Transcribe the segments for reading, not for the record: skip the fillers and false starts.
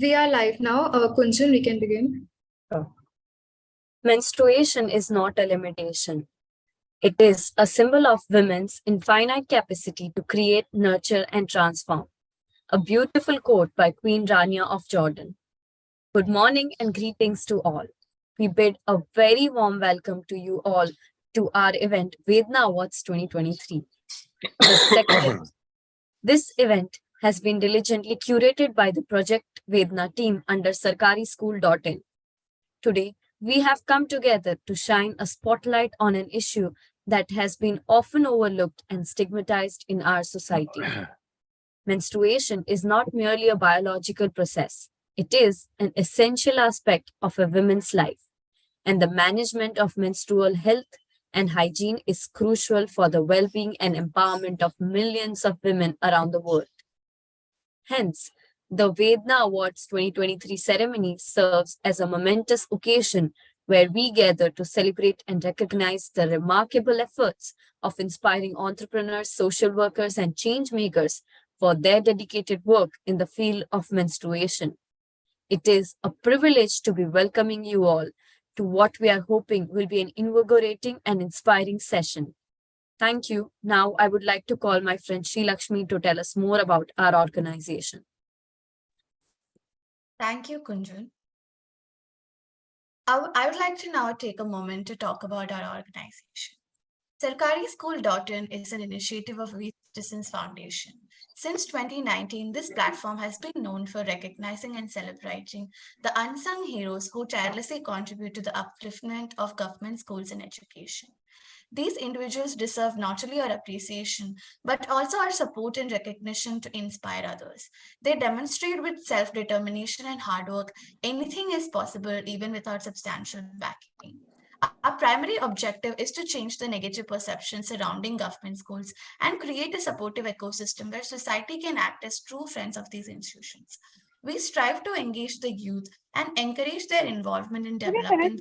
We are live now. Kunjan, we can begin. Menstruation is not a limitation. It is a symbol of women's infinite capacity to create, nurture, and transform. A beautiful quote by Queen Rania of Jordan. Good morning and greetings to all. We bid a very warm welcome to you all to our event Vedana Awards 2023. This event has been diligently curated by the Project Vedana team under sarkarischool.in. Today, we have come together to shine a spotlight on an issue that has been often overlooked and stigmatized in our society. Menstruation is not merely a biological process, it is an essential aspect of a woman's life, and the management of menstrual health and hygiene is crucial for the well being and empowerment of millions of women around the world. Hence, the Vedana Awards 2023 ceremony serves as a momentous occasion where we gather to celebrate and recognize the remarkable efforts of inspiring entrepreneurs, social workers, and change makers for their dedicated work in the field of menstruation. It is a privilege to be welcoming you all to what we are hoping will be an invigorating and inspiring session. Thank you. Now I would like to call my friend Sri Lakshmi to tell us more about our organization. Thank you, Kunjan. I would like to now take a moment to talk about our organization. sarkarischool.in is an initiative of We Citizens Foundation. Since 2019, this platform has been known for recognizing and celebrating the unsung heroes who tirelessly contribute to the upliftment of government schools and education. These individuals deserve not only our appreciation, but also our support and recognition to inspire others. They demonstrate with self-determination and hard work, anything is possible even without substantial backing. Our primary objective is to change the negative perception surrounding government schools and create a supportive ecosystem where society can act as true friends of these institutions. We strive to engage the youth and encourage their involvement in developing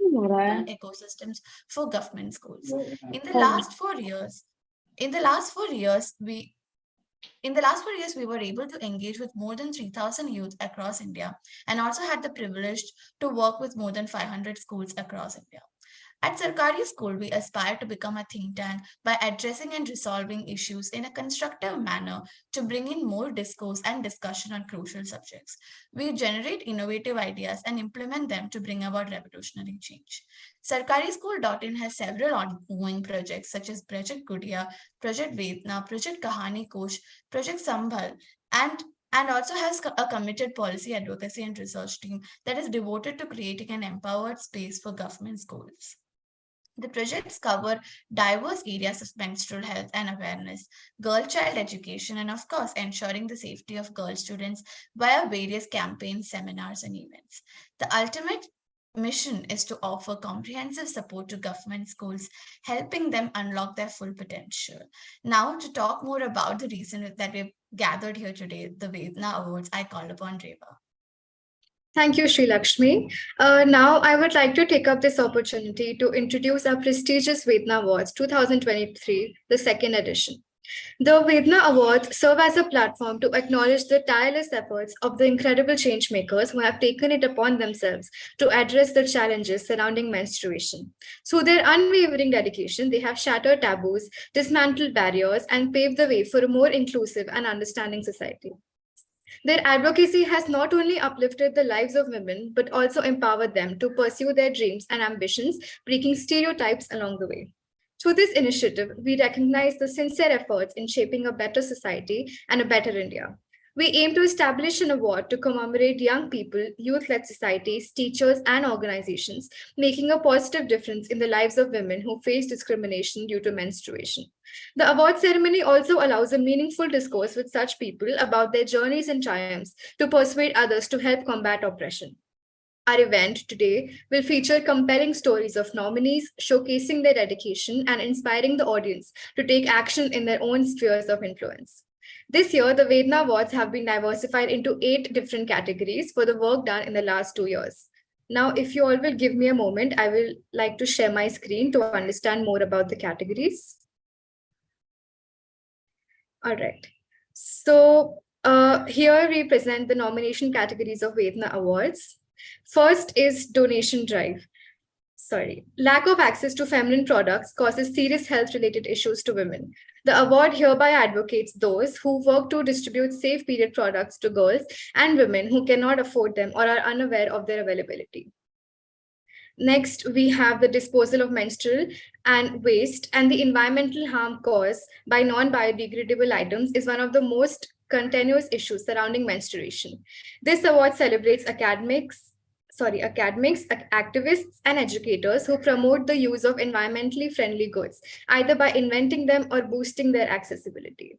ecosystems for government schools. In the last 4 years, we were able to engage with more than 3,000 youth across India and also had the privilege to work with more than 500 schools across India. At Sarkari School, we aspire to become a think tank by addressing and resolving issues in a constructive manner to bring in more discourse and discussion on crucial subjects. We generate innovative ideas and implement them to bring about revolutionary change. sarkarischool.in has several ongoing projects such as Project Gudia, Project Vedna, Project Kahani Kosh, Project Sambhal, and also has a committed policy advocacy and research team that is devoted to creating an empowered space for government schools. The projects cover diverse areas of menstrual health and awareness, girl-child education, and of course, ensuring the safety of girl students via various campaigns, seminars, and events. The ultimate mission is to offer comprehensive support to government schools, helping them unlock their full potential. Now, to talk more about the reason that we've gathered here today, the Vedana Awards, I call upon Reva. Thank you, Sri Lakshmi. Now, I would like to take up this opportunity to introduce our prestigious Vedana Awards 2023, the second edition. The Vedana Awards serve as a platform to acknowledge the tireless efforts of the incredible change makers who have taken it upon themselves to address the challenges surrounding menstruation. Through their unwavering dedication, they have shattered taboos, dismantled barriers, and paved the way for a more inclusive and understanding society. Their advocacy has not only uplifted the lives of women, but also empowered them to pursue their dreams and ambitions, breaking stereotypes along the way. Through this initiative, we recognize the sincere efforts in shaping a better society and a better India. We aim to establish an award to commemorate young people, youth-led societies, teachers, and organizations, making a positive difference in the lives of women who face discrimination due to menstruation. The award ceremony also allows a meaningful discourse with such people about their journeys and triumphs to persuade others to help combat oppression. Our event today will feature compelling stories of nominees, showcasing their dedication and inspiring the audience to take action in their own spheres of influence. This year, the Vedana Awards have been diversified into 8 different categories for the work done in the last 2 years. Now, if you all will give me a moment, I will like to share my screen to understand more about the categories. All right. So Here we present the nomination categories of Vedana Awards. First is donation drive. Lack of access to feminine products causes serious health related issues to women. The award hereby advocates those who work to distribute safe period products to girls and women who cannot afford them or are unaware of their availability. Next, we have the disposal of menstrual and waste, and the environmental harm caused by non biodegradable items is one of the most continuous issues surrounding menstruation. This award celebrates academics, activists, and educators who promote the use of environmentally friendly goods, either by inventing them or boosting their accessibility.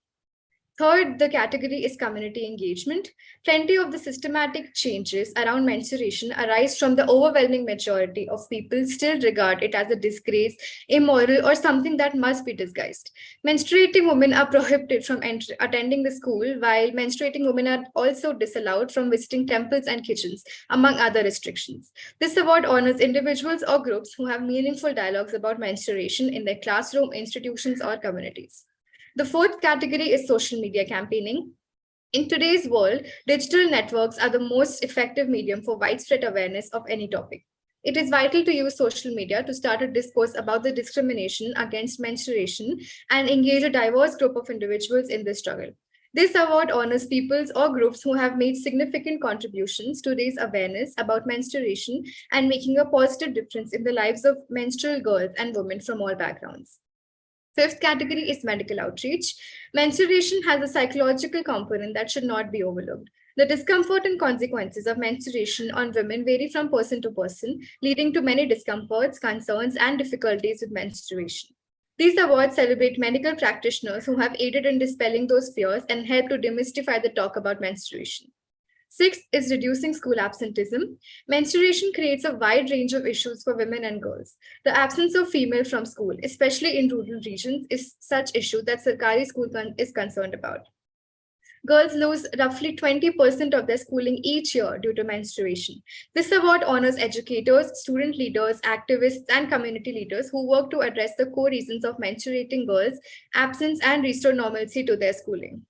Third, the category is community engagement. Plenty of the systematic changes around menstruation arise from the overwhelming majority of people still regard it as a disgrace, immoral, or something that must be disguised. Menstruating women are prohibited from attending the school, while menstruating women are also disallowed from visiting temples and kitchens, among other restrictions. This award honors individuals or groups who have meaningful dialogues about menstruation in their classroom, institutions, or communities. The fourth category is social media campaigning. In today's world, digital networks are the most effective medium for widespread awareness of any topic. It is vital to use social media to start a discourse about the discrimination against menstruation and engage a diverse group of individuals in this struggle. This award honors peoples or groups who have made significant contributions to raise awareness about menstruation and making a positive difference in the lives of menstrual girls and women from all backgrounds. Fifth category is medical outreach. Menstruation has a psychological component that should not be overlooked. The discomfort and consequences of menstruation on women vary from person to person, leading to many discomforts, concerns, and difficulties with menstruation. These awards celebrate medical practitioners who have aided in dispelling those fears and help to demystify the talk about menstruation. Sixth is reducing school absenteeism. Menstruation creates a wide range of issues for women and girls. The absence of female from school, especially in rural regions, is such issue that Sarkari school is concerned about. Girls lose roughly 20% of their schooling each year due to menstruation. This award honors educators, student leaders, activists, and community leaders who work to address the core reasons of menstruating girls' absence and restore normalcy to their schooling.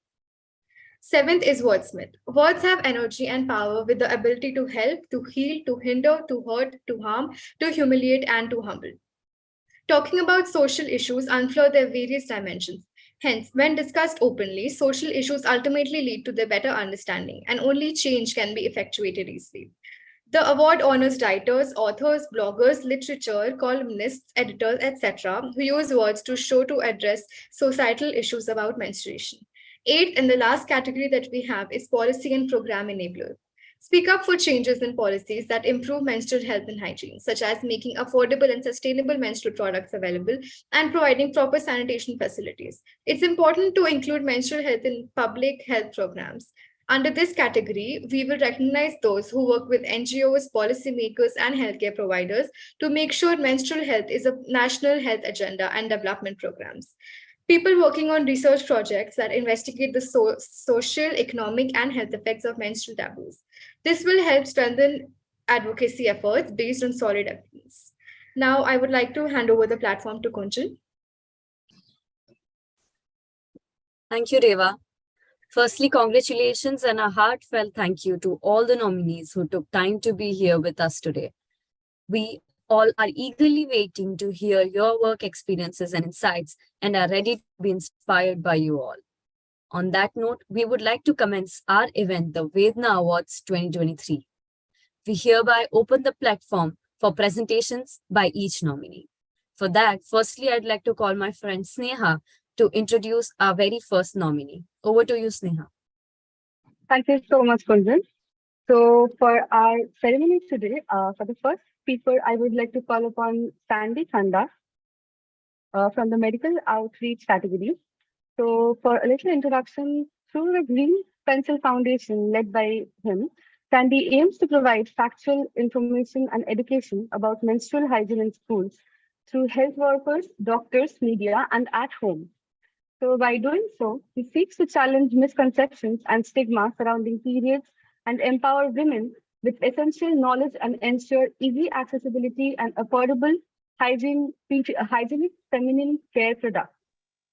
Seventh is wordsmith. Words have energy and power with the ability to help, to heal, to hinder, to hurt, to harm, to humiliate, and to humble. Talking about social issues unfurl their various dimensions. Hence, when discussed openly, social issues ultimately lead to their better understanding, and only change can be effectuated easily. The award honors writers, authors, bloggers, literature, columnists, editors, etc., who use words to show to address societal issues about menstruation. Eighth and the last category that we have is policy and program enabler. Speak up for changes in policies that improve menstrual health and hygiene, such as making affordable and sustainable menstrual products available and providing proper sanitation facilities. It's important to include menstrual health in public health programs. Under this category, we will recognize those who work with NGOs, policymakers, and healthcare providers to make sure menstrual health is a national health agenda and development programs. People working on research projects that investigate the social, economic, and health effects of menstrual taboos. This will help strengthen advocacy efforts based on solid evidence. Now, I would like to hand over the platform to Kunjal. Thank you, Reva. Firstly, congratulations and a heartfelt thank you to all the nominees who took time to be here with us today. We all are eagerly waiting to hear your work experiences and insights and are ready to be inspired by you all. On that note, we would like to commence our event, the Vedana Awards 2023. We hereby open the platform for presentations by each nominee. For that, firstly, I'd like to call my friend Sneha to introduce our very first nominee. Over to you, Sneha. Thank you so much, Kunjan. So for our ceremony today, for the first speaker, I would like to call upon Sandy Chanda from the medical outreach category. So for a little introduction, through the Green Pencil Foundation led by him, Sandy aims to provide factual information and education about menstrual hygiene in schools through health workers, doctors, media, and at home. So by doing so, he seeks to challenge misconceptions and stigma surrounding periods and empower women with essential knowledge and ensure easy accessibility and affordable hygienic feminine care products.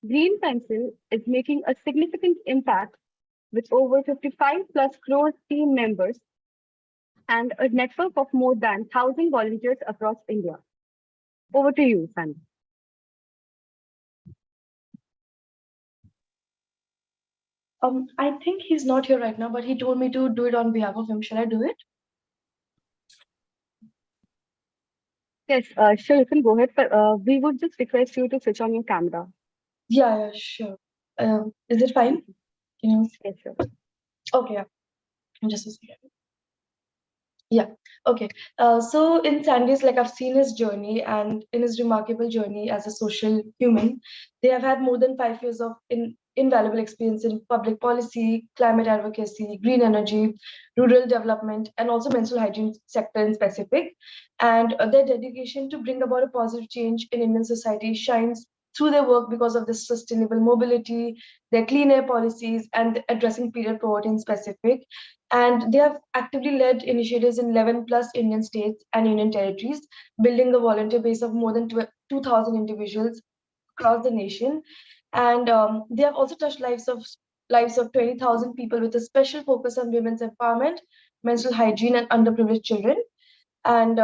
Green Pencil is making a significant impact with over 55 plus crore team members and a network of more than 1,000 volunteers across India. Over to you, Sandy. I think he's not here right now, but he told me to do it on behalf of him. Shall I do it? Yes, sure, you can go ahead, but we would just request you to switch on your camera. Yeah, sure. Is it fine? Can you? Yes, sure. Okay, yeah. Just a second. Yeah, okay. So in Sandy's, like I've seen his journey and in his remarkable journey as a social human, they have had more than 5 years of invaluable experience in public policy, climate advocacy, green energy, rural development, and also menstrual hygiene sector in specific. And their dedication to bring about a positive change in Indian society shines through their work because of the sustainable mobility, their clean air policies, and addressing period poverty in specific. And they have actively led initiatives in 11 plus Indian states and union territories, building a volunteer base of more than 2,000 individuals across the nation. And they have also touched lives of 20,000 people with a special focus on women's empowerment, menstrual hygiene, and underprivileged children. And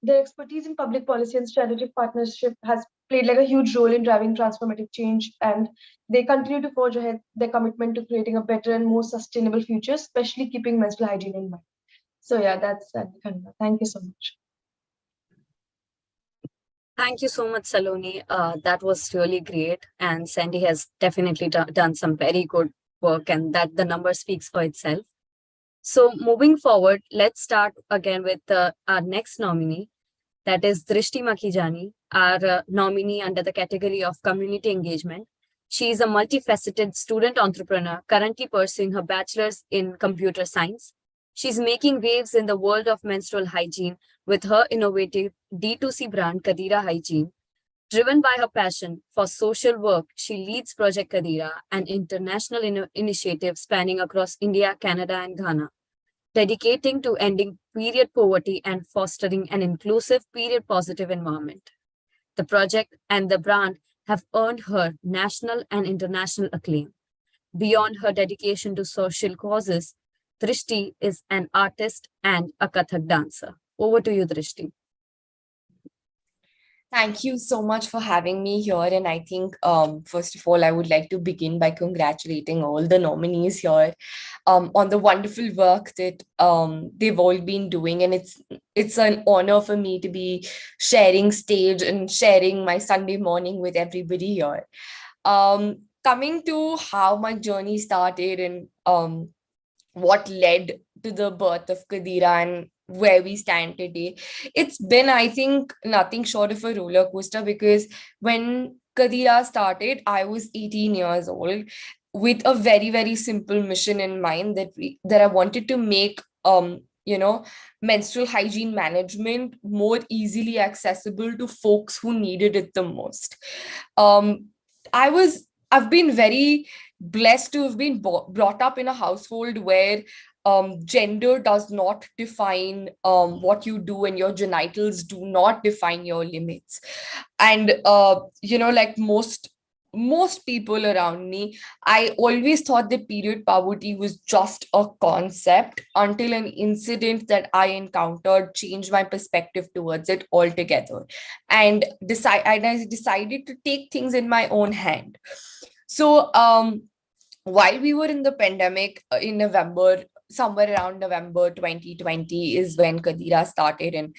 their expertise in public policy and strategic partnership has played like a huge role in driving transformative change, and they continue to forge ahead their commitment to creating a better and more sustainable future, especially keeping menstrual hygiene in mind. So yeah, that's that. Thank you so much. Thank you so much, Saloni. That was really great. And Sandy has definitely done some very good work, and that the number speaks for itself. So moving forward, let's start again with our next nominee, that is Drishti Makhijani, our nominee under the category of community engagement. She is a multifaceted student entrepreneur currently pursuing her bachelor's in computer science. She's making waves in the world of menstrual hygiene with her innovative D2C brand Kadira Hygiene. Driven by her passion for social work, she leads Project Kadira, an international initiative spanning across India, Canada, and Ghana, dedicating to ending period poverty and fostering an inclusive period positive environment. The project and the brand have earned her national and international acclaim. Beyond her dedication to social causes, Drishti is an artist and a Kathak dancer. Over to you, Drishti. Thank you so much for having me here. And I think, first of all, I would like to begin by congratulating all the nominees here on the wonderful work that they've all been doing. And it's an honor for me to be sharing stage and sharing my Sunday morning with everybody here. Coming to how my journey started and what led to the birth of Kadira and where we stand today. It's been, I think, nothing short of a roller coaster, because when Kadira started, I was 18 years old with a very, very simple mission in mind that I wanted to make menstrual hygiene management more easily accessible to folks who needed it the most. Um, I've been very blessed to have been brought up in a household where gender does not define what you do, and your genitals do not define your limits. And like most people around me, I always thought that period poverty was just a concept until an incident that I encountered changed my perspective towards it altogether. And I decided to take things in my own hand. So while we were in the pandemic in November, somewhere around November 2020 is when Kadira started, and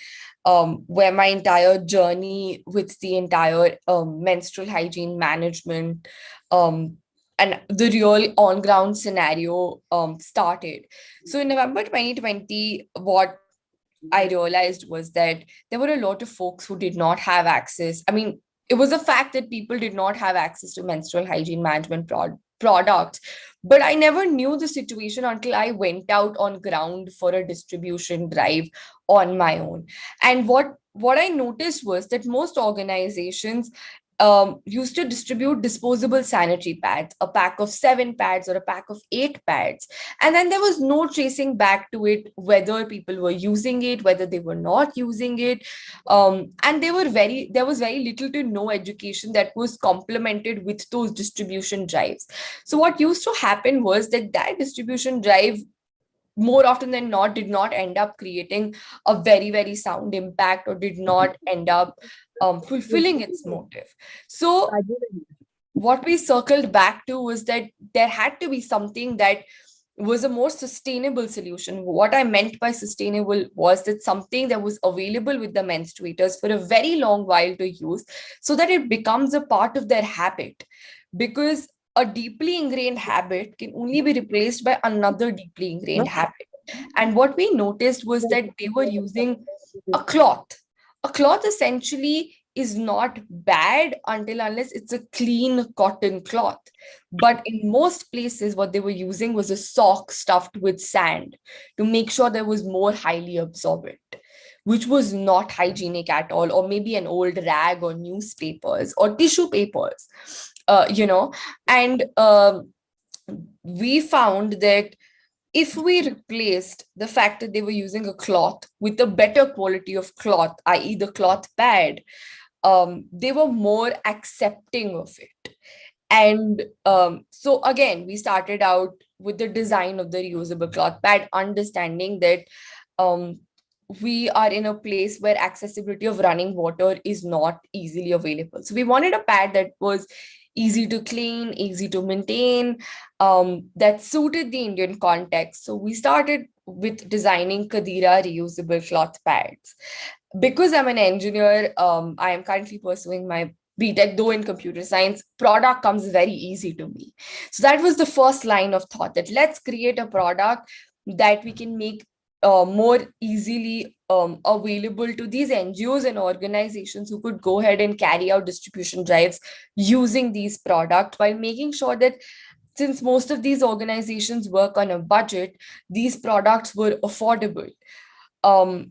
where my entire journey with the entire menstrual hygiene management and the real on-ground scenario started. So in November 2020, what I realized was that there were a lot of folks who did not have access. I mean, it was a fact that people did not have access to menstrual hygiene management products, but I never knew the situation until I went out on ground for a distribution drive on my own. And what I noticed was that most organizations used to distribute disposable sanitary pads, a pack of 7 pads or a pack of 8 pads. And then there was no tracing back to it, whether people were using it, whether they were not using it. And there was very little to no education that was complemented with those distribution drives. So what used to happen was that distribution drive, more often than not, did not end up creating a very, very sound impact, or did not end up fulfilling its motive. So what we circled back to was that there had to be something that was a more sustainable solution. What I meant by sustainable was that something that was available with the menstruators for a very long while to use, so that it becomes a part of their habit. Because a deeply ingrained habit can only be replaced by another deeply ingrained habit. And what we noticed was that they were using a cloth. A cloth essentially is not bad unless it's a clean cotton cloth. But in most places, what they were using was a sock stuffed with sand to make sure there was more highly absorbent, which was not hygienic at all, or maybe an old rag or newspapers or tissue papers, and we found that if we replaced the fact that they were using a cloth with a better quality of cloth, i.e. the cloth pad, they were more accepting of it. And so again, we started out with the design of the reusable cloth pad, understanding that we are in a place where accessibility of running water is not easily available. So we wanted a pad that was easy to clean, easy to maintain, that suited the Indian context. So we started with designing Kadira reusable cloth pads. Because I'm an engineer, I am currently pursuing my BTech, though in computer science, product comes very easy to me. So that was the first line of thought, that let's create a product that we can make more easily available to these NGOs and organizations who could go ahead and carry out distribution drives using these products, while making sure that, since most of these organizations work on a budget, these products were affordable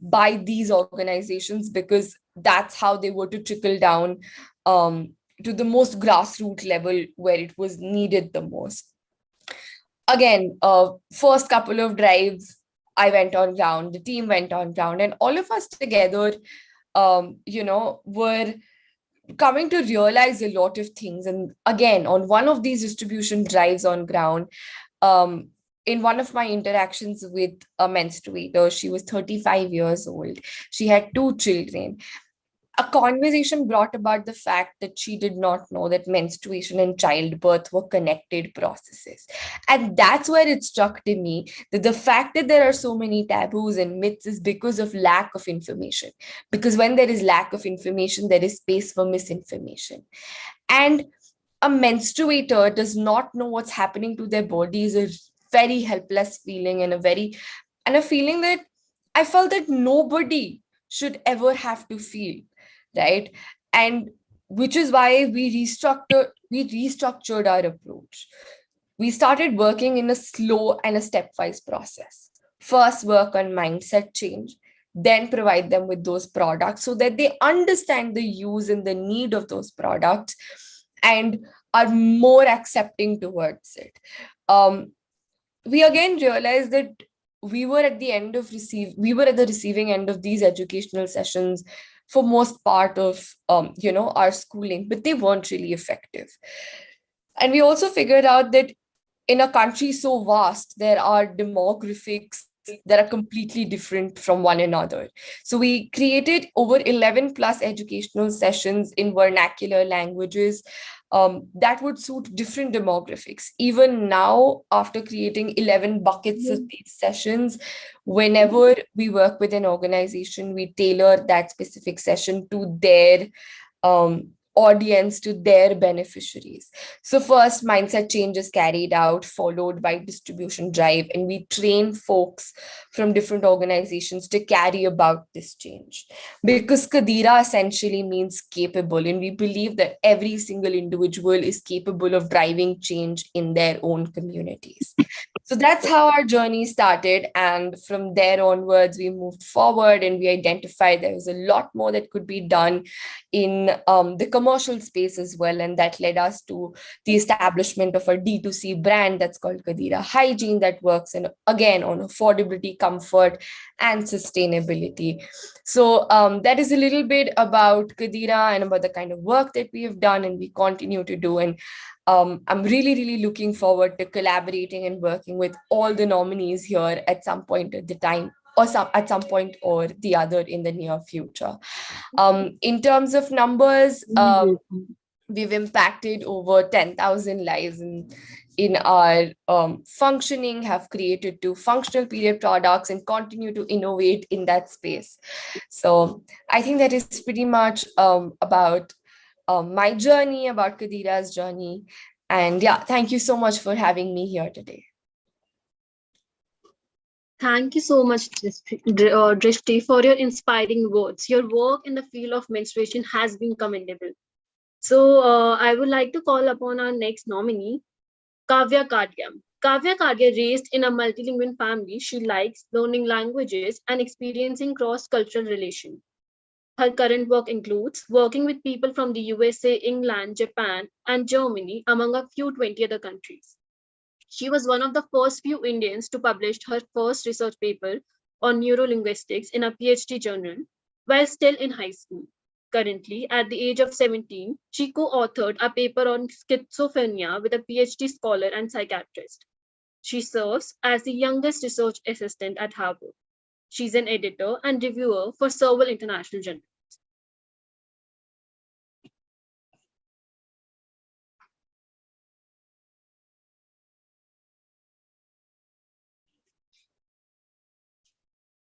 by these organizations, because that's how they were to trickle down to the most grassroots level where it was needed the most. Again, first couple of drives, I went on ground, the team went on ground, and all of us together, were coming to realize a lot of things. And again, on one of these distribution drives on ground, in one of my interactions with a menstruator, she was 35 years old. She had 2 children. A conversation brought about the fact that she did not know that menstruation and childbirth were connected processes. And that's where it struck to me that the fact that there are so many taboos and myths is because of lack of information. Because when there is lack of information, there is space for misinformation. And a menstruator does not know what's happening to their body is a very helpless feeling, and a feeling that I felt that nobody should ever have to feel. Right. And which is why we restructured our approach. We started working in a slow and a stepwise process. First, work on mindset change, then provide them with those products so that they understand the use and the need of those products and are more accepting towards it. We again realized that we were at the receiving end of these educational sessions for most part of our schooling, but they weren't really effective. And we also figured out that in a country so vast, there are demographics that are completely different from one another. So we created over 11 plus educational sessions in vernacular languages that would suit different demographics. Even now, after creating 11 buckets of these sessions, whenever we work with an organization, we tailor that specific session to their audience, to their beneficiaries. So first, mindset change is carried out, followed by distribution drive, and we train folks from different organizations to carry about this change. Because Kadira essentially means capable, and we believe that every single individual is capable of driving change in their own communities. So that's how our journey started. And from there onwards, we moved forward and we identified there was a lot more that could be done in the commercial space as well. And that led us to the establishment of a D2C brand that's called Kadira Hygiene, that works and again on affordability, comfort, and sustainability. So that is a little bit about Kadira and about the kind of work that we have done and we continue to do. And I'm really, really looking forward to collaborating and working with all the nominees here at some point at the time, or at some point or the other in the near future. In terms of numbers, we've impacted over 10,000 lives in our functioning, have created 2 functional period products and continue to innovate in that space. So I think that is pretty much about my journey, about Kadira's journey. And yeah, thank you so much for having me here today. Thank you so much, Drishti, for your inspiring words. Your work in the field of menstruation has been commendable. So I would like to call upon our next nominee, Kavya Kadia. Kavya Kadia, raised in a multilingual family, she likes learning languages and experiencing cross-cultural relations. Her current work includes working with people from the USA, England, Japan, and Germany, among a few 20 other countries. She was one of the first few Indians to publish her first research paper on neurolinguistics in a PhD journal while still in high school. Currently, at the age of 17, she co-authored a paper on schizophrenia with a PhD scholar and psychiatrist. She serves as the youngest research assistant at Harvard. She's an editor and reviewer for several international journals.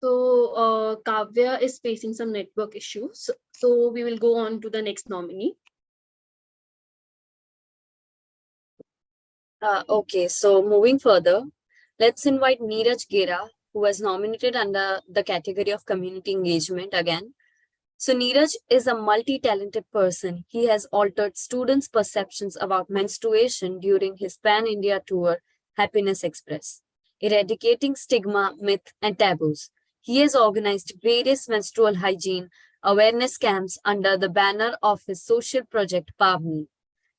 So Kavya is facing some network issues. So we will go on to the next nominee. Okay, so moving further, let's invite Neeraj Gera, who was nominated under the category of community engagement again. So Neeraj is a multi-talented person. He has altered students' perceptions about menstruation during his pan-India tour, Happiness Express, eradicating stigma, myth, and taboos. He has organized various menstrual hygiene awareness camps under the banner of his social project Pavni.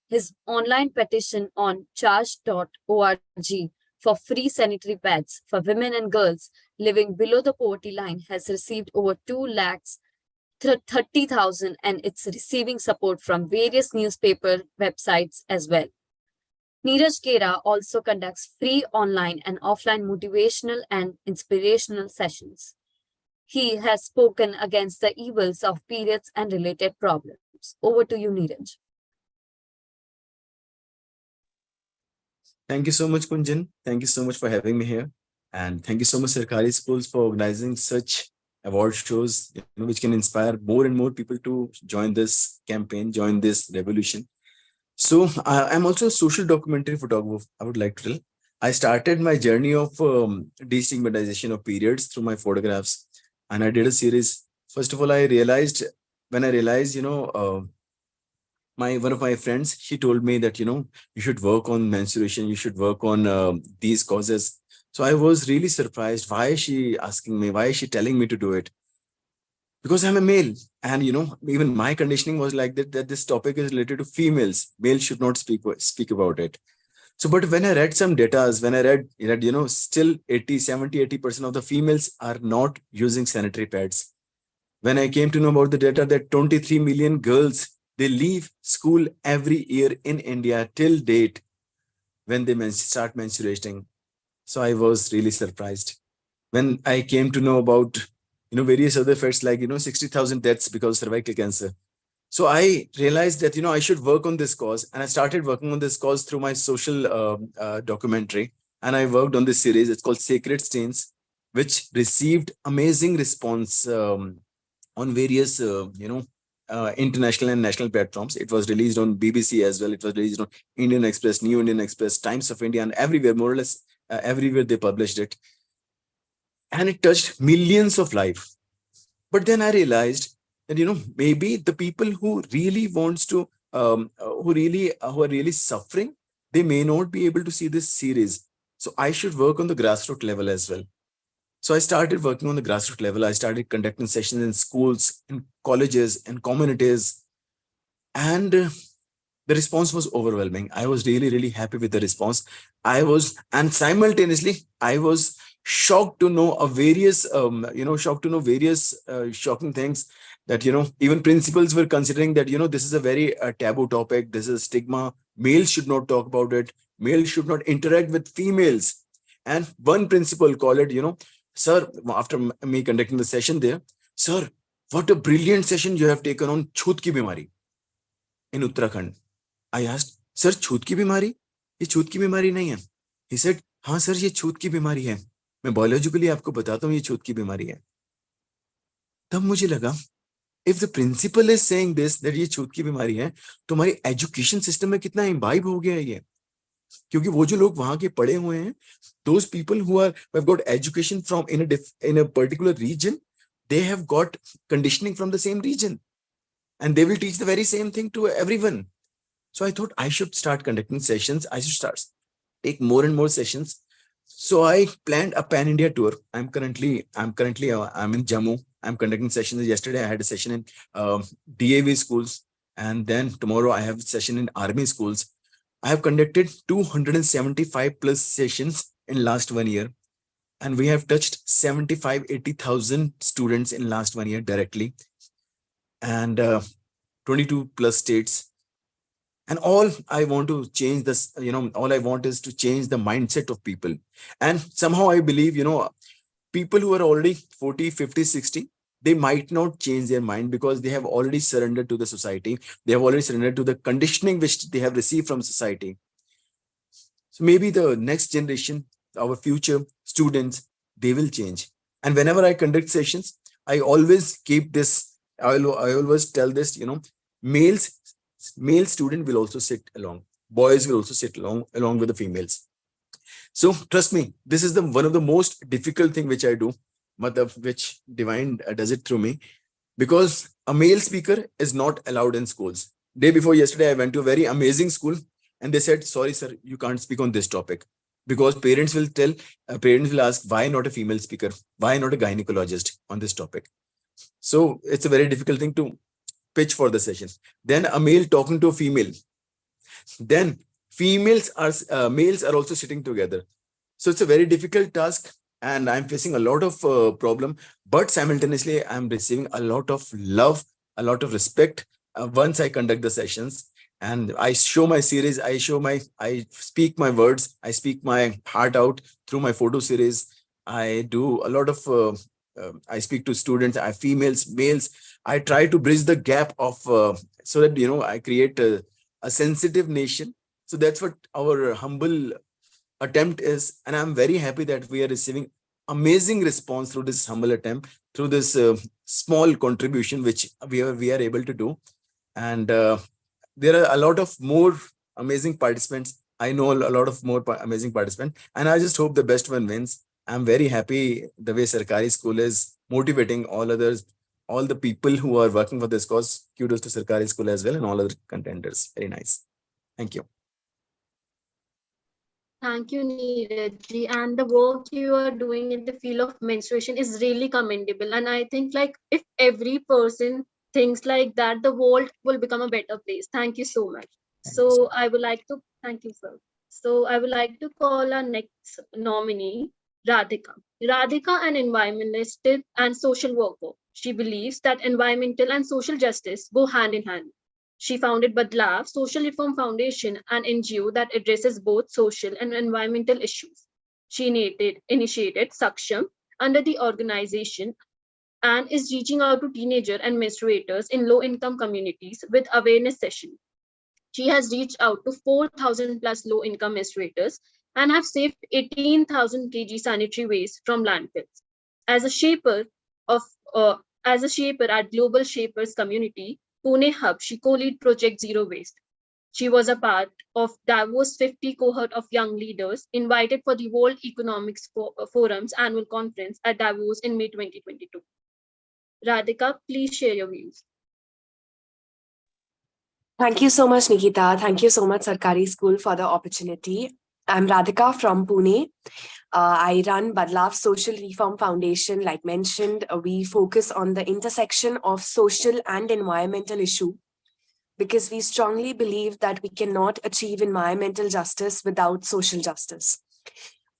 His online petition on charge.org for free sanitary pads for women and girls living below the poverty line has received over 2 lakhs 30,000 and it's receiving support from various newspaper websites as well. Neeraj Gera also conducts free online and offline motivational and inspirational sessions. He has spoken against the evils of periods and related problems. Over to you, Neeraj. Thank you so much, Kunjan. Thank you so much for having me here. And thank you so much, Sarkari Schools, for organizing such award shows, which can inspire more and more people to join this campaign, join this revolution. So I'm also a social documentary photographer, I would like to tell. I started my journey of destigmatization of periods through my photographs. And I did a series. First of all, I realized, one of my friends, she told me that, you should work on menstruation, you should work on these causes. So I was really surprised. Why is she asking me? Why is she telling me to do it? Because I'm a male. And, even my conditioning was like that this topic is related to females. Males should not speak about it. So, but when I read some data, when I read, still 80% of the females are not using sanitary pads. When I came to know about the data that 23 million girls, they leave school every year in India till date when they start menstruating. So I was really surprised. When I came to know about, various other facts like, 60,000 deaths because of cervical cancer. So I realized that, I should work on this cause. And I started working on this cause through my social documentary. And I worked on this series. It's called Sacred Stains, which received amazing response on various, international and national platforms. It was released on BBC as well. It was released on Indian Express, New Indian Express, Times of India, and everywhere, more or less, everywhere they published it. And it touched millions of lives. But then I realized that, maybe the people who really wants to, who are really suffering, they may not be able to see this series. So I should work on the grassroots level as well. So I started working on the grassroots level. I started conducting sessions in schools, in colleges, in communities, and the response was overwhelming. I was really, really happy with the response. And simultaneously, I was shocked to know various shocking things that, even principals were considering that, this is a very taboo topic. This is stigma. Males should not talk about it. Males should not interact with females. And one principal called it, sir, after me conducting the session there, sir, what a brilliant session you have taken on Chhut ki Bimari in Uttarakhand. I asked, sir, छूत की बीमारी? ये छूत की बीमारी नहीं है. He said, हाँ सर, ये छूत की बीमारी है. मैं बायोलॉजिकली आपको बताता हूँ ये छूत की बीमारी है. तब मुझे लगा, if the principal is saying this that ये छूत की बीमारी है, तो हमारी एजुकेशन सिस्टम में कितना इम्बाइब हो गया है ये. क्योंकि वो जो लोग वहां के पढ़े हुए हैं, those people who have got education from in a particular region, they have got conditioning from the same region, and they will teach the very same thing to everyone. So I thought I should start conducting sessions. I should take more and more sessions. So I planned a pan-India tour. I'm currently in Jammu. I'm conducting sessions. Yesterday I had a session in DAV schools, and then tomorrow I have a session in army schools. I have conducted 275 plus sessions in last 1 year, and we have touched 80,000 students in last 1 year directly, and 22 plus states. And all I want to change this, all I want is to change the mindset of people. And somehow I believe, people who are already 40, 50, 60, they might not change their mind because they have already surrendered to the society. They have already surrendered to the conditioning which they have received from society. So maybe the next generation, our future students, they will change. And whenever I conduct sessions, I always keep this, I always tell this, male student will also sit along. Boys will also sit along with the females. So trust me, this is one of the most difficult thing which I do, which divine does it through me, because a male speaker is not allowed in schools. Day before yesterday, I went to a very amazing school, and they said, sorry, sir, you can't speak on this topic, because parents will ask, why not a female speaker? Why not a gynecologist on this topic? So it's a very difficult thing to pitch for the session. Then a male talking to a female. Then males are also sitting together. So it's a very difficult task, and I'm facing a lot of problem, but simultaneously I'm receiving a lot of love, a lot of respect once I conduct the sessions. And I show my series, I speak my words, I speak my heart out through my photo series. I do a lot of, I speak to students, females, males. I try to bridge the gap of, so that, I create a sensitive nation. So that's what our humble attempt is. And I'm very happy that we are receiving amazing response through this humble attempt, through this small contribution, which we are able to do. And there are a lot of more amazing participants. I know a lot of more amazing participants, and I just hope the best one wins. I'm very happy the way Sarkari School is motivating all others, all the people who are working for this cause. Kudos to Sarkari School as well and all other contenders. Very nice. Thank you. Thank you, Neeraj ji. And the work you are doing in the field of menstruation is really commendable. And I think if every person thinks like that, the world will become a better place. Thank you so much. So I would like to thank you, sir. So I would like to call our next nominee, Radhika. Radhika, an environmentalist and social worker. She believes that environmental and social justice go hand in hand. She founded Badlav Social Reform Foundation, an NGO that addresses both social and environmental issues. She initiated Saksham under the organization and is reaching out to teenagers and menstruators in low-income communities with awareness sessions. She has reached out to 4,000 plus low-income menstruators and have saved 18,000 kg sanitary waste from landfills. As a shaper at Global Shapers Community, Pune Hub, she co-lead Project Zero Waste. She was a part of Davos 50 cohort of young leaders invited for the World Economics Forum's annual conference at Davos in May 2022. Radhika, please share your views. Thank you so much, Nikita. Thank you so much, Sarkari School, for the opportunity. I'm Radhika from Pune. I run Badlav Social Reform Foundation. Like mentioned, we focus on the intersection of social and environmental issue because we strongly believe that we cannot achieve environmental justice without social justice.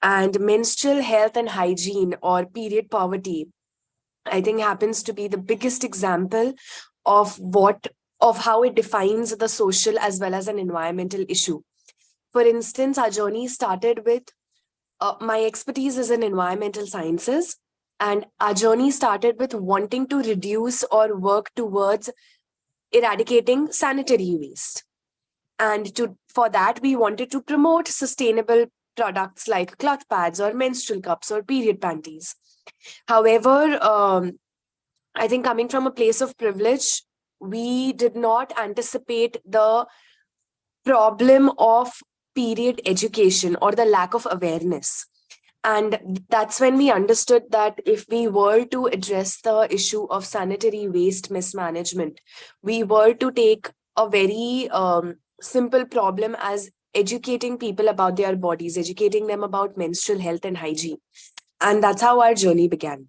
And menstrual health and hygiene, or period poverty, I think happens to be the biggest example of how it defines the social as well as an environmental issue. For instance, our journey started with my expertise is in environmental sciences, and our journey started with wanting to reduce or work towards eradicating sanitary waste. And for that, we wanted to promote sustainable products like cloth pads or menstrual cups or period panties. However, I think coming from a place of privilege, we did not anticipate the problem of period education or the lack of awareness. And that's when we understood that if we were to address the issue of sanitary waste mismanagement, we were to take a very simple problem as educating people about their bodies, educating them about menstrual health and hygiene. And that's how our journey began.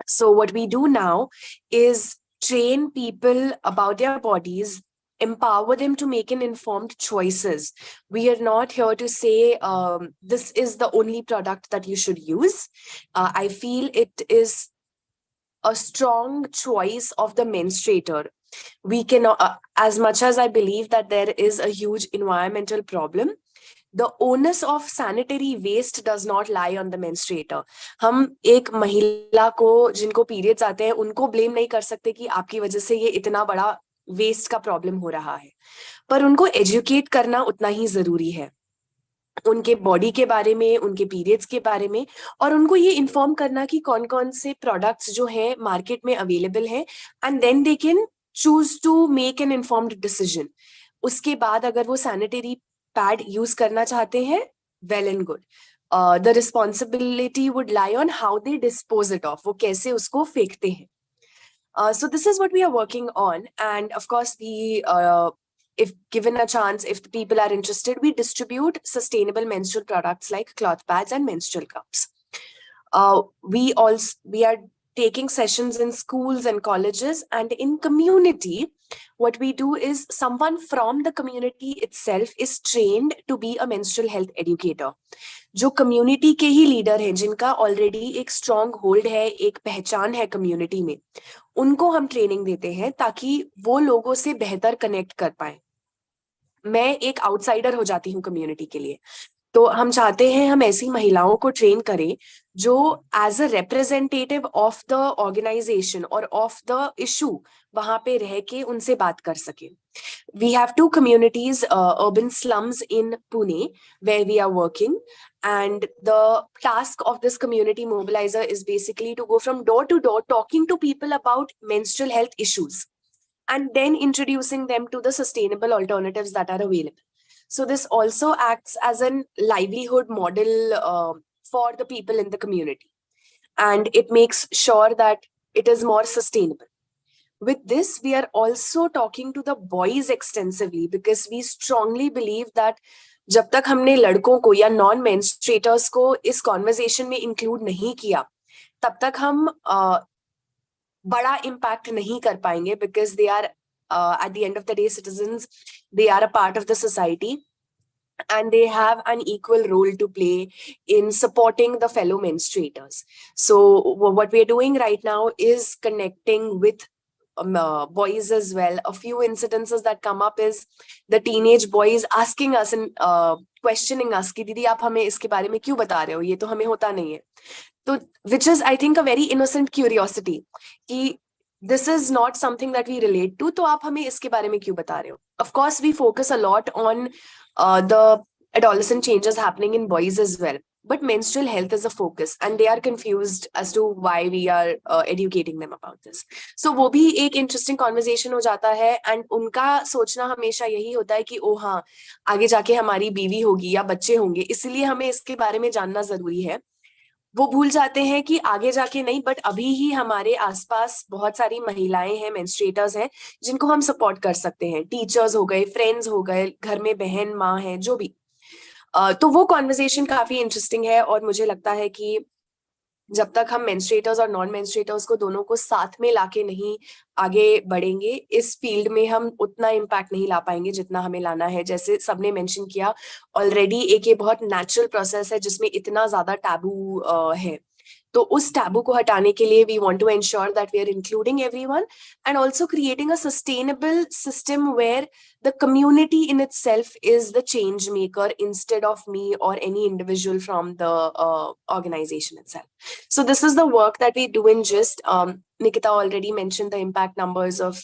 So what we do now is train people about their bodies, empower them to make an informed choices. We are not here to say this is the only product that you should use. I feel it is a strong choice of the menstruator. We can, as much as I believe that there is a huge environmental problem, the onus of sanitary waste does not lie on the menstruator. हम एक महिला को जिनको periods आते हैं उनको blame नहीं कर सकते कि आपकी वजह से ये इतना बड़ा waste का problem हो रहा है, पर उनको educate करना उतना ही जरूरी है उनके बॉडी के बारे में, उनके पीरियड्स के बारे में, और उनको ये इन्फॉर्म करना कि कौन कौन से प्रोडक्ट्स जो हैं मार्केट में अवेलेबल हैं, and then they can choose to make an informed decision. उसके बाद अगर वो सैनिटरी पैड यूज करना चाहते हैं, well and good. The responsibility would lie on how they dispose it of, वो कैसे उसको फेंकते हैं. So this is what we are working on, and of course we if given a chance, if the people are interested, we distribute sustainable menstrual products like cloth pads and menstrual cups. We are taking sessions in schools and colleges, and in community, what we do is someone from the community itself is trained to be a menstrual health educator. जो community के ही leader हैं, जिनका already एक strong hold है, एक पहचान है community में, उनको हम ट्रेनिंग देते हैं ताकि वो लोगों से बेहतर कनेक्ट कर पाए. मैं एक आउटसाइडर हो जाती हूँ कम्युनिटी के लिए, तो हम चाहते हैं हम ऐसी महिलाओं को ट्रेन करें जो as a representative of the organisation और ऑफ द इशू वहां पे रह के उनसे बात कर सके. We have two communities, urban slums in Pune, where we are working. And the task of this community mobilizer is basically to go from door to door, talking to people about menstrual health issues, and then introducing them to the sustainable alternatives that are available. So this also acts as a livelihood model for the people in the community. And it makes sure that it is more sustainable. With this, we are also talking to the boys extensively because we strongly believe that जब तक हमने लड़कों को या non मेंस्ट्रेटर्स को इस conversation में include नहीं किया, तब तक हम बड़ा इम्पैक्ट नहीं कर पाएंगे, because they are at the end of the day citizens, they are a part of the society, and they have an equal role to play in supporting the fellow menstruators. So what we are doing right now is connecting with boys as well. A few incidences that come up is the teenage boys asking us and questioning us कि दीदी आप हमें इसके बारे में क्यों बता रहे हो, ये तो हमें होता नहीं है. तो which is I think a very innocent curiosity कि this is not something that we relate to, तो आप हमें इसके बारे में क्यों बता रहे हो. Of course we focus a lot on the adolescent changes happening in boys as well, but menstrual health is a focus, and they are confused as to why we are educating them about this. So वो भी एक interesting conversation हो जाता है, and उनका सोचना हमेशा यही होता है कि ओ हाँ, आगे जाके हमारी बीवी होगी या बच्चे होंगे, इसलिए हमें इसके बारे में जानना जरूरी है. वो भूल जाते हैं कि आगे जाके नहीं, बट अभी ही हमारे आसपास बहुत सारी महिलाएं हैं, मेंस्ट्रुएटर्स हैं, जिनको हम सपोर्ट कर सकते हैं. टीचर्स हो गए, फ्रेंड्स हो गए, घर में बहन माँ है, जो भी. तो वो कॉन्वर्सेशन काफी इंटरेस्टिंग है और मुझे लगता है कि जब तक हम मेंस्ट्रुएटर्स और नॉन मेंस्ट्रुएटर्स को दोनों को साथ में लाके नहीं आगे बढ़ेंगे, इस फील्ड में हम उतना इम्पैक्ट नहीं ला पाएंगे जितना हमें लाना है। जैसे सबने मेंशन किया ऑलरेडी, एक ये बहुत नेचुरल प्रोसेस है जिसमें इतना ज्यादा टैबू है। तो उस टैबू को हटाने के लिए we want to ensure that we are including everyone and also creating a sustainable system where the community in itself is the change maker instead of me or any individual from the organization itself. So this is the work that we do in GIST. Nikita already mentioned the impact numbers of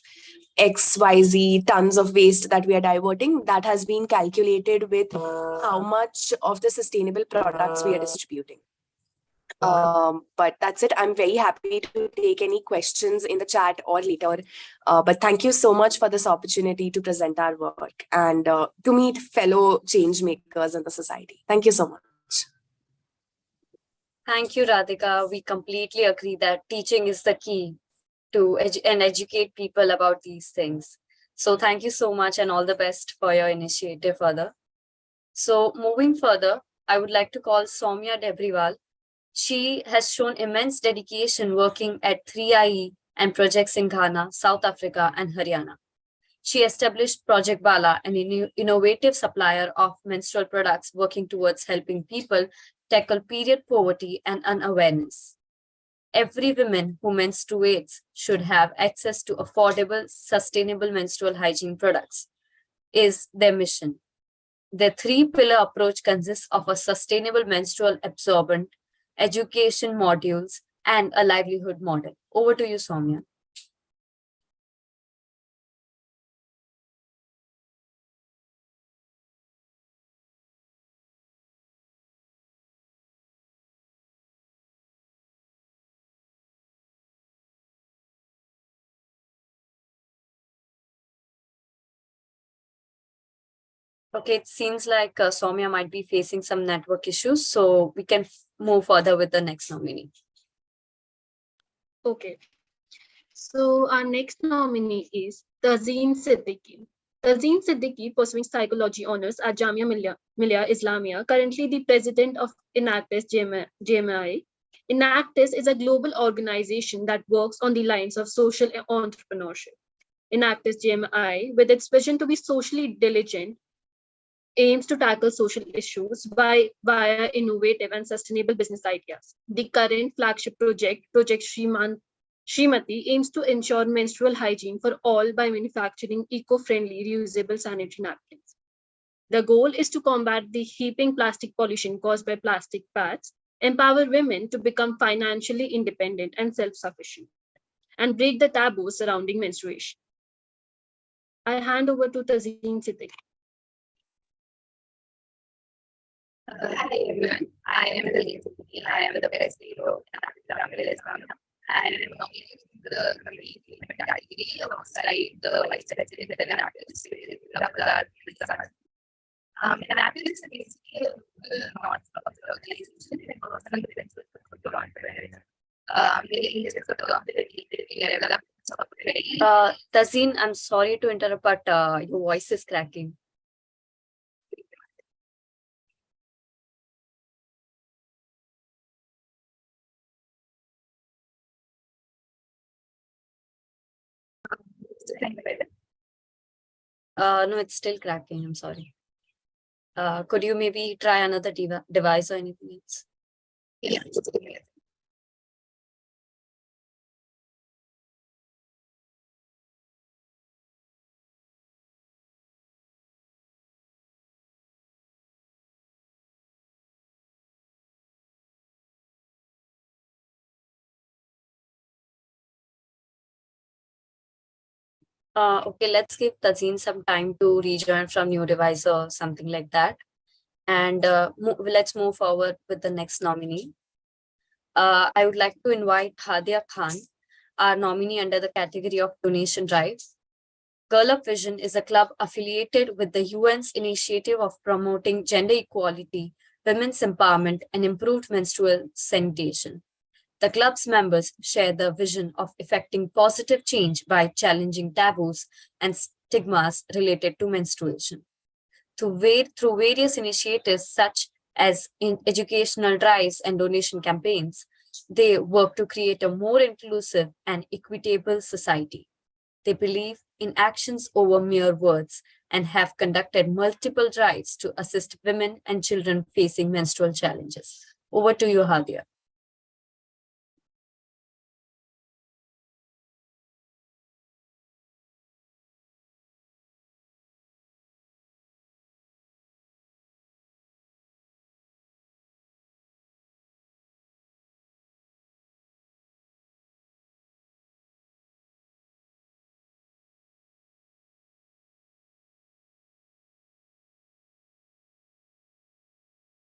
XYZ tons of waste that we are diverting. That has been calculated with how much of the sustainable products we are distributing. But that's it. I'm very happy to take any questions in the chat or later. But thank you so much for this opportunity to present our work and to meet fellow change makers in the society. Thank you so much. Thank you, Radhika. We completely agree that teaching is the key to educate people about these things. So thank you so much and all the best for your initiative further. So moving further, I would like to call Soumya Debriwal. She has shown immense dedication working at 3IE and projects in Ghana, South Africa, and Haryana. She established Project Bala, an innovative supplier of menstrual products working towards helping people tackle period poverty and unawareness. Every woman who menstruates should have access to affordable, sustainable menstrual hygiene products, is their mission. Their three-pillar approach consists of a sustainable menstrual absorbent, education modules, and a livelihood model. Over to you, Soumya. Okay, it seems like Soumya might be facing some network issues, so we can move further with the next nominee. Okay. So our next nominee is Tazeen Siddiqui. Tazeen Siddiqui, pursuing psychology honors at Jamia Millia Islamia, currently the president of Enactus JMI. Enactus is a global organization that works on the lines of social entrepreneurship. Enactus JMI, with its vision to be socially diligent, aims to tackle social issues via innovative and sustainable business ideas. The current flagship project, Project Srimati, aims to ensure menstrual hygiene for all by manufacturing eco-friendly, reusable sanitary napkins. The goal is to combat the heaping plastic pollution caused by plastic pads, empower women to become financially independent and self-sufficient, and break the taboos surrounding menstruation. I hand over to Tazeen Siddiqui. Hi everyone, I am the best hero and I'm the community category alongside the vice president and activist. And activist is basically not of the organization, Tazeen, I'm sorry to interrupt, but your voice is cracking. No, it's still cracking. I'm sorry. Could you maybe try another device or anything else? Yeah. Okay, let's give Tazeen some time to rejoin from new device or something like that. And let's move forward with the next nominee. I would like to invite Hadia Khan, our nominee under the category of donation drive. Girl Up Vision is a club affiliated with the UN's initiative of promoting gender equality, women's empowerment, and improved menstrual sanitation. The club's members share the vision of effecting positive change by challenging taboos and stigmas related to menstruation. Through various initiatives such as in educational drives and donation campaigns, they work to create a more inclusive and equitable society. They believe in actions over mere words and have conducted multiple drives to assist women and children facing menstrual challenges. Over to you, Hadia.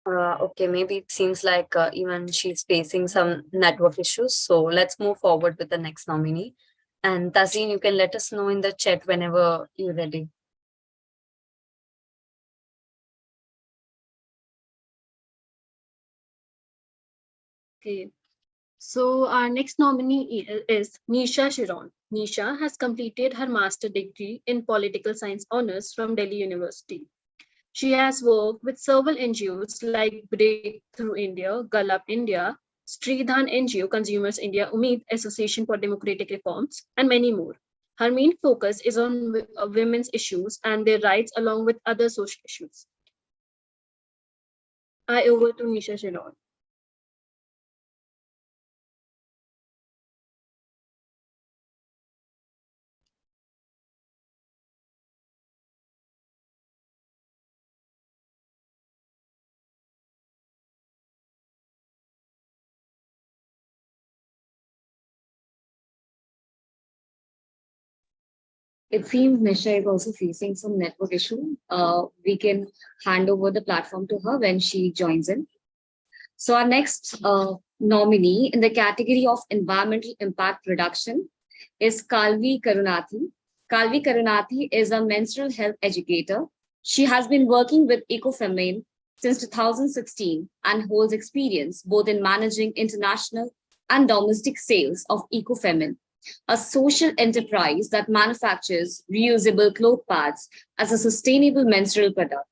Okay, maybe it seems like even she's facing some network issues. So let's move forward with the next nominee. And Tazeen, you can let us know in the chat whenever you're ready. Okay. So our next nominee is Nisha Shiron. Nisha has completed her master degree in political science honors from Delhi University. She has worked with several NGOs like Breakthrough India, Gallup India, Sridhan NGO, Consumers India, Umeed Association for Democratic Reforms, and many more. Her main focus is on women's issues and their rights along with other social issues. I over to Nisha Shiron. It seems Nisha is also facing some network issue. We can hand over the platform to her when she joins in. So our next nominee in the category of environmental impact reduction is Kalvi Karunathi. Kalvi Karunathi is a menstrual health educator. She has been working with Ecofemin since 2016 and holds experience both in managing international and domestic sales of Ecofemin, a social enterprise that manufactures reusable cloth pads as a sustainable menstrual product.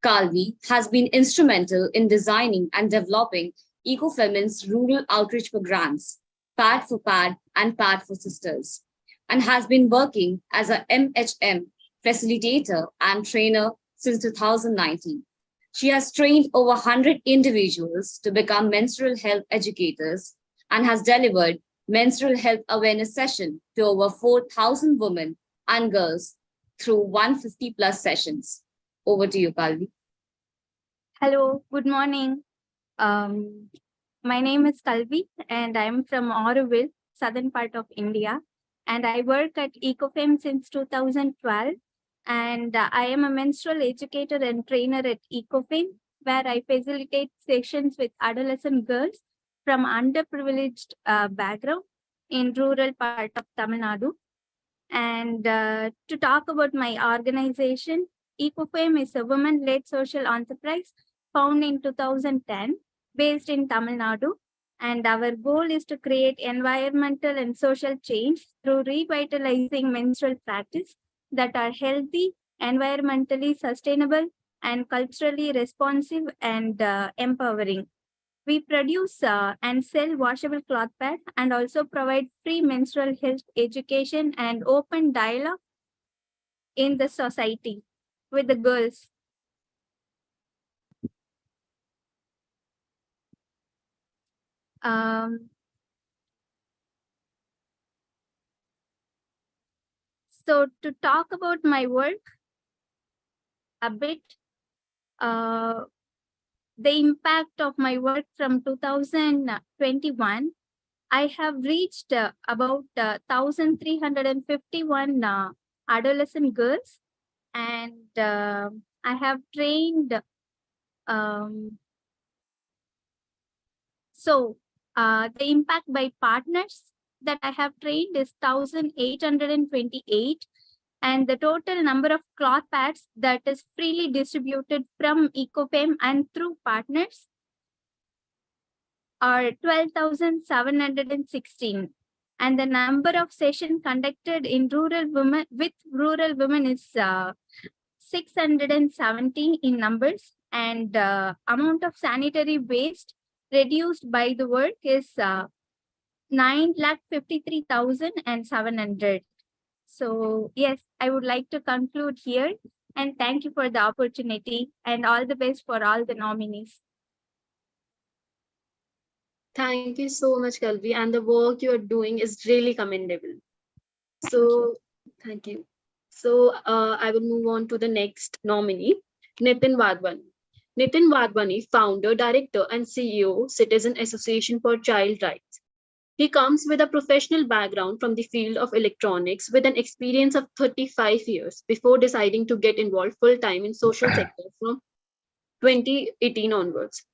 Kalvi has been instrumental in designing and developing Ecofemin's rural outreach programs, Pad for Pad and Pad for Sisters, and has been working as a MHM facilitator and trainer since 2019. She has trained over 100 individuals to become menstrual health educators and has delivered menstrual health awareness session to over 4,000 women and girls through 150 plus sessions. Over to you, Kalvi. Hello, good morning. My name is Kalvi and I'm from Auroville, southern part of India. And I work at Ecofem since 2012. And I am a menstrual educator and trainer at Ecofem, where I facilitate sessions with adolescent girls from underprivileged background in rural part of Tamil Nadu. And to talk about my organization, Ecofem is a women-led social enterprise founded in 2010, based in Tamil Nadu. And our goal is to create environmental and social change through revitalizing menstrual practice that are healthy, environmentally sustainable, and culturally responsive and empowering. We produce and sell washable cloth pad and also provide free menstrual health education and open dialogue in the society with the girls. So to talk about my work a bit, the impact of my work from 2021, I have reached about 1,351 adolescent girls, and I have trained. The impact by partners that I have trained is 1,828, and the total number of cloth pads that is freely distributed from Ecofem and through partners are 12,716. And the number of sessions conducted in rural women is 670 in numbers, and amount of sanitary waste reduced by the work is 9,53,700. So yes, I would like to conclude here, and thank you for the opportunity, and all the best for all the nominees. Thank you so much, Kalvi, and the work you are doing is really commendable. So thank you. So I will move on to the next nominee, Nitin Wadhwani. Nitin Wadhwani, founder, director, and CEO, Citizen Association for Child Rights. He comes with a professional background from the field of electronics with an experience of 35 years before deciding to get involved full-time in social sector from 2018 onwards.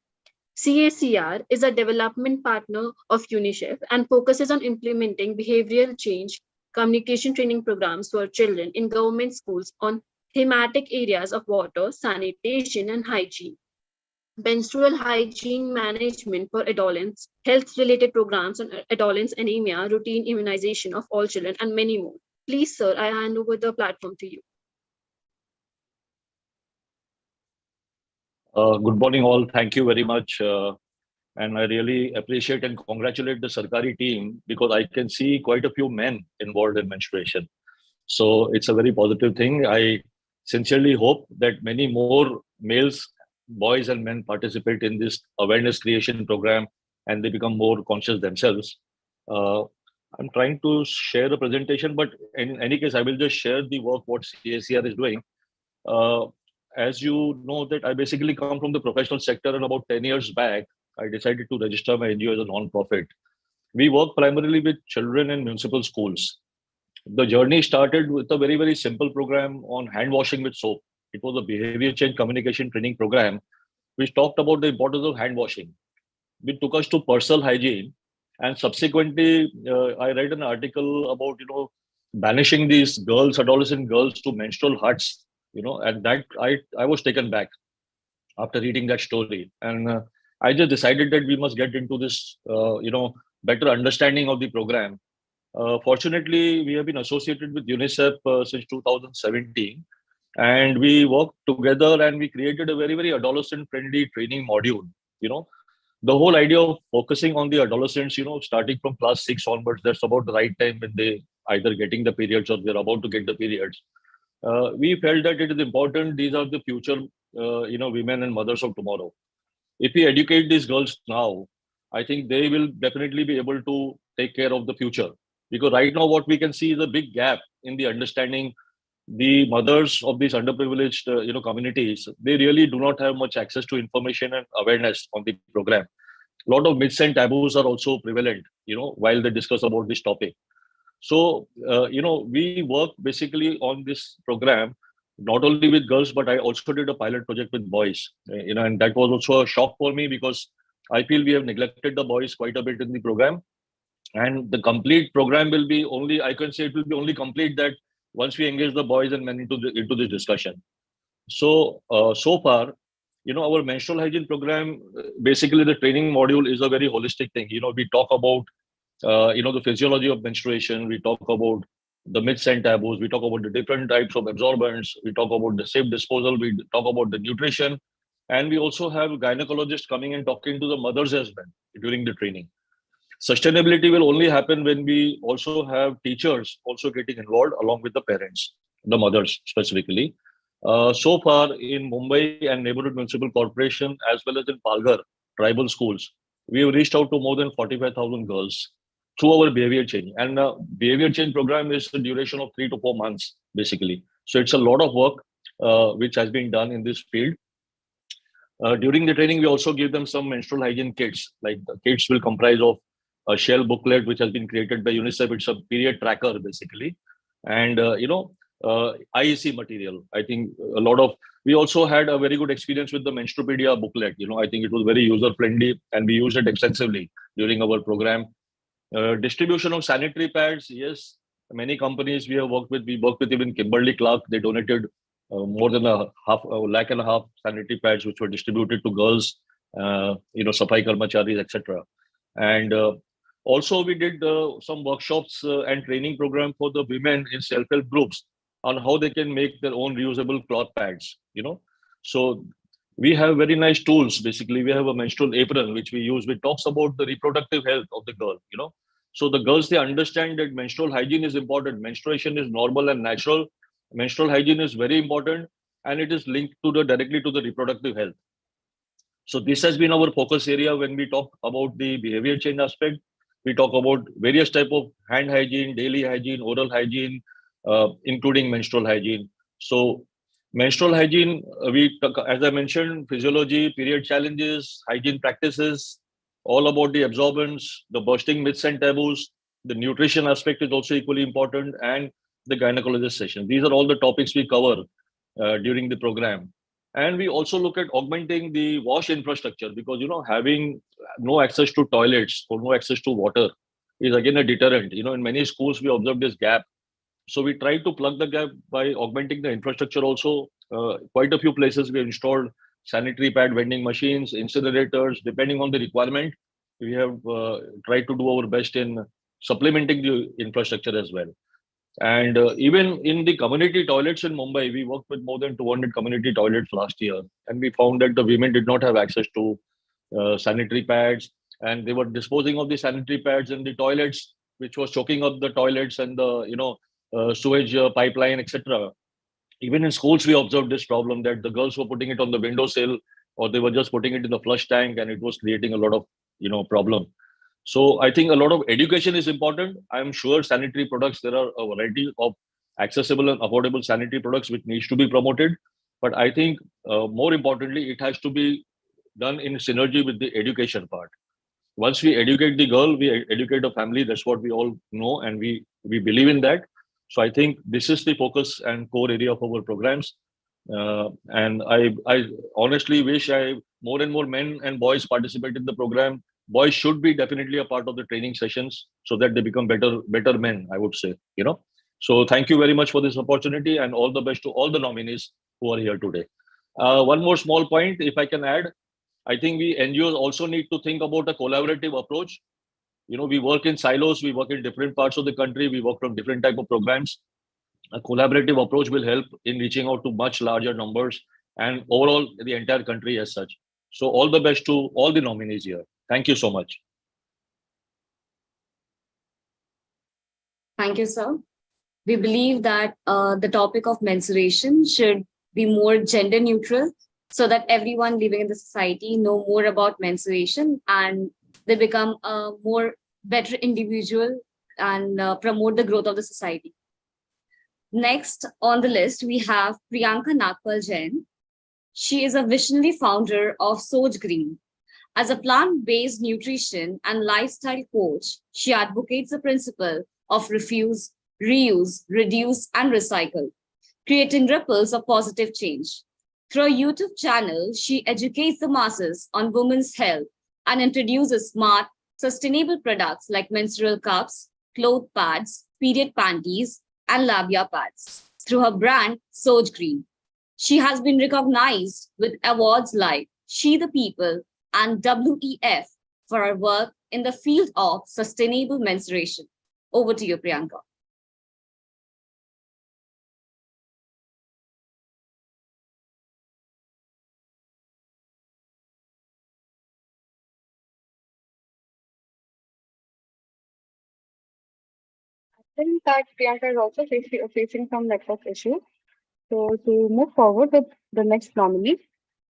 CACR is a development partner of UNICEF and focuses on implementing behavioral change communication training programs for children in government schools on thematic areas of water, sanitation, and hygiene, menstrual hygiene management for adolescents, health-related programs on adolescents anemia, routine immunization of all children, and many more. Please, sir, I hand over the platform to you. Good morning, all. Thank you very much. And I really appreciate and congratulate the Sarkari team because I can see quite a few men involved in menstruation. So it's a very positive thing. I sincerely hope that many more males, boys and men participate in this awareness creation program and they become more conscious themselves. I'm trying to share the presentation, but in any case, I will just share the work what CACR is doing. As you know that I basically come from the professional sector, and about 10 years back, I decided to register my NGO as a non-profit. We work primarily with children in municipal schools. The journey started with a very, very simple program on hand washing with soap. It was a behavior change communication training program, which talked about the importance of hand washing. It took us to personal hygiene. And subsequently, I read an article about, banishing these girls, adolescent girls to menstrual huts, and that I was taken back after reading that story. And I just decided that we must get into this, better understanding of the program. Fortunately, we have been associated with UNICEF since 2017, and we worked together and we created a very, very adolescent-friendly training module. The whole idea of focusing on the adolescents, starting from class 6 onwards, that's about the right time when they either getting the periods or they're about to get the periods. We felt that it is important. These are the future, women and mothers of tomorrow. If we educate these girls now, I think they will definitely be able to take care of the future. Because right now, what we can see is a big gap in the understanding. The mothers of these underprivileged, communities, they really do not have much access to information and awareness on the program. A lot of myths and taboos are also prevalent, while they discuss about this topic. So, we work basically on this program, not only with girls, but I also did a pilot project with boys, and that was also a shock for me because I feel we have neglected the boys quite a bit in the program. And the complete program will be only, I can say it will be only complete that once we engage the boys and men into this discussion. So, so far, our menstrual hygiene program, basically the training module is a very holistic thing. We talk about, the physiology of menstruation. We talk about the myths and taboos. We talk about the different types of absorbents. We talk about the safe disposal. We talk about the nutrition. And we also have gynecologists coming and talking to the mothers as well during the training. Sustainability will only happen when we also have teachers also getting involved along with the parents, the mothers specifically. So far in Mumbai and neighborhood municipal corporation, as well as in Palghar tribal schools, we have reached out to more than 45,000 girls through our behavior change. And behavior change program is the duration of 3 to 4 months, basically. So it's a lot of work which has been done in this field. During the training, we also give them some menstrual hygiene kits. Like the kits will comprise of a shell booklet, which has been created by UNICEF. It's a period tracker, basically. And, IEC material. I think we also had a very good experience with the Menstrupedia booklet. I think it was very user-friendly and we used it extensively during our program. Distribution of sanitary pads, yes, many companies we have worked with. We worked with even Kimberly-Clark. They donated more than a lakh and a half sanitary pads, which were distributed to girls, Safai Karmacharis, etc. And also we did some workshops and training program for the women in self-help groups on how they can make their own reusable cloth pads, So we have very nice tools. Basically, we have a menstrual apron, which we use, which talks about the reproductive health of the girl. So the girls, they understand that menstrual hygiene is important. Menstruation is normal and natural. Menstrual hygiene is very important, and it is linked directly to the reproductive health. So this has been our focus area when we talk about the behavior change aspect. We talk about various type of hand hygiene, daily hygiene, oral hygiene, including menstrual hygiene. So menstrual hygiene, as I mentioned, physiology, period challenges, hygiene practices, all about the absorbance, the bursting myths and taboos. The nutrition aspect is also equally important, and the gynecologist session. These are all the topics we cover during the program. And we also look at augmenting the wash infrastructure, because having no access to toilets or no access to water is again a deterrent. In many schools we observe this gap. So we try to plug the gap by augmenting the infrastructure also. Quite a few places we installed sanitary pad vending machines, incinerators, depending on the requirement. We have tried to do our best in supplementing the infrastructure as well. And even in the community toilets in Mumbai, we worked with more than 200 community toilets last year. And we found that the women did not have access to sanitary pads, and they were disposing of the sanitary pads in the toilets, which was choking up the toilets and the, sewage pipeline, etc. Even in schools, we observed this problem that the girls were putting it on the windowsill, or they were just putting it in the flush tank, and it was creating a lot of, problem. So I think a lot of education is important. I'm sure sanitary products, there are a variety of accessible and affordable sanitary products which needs to be promoted. But I think more importantly, it has to be done in synergy with the education part. Once we educate the girl, we educate the family. That's what we all know, and we believe in that. So I think this is the focus and core area of our programs. And I honestly wish more and more men and boys participate in the program. Boys should be definitely a part of the training sessions so that they become better men, I would say. So thank you very much for this opportunity, and all the best to all the nominees who are here today. One more small point, if I can add, I think we NGOs also need to think about a collaborative approach. We work in silos, we work in different parts of the country, we work on different type of programs. A collaborative approach will help in reaching out to much larger numbers and overall the entire country as such. So all the best to all the nominees here. Thank you so much. Thank you, sir. We believe that the topic of menstruation should be more gender neutral so that everyone living in the society know more about menstruation and they become a more better individual and promote the growth of the society. Next on the list, we have Priyanka Nagpal Jain. She is a visionary founder of Soj Green. As a plant-based nutrition and lifestyle coach, she advocates the principle of refuse, reuse, reduce, and recycle, creating ripples of positive change. Through a YouTube channel, she educates the masses on women's health and introduces smart, sustainable products like menstrual cups, cloth pads, period panties, and labia pads through her brand, Soj Green. She has been recognized with awards like She the People and WEF for her work in the field of sustainable menstruation. Over to you, Priyanka. I think that Priyanka is also facing some network issues. So to move forward with the next nominee,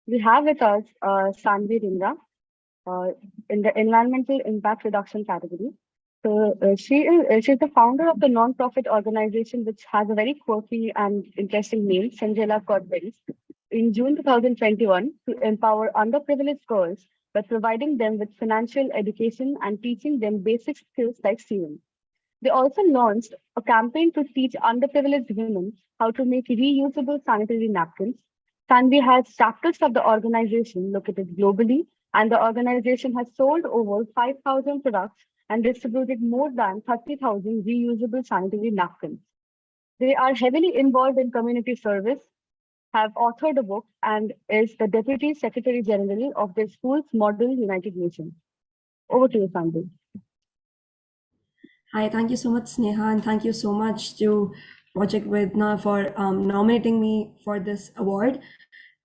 we have with us Sanvi Rinda in the environmental impact reduction category. So she's the founder of the non-profit organization which has a very quirky and interesting name, Sanjela Codberries, in June 2021 to empower underprivileged girls by providing them with financial education and teaching them basic skills like sewing. They also launched a campaign to teach underprivileged women how to make reusable sanitary napkins. Sanvi has chapters of the organization located globally, and the organization has sold over 5,000 products and distributed more than 30,000 reusable sanitary napkins. They are heavily involved in community service, have authored a book, and is the Deputy Secretary General of the school's Model United Nations. Over to you, Sanvi. Hi, thank you so much, Sneha, and thank you so much to Project Vedana for nominating me for this award.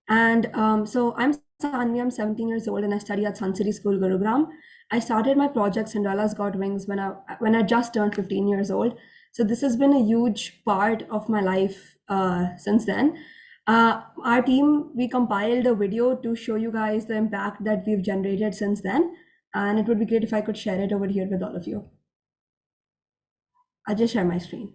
And so I'm Sanvi, I'm 17 years old and I study at Sun City School, Gurugram. I started my project Cinderella's Got Wings when I just turned 15 years old. So this has been a huge part of my life since then. Our team, we compiled a video to show you guys the impact that we've generated since then. And it would be great if I could share it over here with all of you. I'll just share my screen.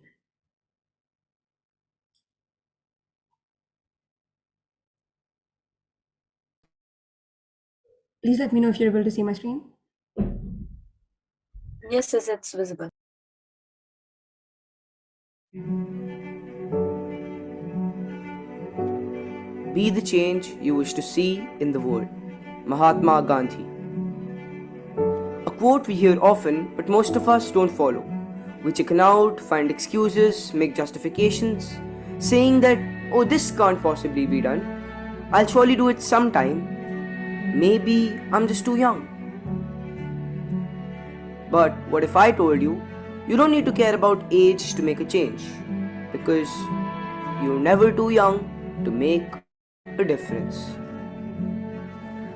Please let me know if you're able to see my screen. Yes, it's visible. Be the change you wish to see in the world. Mahatma Gandhi. A quote we hear often, but most of us don't follow. We chicken out, find excuses, make justifications, saying that, oh, this can't possibly be done. I'll surely do it sometime. Maybe I'm just too young. But what if I told you, you don't need to care about age to make a change, because you're never too young to make a difference.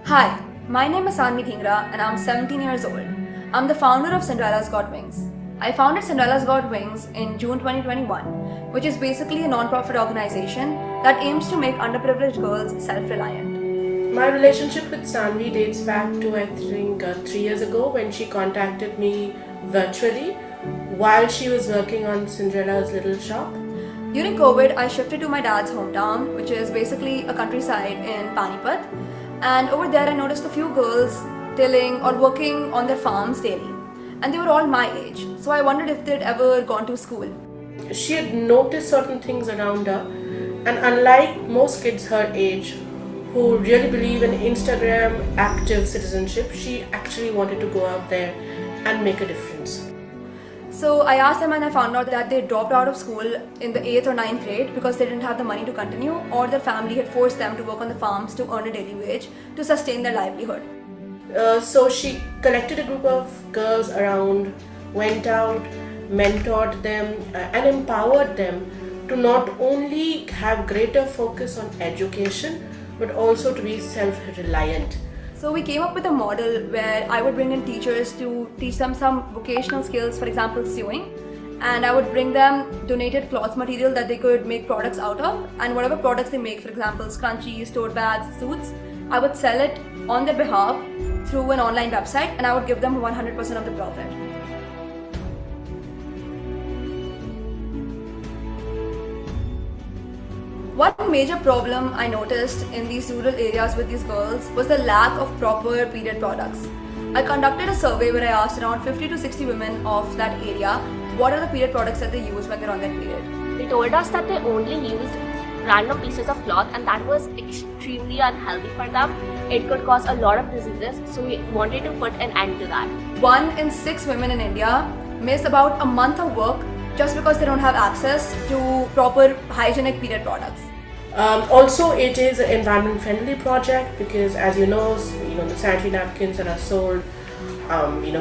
Hi, my name is Sanvi Dhingra and I'm 17 years old. I'm the founder of Cinderella's Got Wings. I founded Cinderella's Got Wings in June 2021, which is basically a non-profit organization that aims to make underprivileged girls self-reliant. My relationship with Sanvi dates back to I think 3 years ago when she contacted me virtually while she was working on Cinderella's Little Shop. During COVID, I shifted to my dad's hometown, which is basically a countryside in Panipat. And over there, I noticed a few girls tilling or working on their farms daily. And they were all my age. So I wondered if they'd ever gone to school. She had noticed certain things around her. And unlike most kids her age who really believe in Instagram active citizenship, she actually wanted to go out there and make a difference. So I asked them and I found out that they dropped out of school in the 8th or 9th grade because they didn't have the money to continue, or their family had forced them to work on the farms to earn a daily wage to sustain their livelihood. So she collected a group of girls around, went out, mentored them and empowered them to not only have greater focus on education but also to be self-reliant. So we came up with a model where I would bring in teachers to teach them some vocational skills, for example sewing, and I would bring them donated cloth material that they could make products out of, and whatever products they make, for example scrunchies, tote bags, suits, I would sell it on their behalf through an online website and I would give them 100% of the profit. One major problem I noticed in these rural areas with these girls was the lack of proper period products. I conducted a survey where I asked around 50 to 60 women of that area what are the period products that they use when they're on their period. They told us that they only used random pieces of cloth and that was extremely unhealthy for them. It could cause a lot of diseases, so we wanted to put an end to that. 1 in 6 women in India miss about a month of work just because they don't have access to proper hygienic period products. Also, it is an environment-friendly project because, as you know, the sanitary napkins that are sold,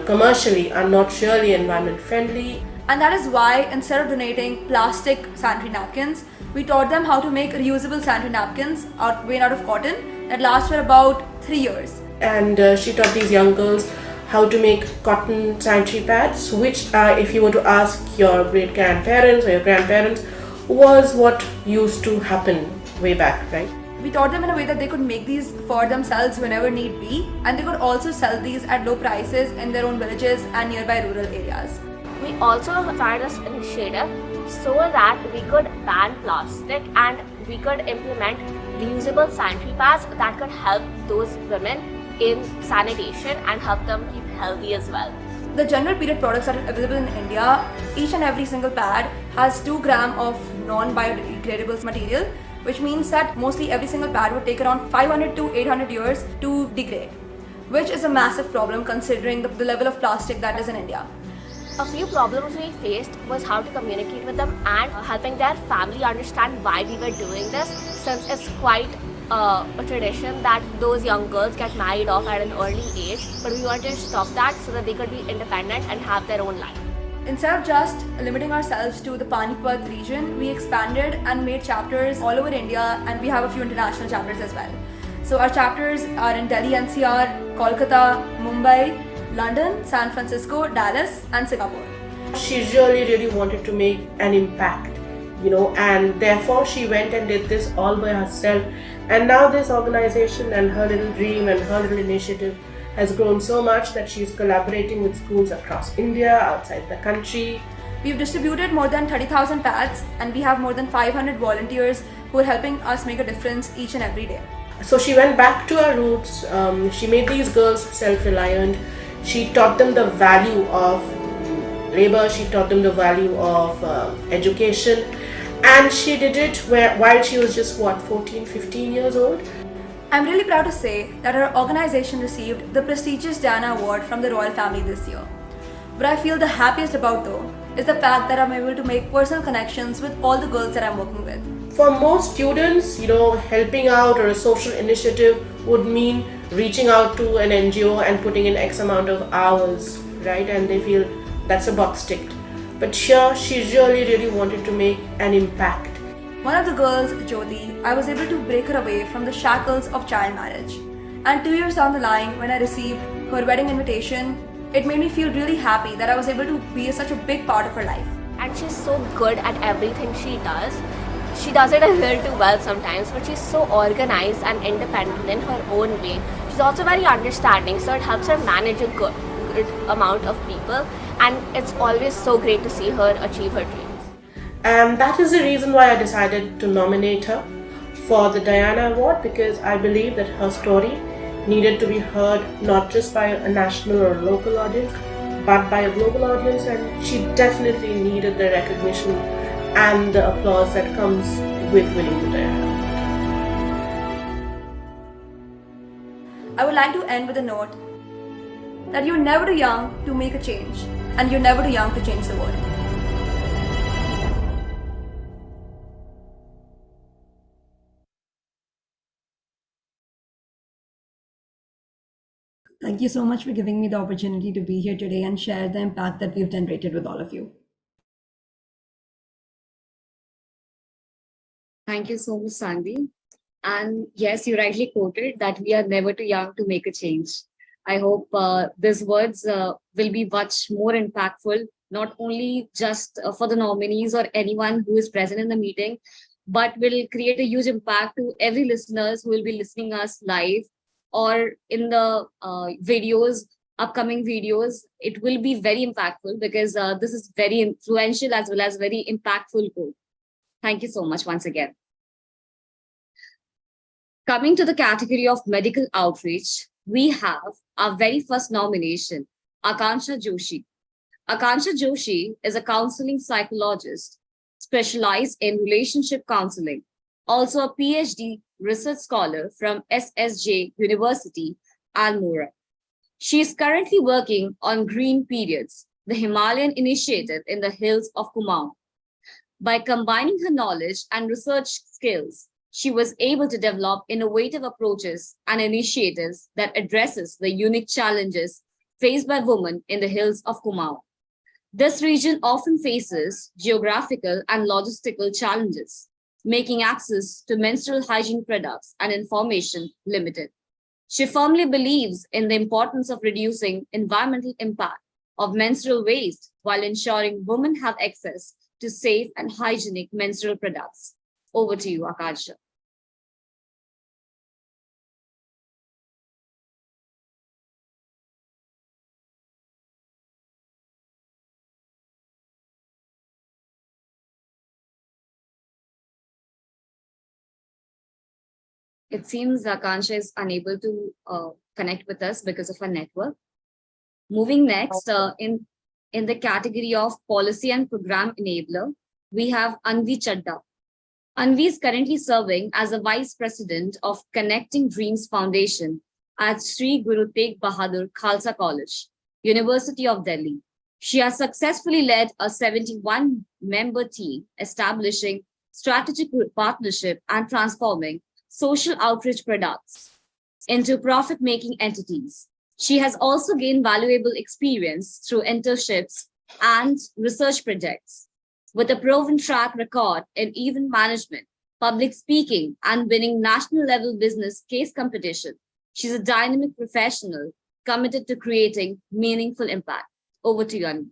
commercially are not really environment-friendly. And that is why instead of donating plastic sanitary napkins, we taught them how to make reusable sanitary napkins made out of cotton that last for about 3 years. And she taught these young girls how to make cotton sanitary pads, which if you were to ask your great-grandparents or your grandparents, was what used to happen way back, right? We taught them in a way that they could make these for themselves whenever need be, and they could also sell these at low prices in their own villages and nearby rural areas. We also started this initiative so that we could ban plastic and we could implement reusable sanitary pads that could help those women in sanitation and help them keep healthy as well. The general period products that are available in India, each and every single pad has 2 grams of non-biodegradable material, which means that mostly every single pad would take around 500 to 800 years to degrade, which is a massive problem considering the level of plastic that is in India. A few problems we faced was how to communicate with them and helping their family understand why we were doing this, since it's quite a tradition that those young girls get married off at an early age, but we wanted to stop that so that they could be independent and have their own life. instead of just limiting ourselves to the Panipat region, we expanded and made chapters all over India, and we have a few international chapters as well. So our chapters are in Delhi NCR, Kolkata, Mumbai, London, San Francisco, Dallas, and Singapore. She really wanted to make an impact, and therefore she went and did this all by herself. And now this organization and her little dream and her little initiative has grown so much that she's collaborating with schools across India, outside the country. We've distributed more than 30,000 pads, and we have more than 500 volunteers who are helping us make a difference each and every day. So she went back to her roots. She made these girls self-reliant. She taught them the value of labor. She taught them the value of education. And she did it while she was just 14, 15 years old. I'm really proud to say that our organization received the prestigious Vedana Award from the royal family this year. What I feel the happiest about though is the fact that I'm able to make personal connections with all the girls that I'm working with. For most students, helping out or a social initiative would mean reaching out to an NGO and putting in X amount of hours, right? And they feel that's a box ticked. But here, she really wanted to make an impact. One of the girls, Jyoti, I was able to break her away from the shackles of child marriage. And 2 years down the line, when I received her wedding invitation, it made me feel really happy that I was able to be such a big part of her life. And she's so good at everything she does. She does it a little too well sometimes, but she's so organized and independent in her own way. She's also very understanding, so it helps her manage a good amount of people, and it's always so great to see her achieve her dreams. And that is the reason why I decided to nominate her for the Vedana Award, because I believe that her story needed to be heard not just by a national or local audience, but by a global audience, and she definitely needed the recognition and the applause that comes with winning the Vedana. I would like to end with a note that you're never too young to make a change, and you're never too young to change the world. Thank you so much for giving me the opportunity to be here today and share the impact that we've generated with all of you. Thank you so much, Sandy. And yes, you rightly quoted that we are never too young to make a change. I hope these words will be much more impactful, not only just for the nominees or anyone who is present in the meeting, but will create a huge impact to every listeners who will be listening us live or in the upcoming videos. It will be very impactful because this is very influential as well as very impactful quote. Thank you so much once again. Coming to the category of medical outreach, we have our very first nomination, Akansha Joshi. Akansha Joshi is a counseling psychologist specialized in relationship counseling, also a PhD research scholar from SSJ University, Almora. She is currently working on Green Periods, the Himalayan initiative in the hills of Kumaon. By combining her knowledge and research skills, she was able to develop innovative approaches and initiatives that addresses the unique challenges faced by women in the hills of Kumaon. This region often faces geographical and logistical challenges, making access to menstrual hygiene products and information limited. She firmly believes in the importance of reducing environmental impact of menstrual waste while ensuring women have access to safe and hygienic menstrual products. Over to you, Akansha. It seems Akansha is unable to connect with us because of her network. Moving next, in the category of policy and program enabler, we have Anvi Chadda. Anvi is currently serving as a Vice President of Connecting Dreams Foundation at Sri Guru Tegh Bahadur Khalsa College, University of Delhi. She has successfully led a 71-member team, establishing strategic partnership and transforming social outreach products into profit-making entities. She has also gained valuable experience through internships and research projects. With a proven track record in event management, public speaking, and winning national level business case competition, she's a dynamic professional committed to creating meaningful impact. Over to you, Anu.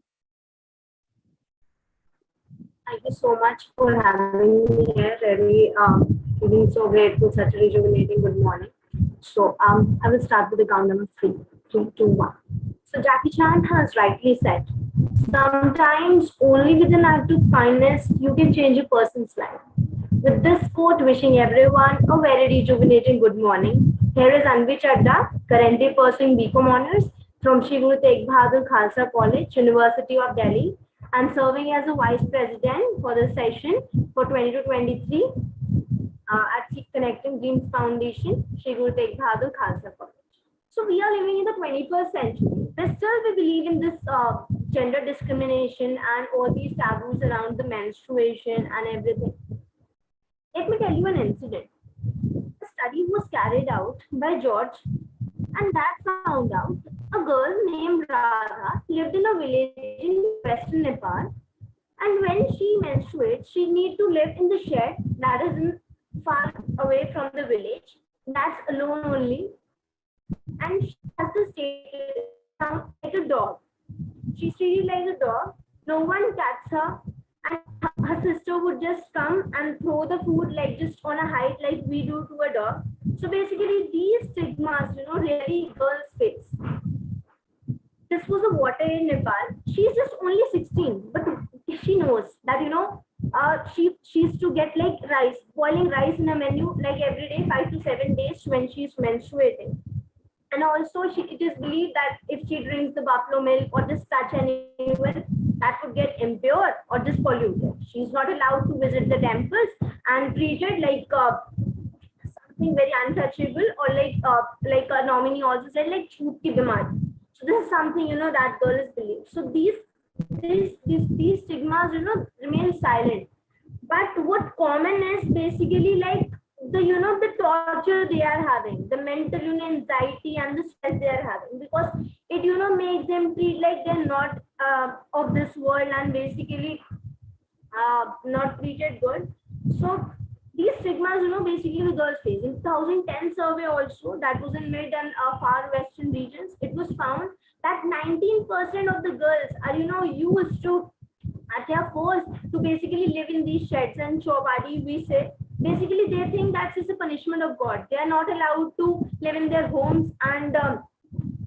Thank you so much for having me here. Really, feeling so grateful. Such a rejuvenating good morning. So, I will start with the count number three, 3, 2, 1. So, Jackie Chan has rightly said, sometimes only with an act of kindness you can change a person's life. With this quote, wishing everyone a very rejuvenating good morning. Here is Anvi Chadda, currently pursuing BCom honors from Shri Guru Tegh Bahadur Khalsa College, University of Delhi, and serving as a vice president for the session for 2023 at Seek Connecting Dreams Foundation, Shri Guru Tegh Bahadur Khalsa College. So we are living in the 21st century, but still we believe in this gender discrimination and all these taboos around the menstruation and everything. Let me tell you an incident. A study was carried out by George, and that found out a girl named Radha lived in a village in western Nepal, and when she menstruates, she need to live in the shed that is far away from the village. That's alone only, and she has to stay like a dog. She's treated like a dog. No one catches her, and her sister would just come and throw the food like just on a height like we do to a dog. So basically, these stigmas, really girls face. This was a water in Nepal. She's just only 16, but she knows that she used to get like rice, boiling rice in a menu like every day, 5 to 7 days when she's menstruating. And also, it is believed that if she drinks the buffalo milk or just touch anyone, that would get impure or just polluted. She's not allowed to visit the temples and treated like something very untouchable, or like a nominee also said, like choot ki bimari. So this is something that girl is believed. So these stigmas remain silent. But what common is basically like the torture they are having, the mental anxiety and the stress they are having, because it makes them feel like they're not of this world and basically not treated good. So these stigmas, basically the girls face. In 2010 survey also, that was in mid and far western regions, it was found that 19% of the girls are, used to, they are forced to basically live in these sheds and chobadi, we say. Basically, they think that's just a punishment of God. They are not allowed to live in their homes, and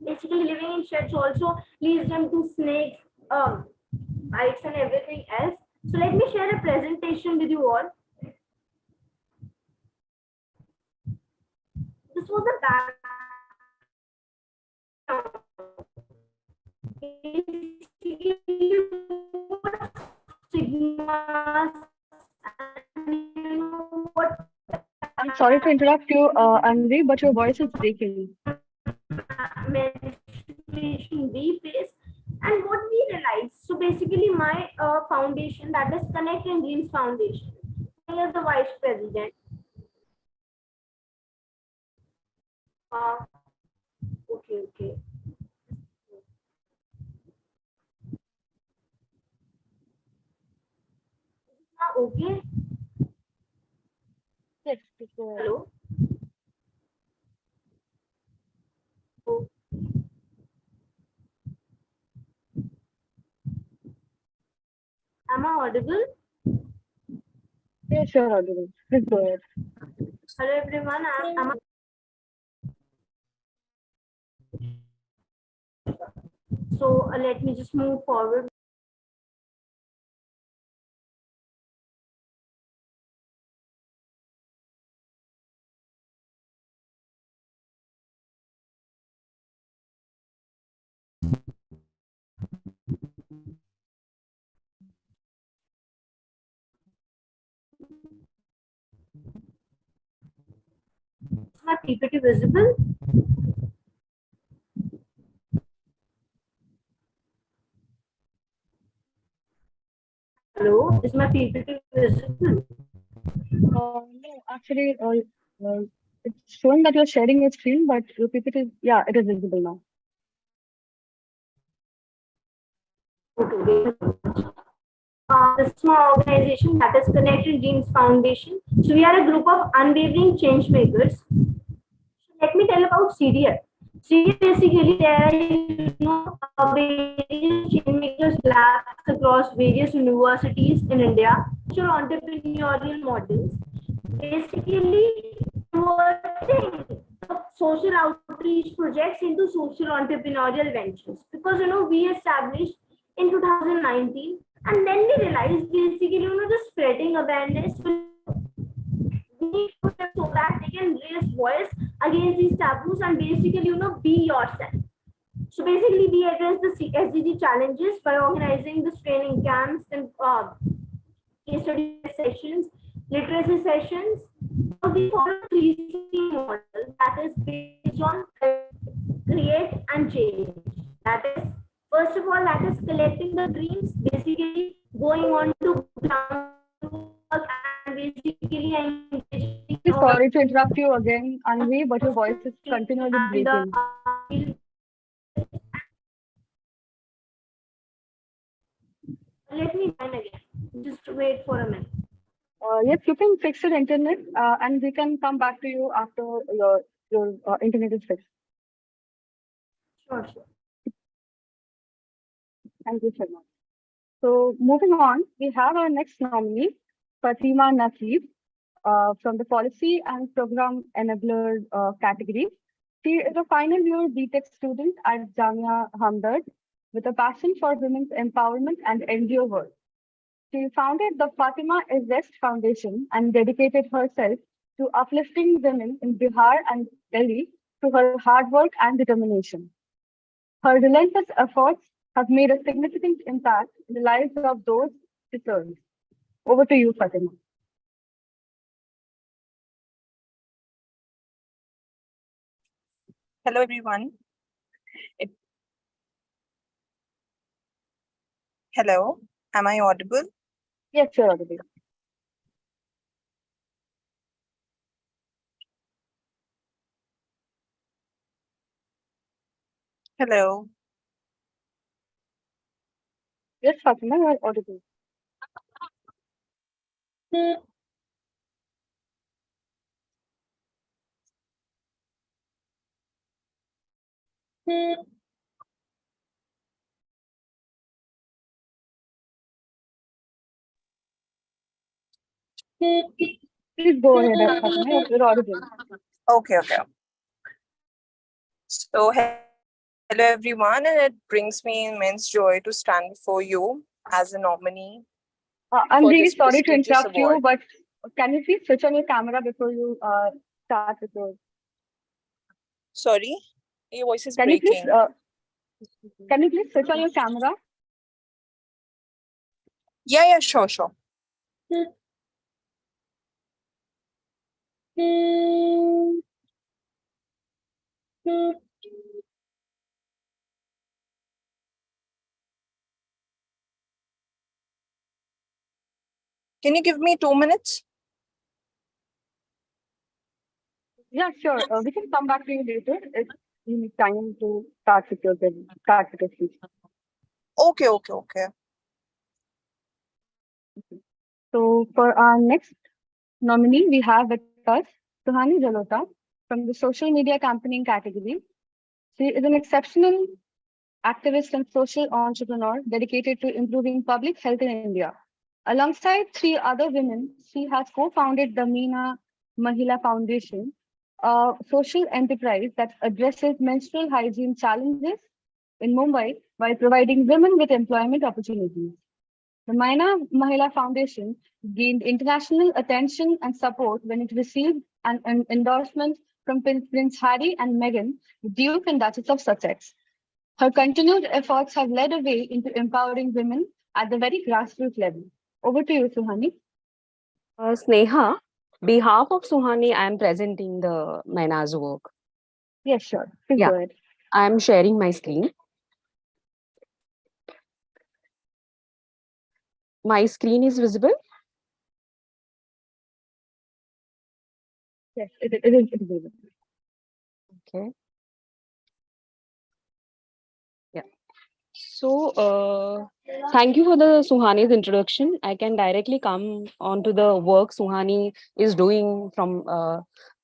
basically living in sheds also leads them to snakes, bites and everything else. So let me share a presentation with you all. This was the back. I'm sorry to interrupt you, Anvi, but your voice is breaking. Menstruation we face and what we realize. So basically, my foundation, that is Connect and Dreams Foundation. I am the vice president. Okay. Okay. Yes, hello. Am I audible? Yes, you're audible. Please go ahead. Hello everyone. So let me just move forward. Is my PPT visible? Hello, is my PPT visible? No, actually, it's showing that you're sharing your screen, but your PPT, yeah, it is visible now. The small organization that is Connected Dreams Foundation. So we are a group of unwavering change makers. Let me tell about CDF. CDF basically there are various change makers labs across various universities in India. Social entrepreneurial models. Basically, converting social outreach projects into social entrepreneurial ventures because we established in 2019 and then we realized basically just spreading awareness we need to them so that they can raise voice against these taboos and basically be yourself. So basically we address the SDG challenges by organizing this training camps and case study sessions, literacy sessions. We follow 3C model that is based on create and change. That is, first of all, that is collecting the dreams, basically going on to groundwork and basically engaging. Sorry to interrupt you again, Anvi, but your voice is continually breaking. Let me join again. Just wait for a minute. Yes, you can fix your internet, and we can come back to you after your internet is fixed. Sure. Thank you so much. So moving on, we have our next nominee, Fatima Nasib, from the Policy and Program Enabler category. She is a final year BTech student at Jamia Hamdard with a passion for women's empowerment and NGO work. She founded the Fatima is West Foundation and dedicated herself to uplifting women in Bihar and Delhi through her hard work and determination. Her relentless efforts have made a significant impact in the lives of those she serves. Over to you, Fatima. Hello, everyone. Hello, am I audible? Yes, you're audible. Hello. Yes, Fatima, you are audible. Please go ahead, Fatima. You're audible. Okay. So, hello, everyone, and it brings me immense joy to stand before you as a nominee. I'm for really this sorry to prestigious interrupt you, award. but can you please switch on your camera before you start with your... Sorry, your voice is Can breaking. You please switch on your camera? Yeah, sure. Can you give me 2 minutes? Yeah, sure. We can come back to you later if you need time to start with your speech. Okay. So for our next nominee, we have with us Suhani Jalota from the social media campaigning category. She is an exceptional activist and social entrepreneur dedicated to improving public health in India. Alongside 3 other women, she has co-founded the Meena Mahila Foundation, a social enterprise that addresses menstrual hygiene challenges in Mumbai while providing women with employment opportunities. The Meena Mahila Foundation gained international attention and support when it received an endorsement from Prince Harry and Meghan, the Duke and Duchess of Sussex. Her continued efforts have led a way into empowering women at the very grassroots level. Over to you, Suhani. Sneha, behalf of Suhani, I am presenting the Maina's work. Yes, sure. Please go ahead. I am sharing my screen. My screen is visible? Yes, it is visible. Okay. Yeah. So, thank you for the Suhani's introduction. I can directly come on to the work Suhani is doing from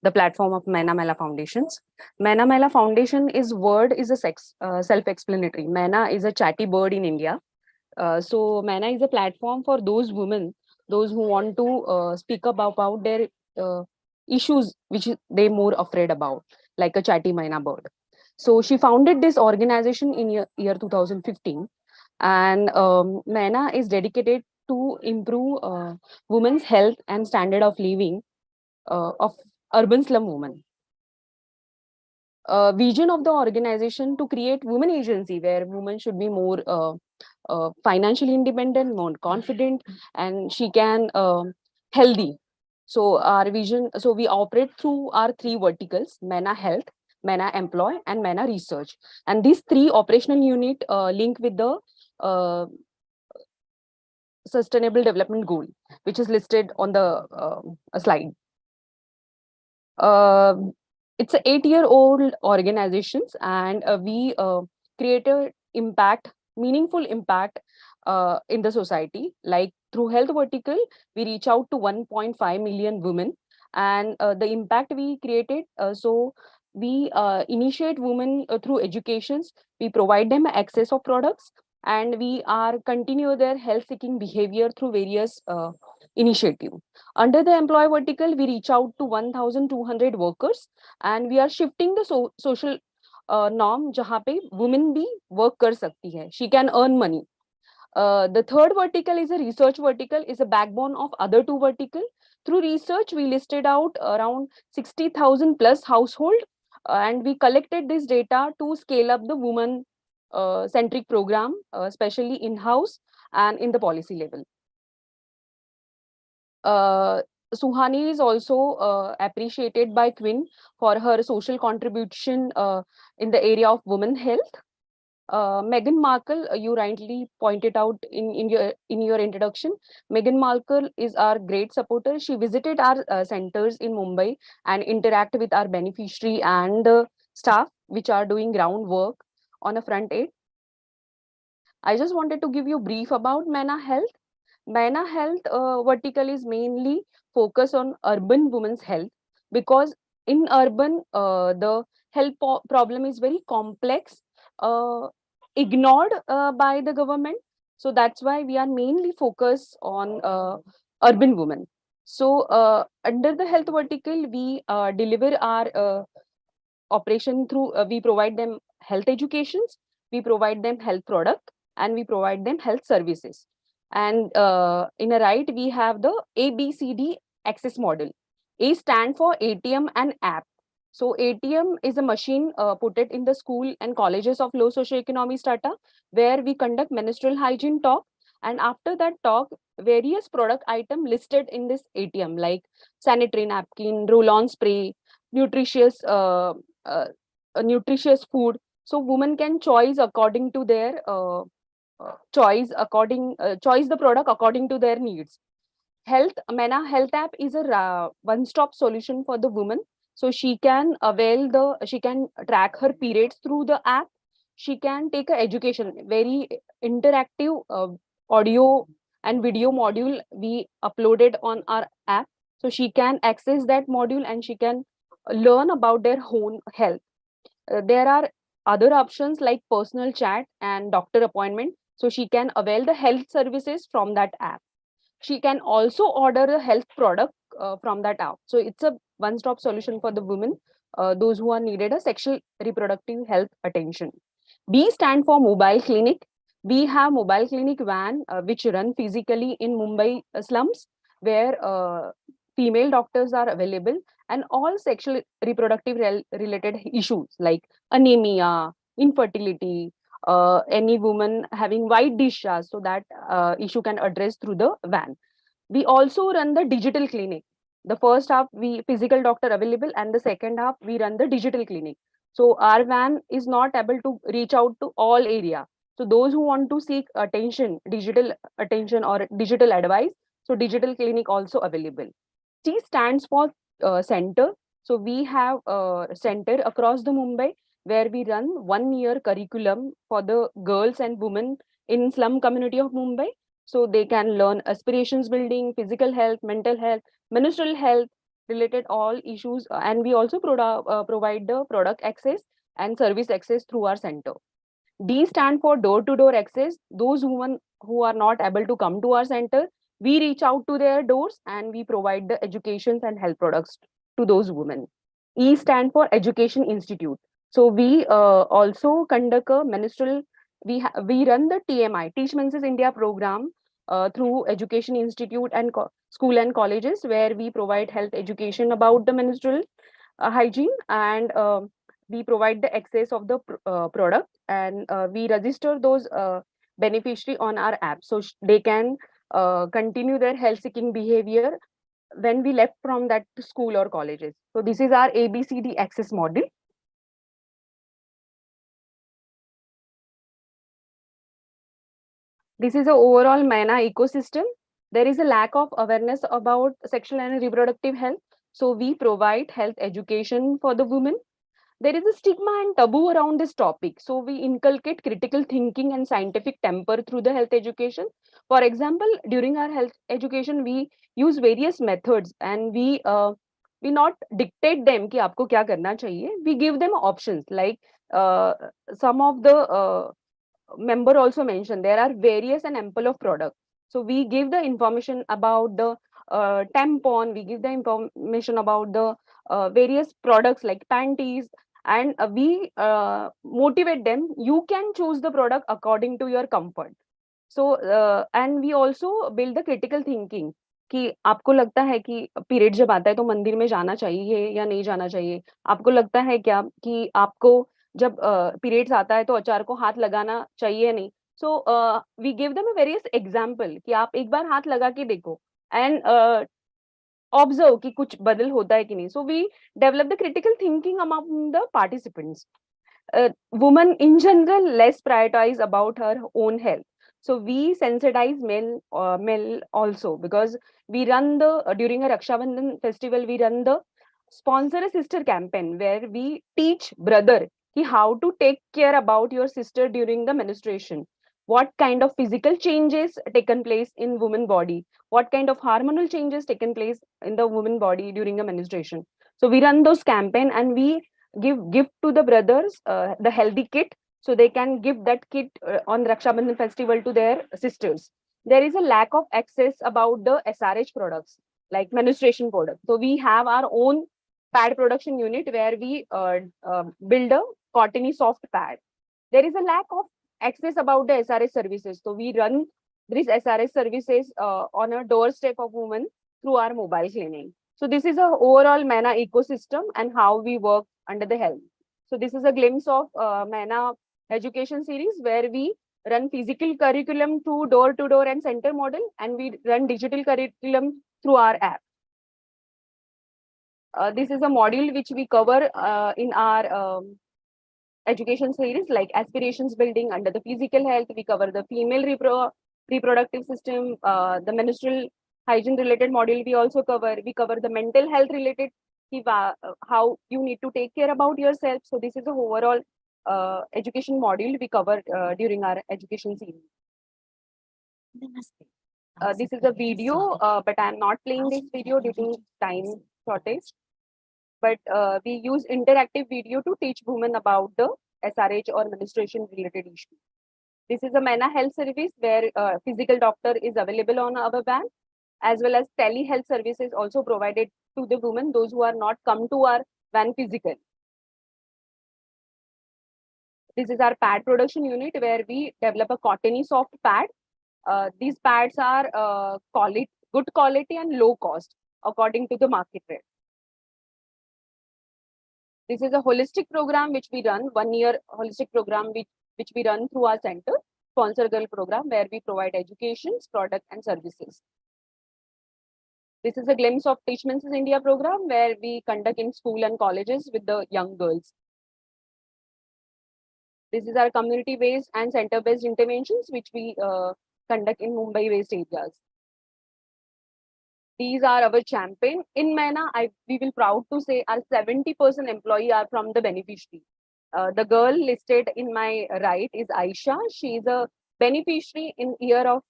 the platform of Maina Mela Foundations. Maina Mela Foundation is word is a self-explanatory. Maina is a chatty bird in India. So Maina is a platform for those women, those who want to speak about their issues which they more afraid about, like a chatty Maina bird. So she founded this organization in year 2015, and Maina is dedicated to improve women's health and standard of living of urban slum women. Vision of the organization to create women agency where women should be more financially independent, more confident, and she can healthy. So our vision, so we operate through our three verticals: Maina Health, Maina Employ, and Maina Research. And these three operational unit link with the uh, Sustainable Development Goal, which is listed on the slide. It's a 8-year-old organizations, and we created impact, meaningful impact in the society. Like through health vertical, we reach out to 1.5 million women, and the impact we created. So we initiate women through educations. We provide them access of products, and we are continue their health seeking behavior through various initiative. Under the employee vertical, we reach out to 1,200 workers, and we are shifting the social norm जहाँ पे women भी work कर सकती है. She can earn money. The third vertical is a research vertical, is a backbone of other two vertical. Through research, we listed out around 60,000 plus household, and we collected this data to scale up the woman centric program, especially in-house and in the policy level. Suhani is also appreciated by Queen for her social contribution in the area of women health. Meghan Markle, you rightly pointed out in your introduction. Meghan Markle is our great supporter. She visited our centers in Mumbai and interact with our beneficiary and staff, which are doing groundwork on a front end. I just wanted to give you a brief about Maina Health. Maina Health vertical is mainly focused on urban women's health, because in urban the health problem is very complex, ignored by the government. So that's why we are mainly focused on urban women. So under the health vertical, we deliver our operation through, we provide them health educations, we provide them health product, and we provide them health services. And in a right, we have the ABCD access model. A stand for ATM and app. So ATM is a machine put it in the school and colleges of low socioeconomic strata, where we conduct menstrual hygiene talk. And after that talk, various product item listed in this ATM, like sanitary napkin, roll-on spray, nutritious nutritious food. So women can choose according to their choice the product according to their needs. Maina Health app is a one-stop solution for the woman. So she can she can track her periods through the app. She can take a education, very interactive audio and video module we uploaded on our app. So she can access that module and she can learn about their own health. There are other options like personal chat and doctor appointment. So she can avail the health services from that app. She can also order a health product from that app. So it's a one-stop solution for the women, those who are needed a sexual reproductive health attention. B stand for mobile clinic. We have mobile clinic van which run physically in Mumbai slums, where female doctors are available, and all sexual reproductive related issues like anemia, infertility, any woman having white discharge, so that issue can address through the van. We also run the digital clinic. The first half we physical doctor available, and the second half we run the digital clinic. So our van is not able to reach out to all area. So those who want to seek digital attention or digital advice, so digital clinic also available. C stands for center. So we have center across the Mumbai where we run 1 year curriculum for the girls and women in slum community of Mumbai. So they can learn aspirations building, physical health, mental health, menstrual health related all issues. And we also provide the product access and service access through our center. D stand for door-to-door access. Those women who are not able to come to our center, we reach out to their doors and we provide the educations and health products to those women. E stand for Education Institute. So we also conduct a menstrual. We run the TMI, Teach Menses India program through Education Institute and school and colleges, where we provide health education about the menstrual hygiene, and we provide the access of the product, and we register those beneficiary on our app, so they can continue their health seeking behavior when we left from that school or colleges. So this is our ABCD access model. This is the overall MANA ecosystem. There is a lack of awareness about sexual and reproductive health. So we provide health education for the women. There is a stigma and taboo around this topic. So we inculcate critical thinking and scientific temper through the health education. For example, during our health education, we use various methods, and we not dictate them कि आपको क्या करना चाहिए. We give them options, like some of the member also mentioned there are various and ample of products. So we give the information about the tampon, we give the information about the various products like panties, and we motivate them. You can choose the product according to your comfort. So and we also build the critical thinking कि आपको लगता है कि period जब आता है तो मंदिर में जाना चाहिए या नहीं जाना चाहिए. आपको लगता है क्या कि आपको जब पीरियड्स आता है तो अचार को हाथ लगाना चाहिए या नहीं. So we give them a various example कि आप एक बार हाथ लगा के देखो एंड ऑब्जर्व कि कुछ बदल होता है कि नहीं. So we develop the critical thinking among the participants. Women in general less prioritize about her own health. So we sensitize male also, because we run the during a Raksha Bandhan festival, we run the sponsor a sister campaign where we teach brother how to take care about your sister during the menstruation. What kind of physical changes taken place in woman body? What kind of hormonal changes taken place in the woman body during the menstruation? So we run those campaign, and we give gift to the brothers the healthy kit, so they can give that kit on Raksha Bandhan festival to their sisters. There is a lack of access about the SRH products like menstruation products. So we have our own pad production unit where we build a cottony soft pad. There is a lack of access about the SRH services. So we run these SRH services on a doorstep of women through our mobile clinic. So this is a overall MANA ecosystem and how we work under the health. So this is a glimpse of MANA education series where we run physical curriculum through door-to-door and center model, and we run digital curriculum through our app. This is a module which we cover in our education series, like aspirations building under the physical health. We cover the female reproductive system, the menstrual hygiene related module we also cover. We cover the mental health related, how you need to take care about yourself. So this is the overall education module we cover during our education series. This is a video, but I'm not playing this video due to time shortage. But we use interactive video to teach women about the SRH or menstruation related issues. This is a MANA health service where physical doctor is available on our van, as well as telehealth services also provided to the women, those who are not come to our van physically. This is our pad production unit where we develop a cottony soft pad. These pads are good quality and low cost according to the market rate. This is a holistic program which we run, 1 year holistic program which we run through our center, Sponsor Girl program, where we provide educations, product and services. This is a glimpse of Teach Menses India program where we conduct in school and colleges with the young girls. This is our community-based and center-based interventions which we conduct in Mumbai-based areas. These are our champion. In MANA, we will proud to say our 70% employee are from the beneficiary. The girl listed in my right is Aisha. She is a beneficiary in year of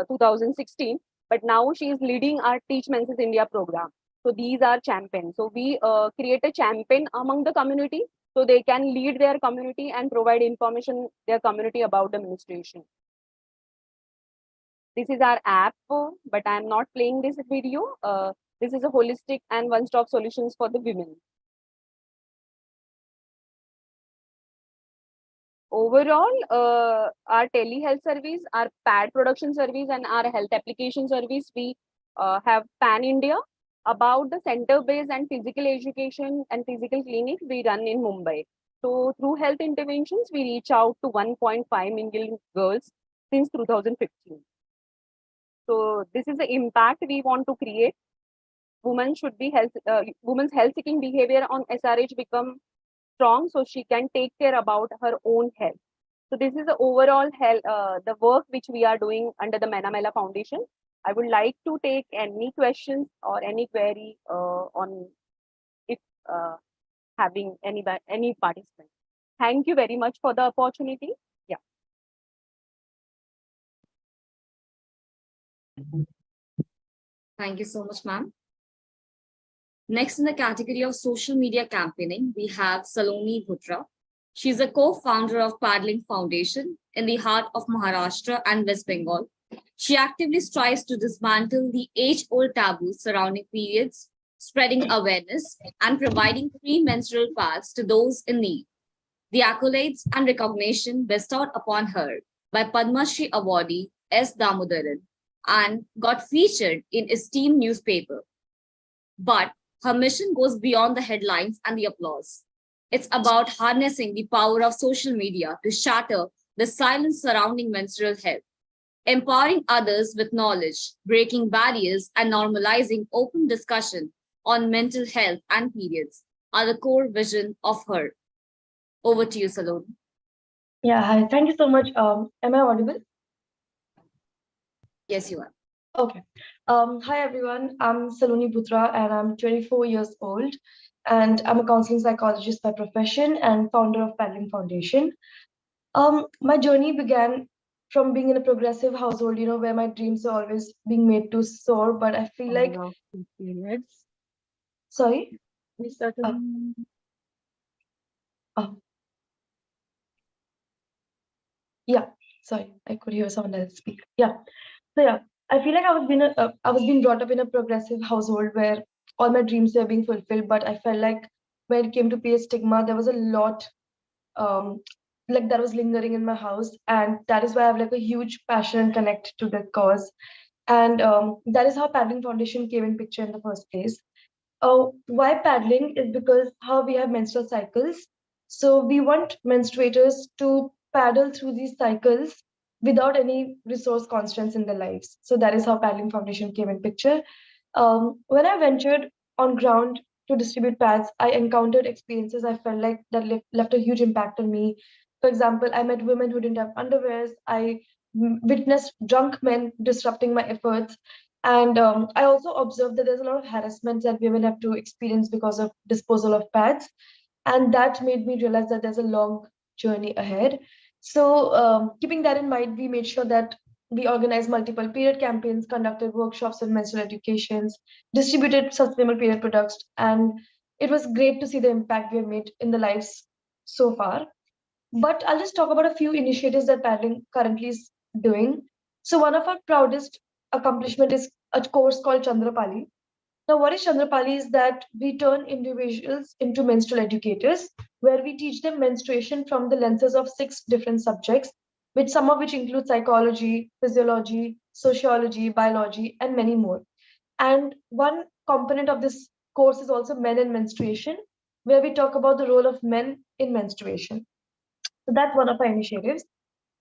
2016, but now she is leading our Teach Menses India program. So these are champions. So we create a champion among the community so they can lead their community and provide information their community about the menstruation. This is our app, but I am not playing this video. This is a holistic and one-stop solutions for the women. Overall, our telehealth service, our pad production service, and our health application service, we have pan India. About the center based and physical education and physical clinic we run in Mumbai. So through health interventions, we reach out to 1.5 million girls since 2015. So this is the impact we want to create. Women's health seeking behavior on SRH become strong so she can take care about her own health. So this is the overall health, the work which we are doing under the Menamela Foundation. I would like to take any questions or any query on if having any participant. Thank you very much for the opportunity. Yeah. Thank you so much, ma'am. Next, in the category of social media campaigning, we have Saloni Bhutra. She's a co-founder of Paddling Foundation in the heart of Maharashtra and West Bengal. She actively strives to dismantle the age-old taboos surrounding periods, spreading awareness, and providing free menstrual pads to those in need. The accolades and recognition bestowed upon her by Padma Shri awardee S. Damodaran and got featured in esteemed newspaper. But her mission goes beyond the headlines and the applause. It's about harnessing the power of social media to shatter the silence surrounding menstrual health, empowering others with knowledge, breaking barriers, and normalizing open discussion on mental health and periods are the core vision of her. Over to you, Saloni. Yeah, hi. Thank you so much. Am I audible? Yes, you are. Okay. Hi, everyone. I'm Saloni Bhutra, and I'm 24 years old. And I'm a counseling psychologist by profession and founder of Paddling Foundation. My journey began from being in a progressive household, where my dreams are always being made to soar. But I feel like periods. Sorry. We started. Yeah. Sorry, I could hear someone else speak. Yeah. So yeah, I feel like I was being brought up in a progressive household where all my dreams were being fulfilled, but I felt like when it came to peer stigma, there was a lot like that was lingering in my house, and that is why I have like a huge passion and connect to the cause, and that is how Paddling Foundation came in picture in the first place. Why paddling is because how we have menstrual cycles, so we want menstruators to paddle through these cycles without any resource constraints in their lives. So that is how Paddling Foundation came in picture. When I ventured on ground to distribute pads, I encountered experiences I felt like that left a huge impact on me. For example, I met women who didn't have underwears. I witnessed drunk men disrupting my efforts. And I also observed that there's a lot of harassment that women have to experience because of disposal of pads. And that made me realize that there's a long journey ahead. So keeping that in mind, we made sure that we organized multiple period campaigns, conducted workshops on menstrual educations, distributed sustainable period products, and it was great to see the impact we have made in the lives so far. But I'll just talk about a few initiatives that Paddling currently is doing. So one of our proudest accomplishment is a course called Chandrapali. Now, what is Chandrapali is that we turn individuals into menstrual educators, where we teach them menstruation from the lenses of 6 different subjects, which some of which include psychology, physiology, sociology, biology, and many more. And one component of this course is also men and menstruation, where we talk about the role of men in menstruation. So that's one of our initiatives.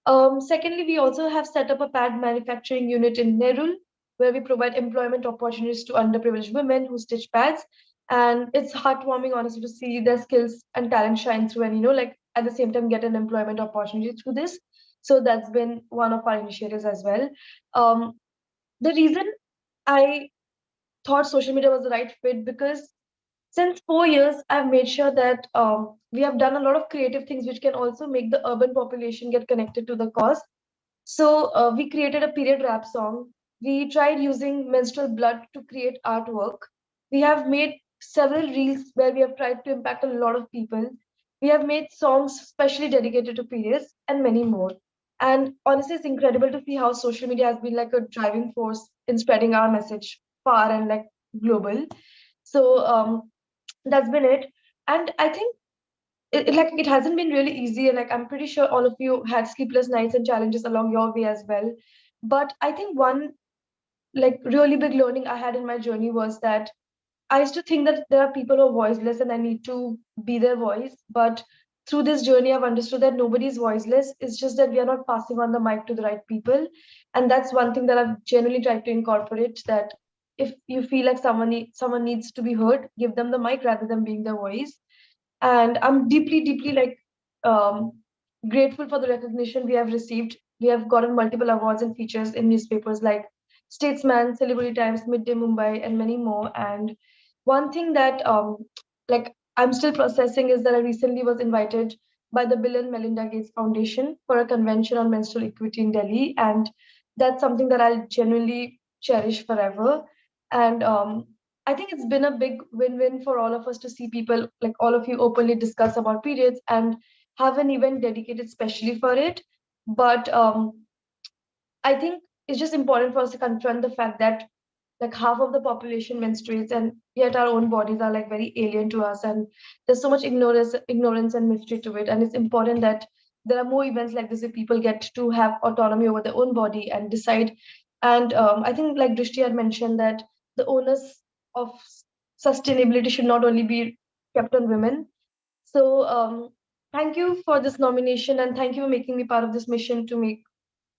Secondly, we also have set up a pad manufacturing unit in Nerul, where we provide employment opportunities to underprivileged women who stitch pads. And it's heartwarming, honestly, to see their skills and talent shine through and, like at the same time, get an employment opportunity through this. So that's been one of our initiatives as well. The reason I thought social media was the right fit because Since 4 years, I've made sure that we have done a lot of creative things which can also make the urban population get connected to the cause. So we created a period rap song. We tried using menstrual blood to create artwork. We have made several reels where we have tried to impact a lot of people. We have made songs specially dedicated to periods and many more. And honestly, it's incredible to see how social media has been like a driving force in spreading our message far and like global. So that's been it. And I think it hasn't been really easy, and like I'm pretty sure all of you had sleepless nights and challenges along your way as well. But I think one like really big learning I had in my journey was that I used to think that there are people who are voiceless and I need to be their voice. But through this journey, I've understood that nobody is voiceless. It's just that we are not passing on the mic to the right people. And that's one thing that I've generally tried to incorporate, that if you feel like someone needs to be heard, give them the mic rather than being their voice. And I'm deeply like um, grateful for the recognition we have received. We have gotten multiple awards and features in newspapers like Statesman, Celebrity Times, Midday Mumbai, and many more. And one thing that like I'm still processing is that I recently was invited by the Bill and Melinda Gates Foundation for a convention on menstrual equity in Delhi, and that's something that I'll genuinely cherish forever. And I think it's been a big win-win for all of us to see people like all of you openly discuss about periods and have an event dedicated specially for it. But I think it's just important for us to confront the fact that like half of the population menstruates, and yet our own bodies are like very alien to us, and there's so much ignorance and mystery to it. And it's important that there are more events like this where people get to have autonomy over their own body and decide. And I think like Drishti had mentioned that the onus of sustainability should not only be kept on women. So thank you for this nomination, and thank you for making me part of this mission to make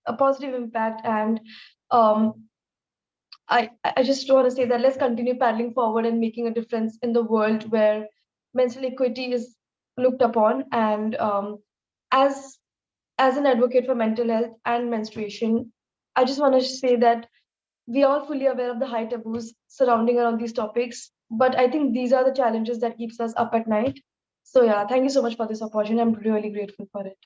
a positive impact. And um, I just want to say that let's continue paddling forward and making a difference in the world where menstrual equity is looked upon. And as as an advocate for mental health and menstruation, I just want to say that we are all fully aware of the high taboos surrounding around these topics. But I think these are the challenges that keeps us up at night. So yeah, thank you so much for this opportunity. I'm really grateful for it.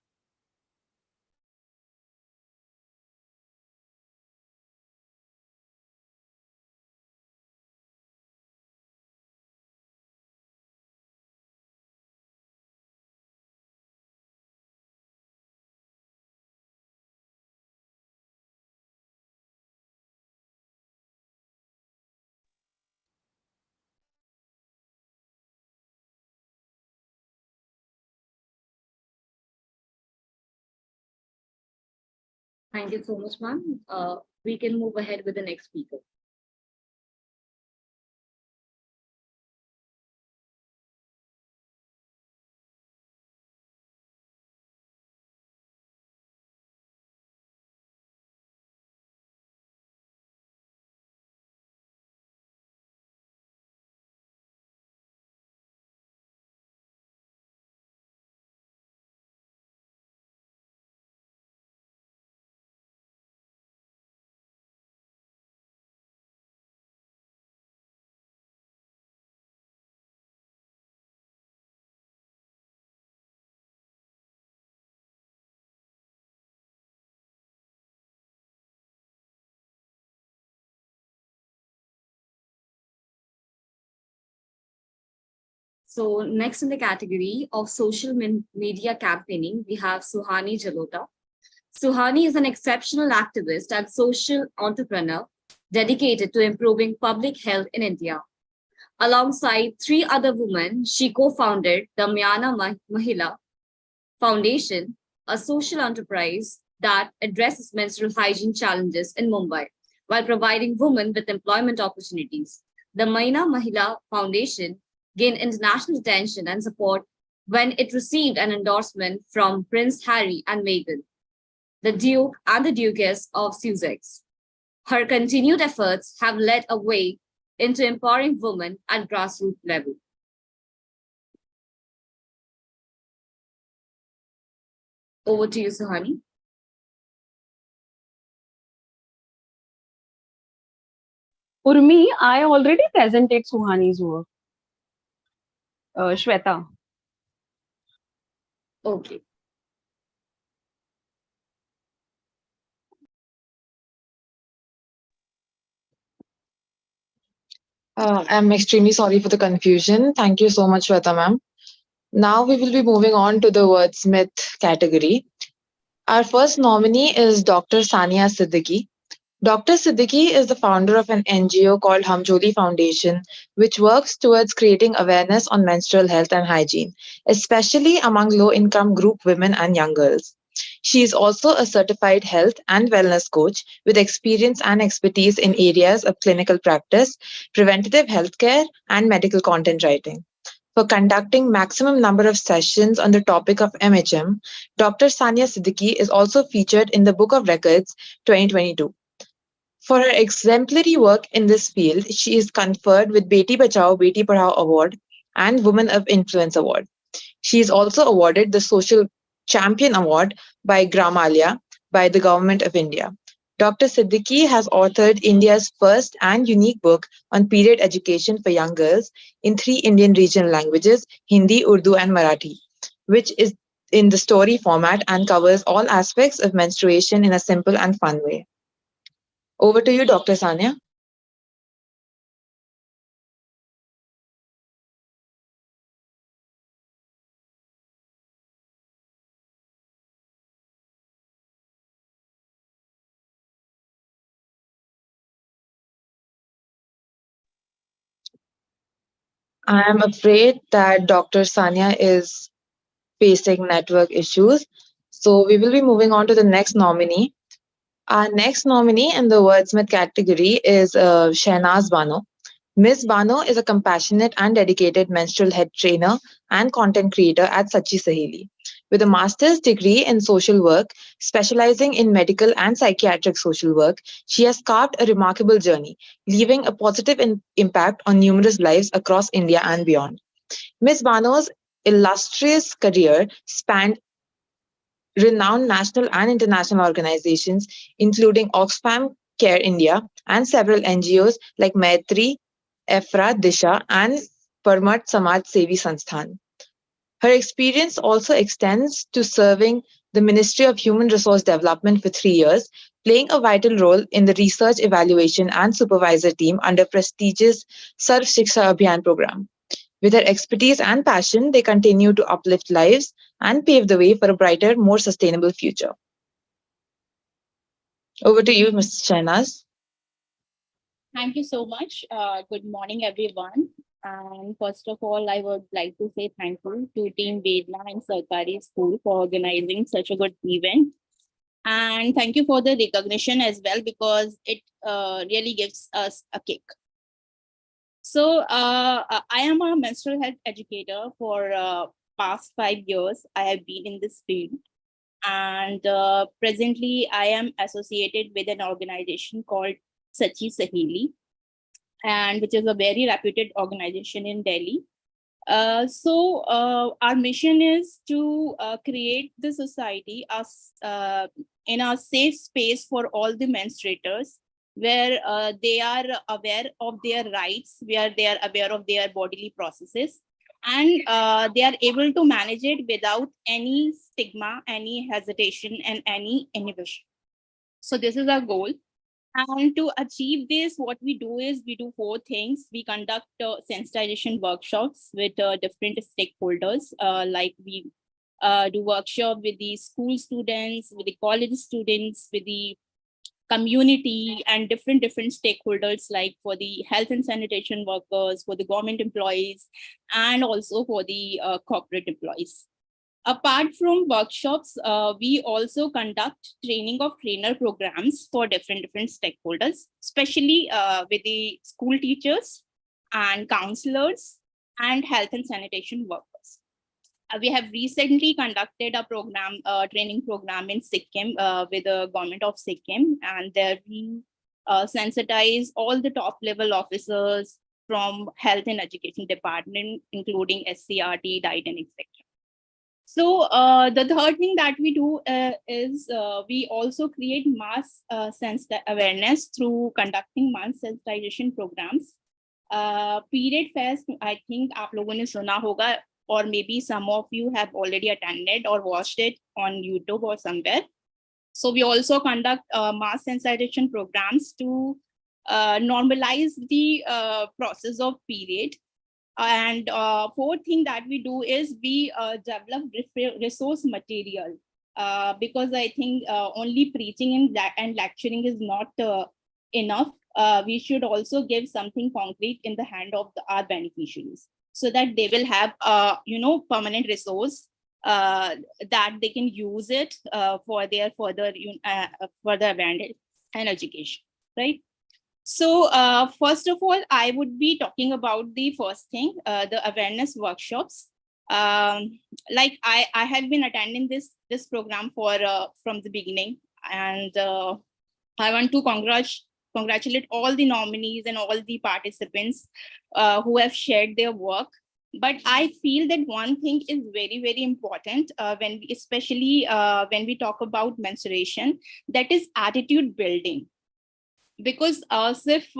Thank you so much, ma'am. We can move ahead with the next speaker. So next in the category of social media campaigning, we have Suhani Jalota. Suhani is an exceptional activist and social entrepreneur dedicated to improving public health in India. Alongside three other women, she co-founded the Mahila Foundation, a social enterprise that addresses menstrual hygiene challenges in Mumbai while providing women with employment opportunities. The Mahila Foundation gained international attention and support when it received an endorsement from Prince Harry and Meghan, the Duke and the Duchess of Sussex. Her continued efforts have led a way into empowering women at grassroots level. Over to you, Suhani. For me, I already presented Suhani's work. Shweta. Okay. I'm extremely sorry for the confusion. Thank you so much, Shweta ma'am. Now we will be moving on to the wordsmith category. Our first nominee is Dr. Sania Siddiqui. Dr. Siddiqui is the founder of an NGO called Hamjoli Foundation, which works towards creating awareness on menstrual health and hygiene, especially among low income group women and young girls. She is also a certified health and wellness coach with experience and expertise in areas of clinical practice, preventative healthcare, and medical content writing. For conducting maximum number of sessions on the topic of MHM, Dr. Sania Siddiqui is also featured in the Book of Records 2022. For her exemplary work in this field, she is conferred with Beti Bachao Beti Padhao Award and Woman of Influence Award. She is also awarded the Social Champion Award by Gramalia by the Government of India. Dr. Siddiqui has authored India's first and unique book on period education for young girls in three Indian regional languages, Hindi, Urdu, and Marathi, which is in the story format and covers all aspects of menstruation in a simple and fun way. Over to you, Dr. Sania. I am afraid that Dr. Sania is facing network issues. So we will be moving on to the next nominee. Our next nominee in the wordsmith category is Shehnaz Bano. Ms. Bano is a compassionate and dedicated menstrual health trainer and content creator at Sachi Saheli. With a master's degree in social work, specializing in medical and psychiatric social work, she has carved a remarkable journey, leaving a positive impact on numerous lives across India and beyond. Ms. Bano's illustrious career spanned renowned national and international organizations, including Oxfam Care India and several NGOs like Maitri, EFRA, Disha, and Parmat Samaj Sevi Sansthan. Her experience also extends to serving the Ministry of Human Resource Development for 3 years, playing a vital role in the research, evaluation, and supervisor team under prestigious Sarv Shiksha Abhiyan program. With her expertise and passion, they continue to uplift lives and pave the way for a brighter, more sustainable future. Over to you, Mr. Shahnaz. Thank you so much. Good morning, everyone. And first of all, I would like to say thank you to Team Vedana and Sarkari School for organizing such a good event. And thank you for the recognition as well, because it really gives us a kick. So I am a menstrual health educator for past 5 years. I have been in this field. And presently, I am associated with an organization called Sachi Saheli, and which is a very reputed organization in Delhi. So our mission is to create the society as in a safe space for all the menstruators, where they are aware of their rights, where they are aware of their bodily processes, and they are able to manage it without any stigma, any hesitation, and any inhibition. So this is our goal. And to achieve this, what we do is we do 4 things. We conduct sensitization workshops with different stakeholders, like we do workshop with the school students, with the college students, with the community, and different stakeholders, like for the health and sanitation workers, for the government employees, and also for the corporate employees. Apart from workshops, we also conduct training of trainer programs for different stakeholders, especially with the school teachers and counselors and health and sanitation workers. We have recently conducted a program, training program in Sikkim with the government of Sikkim, and there we sensitize all the top level officers from health and education department, including SCRT, diet, and etc. So the third thing that we do is we also create mass awareness through conducting mass sensitization programs. Period fest, I think आप लोगों ने सुना होगा, or maybe some of you have already attended or watched it on YouTube or somewhere. So we also conduct mass sensitization programs to normalize the process of period. And fourth thing that we do is we develop resource material, because I think only preaching and lecturing is not enough. We should also give something concrete in the hand of our beneficiaries, so that they will have permanent resource that they can use it for their further advantage and education, right? So first of all, I would be talking about the first thing, the awareness workshops. Like I have been attending this program from the beginning, and I want to congratulate all the nominees and all the participants who have shared their work. But I feel that one thing is very, very important especially when we talk about menstruation, that is attitude building. Because सिर्फ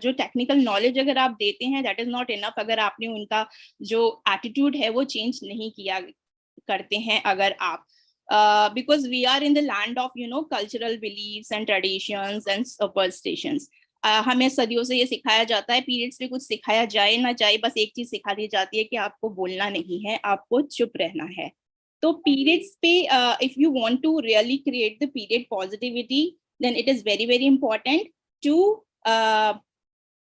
जो technical knowledge अगर आप देते हैं, that is not enough अगर आपने उनका जो एटीट्यूड है वो चेंज नहीं किया करते हैं अगर आप because we are in the land of cultural beliefs and traditions and superstitions. हमें सदियों से ये सिखाया जाता है, पीरियड्स पे कुछ सिखाया जाए ना जाए, बस एक चीज सिखा दी जाती है कि आपको बोलना नहीं है, आपको चुप रहना है. तो पीरियड्स पे if you want to really create the period positivity, then it is very, very important to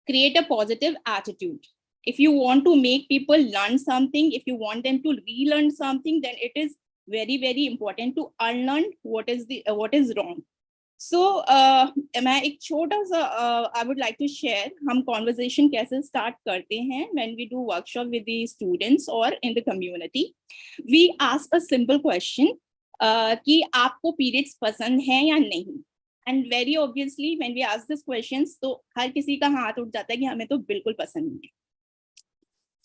create a positive attitude. If you want to make people learn something, if you want them to relearn something, then it is very, very important to unlearn what is wrong. So मैं एक छोटा सा I would like to share हम conversation कैसे start करते हैं when we do workshop with the students or in the community. We ask a simple question कि आपको periods पसंद है या नहीं. And very obviously when we ask these questions, तो हर किसी का हाथ उठ जाता है कि हमें तो बिल्कुल पसंद नहीं है.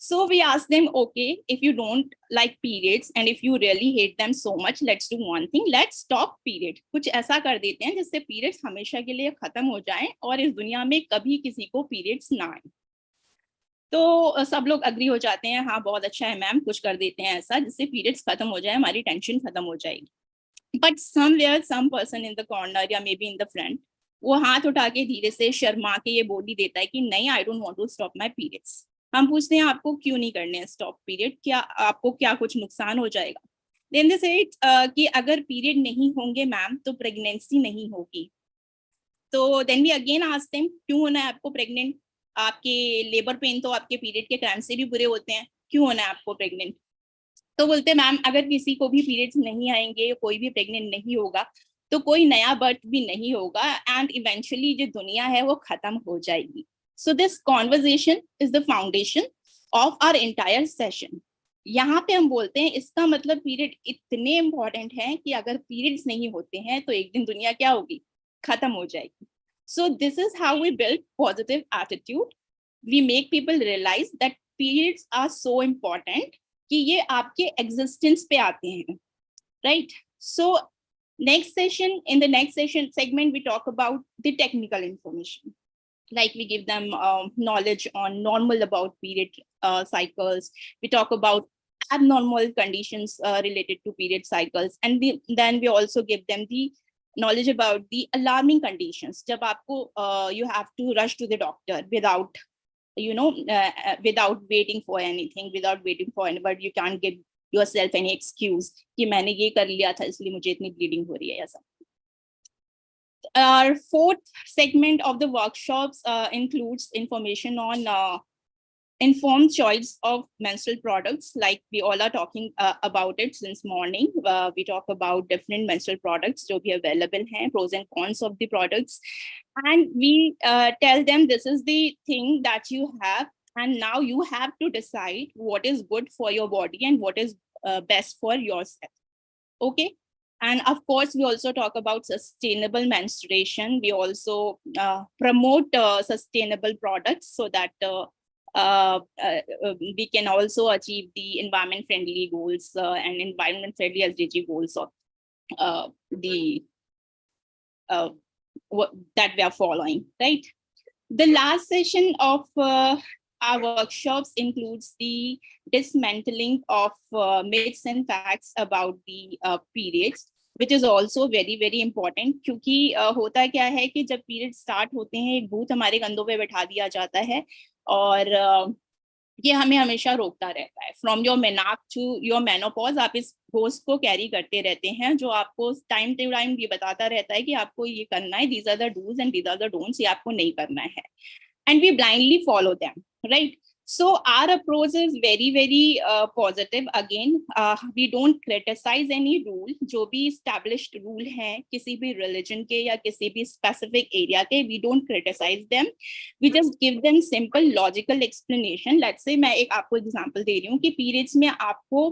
So we ask them, okay, if you don't like periods and if you really hate them so much, let's do one thing, let's stop period. कुछ ऐसा कर देते हैं जिससे periods हमेशा के लिए खत्म हो जाएं और इस दुनिया में कभी किसी को periods ना आए. तो सब लोग अग्री हो जाते हैं, हाँ बहुत अच्छा है मैम, कुछ कर देते हैं ऐसा जिससे periods खत्म हो जाए, हमारी टेंशन खत्म हो जाएगी. But somewhere some person in the corner या maybe in the front, वो हाथ उठा के धीरे से शर्मा के ये बोल ही देता है कि नहीं, I don't want to stop my periods. हम पूछते हैं आपको क्यों नहीं करने हैं स्टॉप पीरियड, क्या आपको क्या कुछ नुकसान हो जाएगा? देन दे से कि अगर पीरियड नहीं होंगे मैम तो प्रेगनेंसी नहीं होगी. तो then we again ask them, क्यों होना है आपको प्रेग्नेंट? आपके लेबर पेन तो आपके पीरियड के टाइम से भी बुरे होते हैं, क्यों होना है आपको प्रेग्नेंट? तो बोलते हैं मैम अगर किसी को भी पीरियड्स नहीं आएंगे, कोई भी प्रेग्नेंट नहीं होगा, तो कोई नया बर्थ भी नहीं होगा एंड इवेंचुअली जो दुनिया है वो खत्म हो जाएगी. So this conversation is the foundation of our entire session. यहाँ पे हम बोलते हैं इसका मतलब पीरियड इतने इम्पोर्टेंट हैं कि अगर पीरियड्स नहीं होते हैं तो एक दिन दुनिया क्या होगी? खत्म हो जाएगी. So this is how we build positive attitude. We make people realize that periods are so important कि ये आपके existence पे आते हैं, right? So in the next session segment we talk about the technical information. Like we give them knowledge on normal about period cycles. We talk about abnormal conditions related to period cycles, and then we also give them the knowledge about the alarming conditions. जब आपको you have to rush to the doctor without without waiting for anything, without waiting for anybody. You can't give yourself any excuse कि मैंने ये कर लिया था इसलिए मुझे इतनी bleeding हो रही है ऐसा. Our fourth segment of the workshops includes information on informed choice of menstrual products. Like we all are talking about it since morning. We talk about different menstrual products जो भी available हैं, pros and cons of the products, and we tell them this is the thing that you have, and now you have to decide what is good for your body and what is best for yourself. Okay. And of course, we also talk about sustainable menstruation. We also promote sustainable products so that we can also achieve the environment-friendly goals and environment-friendly SDG goals of that we are following, right? The last session of our workshops includes the dismantling of myths and facts about the periods, which is also very very important, क्योंकि होता क्या है कि जब period start होते हैं एक भूत हमारे कंधों पे बैठा दिया जाता है और ये हमें हमेशा रोकता रहता है। From your menarche to your menopause आप इस घोष को कैरी करते रहते हैं, जो आपको टाइम टू टाइम ये बताता रहता है कि आपको ये करना है, these are the dos and these are the don'ts, ये आपको नहीं करना है, and we blindly follow them, right? So our approach is very very positive. Again, we don't criticize any rule. जो भी established rule है किसी भी religion के या किसी भी specific area के, we don't criticize them. We just give them simple logical explanation. Let's say मैं एक आपको example दे रही हूँ कि periods में आपको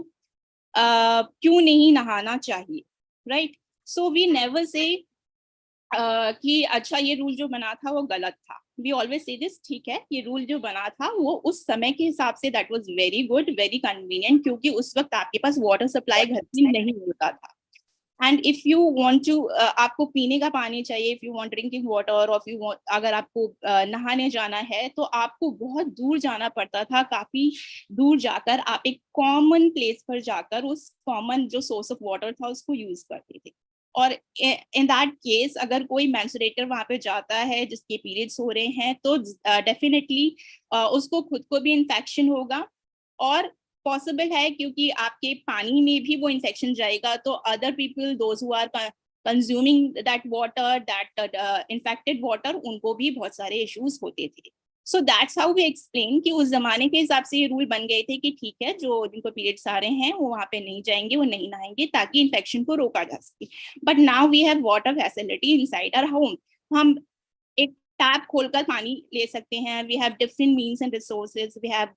क्यों नहीं नहाना चाहिए, right? So we never say कि अच्छा ये रूल जो बना था वो गलत था। वी ऑलवेज से दिस, ठीक है ये रूल जो बना था वो उस समय के हिसाब say that was very good, very convenient, क्योंकि उस वक्त आपके पास वाटर सप्लाई घर में नहीं होता था। And if you want to, आपको पीने का पानी चाहिए, if you want drinking water, और इफ यू अगर आपको नहाने जाना है तो आपको बहुत दूर जाना पड़ता था। काफी दूर जाकर आप एक कॉमन प्लेस पर जाकर उस कॉमन जो सोर्स ऑफ वाटर था उसको यूज करते थे। और इन दैट केस अगर कोई मेंस्ट्रुएटर वहां पे जाता है जिसके पीरियड्स हो रहे हैं तो डेफिनेटली उसको खुद को भी इन्फेक्शन होगा, और पॉसिबल है क्योंकि आपके पानी में भी वो इन्फेक्शन जाएगा तो other people those who are consuming that water, that infected water, उनको भी बहुत सारे इश्यूज होते थे। So that's how we explain कि उस जमाने के हिसाब से ये रूल बन गए थे कि ठीक है जो जिनको पीरियड्स आ रहे हैं वो वहां पे नहीं जाएंगे, वो नहीं नहाएंगे, ताकि इन्फेक्शन को रोका जा सके। But now we have water facility inside our home. हम एक टैप खोलकर पानी ले सकते हैं। We have different means and resources, we have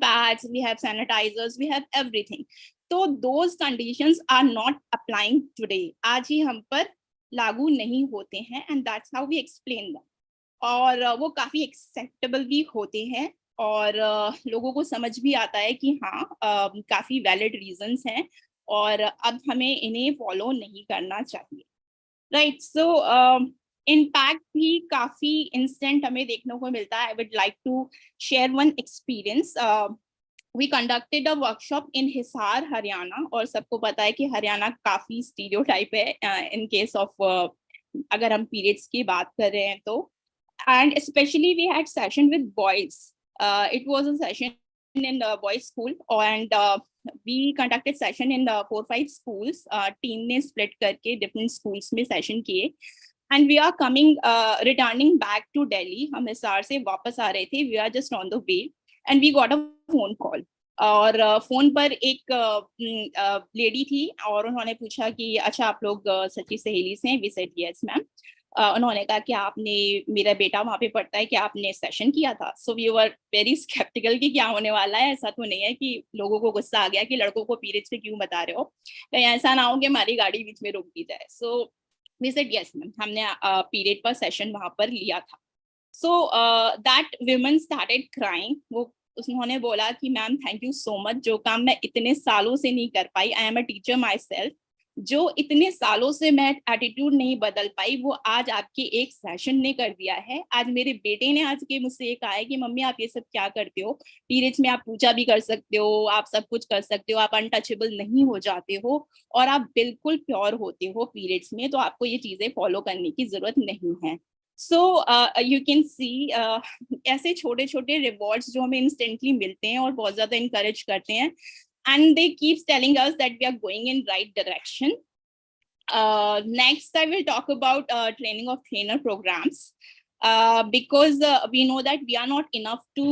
pads, we have sanitizers, we have everything. So those conditions are not applying today. आज ही हम पर लागू नहीं होते हैं, and that's how we explain them. और वो काफी एक्सेप्टेबल भी होते हैं और लोगों को समझ भी आता है कि हाँ काफी वैलिड रीजंस हैं और अब हमें इन्हें फॉलो नहीं करना चाहिए, राइट? सो इम्पैक्ट भी काफी इंस्टेंट हमें देखने को मिलता है। I would like to share one experience. We conducted a workshop in Hisar Haryana, और सबको पता है कि हरियाणा काफी स्टीरियोटाइप है इन केस ऑफ अगर हम पीरियड्स की बात कर रहे हैं तो। And especially we had session with boys. It was a session in the boys school, and we conducted session in 4-5 schools. Team ने split करके different schools में session किए, and we are coming returning back to Delhi. हम हिसार से वापस आ रहे थे, we are just on the way, and we got a phone call. और फोन पर एक लेडी थी और उन्होंने पूछा कि अच्छा आप लोग सच्ची सहेली से हैं? We said yes ma'am. उन्होंने कहा कि आपने, मेरा बेटा वहाँ पे पढ़ता है, कि आपने सेशन किया था? So we were very sceptical कि क्या होने वाला है। ऐसा तो नहीं है कि लोगों को गुस्सा आ गया कि लड़कों को पीरियड्स पे क्यों बता रहे हो, कहीं ऐसा ना हो कि हमारी गाड़ी बीच में रोक दी जाए। So we said yes ma'am, हमने पीरियड पर सेशन वहाँ पर लिया था। So that women started crying. वो उन्होंने बोला कि ma'am thank you so much, जो काम मैं इतने सालों से नहीं कर पाई, I am a teacher myself, जो इतने सालों से मैं एटीट्यूड नहीं बदल पाई, वो आज आपके एक सेशन ने कर दिया है। आज मेरे बेटे ने आज के मुझसे ये कहा है कि मम्मी आप ये सब क्या करते हो, पीरियड्स में आप पूजा भी कर सकते हो, आप सब कुछ कर सकते हो, आप अनटचेबल नहीं हो जाते हो और आप बिल्कुल प्योर होते हो पीरियड्स में, तो आपको ये चीजें फॉलो करने की जरूरत नहीं है। सो यू कैन सी ऐसे छोटे छोटे रिवॉर्ड्स जो हमें इंस्टेंटली मिलते हैं और बहुत ज्यादा इंकरेज करते हैं, and they keeps telling us that we are going in right direction. Next I will talk about training of trainer programs, because we know that we are not enough to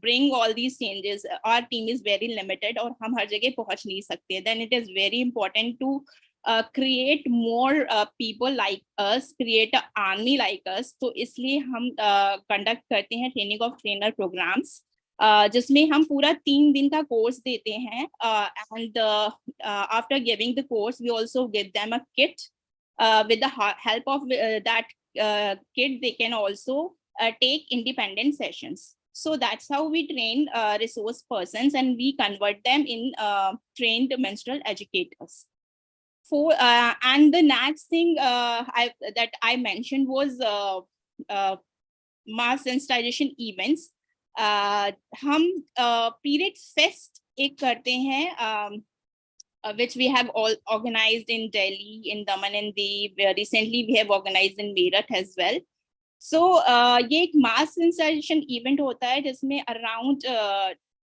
bring all these changes. Our team is very limited और हम हर जगह पहुंच नहीं सकते। Then it is very important to create more people like us, create an army like us. तो इसलिए हम conduct करते हैं training of trainer programs, जिसमें हम पूरा 3 दिन का कोर्स देते हैं, and after giving the course we also give them a kit. With the help of that kit they can also take independent sessions. So that's how we train resource persons and we convert them in trained menstrual educators. And the next thing that I mentioned was mass sensitization events. हम period fest एक करते हैं, which we have all organized in Delhi, in Daman and Diu. Recently we have organized in Meerut as well. So ये एक mass sensitization event होता है जिसमें around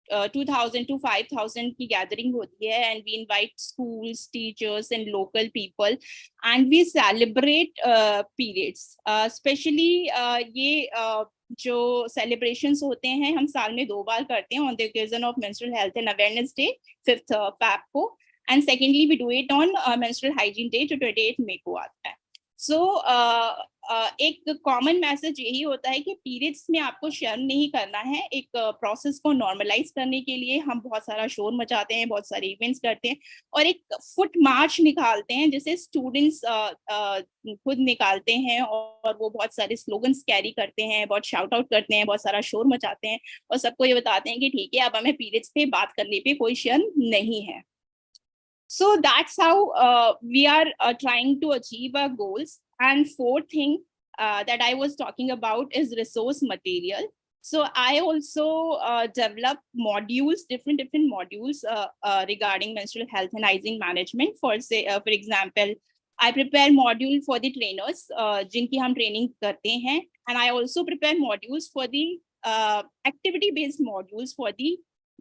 2,000 to 5,000 की gathering होती है, and we invite schools, teachers and local people, and we celebrate periods. Especially ये जो celebrations होते हैं हम साल में 2 बार करते हैं, on the occasion of Menstrual Health and Awareness Day 5th Feb को, and secondly we do it on Menstrual Hygiene Day जो 28 मई को आता है. So एक कॉमन मैसेज यही होता है कि पीरियड्स में आपको शर्म नहीं करना है. एक प्रोसेस को नॉर्मलाइज करने के लिए हम बहुत सारा शोर मचाते हैं, बहुत सारे इवेंट्स करते हैं और एक फुट मार्च निकालते हैं जिसे स्टूडेंट्स खुद निकालते हैं और वो बहुत सारे स्लोगन्स कैरी करते हैं, बहुत शाउट आउट करते हैं, बहुत सारा शोर मचाते हैं और सबको ये बताते हैं कि ठीक है अब हमें पीरियड्स पे बात करने पे कोई शर्म नहीं है. So that's how we are trying to achieve our goals. And fourth thing that I was talking about is resource material. So I also develop modules, different modules regarding menstrual health and hygiene management. For example, I prepare module for the trainers, जिनकी हम training करते हैं, and I also prepare modules for the activity-based modules for the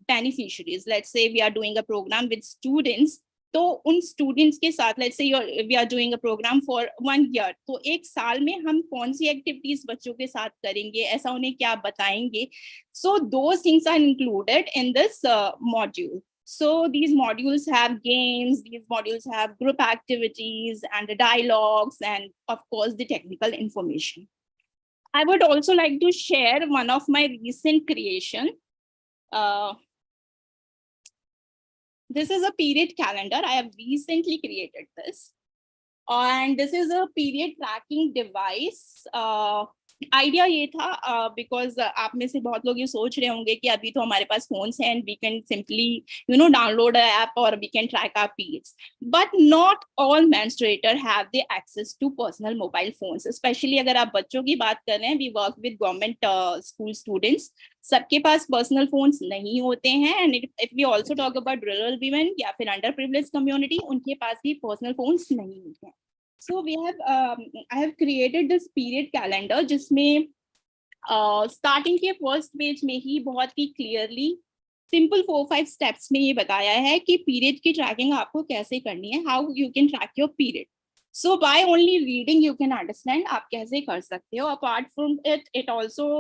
beneficiaries. Let's say we are doing a program with students. तो उन students के साथ let's say we are doing a programme for 1 year, तो 1 साल में हम कौन सी activities बच्चों के साथ करेंगे, ऐसा उन्हें क्या बताएंगे. So those things are included in this module. So these modules have games, these modules have group activities and the dialogues and of course the technical information. I would also like to share one of my recent creation. This is a period calendar. I have recently created this. And this is a period tracking device. Idea ये था because आप में से बहुत लोग ये सोच रहे होंगे कि अभी तो हमारे पास फोन्स हैं and we can simply download a app और we can track our periods, but not all menstruator have the access to personal mobile phones. Specially अगर आप बच्चों की बात कर रहे हैं, we work with government school students, सबके पास पर्सनल फोन्स नहीं होते हैं. And if we also talk about rural women या फिर अंडर प्रिविलेज कम्युनिटी, उनके पास भी पर्सनल फोन्स नहीं होते हैं. So we have, I have created this period calendar जिसमें starting के first page में ही बहुत ही clearly simple 4-5 steps में ये बताया है कि period की tracking आपको कैसे करनी है, how you can track your period. So by only reading you can understand आप कैसे कर सकते हो. Apart from it, it also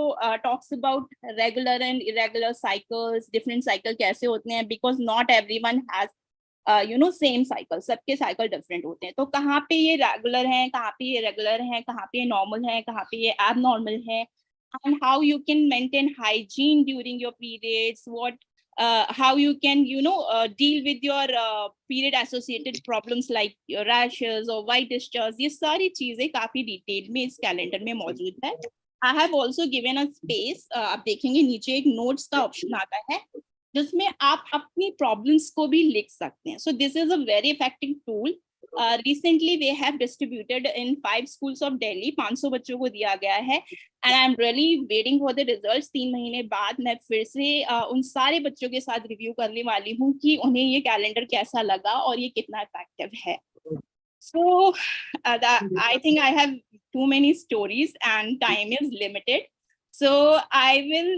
talks about regular and irregular cycles, different cycle कैसे होते हैं, because not everyone has same cycle, सबके cycle different होते हैं. तो कहाँ पे ये रेगुलर है, कहाँ पे ये रेगुलर है, कहाँ पे ये नॉर्मल है, कहाँ पे ये एबनॉर्मल है, and how you can maintain hygiene during your periods, what how you can deal with your period associated problems like rashes or white discharge. ये सारी चीजें काफी डिटेल में इस कैलेंडर में मौजूद है. I have also given a space, आप देखेंगे नीचे एक नोट्स का ऑप्शन आता है जिसमें आप अपनी प्रॉब्लम्स को भी लिख सकते हैं. So this is a very effective tool. Recently way have distributed in 5 schools of Delhi. 500 बच्चों को दिया गया है and I am really waiting for the results. 3 महीने बाद मैं फिर से उन सारे बच्चों के साथ रिव्यू करने वाली हूँ कि उन्हें ये कैलेंडर कैसा लगा और ये कितना इफेक्टिव है. So I think I have too many stories and time is limited. So I will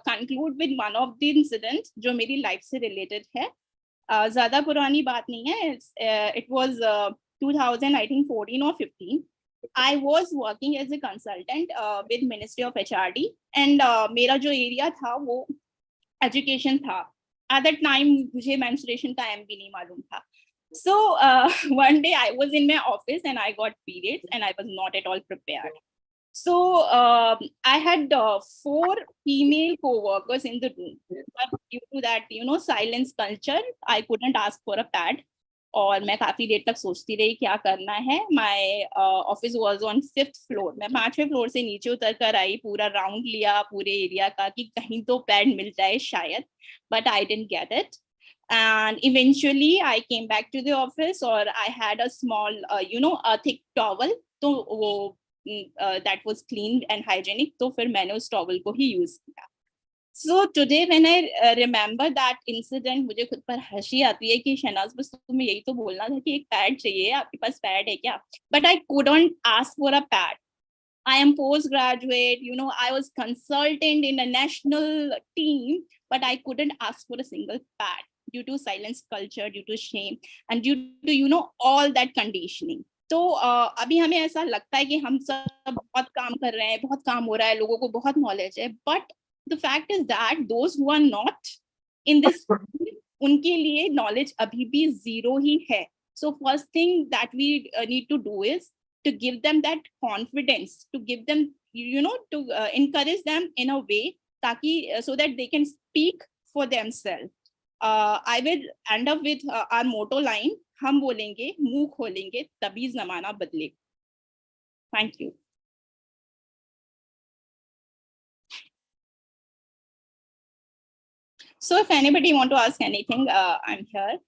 conclude with one of the incidents जो मेरी लाइफ से रिलेटेड है. ज़्यादा पुरानी बात नहीं है. It was 2014 or 15. I was working as a consultant with Ministry of HRD and मेरा जो एरिया था वो एजुकेशन था. At that time मुझे menstruation का भी नहीं मालूम था. So one day I was in my office and I got periods and I was not at all prepared. So I had 4 female co-workers in the room, but due to that silence culture, I couldn't ask for a pad. और मैं काफी देर तक सोचती रही क्या करना है. My office was on 5th floor. मैं 5वें फ्लोर से नीचे उतर कर आई, पूरा राउंड लिया पूरे एरिया का कि कहीं तो पैड मिल जाए शायद, but I didn't get it. And eventually I came back to the office और I had a small a thick towel. तो वो that was clean and hygienic, तो फिर मैंने उस towel को ही use किया. So today when I remember that incident, मुझे खुद पर हंसी आती है कि शहनाज बस तुम्हें यही तो बोलना था कि एक पैड चाहिए, आपके पास पैड है क्या? But I couldn't ask for a pad. I am postgraduate, I was consultant in a national team, but I couldn't ask for a single pad due to silence culture, due to shame, and due to, all that conditioning. तो अभी हमें ऐसा लगता है कि हम सब बहुत काम कर रहे हैं, बहुत काम हो रहा है, लोगों को बहुत knowledge है, but the fact is that those who are not in this, उनके लिए knowledge अभी भी zero ही है. So first thing that we need to do is to give them that confidence, to give them, to encourage them in a way ताकि so that they can speak for themselves. I will end up with our motto line, हम बोलेंगे, मुंह खोलेंगे, तभी जमाना बदलेगा. Thank you. So if anybody want to ask anything, I'm here.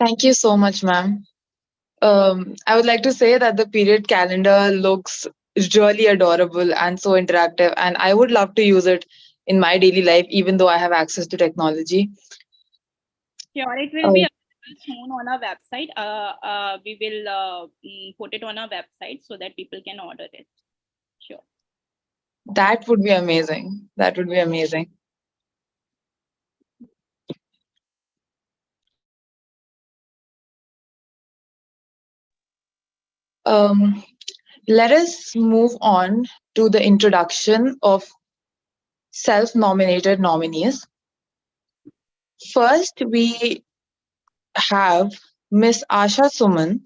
Thank you so much, ma'am. I would like to say that the period calendar looks really adorable and so interactive, and I would love to use it in my daily life, even though I have access to technology. Sure, it will be available soon on our website. We will put it on our website so that people can order it. Sure. That would be amazing. That would be amazing. Let us move on to the introduction of self-nominated nominees. First, we have Miss Asha Suman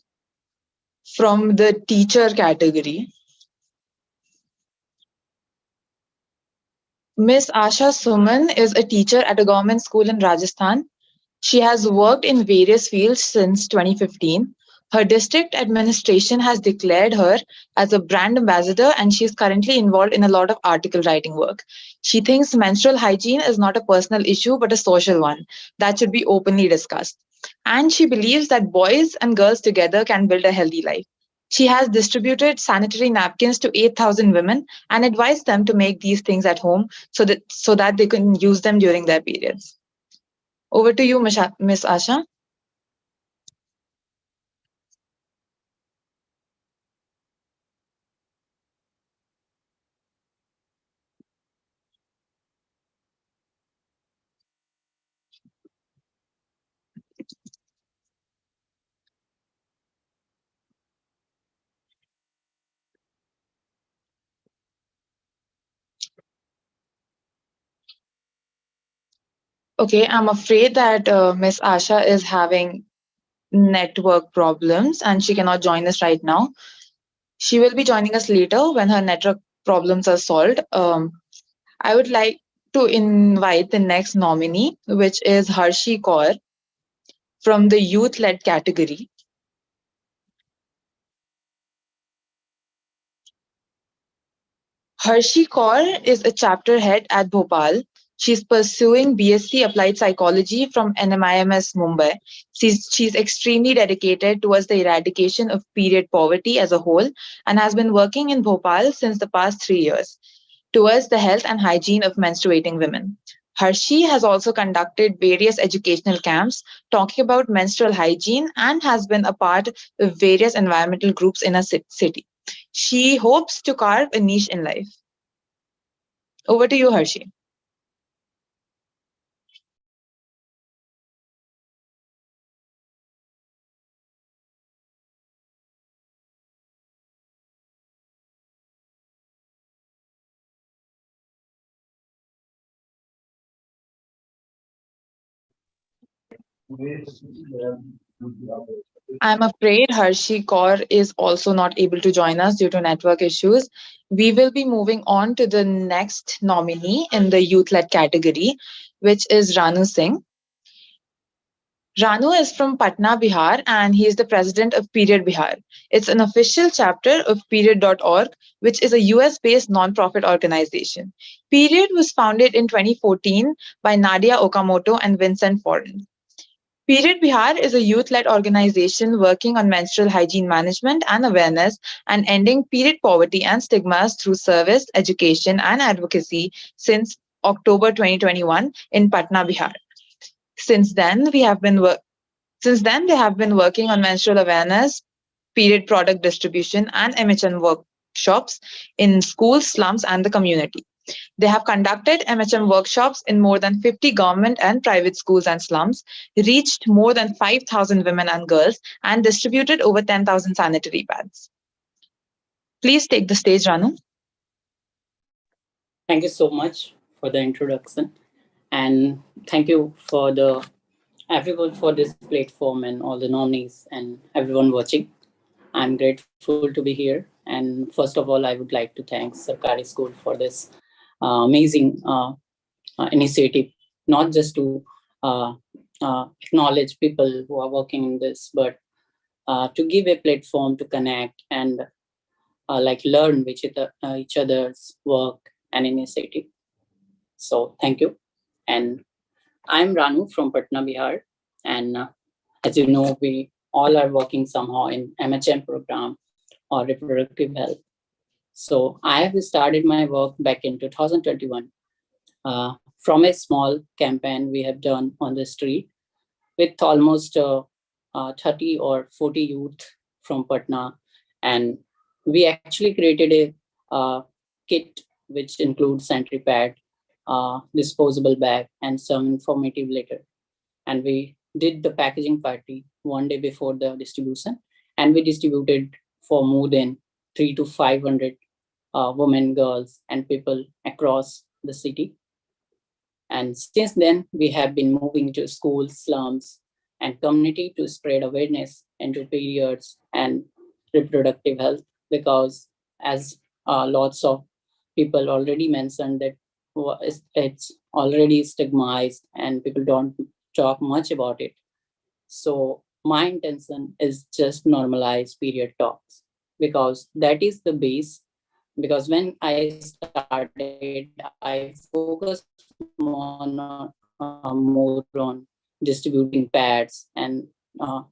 from the teacher category. Miss Asha Suman is a teacher at a government school in Rajasthan. She has worked in various fields since 2015. Her district administration has declared her as a brand ambassador, and she is currently involved in a lot of article writing work. She thinks menstrual hygiene is not a personal issue but a social one that should be openly discussed. And she believes that boys and girls together can build a healthy life. She has distributed sanitary napkins to 8,000 women and advised them to make these things at home so that they can use them during their periods. Over to you, Miss Asha. Okay, I'm afraid that Miss Asha is having network problems and she cannot join us right now. She will be joining us later when her network problems are solved. I would like to invite the next nominee, which is Harshi Kaur from the youth-led category. Harshi Kaur is a chapter head at Bhopal. She's pursuing BSc Applied Psychology from NMIMS Mumbai. She's extremely dedicated towards the eradication of period poverty as a whole and has been working in Bhopal since the past 3 years towards the health and hygiene of menstruating women. Harshi has also conducted various educational camps talking about menstrual hygiene and has been a part of various environmental groups in a city. She hopes to carve a niche in life. Over to you, Harshi. I'm afraid Harshi Kaur is also not able to join us due to network issues. We will be moving on to the next nominee in the youth-led category, which is Ranu Singh. Ranu is from Patna, Bihar, and he is the president of Period Bihar. It's an official chapter of Period.org, which is a US based nonprofit organization. Period was founded in 2014 by Nadia Okamoto and Vincent Foreign. Period Bihar is a youth led organization working on menstrual hygiene management and awareness and ending period poverty and stigmas through service, education, and advocacy since October 2021 in Patna, Bihar. Since then, we have been since then, they have been working on menstrual awareness, period product distribution, and MHN workshops in schools, slums, and the community. They have conducted MHM workshops in more than 50 government and private schools and slums, reached more than 5,000 women and girls, and distributed over 10,000 sanitary pads. Please take the stage, Ranu. Thank you so much for the introduction, and thank you for the everyone for this platform and all the nominees and everyone watching. I'm grateful to be here. And first of all, I would like to thank Sarkari School for this amazing initiative, not just to acknowledge people who are working in this, but to give a platform to connect and like learn with each other's work and initiative. So thank you. And I'm Ranu from Patna, Bihar. And as you know, we all are working somehow in MHM program or reproductive health. So I have started my work back in 2021 from a small campaign we have done on the street with almost 30 or 40 youth from Patna. And we actually created a kit which includes sanitary pad, disposable bag, and some informative letter. And we did the packaging party one day before the distribution, and we distributed for more than 300 to 500 women, girls, and people across the city. And since then, we have been moving to schools, slums, and community to spread awareness into periods and reproductive health, because as lots of people already mentioned that it's already stigmatized and people don't talk much about it. So my intention is just normalize period talks, because that is the base. Because when I started, I focused more on distributing pads and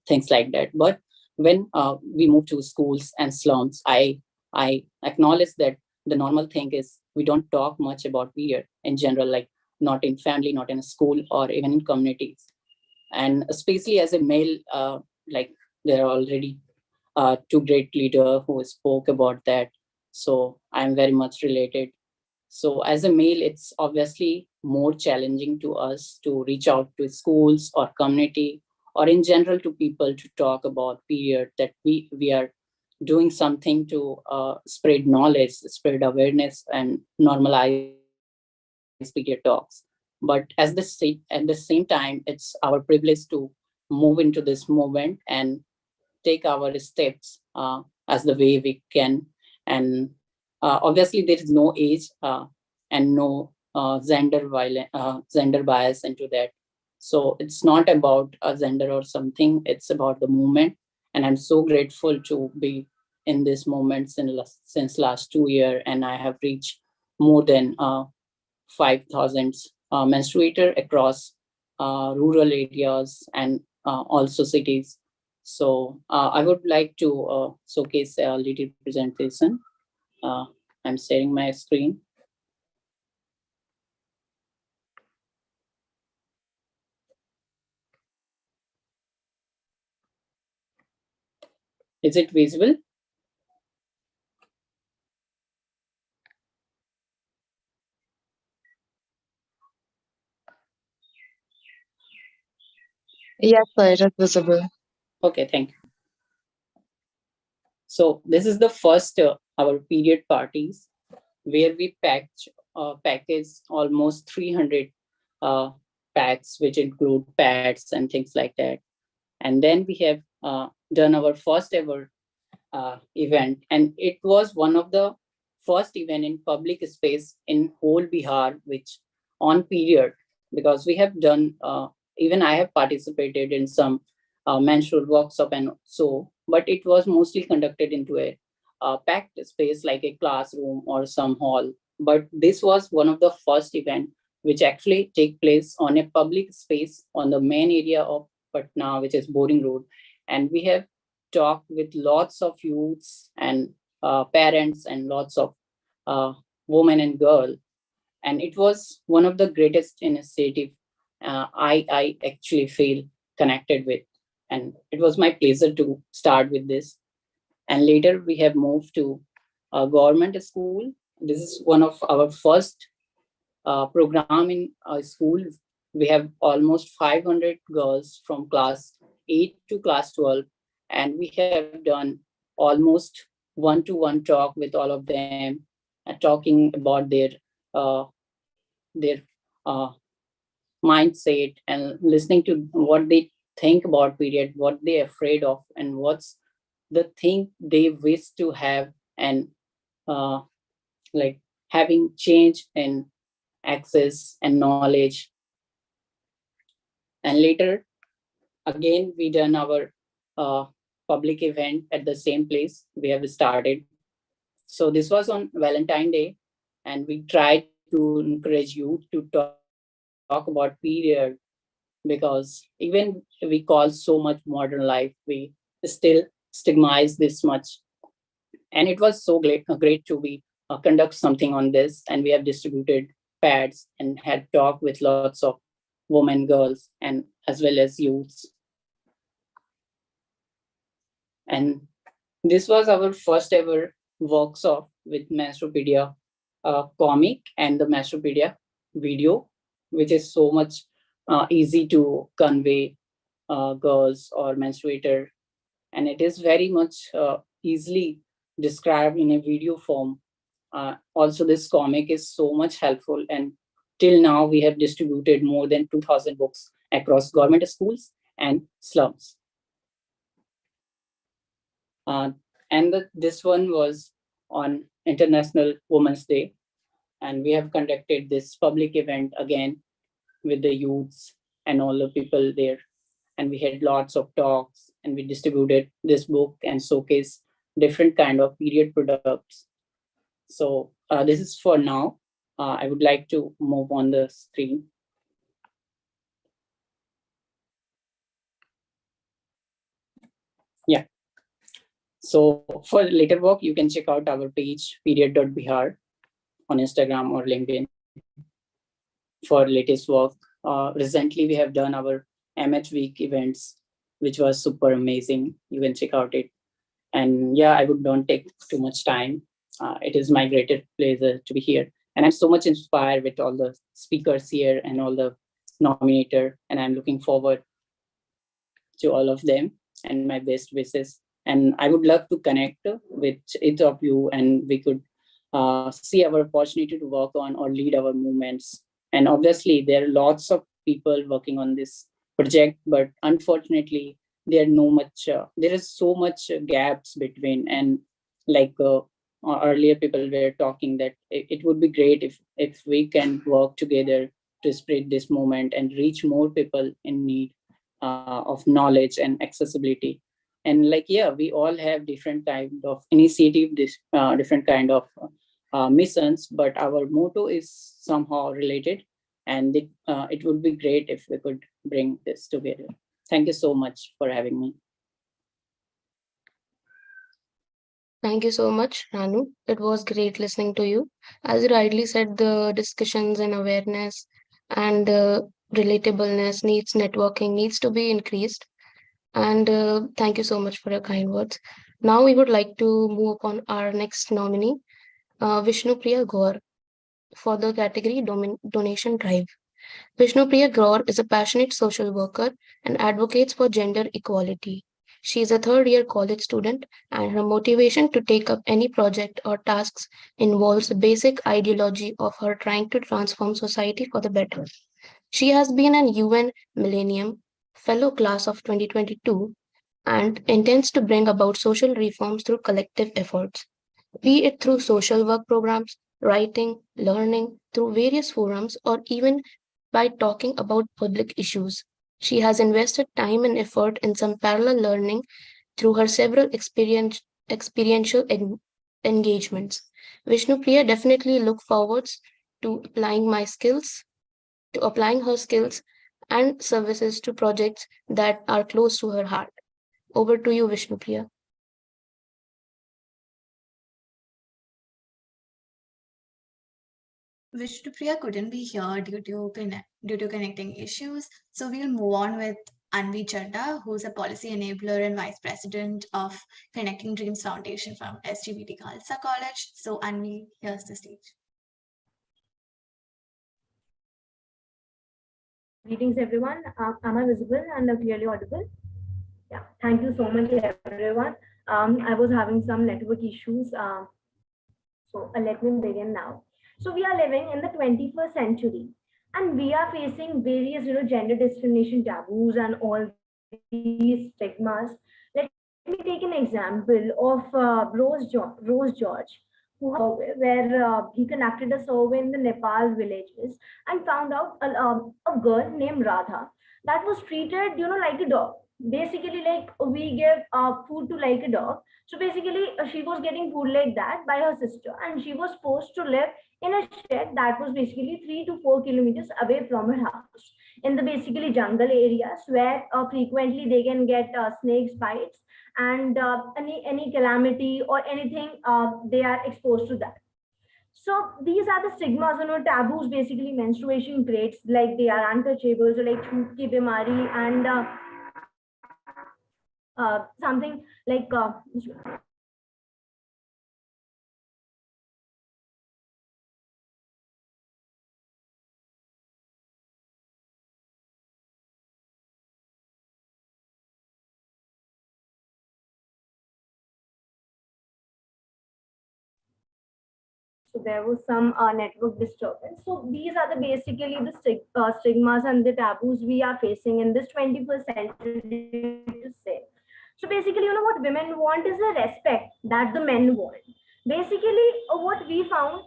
things like that. But when we moved to schools and slums, I acknowledge that the normal thing is we don't talk much about period in general, like not in family, not in a school, or even in communities. And especially as a male, like there are already two great leaders who spoke about that. So I'm very much related. So as a male, it's obviously more challenging to us to reach out to schools or community or in general to people to talk about period, that we are doing something to spread knowledge, spread awareness, and normalize period talks. But at the same time, it's our privilege to move into this movement and take our steps as the way we can. And obviously, there is no age and no gender bias into that. So it's not about a gender or something, it's about the movement. And I'm so grateful to be in this movement since last 2 years, and I have reached more than 5,000 menstruator across rural areas and also cities. So I would like to showcase a little presentation. I'm sharing my screen. Is it visible? Yes, sir, it is visible. Okay, thank you. So this is the first our period parties, where we package almost 300 packs, which include pads and things like that. And then we have done our first ever event, and it was one of the first event in public space in whole Bihar, which on period, because we have done even I have participated in some menstrual workshop and so, but it was mostly conducted into a packed space like a classroom or some hall. But this was one of the first event which actually take place on a public space on the main area of Patna, which is Boring Road. And we have talked with lots of youths and parents and lots of women and girls. And it was one of the greatest initiative I actually feel connected with. And it was my pleasure to start with this. And later we have moved to a government school. This is one of our first program in our school. We have almost 500 girls from class 8 to class 12, and we have done almost one-to-one talk with all of them, talking about their uh, mindset and listening to what they think about period, what they're afraid of, and what's the thing they wish to have, and uh, like having change in access and knowledge. And later again we done our uh, public event at the same place we have started. So this was on Valentine Day, and we tried to encourage youth to talk about period, because even we call so much modern life, we still stigmatize this much. And it was so great to be conduct something on this, and we have distributed pads and had talk with lots of women, girls, and as well as youths. And this was our first ever workshop with Mastropedia comic and the Mastropedia video, which is so much easy to convey girls or menstruator, and it is very much easily described in a video form. Also, this comic is so much helpful, and till now we have distributed more than 2,000 books across government schools and slums. This one was on International Women's Day, and we have conducted this public event again with the youths and all the people there. And we had lots of talks, and we distributed this book and showcase different kind of period products. So this is for now. I would like to move on the screen. Yeah. So for later work, you can check out our page period.bihar on Instagram or LinkedIn for latest work. Recently, we have done our MH Week events, which was super amazing. You can check out it. And yeah, I would don't take too much time. It is my greatest pleasure to be here. And I'm so much inspired with all the speakers here and all the nominator. And I'm looking forward to all of them and my best wishes. And I would love to connect with each of you, and we could see our opportunity to work on or lead our movements. And obviously, there are lots of people working on this project, but unfortunately, there is so much gaps between. And like earlier, people were talking that it would be great if we can work together to spread this movement and reach more people in need of knowledge and accessibility. And like, yeah, we all have different kind of initiative, different kind of missions, but our motto is somehow related, and it would be great if we could bring this together. Thank you so much for having me. Thank you so much, Ranu. It was great listening to you. As you rightly said, the discussions and awareness and relatableness needs networking needs to be increased. And thank you so much for your kind words. Now we would like to move on our next nominee, Vishnupriya Gaur, for the category Donation Drive. Vishnupriya Gaur is a passionate social worker and advocates for gender equality. She is a third-year college student, and her motivation to take up any project or tasks involves the basic ideology of her trying to transform society for the better. She has been an UN Millennium Fellow Class of 2022 and intends to bring about social reforms through collective efforts, be it through social work programs, writing, learning, through various forums, or even by talking about public issues. She has invested time and effort in some parallel learning through her several experiential engagements. Vishnupriya definitely look forwards to applying her skills and services to projects that are close to her heart. Over to you, Vishnupriya. Vishnupriya couldn't be here due to connecting issues. So we'll move on with Anvi Chadda, who's a policy enabler and vice president of Connecting Dreams Foundation from SGBT Khalsa College. So Anvi, here's the stage. Greetings, everyone. Am I visible and clearly audible? Yeah, thank you so much, everyone. I was having some network issues. So let me begin now. So we are living in the 21st century, and we are facing various, gender discrimination taboos and all these stigmas. Let me take an example of Rose George, where he conducted a survey in the Nepal villages and found out a girl named Radha that was treated, like a dog. Basically, like we give food to like a dog. So basically, she was getting food like that by her sister, and she was forced to live in a shed that was basically 3 to 4 kilometers away from her house in the basically jungle areas where frequently they can get snakes bites and any calamity or anything they are exposed to that. So these are the stigmas, taboos. Basically, menstruation creates like they are untouchable, so like chhoot ki bimari and something like so there was some network disturbance. So these are the basically the stigmas and the taboos we are facing in this 21st century to say. So basically, what women want is a respect that the men want. Basically, what we found,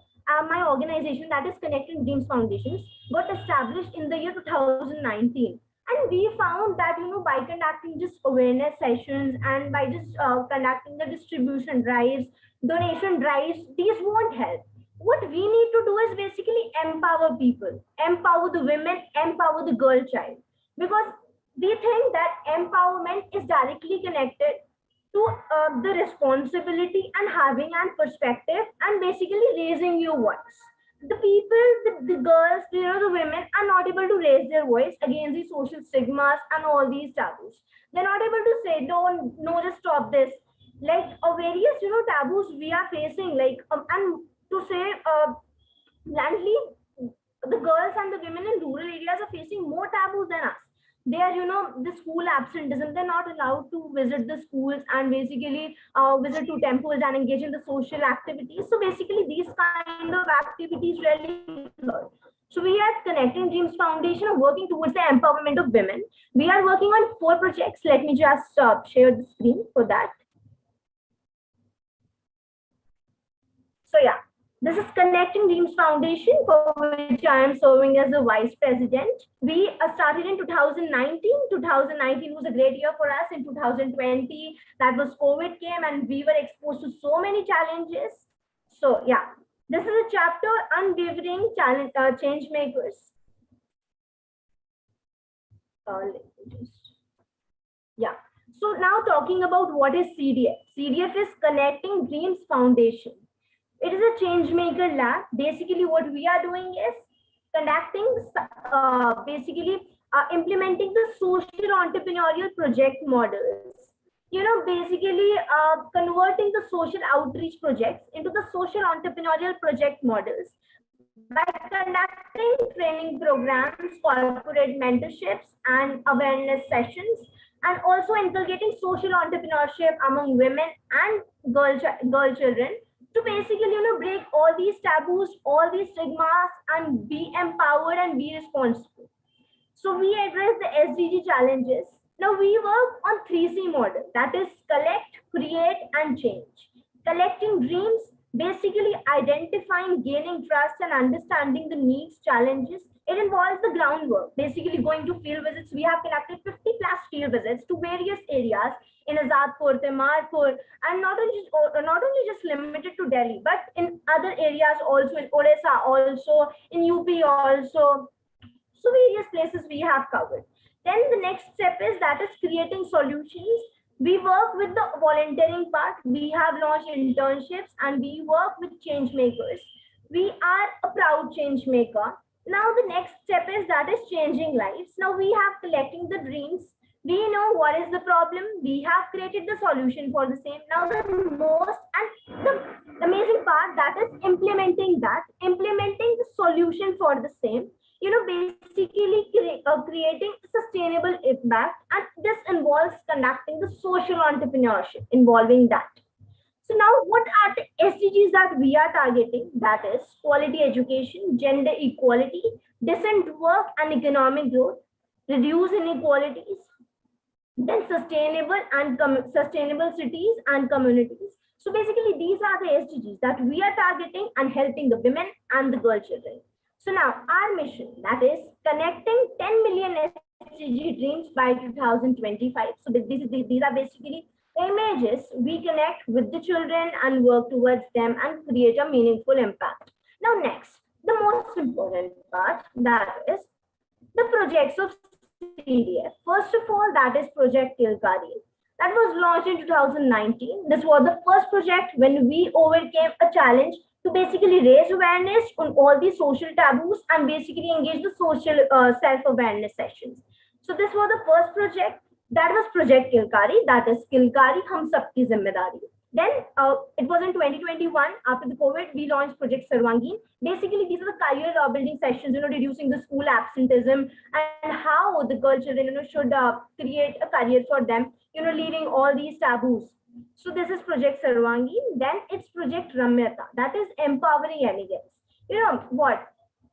my organization that is Connecting Dreams Foundations got established in the year 2019. And we found that, by conducting just awareness sessions and by just conducting the distribution drives, donation drives, these won't help. What we need to do is basically empower people, empower the women, empower the girl child. Because we think that empowerment is directly connected to the responsibility and having an perspective and basically raising your voice. The people, the girls, the women are not able to raise their voice against the social stigmas and all these taboos. They're not able to say, don't, no, just stop this. Like various, taboos we are facing, like, and to say bluntly, the girls and the women in rural areas are facing more taboos than us. They are, the school absenteeism. They're not allowed to visit the schools and basically visit to temples and engage in the social activities. So basically, these kind of activities really hurt. So we at Connecting Dreams Foundation are working towards the empowerment of women. We are working on 4 projects. Let me just share the screen for that. So yeah, this is Connecting Dreams Foundation, for which I am serving as the vice president. We started in 2019. 2019 was a great year for us. In 2020, that was COVID came and we were exposed to so many challenges. So yeah, this is a chapter, Unwavering Change Makers. Yeah. So now talking about what is CDF. CDF is Connecting Dreams Foundation. It is a change maker lab. Basically, what we are doing is conducting, implementing the social entrepreneurial project models. Basically converting the social outreach projects into the social entrepreneurial project models by conducting training programs, corporate mentorships, and awareness sessions, and also inculcating social entrepreneurship among women and girl children to basically break all these taboos, all these stigmas, and be empowered and be responsible. So we address the SDG challenges. Now we work on 3C model, that is collect, create, and change. Collecting dreams, basically identifying, gaining trust, and understanding the needs, challenges, It involves the groundwork, basically going to field visits. We have conducted 50 plus field visits to various areas in Azadpur, Timarpur, and not only just limited to Delhi, but in other areas also, in Odisha also, in UP also. So various places we have covered. Then the next step is that is creating solutions. We work with the volunteering part. We have launched internships and we work with change makers. We are a proud change maker. Now the next step is that is changing lives. Now we have collecting the dreams. We know what is the problem. We have created the solution for the same. Now the most and the amazing part, that is implementing the solution for the same. Basically creating sustainable impact, and this involves conducting the social entrepreneurship involving that. So now what are the SDGs that we are targeting? That is quality education, gender equality, decent work and economic growth, reduce inequalities, then sustainable cities and communities. So basically these are the SDGs that we are targeting and helping the women and the girl children. So now our mission, that is connecting 10 million SDG dreams by 2025. So these are basically images. We connect with the children and work towards them and create a meaningful impact. Now next, the most important part, that is the projects of CDF. First of all, that is Project Kilkari. That was launched in 2019. This was the first project when we overcame a challenge to basically raise awareness on all these social taboos and basically engage the social self-awareness sessions. So this was the first project. That was Project Kilkari. That is Kilkari Hum Sabki Zimmedari. Then it was in 2021, after the COVID, we launched Project Sarvangeen. Basically, these are the career building sessions, reducing the school absenteeism and how the girl children, should create a career for them, leaving all these taboos. So this is Project Sarvangeen. Then it's Project Ramyata. That is empowering elegance. What?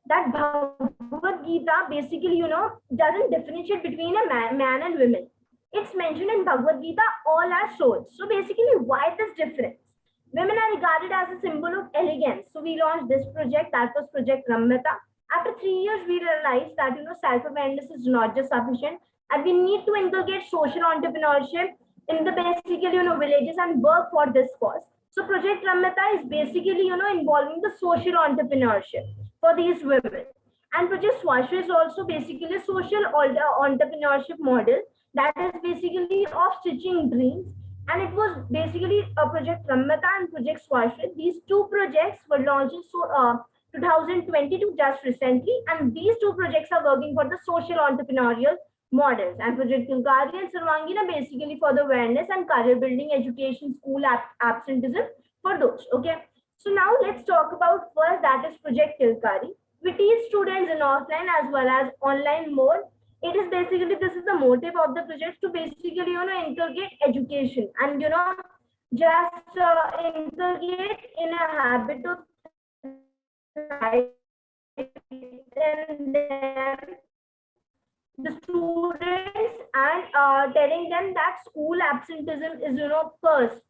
That Bhagavad Gita basically, doesn't differentiate between a man and women. It's mentioned in Bhagavad Gita, all are souls. So basically, why this difference? Women are regarded as a symbol of elegance. So we launched this project, that was Project Ramyata. After 3 years, we realized that self-awareness is not just sufficient, and we need to inculcate social entrepreneurship in the basically villages and work for this cause. So Project Ramyata is basically involving the social entrepreneurship for these women. And Project Swashri is also basically a social entrepreneurship model that is basically of stitching dreams. And it was basically a Project Ramyata and Project Swashri. These two projects were launched in 2022 just recently, and these two projects are working for the social entrepreneurial models. And Project Kilkari and Sarvangeen are basically for the awareness and career building, education, school absenteeism for those. Okay. So now let's talk about first, that is Project Kilkari. We teach students in offline as well as online mode. It is basically, this is the motive of the project, to basically inculcate education and just inculcate in a habit of the students and telling them that school absenteeism is cursed.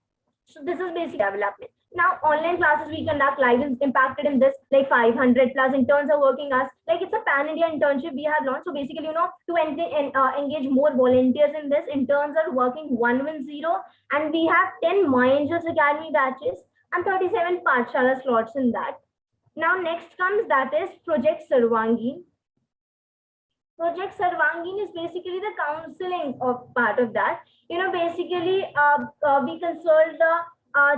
So this is basic development. Now online classes we conduct live is impacted in this, like 500 plus interns are working as, like it's a pan-India internship we have launched. So basically, to engage more volunteers in this, interns are working 110, and we have 10 My Angels Academy batches and 37 Pathshala slots in that. Now next comes, that is Project Sarvangeen. Project Sarvangeen is basically the counseling of part of that. Basically we consult the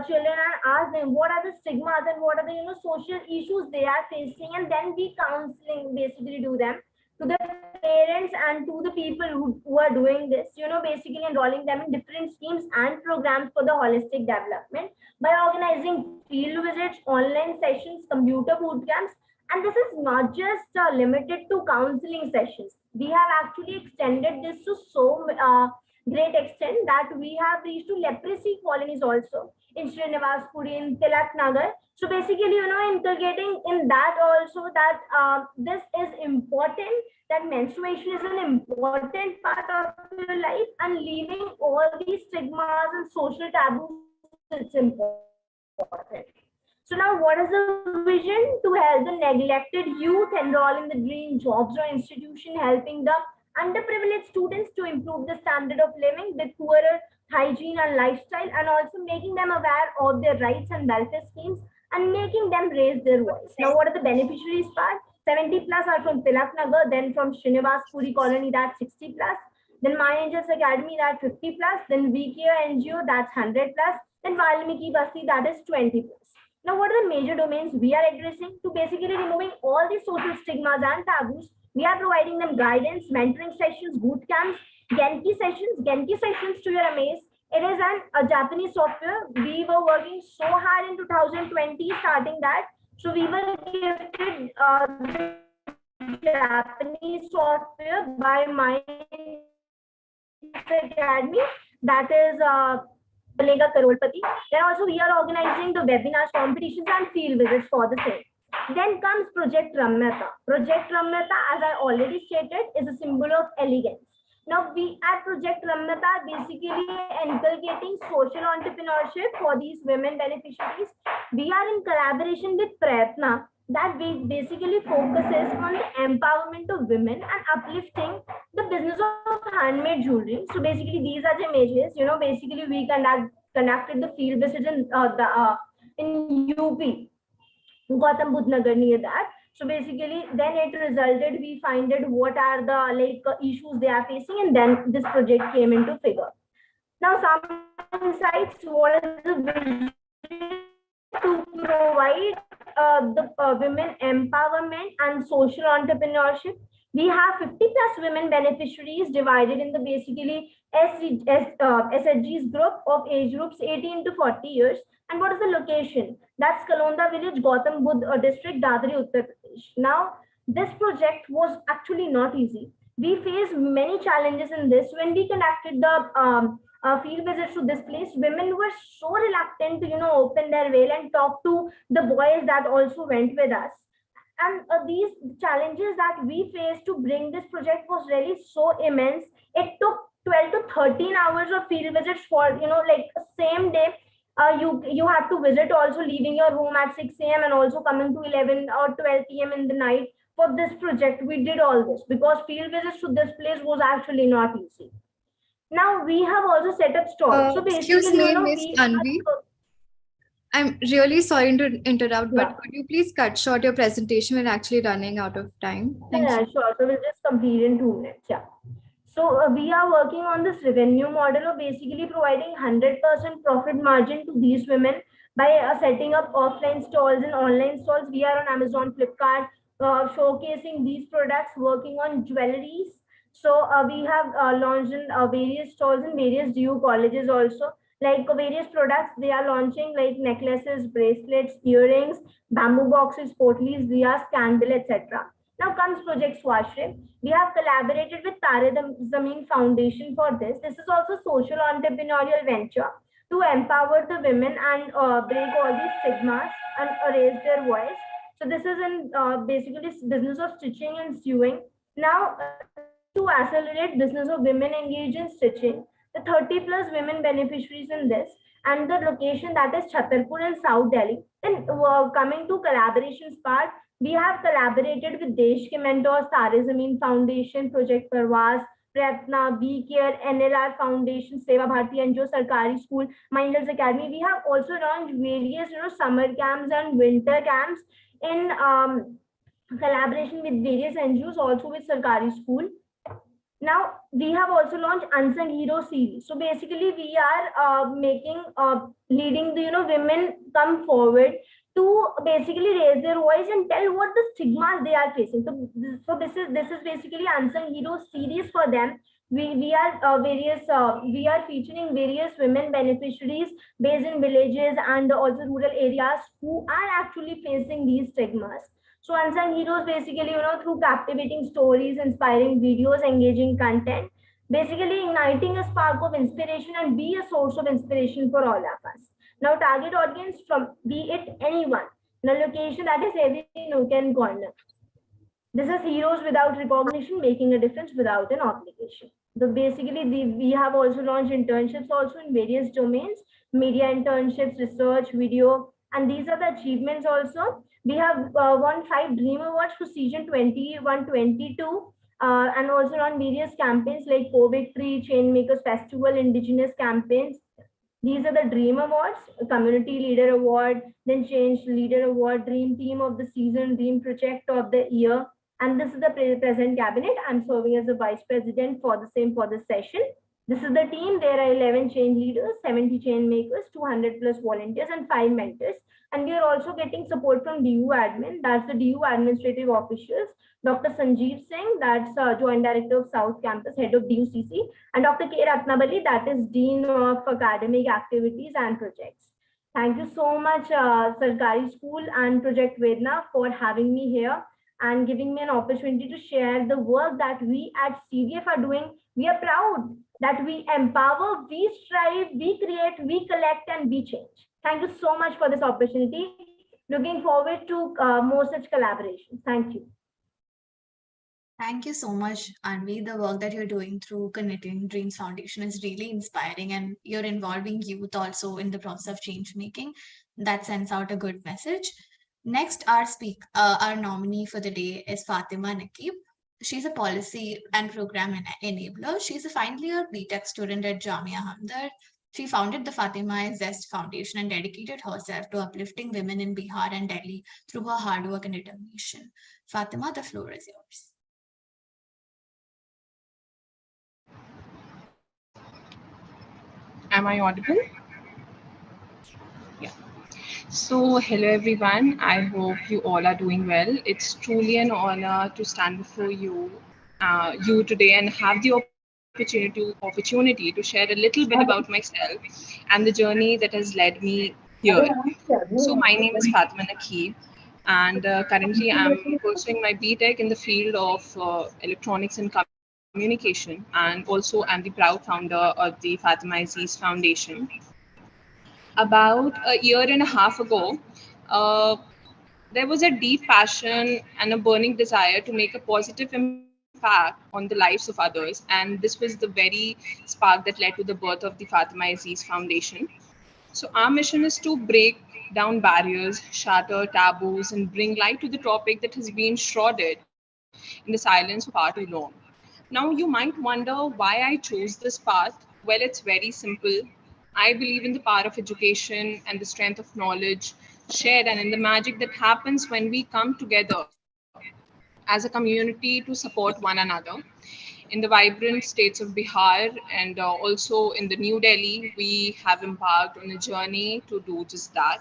children and ask them what are the stigmas and what are the social issues they are facing, and then we counseling basically do them to the parents and to the people who are doing this, basically enrolling them in different schemes and programs for the holistic development by organizing field visits, online sessions, computer boot camps. And this is not just limited to counseling sessions. We have actually extended this to so great extent that we have reached to leprosy colonies also in Srinivasapuri, in Tilak Nagar. So basically, inculcating in that also that this is important, that menstruation is an important part of your life, and leaving all these stigmas and social taboos, it's important. So now what is the vision? To help the neglected youth enroll in the dream jobs or institution, helping the underprivileged students to improve the standard of living with poorer hygiene and lifestyle, and also making them aware of their rights and welfare schemes and making them raise their voice. Now, what are the beneficiaries part? 70 plus are from Tilak Nagar, then from Srinivas Puri Colony, that's 60 plus, then My Angels Academy, that's 50 plus, then VKO NGO, that's 100 plus, then Valmiki Basti, that is 20 plus. Now, what are the major domains we are addressing? To basically removing all these social stigmas and taboos, we are providing them guidance, mentoring sessions, boot camps, Genki sessions. Genki sessions, to your amaze, it is a Japanese software. We were working so hard in 2020, starting that. So we were gifted Japanese software by My Academy. That is Balega Karolpati. Then also we are organizing the webinars, competitions and field visits for the same. Then comes Project Ramyata. Project Ramyata, as I already stated, is a symbol of elegance. Now we at Project Ramyata are basically inculcating social entrepreneurship for these women beneficiaries. We are in collaboration with Prayatna that basically focuses on the empowerment of women and uplifting the business of handmade jewelry. So basically these are the images, basically we conducted the field visit in UP, Gautam Budh Nagar, near that. So basically then it resulted, we find out what are the issues they are facing, and then this project came into figure. Now some insights, what is the vision? To provide the women empowerment and social entrepreneurship. We have 50 plus women beneficiaries divided in the basically SHG's group of age groups 18 to 40 years. And what is the location? That's Kalonda village, Gautam Budh district, Dadri, Uttar Pradesh. Now, this project was actually not easy. We faced many challenges in this. When we conducted the field visits to this place, women were so reluctant to open their veil and talk to the boys that also went with us. And these challenges that we faced to bring this project was really so immense. It took 12 to 13 hours of field visits for like same day. You have to visit also, leaving your home at 6 a.m. and also coming to 11 or 12 p.m. in the night. For this project, we did all this because field visits to this place was actually not easy. Now we have also set up stalls. So basically, excuse me, Miss Anvi. I'm really sorry to interrupt, but could you please cut short your presentation? We're actually running out of time. Thank you. Sure. So we'll just complete in 2 minutes. Yeah. So we are working on this revenue model of basically providing 100% profit margin to these women by setting up offline stalls and online stalls. We are on Amazon, Flipkart, showcasing these products, working on jewelries. So we have launched in various stalls in various DU colleges also. Like various products they are launching, like necklaces, bracelets, earrings, bamboo boxes, potlies, diyas, candle, etc. Now comes Project Swashre. We have collaborated with Tare Zameen Foundation for this. This is also social entrepreneurial venture to empower the women and break all these stigmas and raise their voice. So this is in basically business of stitching and sewing. Now to accelerate business of women engaged in stitching, the 30 plus women beneficiaries in this, and the location that is Chhatarpur in South Delhi. Then coming to collaborations part, we have collaborated with Desh Ke Mentors, Tare Zameen Foundation, Project Parvaz, Prayatna, Be Care, NLR Foundation, Seva Bharati NGO, Sarkari School, My Angels Academy. We have also launched various summer camps and winter camps in collaboration with various NGOs, also with Sarkari School. Now we have also launched Unsung Hero series. So basically we are leading the women come forward to basically raise their voice and tell what the stigmas they are facing. So this is basically Unsung Hero series for them. We are featuring various women beneficiaries based in villages and also rural areas who are actually facing these stigmas. So Unsung Heroes basically, through captivating stories, inspiring videos, engaging content, basically igniting a spark of inspiration and be a source of inspiration for all of us. Now target audience from be it anyone. Now location that is every nook and corner. This is heroes without recognition, making a difference without an obligation. So basically we have also launched internships also in various domains, media internships, research, video, And these are the achievements also. We have won 5 Dream Awards for season 21-22, and also on various campaigns like COVID Free, Chainmakers Festival, Indigenous campaigns. These are the Dream Awards, Community Leader Award, then Change Leader Award, Dream Team of the Season, Dream Project of the Year. And this is the present cabinet. I'm serving as the Vice President for the same for this session. This is the team. There are 11 change leaders, 70 chain makers, 200 plus volunteers, and 5 mentors. And we are also getting support from DU admin. That's the DU administrative officials. Dr. Sanjeev Singh, that's Joint Director of South Campus, Head of DUCC, and Dr. K. Ratnabali, that is Dean of Academic Activities and Projects. Thank you so much, Sarkari School and Project Vedana, for having me here and giving me an opportunity to share the work that we at CDF are doing. We are proud that we empower, we strive, we create, we collect, and we change. Thank you so much for this opportunity. Looking forward to more such collaborations. Thank you. Thank you so much, Anvi. The work that you're doing through Connecting Dreams Foundation is really inspiring, and you're involving youth also in the process of change making. That sends out a good message. Next, our nominee for the day is Fatima Nakib. She's a policy and program enabler. She's a final year BTech student at Jamia Hamdard. She founded the Fatima Zest Foundation and dedicated herself to uplifting women in Bihar and Delhi through her hard work and determination. Fatima, the floor is yours. Am I audible? Yeah. So, hello everyone. I hope you all are doing well. It's truly an honor to stand before you today and have the opportunity to share a little bit about myself and the journey that has led me here. So, my name is Fatima Nakib, and currently I'm pursuing my BTech in the field of electronics and communication, and also I'm the proud founder of the Fatima Aziz Foundation. About a year and a half ago, there was a deep passion and a burning desire to make a positive impact on the lives of others, and this was the very spark that led to the birth of the Fatima Aziz Foundation. So our mission is to break down barriers, shatter taboos, and bring light to the topic that has been shrouded in the silence for far too long. Now, you might wonder why I chose this path. Well, it's very simple. I believe in the power of education and the strength of knowledge shared, and in the magic that happens when we come together as a community to support one another. In the vibrant states of Bihar and also in the New Delhi, we have embarked on a journey to do just that.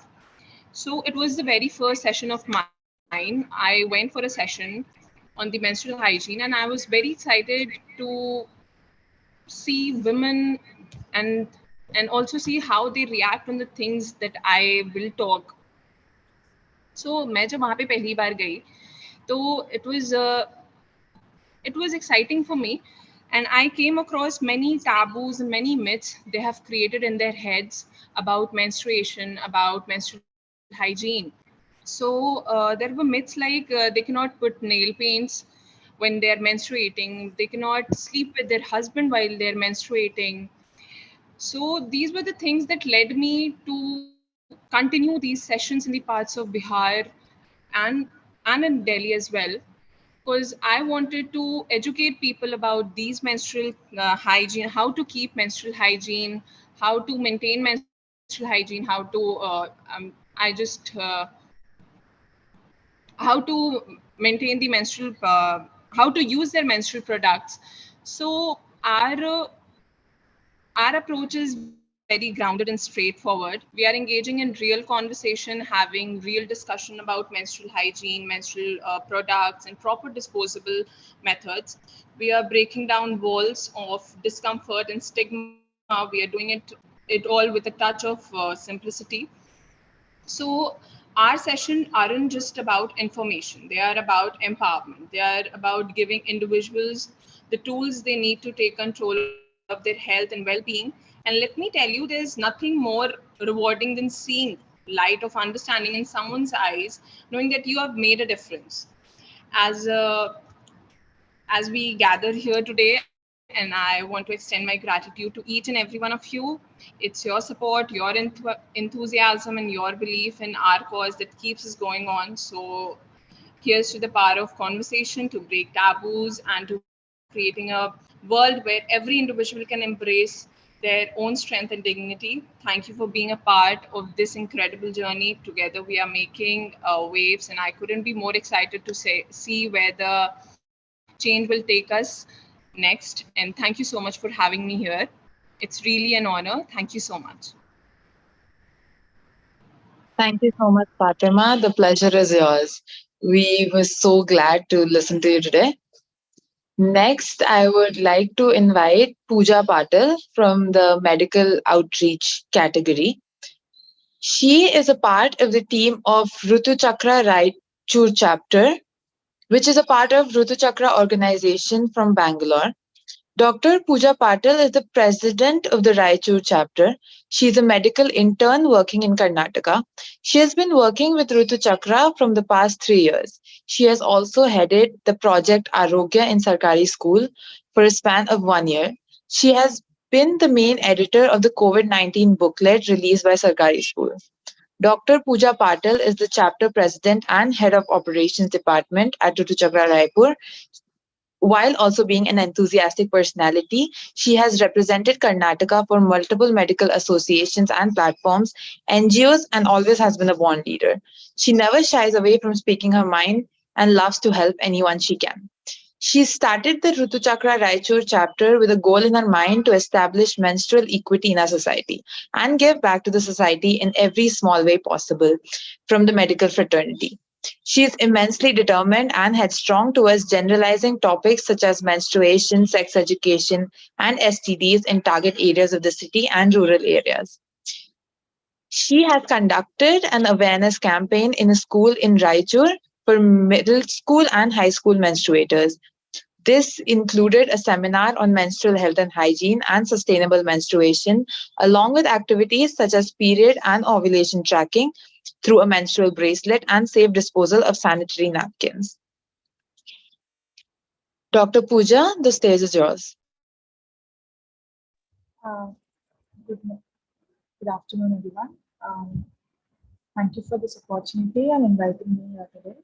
So it was the very first session of mine. I went for a session on the menstrual hygiene, and I was very excited to see women and also see how they react on the things that I will talk. So मैं जब वहाँ पे पहली बार गई, तो it was exciting for me, and I came across many taboos and many myths they have created in their heads about menstruation, about menstrual hygiene. So there were myths like they cannot put nail paints when they're menstruating, they cannot sleep with their husband while they're menstruating. So these were the things that led me to continue these sessions in the parts of Bihar and in Delhi as well, because I wanted to educate people about these menstrual hygiene, how to keep menstrual hygiene, how to maintain menstrual hygiene, how to how to maintain the menstrual, how to use their menstrual products. So our approach is very grounded and straightforward. We are engaging in real conversation, having real discussion about menstrual hygiene, menstrual products, and proper disposable methods. We are breaking down walls of discomfort and stigma. We are doing it all with a touch of simplicity. So our sessions aren't just about information. They are about empowerment. They are about giving individuals the tools they need to take control of their health and well-being. And let me tell you, there's nothing more rewarding than seeing light of understanding in someone's eyes, knowing that you have made a difference. As we gather here today, and I want to extend my gratitude to each and every one of you. It's your support, your enthusiasm, and your belief in our cause that keeps us going on. So here's to the power of conversation to break taboos and to creating a world where every individual can embrace their own strength and dignity. Thank you for being a part of this incredible journey. Together, we are making waves, and I couldn't be more excited to see where the change will take us next. And thank you so much for having me here. It's really an honor. Thank you so much. Thank you so much, Fatima. The pleasure is yours. We were so glad to listen to you today. Next, I would like to invite Pooja Patil from the medical outreach category. She is a part of the team of Rutu Chakra Raichur chapter, which is a part of Rutu Chakra organization from Bangalore. Dr. Pooja Patil is the president of the Raichur chapter. She is a medical intern working in Karnataka. She has been working with Rutu Chakra from the past 3 years. She has also headed the project Arogya in Sarkari School for a span of 1 year. She has been the main editor of the COVID-19 booklet released by Sarkari School. Dr. Pooja Patil is the chapter president and head of operations department at Rutu Chakra Raipur. While also being an enthusiastic personality, she has represented Karnataka for multiple medical associations and platforms, NGOs, and always has been a born leader. She never shies away from speaking her mind and loves to help anyone she can. She started the Rutu Chakra Raichur chapter with a goal in her mind to establish menstrual equity in our society and give back to the society in every small way possible from the medical fraternity. She is immensely determined and headstrong towards generalizing topics such as menstruation, sex education, and STDs in target areas of the city and rural areas. She has conducted an awareness campaign in a school in Raichur for middle school and high school menstruators. This included a seminar on menstrual health and hygiene and sustainable menstruation, along with activities such as period and ovulation tracking through a menstrual bracelet and safe disposal of sanitary napkins. Dr. Pooja, the stage is yours. Uh, good, good afternoon, everyone. Thank you for this opportunity and inviting me here today.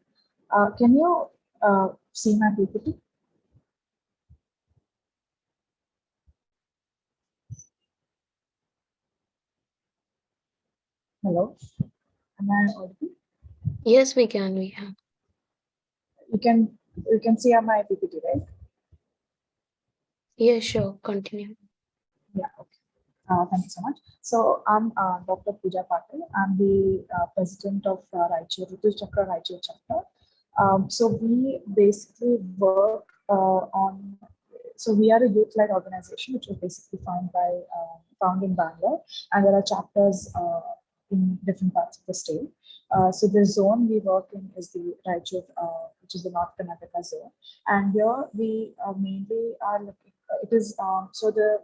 Can you see my PPT? Hello, am I audible? Yes, we can. We can. You can see on my PPT, right? Yeah, sure. Continue. Yeah. Okay. Thank you so much. So I'm Dr. Pooja Patil. I'm the president of Raichur, Rutu Chakra Raichur chapter. So we basically work on. So we are a youth-led organization, which was basically found in Bangalore, and there are chapters in different parts of the state. So the zone we work in is the Raichur, which is the North Karnataka zone, and here we mainly are looking. It is so the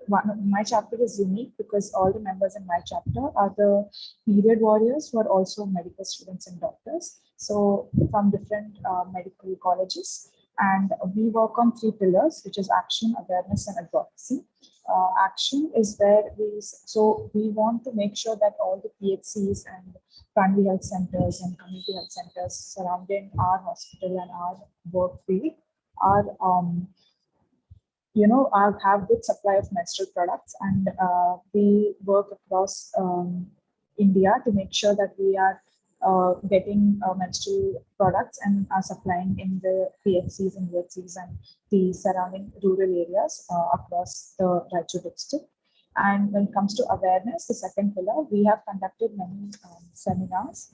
my chapter is unique because all the members in my chapter are the period warriors who are also medical students and doctors. So from different medical colleges, and we work on 3 pillars, which is action, awareness, and advocacy. Action is where we want to make sure that all the PHCs and primary health centers and community health centers surrounding our hospital and our work field are have good supply of menstrual products, and we work across India to make sure that we are getting menstrual products and are supplying in the PHCs and UHCs and the surrounding rural areas across the Raichur district. And when it comes to awareness, the second pillar, we have conducted many seminars.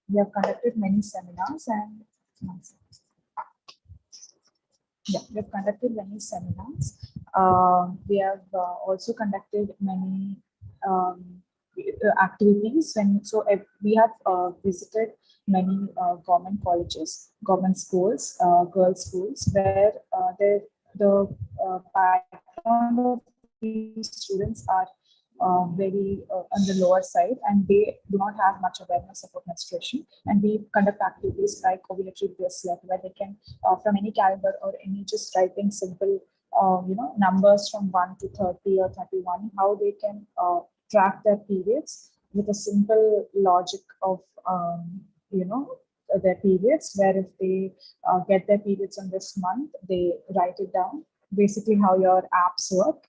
We have conducted many seminars and yeah, we have conducted many seminars. We have also conducted many activities. We have visited many government colleges, government schools, girls' schools, where the background of these students are very on the lower side, and they do not have much awareness about menstruation. And we conduct activities like ovulatory bracelet, where they can, from any calendar or any just writing simple, numbers from 1 to 30 or 31, how they can track their periods with a simple logic of, their periods, where if they get their periods on this month, they write it down. Basically, how your apps work.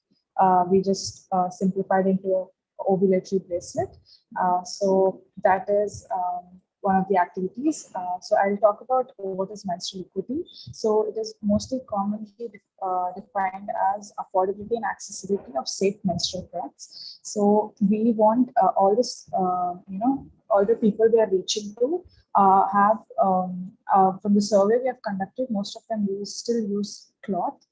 We just simplified into a ovulatory bracelet. So that is one of the activities. So I'll talk about what is menstrual equity. So it is mostly commonly defined as affordability and accessibility of safe menstrual products. So we want all this, all the people we are reaching to have, from the survey we have conducted, most of them still use cloth.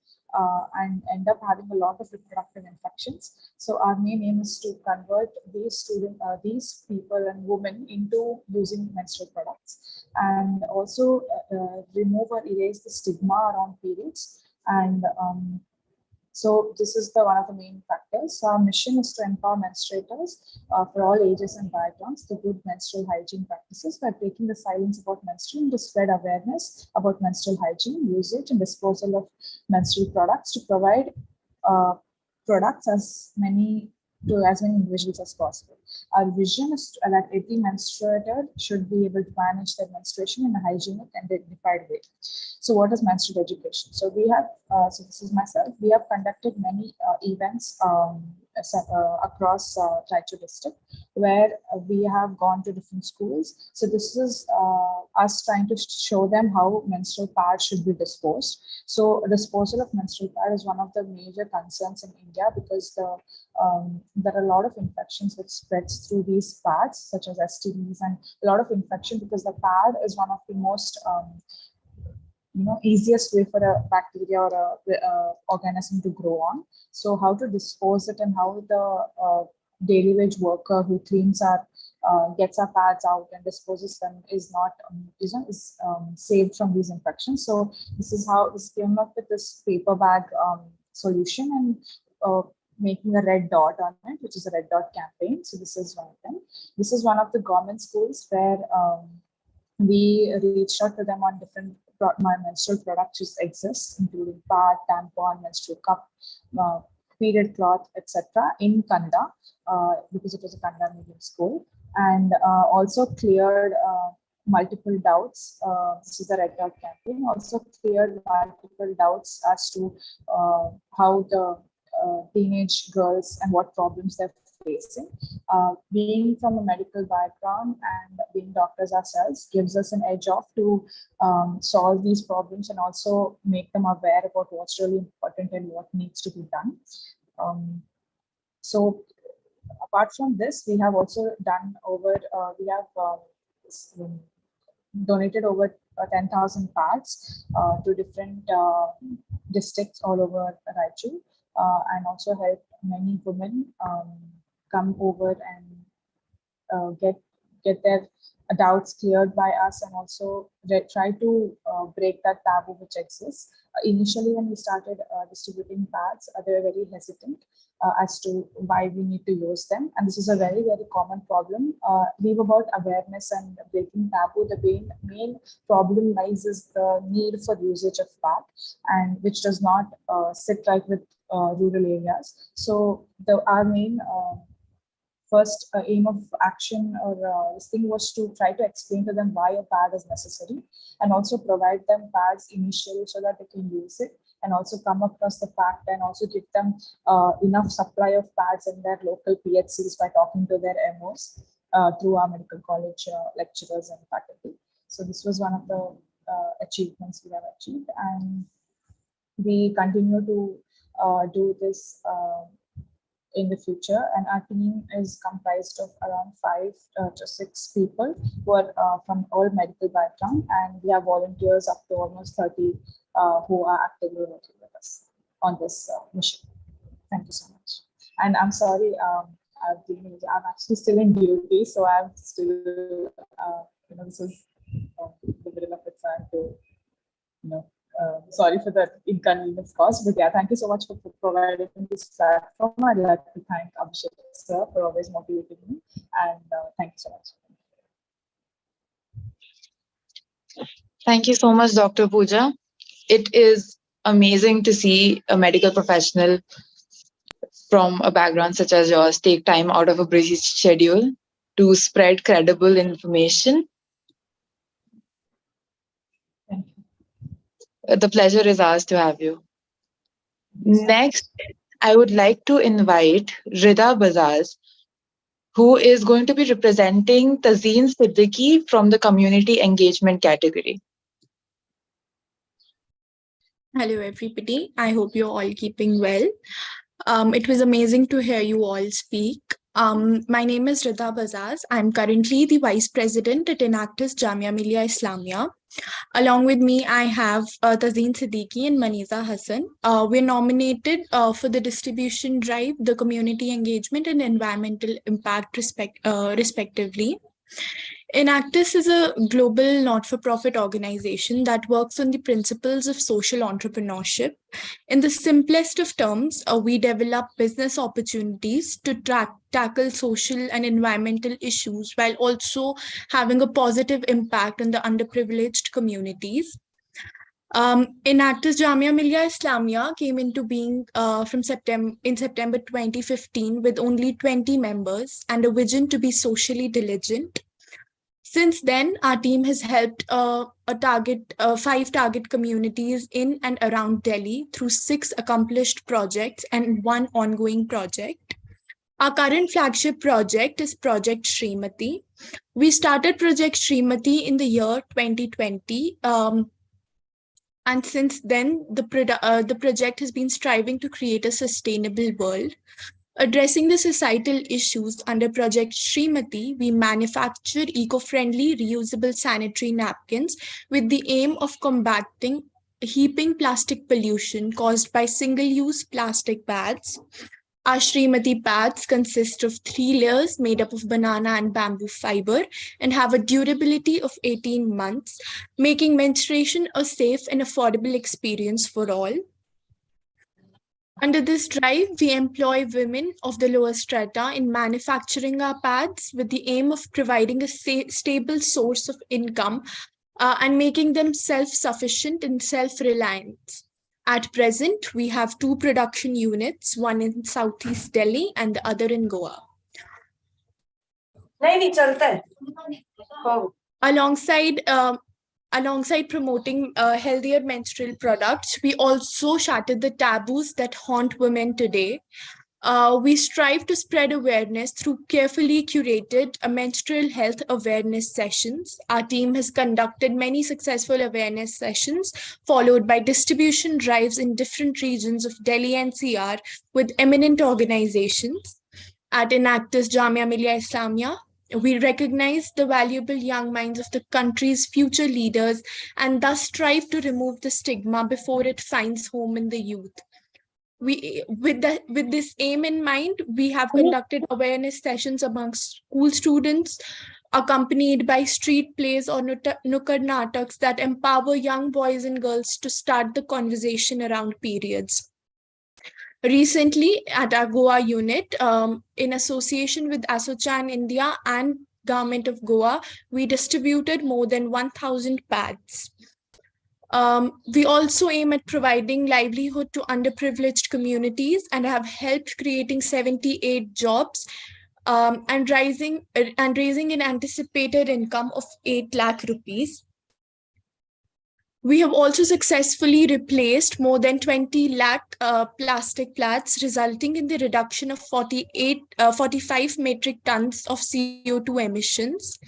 And end up having a lot of reproductive infections. So our main aim is to convert these people and women into using menstrual products, and also remove or erase the stigma around periods. And so this is one of the main factors. So our mission is to empower menstruators for all ages and backgrounds to good menstrual hygiene practices by breaking the silence about menstruation, to spread awareness about menstrual hygiene, usage, and disposal of menstrual products, to provide products to as many individuals as possible. Our vision is that every menstruator should be able to manage their menstruation in a hygienic and dignified way. So what is menstrual education? So we have, so this is myself, we have conducted many events across Raichur district, where we have gone to different schools. So this is us trying to show them how menstrual pads should be disposed. So disposal of menstrual pad is one of the major concerns in India, because there are a lot of infections which spreads through these pads, such as STDs, and a lot of infection, because the pad is one of the most easiest way for a bacteria or a organism to grow on. So how to dispose it, and how the daily wage worker who cleans our gets our pads out and disposes them is not saved from these infections. So this is how this came up with this paper bag solution, and making a red dot on it, which is a red dot campaign. So this is one of them. This is one of the government schools where we reached out to them on different menstrual products which exist, including pad, tampon, menstrual cup, period cloth, etc. in Kanda, because it was a Kanda medium school, and also cleared multiple doubts. This is the red dot campaign. Also cleared multiple doubts as to how the teenage girls and what problems they're facing. Being from a medical background and being doctors ourselves gives us an edge off to solve these problems, and also make them aware about what's really important and what needs to be done. So apart from this, we have also done over, donated over 10,000 pads to different districts all over Raichur, and also helped many women come over and get their doubts cleared by us, and also try to break that taboo which exists. Initially, when we started distributing pads, they were very hesitant as to why we need to use them, and this is a very, very common problem. Leave about awareness and breaking taboo, the main problem lies is the need for usage of pad, and which does not sit right with rural areas. So our main first aim of action, or this thing, was to try to explain to them why a pad is necessary, and also provide them pads initially so that they can use it, and also come across the fact, and also give them enough supply of pads in their local PHCs by talking to their MOs through our medical college lecturers and faculty. So this was one of the achievements we have achieved, and we continue to do this in the future. And our team is comprised of around 5 to 6 people who are from all medical background, and we have volunteers up to almost 30 who are actively working with us on this mission. Thank you so much. And I'm sorry, I'm actually still in duty, so I'm still, this is the middle of it, so I have to, Sorry for the inconvenience caused, but yeah, thank you so much for providing this platform. I'd like to thank Abhishek sir for always motivating me, and thank you so much. Thank you so much, Dr. Pooja. It is amazing to see a medical professional from a background such as yours take time out of a busy schedule to spread credible information. The pleasure is ours to have you. Next, I would like to invite Rida Bazaz, who is going to be representing Tazeen Siddiqui from the community engagement category. Hello, everybody. I hope you're all keeping well. It was amazing to hear you all speak. My name is Rida Bazaz. I'm currently the Vice President at Enactus Jamia Millia Islamia. Along with me, I have Tazeen Siddiqui and Maniza Hassan. We're nominated for the distribution drive, the community engagement, and environmental impact respectively. Enactus is a global not-for-profit organization that works on the principles of social entrepreneurship. In the simplest of terms, we develop business opportunities to tackle social and environmental issues while also having a positive impact on the underprivileged communities. Enactus Jamia Millia Islamia came into being in September 2015 with only 20 members and a vision to be socially diligent. Since then, our team has helped 5 target communities in and around Delhi through 6 accomplished projects and 1 ongoing project. Our current flagship project is Project Srimati. We started Project Srimati in the year 2020. And since then, the project has been striving to create a sustainable world. Addressing the societal issues under Project Srimati, we manufacture eco-friendly, reusable sanitary napkins with the aim of combating heaping plastic pollution caused by single-use plastic pads. Our Srimati pads consist of 3 layers made up of banana and bamboo fiber and have a durability of 18 months, making menstruation a safe and affordable experience for all. Under this drive, we employ women of the lower strata in manufacturing our pads with the aim of providing a stable source of income and making them self-sufficient and self-reliant. At present, we have 2 production units, one in Southeast Delhi and the other in Goa. Alongside promoting healthier menstrual products, we also shattered the taboos that haunt women today. We strive to spread awareness through carefully curated menstrual health awareness sessions. Our team has conducted many successful awareness sessions, followed by distribution drives in different regions of Delhi NCR with eminent organizations. At Enactus Jamia Millia Islamia, we recognize the valuable young minds of the country's future leaders and thus strive to remove the stigma before it finds home in the youth. With this aim in mind, we have conducted awareness sessions amongst school students, accompanied by street plays or nukkad nataks that empower young boys and girls to start the conversation around periods. Recently, at our Goa unit, in association with Asochan India and Government of Goa, we distributed more than 1,000 pads. We also aim at providing livelihood to underprivileged communities and have helped creating 78 jobs and raising an anticipated income of 8 lakh rupees. We have also successfully replaced more than 20 lakh plastic plats, resulting in the reduction of 45 metric tons of CO2 emissions.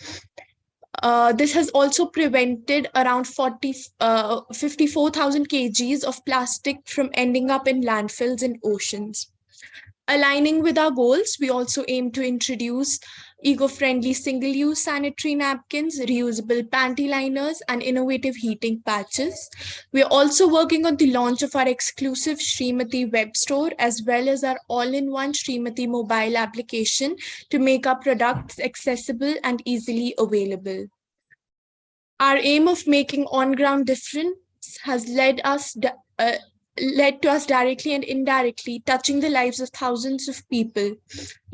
This has also prevented around 54,000 kgs of plastic from ending up in landfills and oceans. Aligning with our goals, we also aim to introduce eco-friendly single-use sanitary napkins, reusable panty liners, and innovative heating patches. We are also working on the launch of our exclusive Srimati web store, as well as our all-in-one Srimati mobile application to make our products accessible and easily available. Our aim of making on-ground difference Actors has led to us directly and indirectly touching the lives of thousands of people,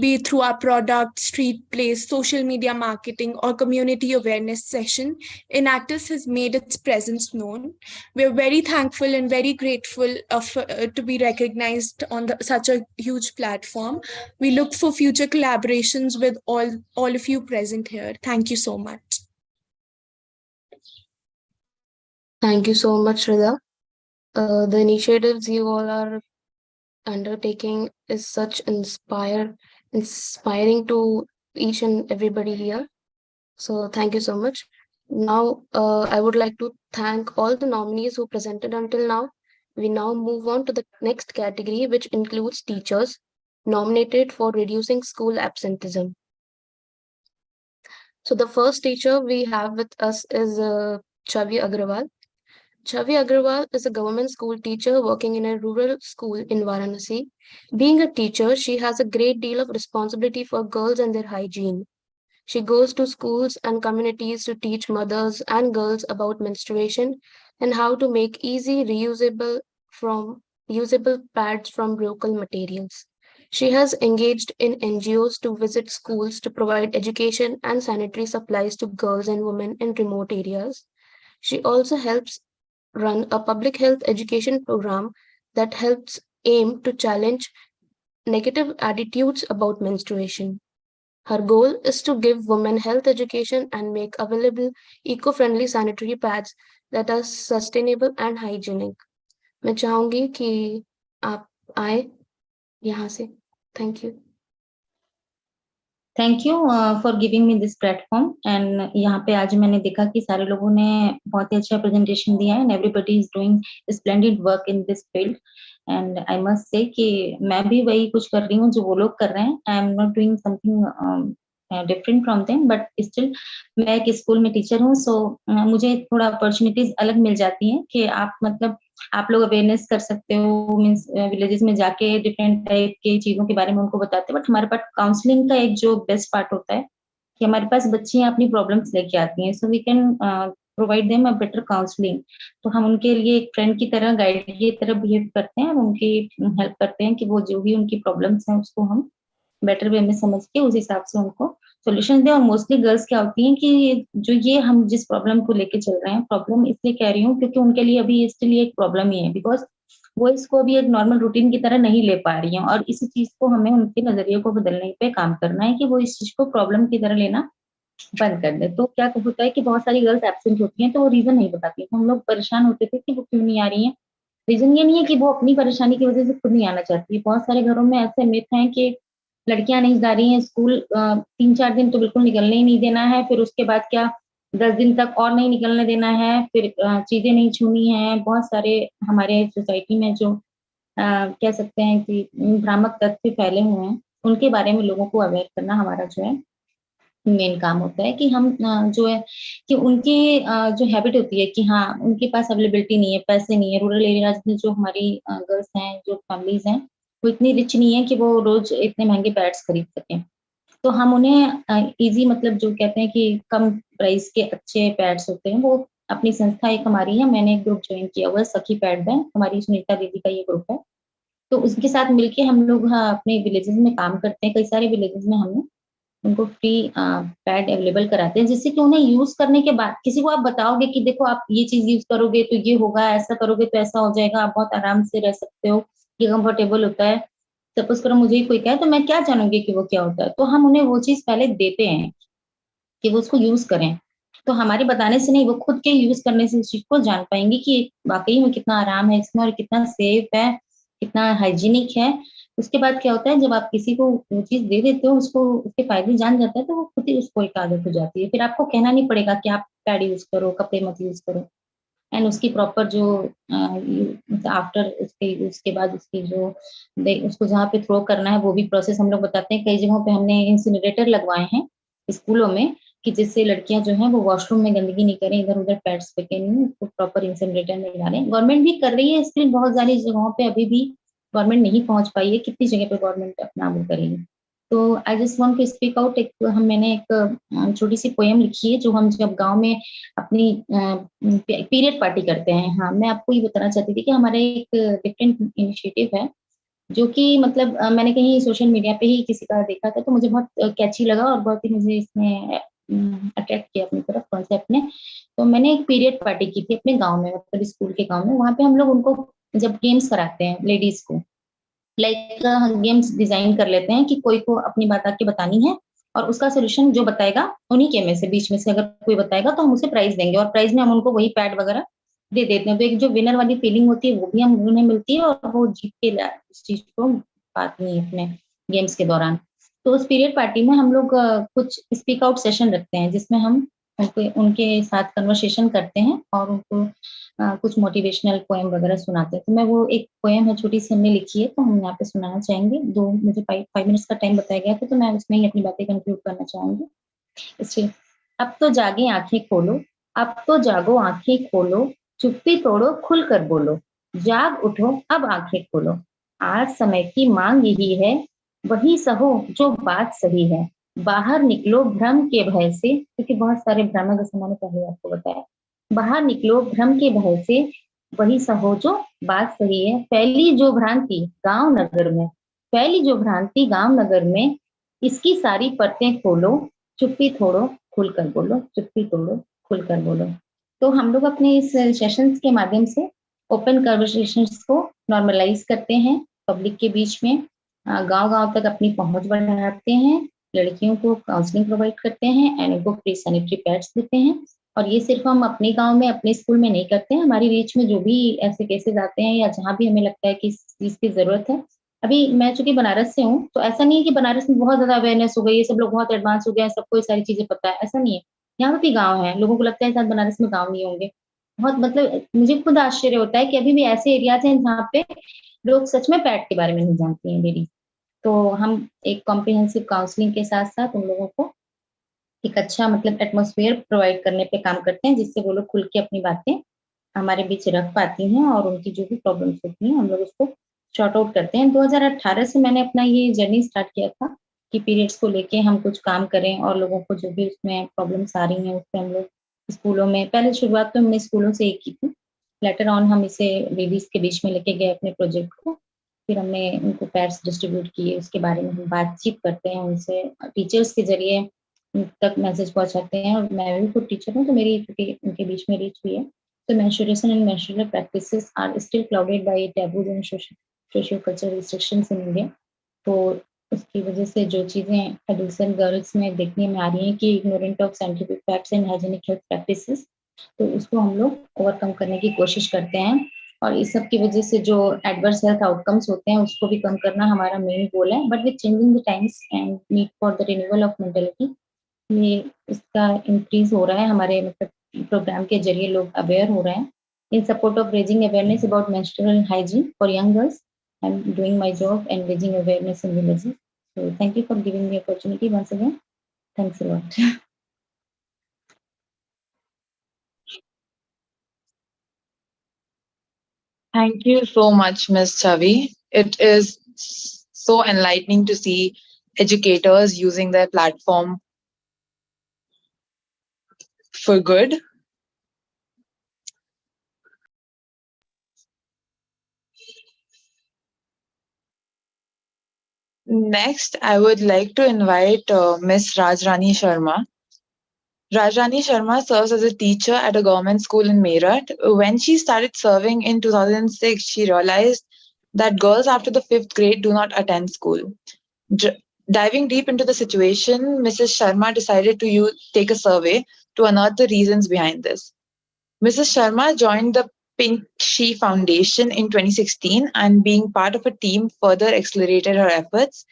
be it through our product, street plays, social media marketing, or community awareness session. Enactus has made its presence known. We're very thankful and very grateful to be recognized on such a huge platform. We look for future collaborations with all of you present here. Thank you so much. Thank you so much, Rida. The initiatives you all are undertaking is such inspiring to each and everybody here. So thank you so much. Now, I would like to thank all the nominees who presented until now. We now move on to the next category, which includes teachers nominated for reducing school absenteeism. So the first teacher we have with us is Chavi Agrawal. Chavi Agrawal is a government school teacher working in a rural school in Varanasi. Being a teacher, she has a great deal of responsibility for girls and their hygiene. She goes to schools and communities to teach mothers and girls about menstruation and how to make easy usable pads from local materials. She has engaged in NGOs to visit schools to provide education and sanitary supplies to girls and women in remote areas. She also helps run a public health education program that helps aim to challenge negative attitudes about menstruation. Her goal is to give women health education and make available eco-friendly sanitary pads that are sustainable and hygienic. मैं चाहूंगी कि आप आए यहाँ से. Thank you. Thank you for giving me this platform and यहाँ पे आज मैंने देखा कि सारे लोगों ने बहुत ही अच्छा प्रेजेंटेशन दिया है and everybody is doing splendid work in this field and I must say कि मैं भी वही कुछ कर रही हूँ जो वो लोग कर रहे हैं. I am not doing something different from them but still मैं एक स्कूल में टीचर हूँ सो मुझे थोड़ा अपॉर्चुनिटीज अलग मिल जाती हैं कि आप मतलब आप लोग अवेयरनेस कर सकते हो मीन्स विलेजेस में जाके डिफरेंट टाइप के चीजों के बारे में उनको बताते हैं. बट हमारे पास काउंसलिंग का एक जो बेस्ट पार्ट होता है कि हमारे पास बच्चियां अपनी प्रॉब्लम्स लेके आती हैं so we can provide them a better counselling. तो हम उनके लिए एक फ्रेंड की तरह गाइड की तरह बिहेव करते हैं उनकी हेल्प करते हैं कि वो जो भी उनकी प्रॉब्लम्स हैं उसको हम बेटर वे में समझ के उस हिसाब से उनको सॉल्यूशन दें. और मोस्टली गर्ल्स क्या होती हैं कि जो ये हम जिस प्रॉब्लम को लेके चल रहे हैं प्रॉब्लम इसलिए कह रही हूँ क्योंकि उनके लिए अभी स्टिल एक प्रॉब्लम ही है बिकॉज वो इसको अभी एक नॉर्मल रूटीन की तरह नहीं ले पा रही हैं और इसी चीज को हमें उनके नजरिए को बदलने पे काम करना है कि वो इस चीज को प्रॉब्लम की तरह लेना बंद कर दे. तो क्या होता है कि बहुत सारी गर्ल्स एब्सेंट होती हैं तो वो रीजन नहीं बताती. तो हम लोग परेशान होते थे कि वो क्यों नहीं आ रही है. रीजन ये नहीं है कि वो अपनी परेशानी की वजह से खुद नहीं आना चाहती. बहुत सारे घरों में ऐसे मिथ हैं कि लड़कियां नहीं जा रही हैं स्कूल 3-4 दिन तो बिल्कुल निकलने ही नहीं देना है फिर उसके बाद क्या 10 दिन तक और नहीं निकलने देना है फिर चीजें नहीं छूनी है. बहुत सारे हमारे सोसाइटी में जो कह सकते हैं कि भ्रामक तथ्य फैले हुए हैं उनके बारे में लोगों को अवेयर करना हमारा जो है मेन काम होता है कि हम जो है कि उनकी जो हैबिट होती है कि हाँ उनके पास अवेलेबिलिटी नहीं है पैसे नहीं है. रूरल एरियाज में जो हमारी गर्ल्स हैं जो फैमिलीज हैं वो इतनी रिच नहीं है कि वो रोज इतने महंगे पैड्स खरीद सकें. तो हम उन्हें इजी मतलब जो कहते हैं कि कम प्राइस के अच्छे पैड्स होते हैं वो अपनी संस्था एक हमारी है मैंने एक ग्रुप ज्वाइन किया हुआ है सखी पैड बैंक हमारी सुनीता दीदी का ये ग्रुप है. तो उसके साथ मिलके हम लोग अपने विलेजेस में काम करते हैं. कई सारे विलेजेस में हमने उनको फ्री पैड अवेलेबल कराते हैं जिससे कि उन्हें यूज करने के बाद किसी को आप बताओगे कि देखो आप ये चीज यूज करोगे तो ये होगा ऐसा करोगे तो ऐसा हो जाएगा आप बहुत आराम से रह सकते हो ये कंफर्टेबल होता है. सपोज करो मुझे कोई कहे तो मैं क्या जानूंगी कि वो क्या होता है. तो हम उन्हें वो चीज पहले देते हैं कि वो उसको यूज करें. तो हमारे बताने से नहीं वो खुद के यूज करने से इस चीज को जान पाएंगे कि वाकई में कितना आराम है इसमें और कितना सेफ है कितना हाइजीनिक है. उसके बाद क्या होता है जब आप किसी को वो चीज दे देते हो उसको उसके फायदे जान जाता है तो वो खुद ही उसको एक आदत हो जाती है. फिर आपको कहना नहीं पड़ेगा कि आप पैड यूज करो कपड़े मत यूज करो. एंड उसकी प्रॉपर जो आफ्टर उसके बाद उसकी जो उसको जहाँ पे थ्रो करना है वो भी प्रोसेस हम लोग बताते हैं. कई जगहों पे हमने इंसिनरेटर लगवाए हैं स्कूलों में कि जिससे लड़कियां जो हैं वो वॉशरूम में गंदगी नहीं करें इधर उधर पैड्स फेंके नहीं तो प्रॉपर इंसिनरेटर में डालें. गवर्नमेंट भी कर रही है स्टिल बहुत सारी जगहों पे अभी भी गवर्नमेंट नहीं पहुंच पाई है. कितनी जगह पे गवर्नमेंट अपना वो करेगी. तो I just want to speak out. मैंने एक छोटी सी पोएम लिखी है जो हम जब गांव में अपनी पीरियड पार्टी करते हैं। हाँ, मैं आपको ये बताना चाहती थी कि हमारे एक डिफरेंट इनिशिएटिव है जो कि मतलब मैंने कहीं सोशल मीडिया पे ही किसी का देखा था, तो मुझे बहुत कैची लगा और बहुत ही मुझे इसने अट्रैक्ट किया अपनी तरफ कॉन्सेप्ट ने। तो मैंने एक पीरियड पार्टी की थी अपने गांव में, मतलब स्कूल के गांव में। वहाँ पे हम लोग उनको जब गेम्स कराते हैं लेडीज को, लाइक हम गेम्स डिजाइन कर लेते हैं कि कोई को अपनी बात आके बतानी है और उसका सोल्यूशन जो बताएगा उन्हीं के में से बीच में से अगर कोई बताएगा तो हम उसे प्राइज देंगे, और प्राइज में हम उनको वही पैड वगैरह दे देते हैं। तो एक जो विनर वाली फीलिंग होती है वो भी हम उन्हें मिलती है और वो जीत के इस चीज को पाती है अपने गेम्स के दौरान। तो उस पीरियड पार्टी में हम लोग कुछ स्पीक आउट सेशन रखते हैं जिसमें हम उनके साथ कन्वर्सेशन करते हैं और उनको कुछ मोटिवेशनल पोएम वगैरह सुनाते हैं। तो मैं वो एक पोएम है छोटी सी हमने लिखी है, तो हम यहाँ पे सुनाना चाहेंगे। मुझे 5 मिनट्स का टाइम बताया गया था, तो मैं उसमें ही अपनी बातें कंक्लूड करना चाहूंगी। इसलिए अब तो जागे आंखें खोलो, अब तो जागो आंखें खोलो, चुप्पी तोड़ो खुल कर बोलो, जाग उठो अब आंखें खोलो, आज समय की मांग यही है, वही सहो जो बात सही है, बाहर निकलो भ्रम के भय से, क्योंकि बहुत सारे भ्रम है जैसे मैंने पहले आपको बताया। बाहर निकलो भ्रम के भय से, वही सहो जो बात सही है, फैली जो भ्रांति गांव नगर में, फैली जो भ्रांति गांव नगर में, इसकी सारी परतें खोलो, चुप्पी तोड़ो खुलकर बोलो, चुप्पी तोड़ो खुलकर बोलो। तो हम लोग अपने इस सेशंस के माध्यम से ओपन कन्वर्सेशंस को नॉर्मलाइज करते हैं पब्लिक के बीच में, गांव-गांव तक अपनी पहुंच बढ़ाते हैं, लड़कियों को काउंसलिंग प्रोवाइड करते हैं एंड उनको फ्री सैनिटरी पैड्स देते हैं। और ये सिर्फ हम अपने गांव में अपने स्कूल में नहीं करते हैं, हमारी रीच में जो भी ऐसे केसेस आते हैं या जहाँ भी हमें लगता है कि इस चीज की जरूरत है। अभी मैं चूंकि बनारस से हूँ, तो ऐसा नहीं है कि बनारस में बहुत ज्यादा अवेयरनेस हो गई है, सब लोग बहुत एडवांस हो गए हैं, सबको ये सारी चीजें पता है, ऐसा नहीं है। यहाँ पे भी गाँव है, लोगों को लगता है शायद बनारस में गाँव नहीं होंगे। बहुत मतलब मुझे खुद आश्चर्य होता है कि अभी भी ऐसे एरियाज हैं जहाँ पे लोग सच में पैड के बारे में नहीं जानती हैं लेडीज। तो हम एक कॉम्प्रिहेंसिव काउंसलिंग के साथ साथ उन लोगों को एक अच्छा मतलब एटमॉस्फेयर प्रोवाइड करने पे काम करते हैं, जिससे वो लोग खुल के अपनी बातें हमारे बीच रख पाती हैं और उनकी जो भी प्रॉब्लम्स होती हैं हम लोग उसको सॉर्ट आउट करते हैं। 2018 से मैंने अपना ये जर्नी स्टार्ट किया था कि पीरियड्स को लेके हम कुछ काम करें और लोगों को जो भी उसमें प्रॉब्लम्स आ रही हैं उस पर हम लोग स्कूलों में, पहले शुरुआत तो हमने स्कूलों से ही की थी, लेटर ऑन हम इसे लेडीज के बीच में लेके गए अपने प्रोजेक्ट को। फिर हमने उनको पैड्स डिस्ट्रीब्यूट किए, उसके बारे में हम बातचीत करते हैं उनसे, टीचर्स के जरिए उन तक मैसेज पहुंचाते हैं। और मैं भी खुद टीचर हूँ तो मेरी उनके बीच में रीच हुई है। So menstruation and menstrual practices are still clouded by taboos and socio-cultural restrictions in India. तो उसकी वजह से जो चीज़ें एडोलसेंट गर्ल्स में देखने में आ रही हैं कि ignorant of scientific facts and hygienic health practices, तो उसको हम लोग ओवरकम करने की कोशिश करते हैं। और इस सब की वजह से जो एडवर्स हेल्थ आउटकम्स होते हैं उसको भी कम करना हमारा मेन गोल है। But with changing the times and need for the renewal of mentality, ये इसका इंक्रीज हो रहा है। हमारे मतलब प्रोग्राम के जरिए लोग अवेयर हो रहे हैं। इन support of raising awareness about menstrual hygiene for young girls, I am doing my job and raising awareness in villages. So thank you for giving me opportunity once again. Thanks a lot. Thank you so much, Ms. Chavi. It is so enlightening to see educators using their platform for good. Next, I would like to invite Ms. Rajrani Sharma. Rajrani Sharma serves as a teacher at a government school in Meerut. When she started serving in 2006, she realized that girls after the 5th grade do not attend school. Diving deep into the situation, Mrs. Sharma decided to take a survey to unearth the reasons behind this. Mrs. Sharma joined the Pink She Foundation in 2016, and being part of a team further accelerated her efforts.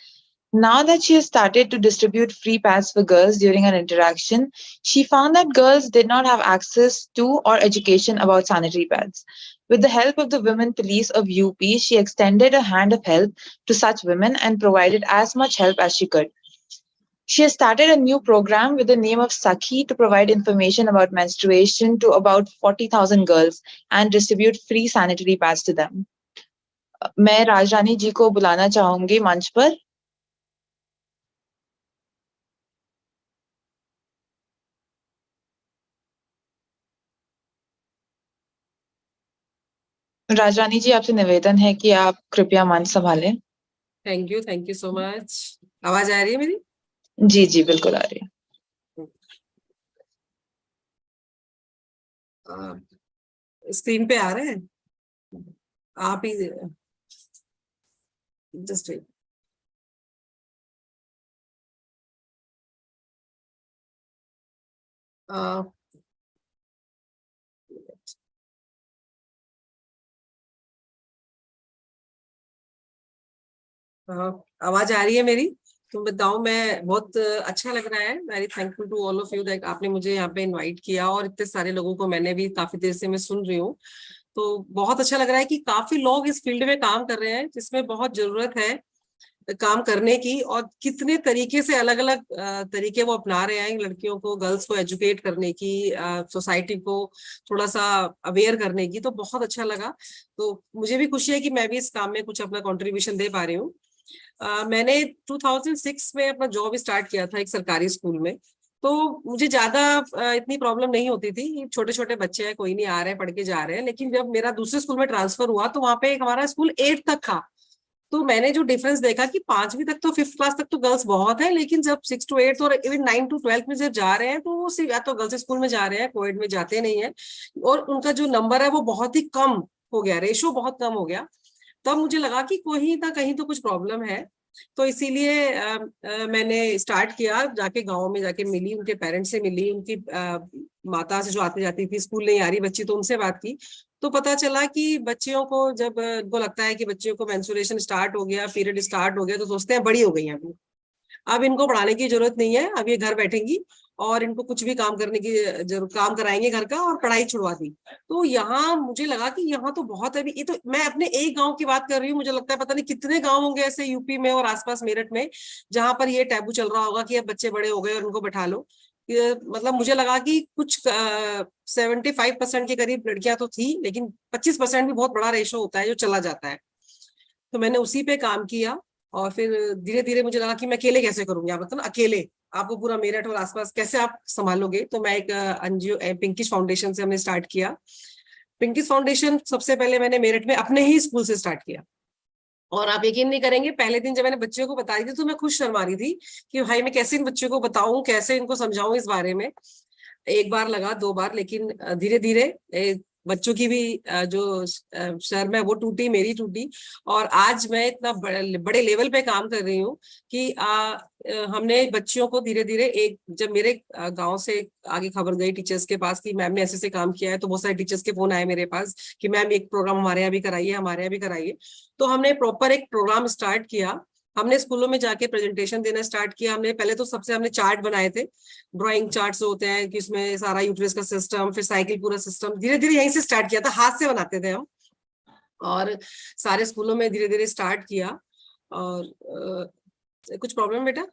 Now that she has started to distribute free pads for girls during an interaction, she found that girls did not have access to or education about sanitary pads. With the help of the women police of UP, she extended a hand of help to such women and provided as much help as she could. She has started a new program with the name of Sakhi to provide information about menstruation to about 40,000 girls and distribute free sanitary pads to them. मैं राजरानी जी को बुलाना चाहूंगी मंच पर। राजरानी जी, आपसे निवेदन है कि आप कृपया मंच संभालें। Thank you so much. आवाज आ रही है मेरी? जी जी बिल्कुल आ रही है। स्क्रीन पे आ रहे हैं? आप ही जस्ट आवाज आ रही है मेरी? तुम बताओ। मैं बहुत अच्छा लग रहा है। Very thankful to all of you that आपने मुझे यहाँ पे इनवाइट किया, और इतने सारे लोगों को मैंने भी काफी देर से मैं सुन रही हूँ। तो बहुत अच्छा लग रहा है कि काफी लोग इस फील्ड में काम कर रहे हैं जिसमें बहुत जरूरत है काम करने की, और कितने तरीके से अलग अलग तरीके वो अपना रहे हैं लड़कियों को, गर्ल्स को एजुकेट करने की, सोसाइटी को थोड़ा सा अवेयर करने की। तो बहुत अच्छा लगा। तो मुझे भी खुशी है कि मैं भी इस काम में कुछ अपना कंट्रीब्यूशन दे पा रही हूँ। मैंने 2006 में अपना जॉब स्टार्ट किया था एक सरकारी स्कूल में। तो मुझे ज्यादा इतनी प्रॉब्लम नहीं होती थी, छोटे छोटे बच्चे हैं, कोई नहीं आ रहे हैं, पढ़ के जा रहे हैं। लेकिन जब मेरा दूसरे स्कूल में ट्रांसफर हुआ तो वहां पे हमारा स्कूल 8 तक था। तो मैंने जो डिफरेंस देखा कि 5वीं तक तो 5th क्लास तक तो गर्ल्स बहुत है, लेकिन जब 6 to 8 और इवन 9 to 12 में जब जा रहे हैं तो वो सिर्फ या तो गर्ल्स स्कूल में जा रहे हैं, कोएड में जाते नहीं है, और उनका जो नंबर है वो बहुत ही कम हो गया, रेशो बहुत कम हो गया। तब मुझे लगा कि कहीं ना कहीं तो कुछ प्रॉब्लम है। तो इसीलिए मैंने स्टार्ट किया, जाके गाँव में जाके मिली, उनके पेरेंट्स से मिली, उनकी माता से जो आती जाती थी, स्कूल नहीं आ रही बच्ची, तो उनसे बात की। तो पता चला कि बच्चियों को जब उनको लगता है कि बच्चियों को मेंस्ट्रुएशन स्टार्ट हो गया, पीरियड स्टार्ट हो गया, तो सोचते हैं बड़ी हो गई हैं अब इनको पढ़ाने की जरूरत नहीं है, अब ये घर बैठेंगी और इनको कुछ भी काम करने की जरूरत, काम कराएंगे घर का, और पढ़ाई छुड़वा दी। तो यहाँ मुझे लगा कि यहाँ तो बहुत है। ये तो मैं अपने एक गांव की बात कर रही हूँ, मुझे लगता है पता नहीं कितने गांव होंगे ऐसे यूपी में और आसपास मेरठ में जहां पर ये टैबू चल रहा होगा कि अब बच्चे बड़े हो गए और उनको बैठा लो। मतलब मुझे लगा कि कुछ 75% के करीब लड़कियां तो थी, लेकिन 25% भी बहुत बड़ा रेशो होता है जो चला जाता है। तो मैंने उसी पे काम किया, और फिर धीरे धीरे मुझे लगा कि मैं अकेले कैसे करूंगी। आप बताओ, अकेले आपको पूरा मेरठ और आसपास कैसे आप संभालोगे। तो मैं एक एनजीओ पिंकिश फाउंडेशन से हमने स्टार्ट किया। पिंकिश फाउंडेशन सबसे पहले मैंने मेरठ में अपने ही स्कूल से स्टार्ट किया, और आप यकीन नहीं करेंगे, पहले दिन जब मैंने बच्चों को बता रही थी तो मैं खुद शर्मा रही थी कि भाई मैं कैसे इन बच्चों को बताऊं, कैसे इनको समझाऊं इस बारे में। एक बार लगा, 2 बार, लेकिन धीरे धीरे बच्चों की भी जो शर्म है वो टूटी, मेरी टूटी, और आज मैं इतना बड़े लेवल पे काम कर रही हूँ कि हमने बच्चियों को धीरे धीरे, एक जब मेरे गांव से आगे खबर गई टीचर्स के पास कि मैम ने ऐसे से काम किया है, तो बहुत सारे टीचर्स के फोन आए मेरे पास कि मैम एक प्रोग्राम हमारे यहाँ भी कराइए, हमारे यहाँ भी कराइए। तो हमने प्रॉपर एक प्रोग्राम स्टार्ट किया। हमने स्कूलों में जाके प्रेजेंटेशन देना स्टार्ट किया। हमने पहले तो सबसे हमने चार्ट बनाए थे, ड्राइंग चार्ट्स होते हैं कि इसमें सारा यूट्रस का सिस्टम, फिर साइकिल पूरा सिस्टम, धीरे धीरे यहीं से स्टार्ट किया था, हाथ से बनाते थे हम, और सारे स्कूलों में धीरे धीरे स्टार्ट किया। और कुछ प्रॉब्लम बेटा?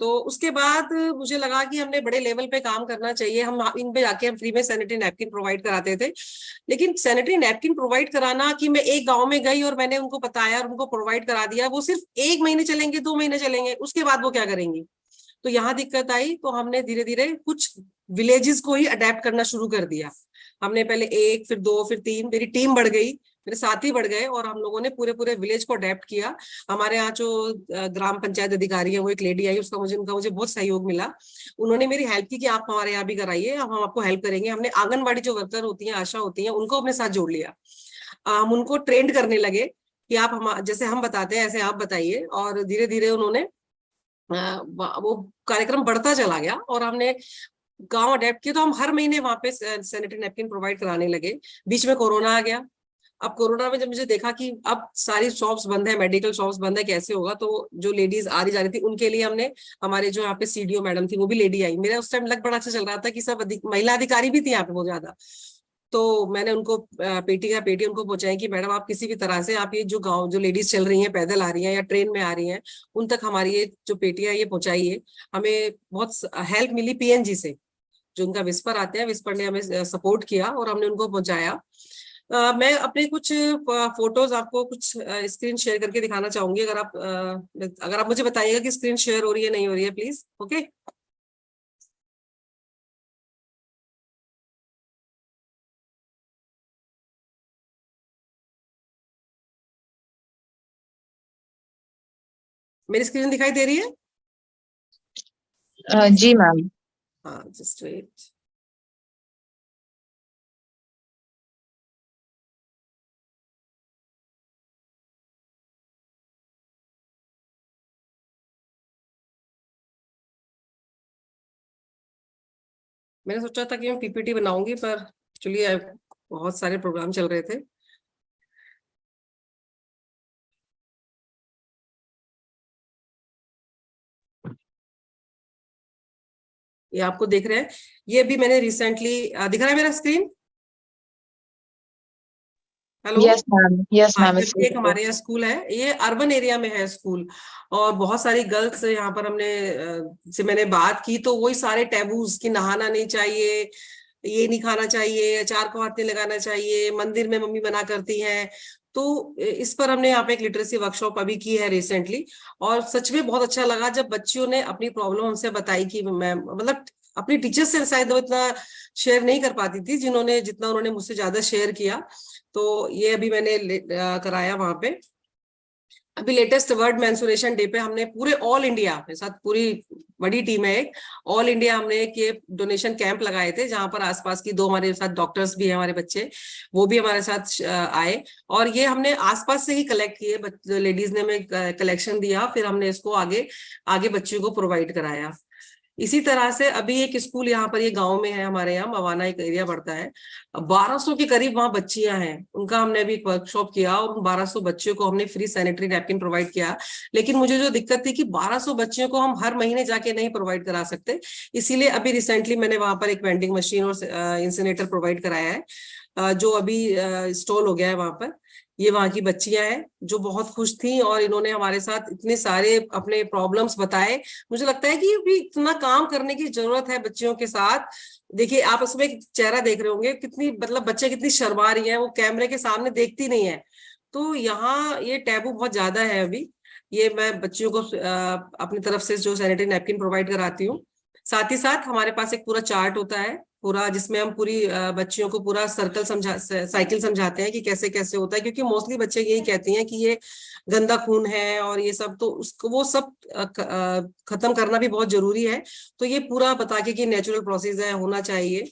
तो उसके बाद मुझे लगा कि हमने बड़े लेवल पे काम करना चाहिए। हम इन पे जाके हम फ्री में सैनिटरी नैपकिन प्रोवाइड कराते थे, लेकिन सैनिटरी नैपकिन प्रोवाइड कराना कि मैं एक गांव में गई और मैंने उनको बताया और उनको प्रोवाइड करा दिया, वो सिर्फ 1 महीने चलेंगे, 2 महीने चलेंगे, उसके बाद वो क्या करेंगी। तो यहाँ दिक्कत आई। तो हमने धीरे धीरे कुछ विलेजेस को ही अडेप्ट करना शुरू कर दिया। हमने पहले 1, फिर 2, फिर 3, मेरी टीम बढ़ गई, मेरे साथी बढ़ गए, और हम लोगों ने पूरे पूरे विलेज को अडेप्ट किया। हमारे यहाँ जो ग्राम पंचायत अधिकारी है, वो एक लेडी आई, उनका मुझे बहुत सहयोग मिला। उन्होंने मेरी हेल्प की कि आप हमारे यहाँ भी कराइए, हम आपको हेल्प करेंगे। हमने आंगनबाड़ी जो वर्कर होती हैं, आशा होती हैं, उनको अपने साथ जोड़ लिया। हम उनको ट्रेंड करने लगे कि आप हम जैसे हम बताते हैं ऐसे आप बताइए, और धीरे धीरे उन्होंने वो कार्यक्रम बढ़ता चला गया, और हमने गांव अडेप्ट किया। तो हम हर महीने वहां पे सैनिटरी नैपकिन प्रोवाइड कराने लगे। बीच में कोरोना आ गया। अब कोरोना में जब मुझे देखा कि अब सारी शॉप्स बंद है, मेडिकल शॉप्स बंद है, कैसे होगा, तो जो लेडीज आ रही जा रही थी उनके लिए हमने, हमारे जो यहाँ पे सीडीओ मैडम थी वो भी लेडी आई। मेरा उस टाइम लग बड़ा अच्छा चल रहा था कि सब महिला अधिकारी भी थी यहाँ पे बहुत ज्यादा। तो मैंने उनको पेटी उनको पहुंचाई कि मैडम आप किसी भी तरह से आप ये जो गांव जो लेडीज चल रही हैं, पैदल आ रही हैं या ट्रेन में आ रही हैं, उन तक हमारी ये जो पेटियां ये पहुंचाइए। हमें बहुत हेल्प मिली पीएनजी से, जो उनका विस्पर आते हैं, विस्पर ने हमें सपोर्ट किया और हमने उनको पहुंचाया। मैं अपने कुछ फोटोज आपको कुछ स्क्रीन शेयर करके दिखाना चाहूंगी। अगर आप मुझे बताइएगा कि स्क्रीन शेयर हो रही है नहीं हो रही है, प्लीज। ओके। मेरी स्क्रीन दिखाई दे रही है? जी मैम। हाँ, जस्ट वेट। मैंने सोचा था कि मैं पीपीटी बनाऊंगी, पर एक्चुअली बहुत सारे प्रोग्राम चल रहे थे। ये आपको देख रहे हैं, ये भी मैंने रिसेंटली, दिख रहा है मेरा screen? Hello? Yes ma'am, yes हाँ, मैम। ये भी एक हमारे यहाँ स्कूल है, ये अर्बन एरिया में है स्कूल, और बहुत सारी गर्ल्स यहाँ पर हमने से मैंने बात की, तो वही सारे टैबूज कि नहाना नहीं चाहिए, ये नहीं खाना चाहिए, अचार को हाथ नहीं लगाना चाहिए, मंदिर में मम्मी मना करती हैं। तो इस पर हमने यहाँ पे एक लिटरेसी वर्कशॉप अभी की है रिसेंटली, और सच में बहुत अच्छा लगा जब बच्चियों ने अपनी प्रॉब्लम हमसे बताई कि मैं मतलब अपनी टीचर से शायद वो इतना शेयर नहीं कर पाती थी जितना उन्होंने मुझसे ज्यादा शेयर किया। तो ये अभी मैंने कराया वहां पे। अभी लेटेस्ट वर्ल्ड मेंस्ट्रुएशन डे पे हमने पूरे ऑल इंडिया के साथ, पूरी बड़ी टीम है एक, ऑल इंडिया हमने एक ये डोनेशन कैंप लगाए थे, जहां पर आसपास की 2 हमारे साथ डॉक्टर्स भी हैं, हमारे बच्चे वो भी हमारे साथ आए, और ये हमने आसपास से ही कलेक्ट किए, लेडीज ने हमें कलेक्शन दिया, फिर हमने इसको आगे आगे बच्चों को प्रोवाइड कराया। इसी तरह से अभी एक स्कूल यहाँ पर, ये गांव में है हमारे यहाँ, मवाना एक एरिया पड़ता है, 1200 के करीब वहां बच्चियां हैं, उनका हमने अभी एक वर्कशॉप किया, और उन 1200 बच्चियों को हमने फ्री सैनिटरी नैपकिन प्रोवाइड किया। लेकिन मुझे जो दिक्कत थी कि 1200 बच्चियों को हम हर महीने जाके नहीं प्रोवाइड करा सकते, इसीलिए अभी रिसेंटली मैंने वहां पर एक वेंडिंग मशीन और इंसिनेटर प्रोवाइड कराया है, जो अभी इंस्टॉल हो गया है वहां पर। ये वहां की बच्चियां हैं जो बहुत खुश थी, और इन्होंने हमारे साथ इतने सारे अपने प्रॉब्लम्स बताए। मुझे लगता है कि अभी इतना काम करने की जरूरत है बच्चियों के साथ। देखिए, आप उसमें एक चेहरा देख रहे होंगे, कितनी मतलब बच्चे कितनी शर्मा रही है, वो कैमरे के सामने देखती नहीं है। तो यहाँ ये टैबू बहुत ज्यादा है अभी। ये मैं बच्चियों को अपनी तरफ से जो सैनिटरी नैपकिन प्रोवाइड कराती हूँ। साथ ही साथ हमारे पास एक पूरा चार्ट होता है पूरा, जिसमें हम पूरी बच्चियों को पूरा साइकिल समझाते हैं कि कैसे कैसे होता है, क्योंकि मोस्टली बच्चे यही कहती हैं कि ये गंदा खून है और ये सब, तो उसको वो सब खत्म करना भी बहुत जरूरी है। तो ये पूरा बता के कि नेचुरल प्रोसेस है, होना चाहिए।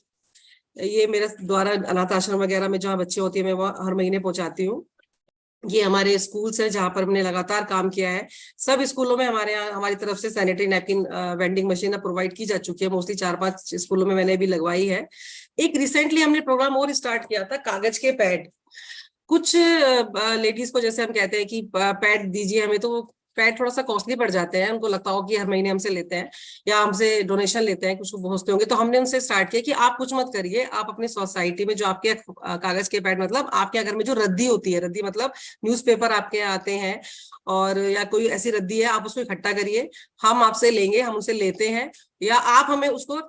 ये मेरे द्वारा अनाथ आश्रम वगैरह में जहाँ बच्चे होती है, मैं वहाँ हर महीने पहुंचाती हूँ। ये हमारे स्कूल्स है जहां पर हमने लगातार काम किया है। सब स्कूलों में हमारे यहाँ हमारी तरफ से sanitary napkin vending machine provide की जा चुकी है, मोस्टली 4-5 स्कूलों में मैंने भी लगवाई है। एक रिसेंटली हमने प्रोग्राम और स्टार्ट किया था, कागज के पैड। कुछ लेडीज को जैसे हम कहते हैं कि पैड दीजिए हमें, तो वो पैड थोड़ा सा कॉस्टली पड़ जाते हैं, उनको लगता हो कि हर महीने हमसे लेते हैं या हमसे डोनेशन लेते हैं, कुछ पहुंचते होंगे। तो हमने उनसे स्टार्ट किया कि आप कुछ मत करिए, आप अपनी सोसाइटी में जो आपके कागज के पैड, मतलब आपके घर में जो रद्दी होती है, रद्दी मतलब न्यूज़पेपर आपके यहाँ आते हैं और या कोई ऐसी रद्दी है, आप उसको इकट्ठा करिए, हम आपसे लेंगे, हम उनसे लेते हैं, या आप हमें उसको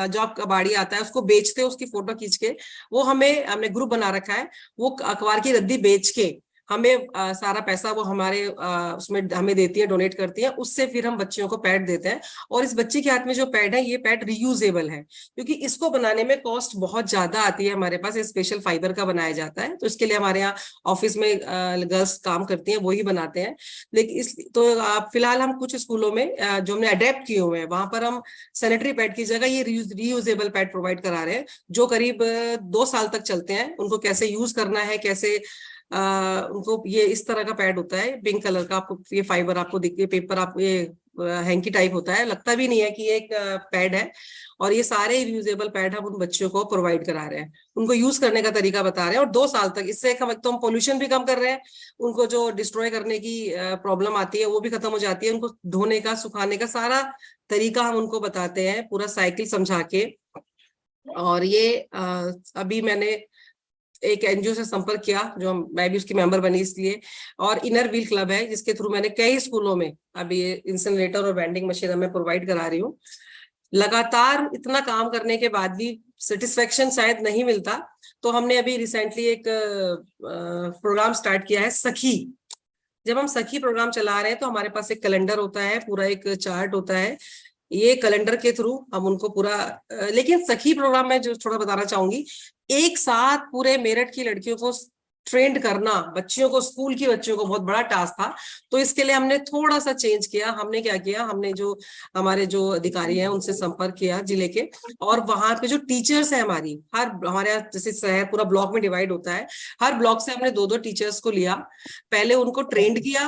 जो आपका बाड़ी आता है उसको बेचते हो, उसकी फोटो खींच के, वो हमने ग्रुप बना रखा है, वो अखबार की रद्दी बेच के हमें सारा पैसा वो हमारे उसमें हमें देती है, डोनेट करती है, उससे फिर हम बच्चियों को पैड देते हैं। और इस बच्ची के हाथ में जो पैड है, ये पैड रीयूजेबल है, क्योंकि इसको बनाने में कॉस्ट बहुत ज्यादा आती है। हमारे पास स्पेशल फाइबर का बनाया जाता है, तो इसके लिए हमारे यहाँ ऑफिस में गर्ल्स काम करती हैं, वही बनाते हैं। लेकिन तो फिलहाल हम कुछ स्कूलों में जो हमने अडेप्ट किए हुए हैं, वहां पर हम सैनिटरी पैड की जगह ये रीयूजेबल पैड प्रोवाइड करा रहे हैं, जो करीब 2 साल तक चलते हैं। उनको कैसे यूज करना है, कैसे उनको, ये इस तरह का पैड होता है, पिंक कलर का, आपको ये फाइबर आपको दिखती है, पेपर आपको ये हैंकी टाइप होता है, लगता भी नहीं है कि ये एक पैड है। और ये सारे यूजेबल पैड हम उन बच्चों को प्रोवाइड करा रहे हैं, उनको यूज करने का तरीका बता रहे हैं, और 2 साल तक इससे हम तो हम पोल्यूशन भी कम कर रहे हैं, उनको जो डिस्ट्रॉय करने की प्रॉब्लम आती है वो भी खत्म हो जाती है, उनको धोने का, सुखाने का सारा तरीका हम उनको बताते हैं, पूरा साइकिल समझा के। और ये अभी मैंने एक एनजीओ से संपर्क किया, जो मैं भी उसकी मेंबर बनी इसलिए, और इनर व्हील क्लब है, जिसके थ्रू मैंने कई स्कूलों में अभी ये इंसिनरेटर और वेंडिंग मशीन मैं प्रोवाइड करा रही हूँ। लगातार इतना काम करने के बाद भी सेटिस्फेक्शन शायद नहीं मिलता, तो हमने अभी रिसेंटली एक प्रोग्राम स्टार्ट किया है, सखी। जब हम सखी प्रोग्राम चला रहे हैं तो हमारे पास एक कैलेंडर होता है, पूरा एक चार्ट होता है, ये कैलेंडर के थ्रू हम उनको पूरा लेकिन सखी प्रोग्राम में जो थोड़ा बताना चाहूंगी, एक साथ पूरे मेरठ की लड़कियों को ट्रेंड करना बच्चियों को, स्कूल की बच्चियों को बहुत बड़ा टास्क था। तो इसके लिए हमने थोड़ा सा चेंज किया। हमने क्या किया, हमने जो हमारे जो अधिकारी हैं उनसे संपर्क किया जिले के, और वहां पे जो टीचर्स है हमारे यहाँ जैसे शहर पूरा ब्लॉक में डिवाइड होता है, हर ब्लॉक से हमने 2-2 टीचर्स को लिया, पहले उनको ट्रेंड किया,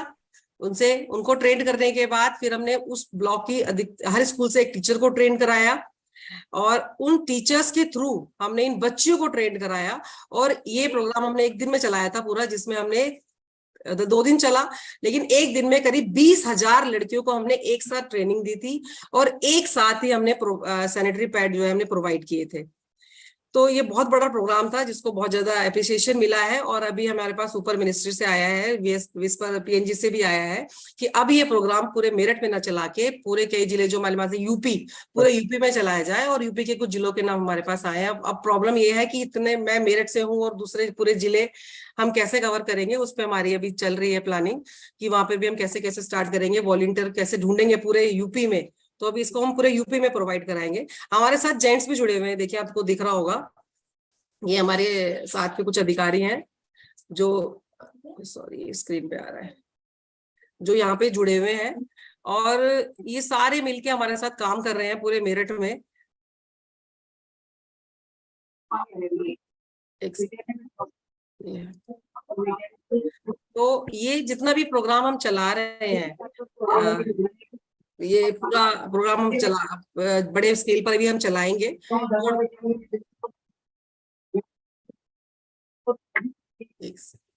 उनको ट्रेंड करने के बाद फिर हमने उस ब्लॉक की हर स्कूल से एक टीचर को ट्रेन कराया, और उन टीचर्स के थ्रू हमने इन बच्चियों को ट्रेन कराया। और ये प्रोग्राम हमने 1 दिन में चलाया था पूरा, जिसमें हमने 2 दिन चला, लेकिन 1 दिन में करीब 20,000 लड़कियों को हमने एक साथ ट्रेनिंग दी थी, और एक साथ ही हमने सैनिटरी पैड जो है हमने प्रोवाइड किए थे। तो ये बहुत बड़ा प्रोग्राम था जिसको बहुत ज्यादा अप्रिसिएशन मिला है। और अभी हमारे पास सुपर मिनिस्ट्री से आया है, PNG से भी आया है कि अब ये प्रोग्राम पूरे मेरठ में न चला के पूरे कई जिले जो हमारे पास यूपी, पूरे यूपी में चलाया जाए, और यूपी के कुछ जिलों के नाम हमारे पास आए हैं। अब प्रॉब्लम ये है कि इतने, मैं मेरठ से हूँ और दूसरे पूरे जिले हम कैसे कवर करेंगे, उस पर हमारी अभी चल रही है प्लानिंग कि वहां पे भी हम कैसे कैसे स्टार्ट करेंगे, वॉलंटियर कैसे ढूंढेंगे पूरे यूपी में। तो अभी इसको हम पूरे यूपी में प्रोवाइड कराएंगे। हमारे साथ जेंट्स भी जुड़े हुए हैं, देखिए आपको दिख रहा होगा, ये हमारे साथ के कुछ अधिकारी हैं जो, सॉरी स्क्रीन पे आ रहा है, जो यहाँ पे जुड़े हुए हैं, और ये सारे मिलके हमारे साथ काम कर रहे हैं पूरे मेरठ में। तो ये जितना भी प्रोग्राम हम चला रहे हैं, ये पूरा प्रोग्राम हम बड़े स्केल पर भी हम चलाएंगे। और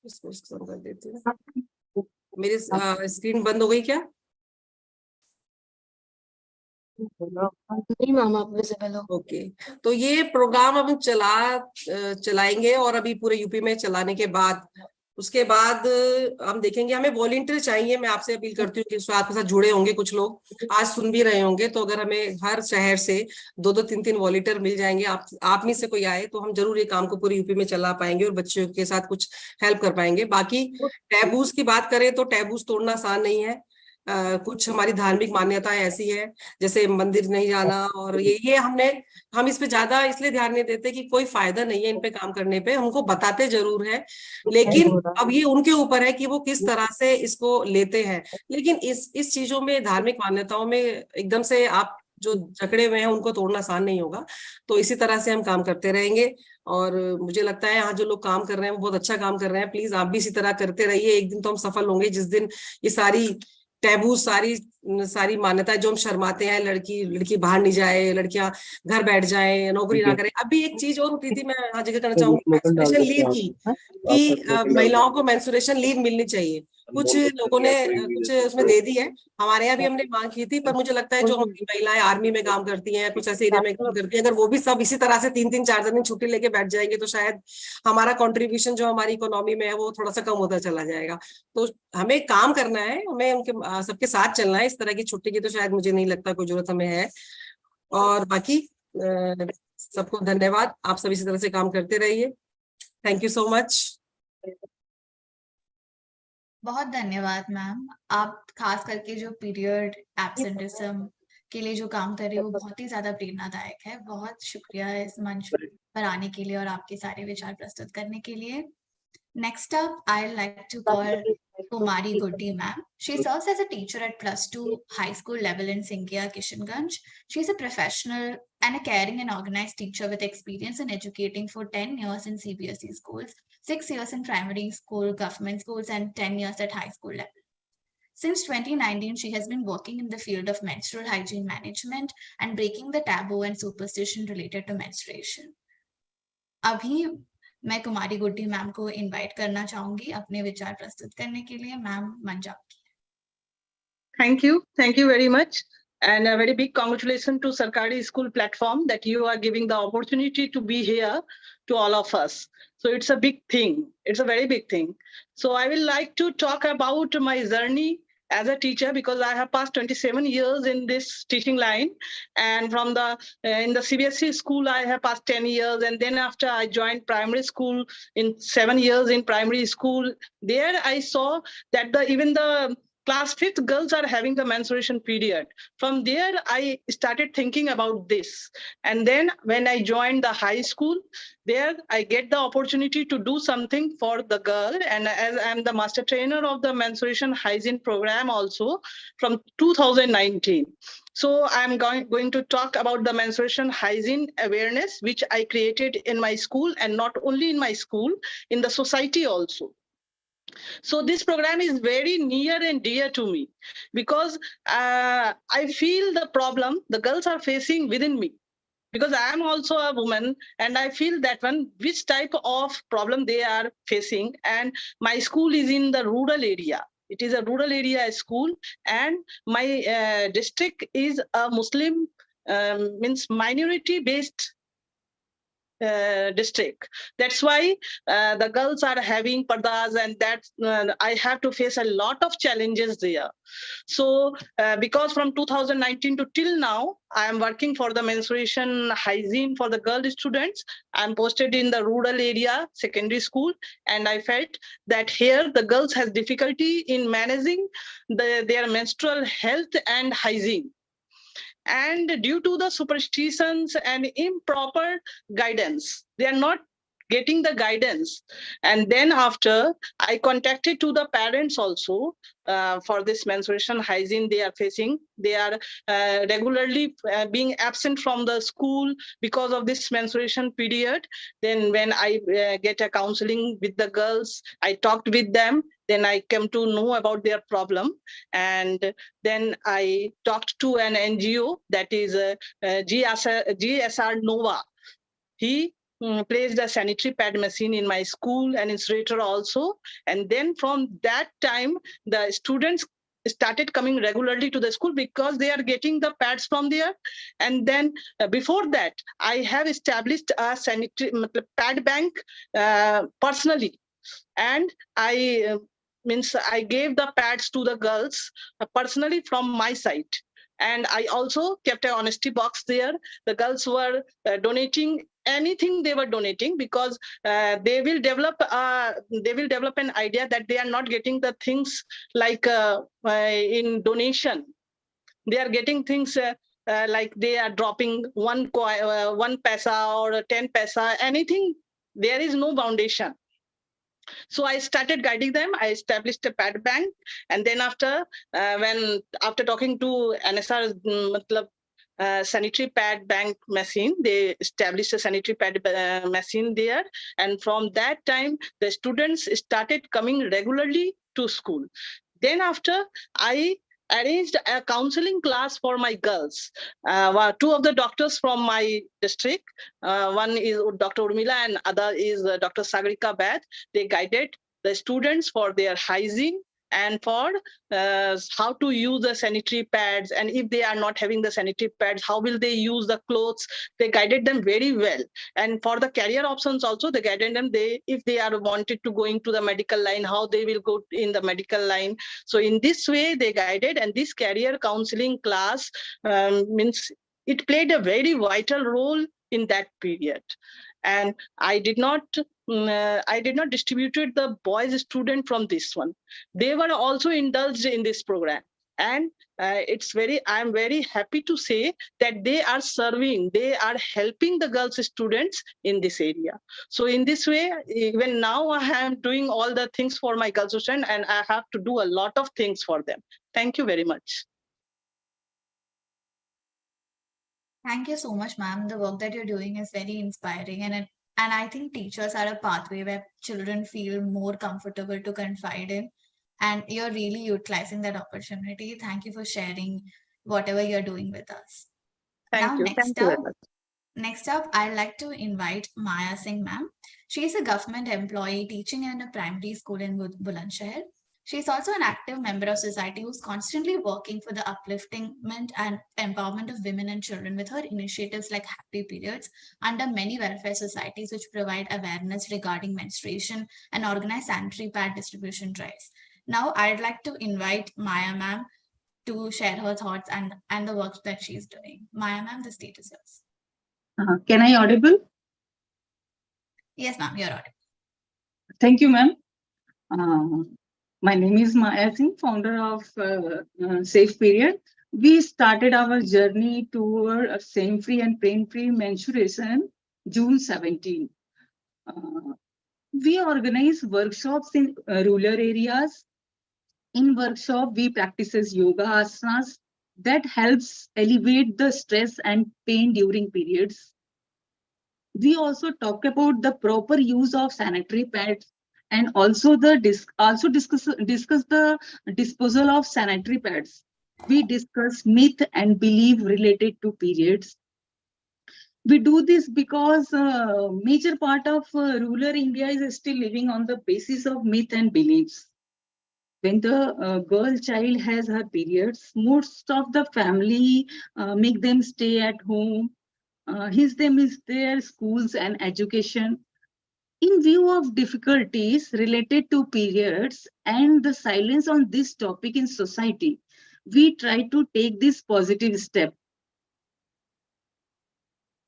इसको कर देती हूँ, मेरी स्क्रीन बंद हो गई क्या? नहीं मैम, आप विजिबल हो। ओके, तो ये प्रोग्राम हम चलाएंगे, और अभी पूरे यूपी में चलाने के बाद, उसके बाद हम देखेंगे, हमें वॉलंटियर चाहिए। मैं आपसे अपील करती हूँ कि आपके साथ जुड़े होंगे कुछ लोग, आज सुन भी रहे होंगे, तो अगर हमें हर शहर से 2-2, 3-3 वॉलंटियर मिल जाएंगे, आप में से कोई आए, तो हम जरूर ये काम को पूरे यूपी में चला पाएंगे और बच्चों के साथ कुछ हेल्प कर पाएंगे। बाकी टैबूज की बात करें तो टैबूज तोड़ना आसान नहीं है। कुछ हमारी धार्मिक मान्यताएं ऐसी है, जैसे मंदिर नहीं जाना, और ये हम इस पे ज्यादा इसलिए ध्यान नहीं देते कि कोई फायदा नहीं है इन पे काम करने पे, हमको बताते जरूर है, लेकिन अब ये उनके ऊपर है कि वो किस तरह से इसको लेते हैं। लेकिन इस चीजों में, धार्मिक मान्यताओं में एकदम से आप जो जकड़े हुए हैं उनको तोड़ना आसान नहीं होगा। तो इसी तरह से हम काम करते रहेंगे, और मुझे लगता है यहाँ जो लोग काम कर रहे हैं वो बहुत अच्छा काम कर रहे हैं। प्लीज आप भी इसी तरह करते रहिए, एक दिन तो हम सफल होंगे, जिस दिन ये सारी टैबू, सारी मान्यताएं जो हम शर्माते हैं, लड़की बाहर नहीं जाए, लड़कियां घर बैठ जाए, नौकरी ना करें। अभी एक चीज और होती थी, मैं यहाँ जिक्र करना चाहूंगी मेंस्ट्रुएशन लीव की, कि महिलाओं को मेंस्ट्रुएशन लीव मिलनी चाहिए। कुछ लोगों ने कुछ उसमें दे दी है, हमारे यहाँ भी हमने मांग की थी, पर मुझे लगता है जो हमारी महिलाएं आर्मी में काम करती हैं, कुछ ऐसे एरिया में काम करती हैं, अगर वो भी सब इसी तरह से 3-3, 4 दिन छुट्टी लेके बैठ जाएंगे, तो शायद हमारा कंट्रीब्यूशन जो हमारी इकोनॉमी में है वो थोड़ा सा कम होता चला जाएगा। तो हमें काम करना है, हमें उनके सबके साथ चलना है। इस तरह की छुट्टी की तो शायद मुझे नहीं लगता कोई जरूरत हमें है। और बाकी सबको धन्यवाद, आप सब इसी तरह से काम करते रहिए। Thank you so much. बहुत धन्यवाद मैम, आप खास करके जो पीरियड एब्सेंटिज्म के लिए जो काम कर रहे हो बहुत ही ज्यादा प्रेरणादायक है। बहुत शुक्रिया इस मंच पर आने के लिए और आपके सारे विचार प्रस्तुत करने के लिए। Next up, I'd like to call Kumari Goody ma'am. She serves as a teacher at +2 high school level in Singhia, Kishanganj. She is a professional and a caring and organized teacher with experience in educating for 10 years in CBSE schools, 6 years in primary school, government schools, and 10 years at high school level. Since 2019, she has been working in the field of menstrual hygiene management and breaking the taboo and superstition related to menstruation. अभी मैं कुमारी गुड्डी ma'am को invite करना चाहूंगी अपने विचार प्रस्तुत करने के लिए। मैम, मंच आपकी है। Thank you very much, and a very big congratulations to Sarkari School platform that you are giving the opportunity to be here to all of us. So it's a big thing. It's a very big thing. So I will like to talk about my journey as a teacher, because I have passed 27 years in this teaching line, and from in the CBSE school I have passed 10 years, and then after I joined primary school in 7 years in primary school. There I saw that even the class 5th girls are having the menstruation period. From there, I started thinking about this. And then when I joined the high school, there I get the opportunity to do something for the girl. And as I'm the master trainer of the menstruation hygiene program also from 2019. So I'm going to talk about the menstruation hygiene awareness, which I created in my school, and not only in my school, in the society also. So this program is very near and dear to me because I feel the problem the girls are facing within me. Because I am also a woman and I feel that one, which type of problem they are facing. And my school is in the rural area. It is a rural area school, and my district is a Muslim, means minority based district. That's why the girls are having pardas, and that I have to face a lot of challenges there. So because from 2019 to till now, I am working for the menstruation hygiene for the girl students. I'm posted in the rural area secondary school, and I felt that here the girls has difficulty in managing their menstrual health and hygiene. And due to the superstitions and improper guidance, they are not getting the guidance. And then after, I contacted to the parents also for this menstruation hygiene they are facing. They are regularly being absent from the school because of this menstruation period. Then when I get a counseling with the girls, I talked with them. Then I came to know about their problem. And then I talked to an NGO, that is GSR Nova. He placed a sanitary pad machine in my school and incinerator also. And then from that time, the students started coming regularly to the school because they are getting the pads from there. And then before that, I have established a sanitary pad bank personally. And I gave the pads to the girls personally from my side. And I also kept an honesty box there. The girls were donating anything they were donating, because they will develop an idea that they are not getting the things like in donation. They are getting things like they are dropping one paisa or 10 paisa, anything. There is no foundation. So I started guiding them. I established a pad bank, and then after talking to NSR, sanitary pad bank machine, they established a sanitary pad machine there, and from that time the students started coming regularly to school. Then after, I arranged a counseling class for my girls. Two of the doctors from my district, one is Dr. Urmila and other is Dr. Sagarika Bath. They guided the students for their hygiene and for how to use the sanitary pads. And if they are not having the sanitary pads, how will they use the clothes? They guided them very well. And for the career options also, they guided them. If they are wanted to go into the medical line, how they will go in the medical line. So in this way, they guided. And this career counseling class means it played a very vital role in that period. And I did not distribute the boys student from this one. They were also indulged in this program. And I'm very happy to say that they are helping the girls students in this area. So in this way, even now I am doing all the things for my girls students, and I have to do a lot of things for them. Thank you very much. Thank you so much, ma'am. The work that you're doing is very inspiring, and I think teachers are a pathway where children feel more comfortable to confide in, and you're really utilizing that opportunity. Thank you for sharing whatever you're doing with us. Thank you. Next up, I'd like to invite Maya Singh, ma'am. She is a government employee teaching in a primary school in Bulandshahr. She is also an active member of society who's constantly working for the upliftment and empowerment of women and children with her initiatives like Happy Periods under many welfare societies which provide awareness regarding menstruation and organize sanitary pad distribution drives. Now, I'd like to invite Maya ma'am to share her thoughts and the work that she's doing. Maya ma'am, the stage is yours. Can I audible? Yes, ma'am, you're audible. Thank you, ma'am. My name is Maya Singh, founder of Safe Period. We started our journey toward a shame-free and pain-free menstruation June 17. We organize workshops in rural areas. In workshop, we practices yoga asanas that helps alleviate the stress and pain during periods. We also talk about the proper use of sanitary pads and also discuss the disposal of sanitary pads. We discuss myth and belief related to periods. We do this because major part of rural India is still living on the basis of myth and beliefs. When the girl child has her periods, most of the family make them stay at home. His them is their schools and education. In view of difficulties related to periods and the silence on this topic in society, we try to take this positive step.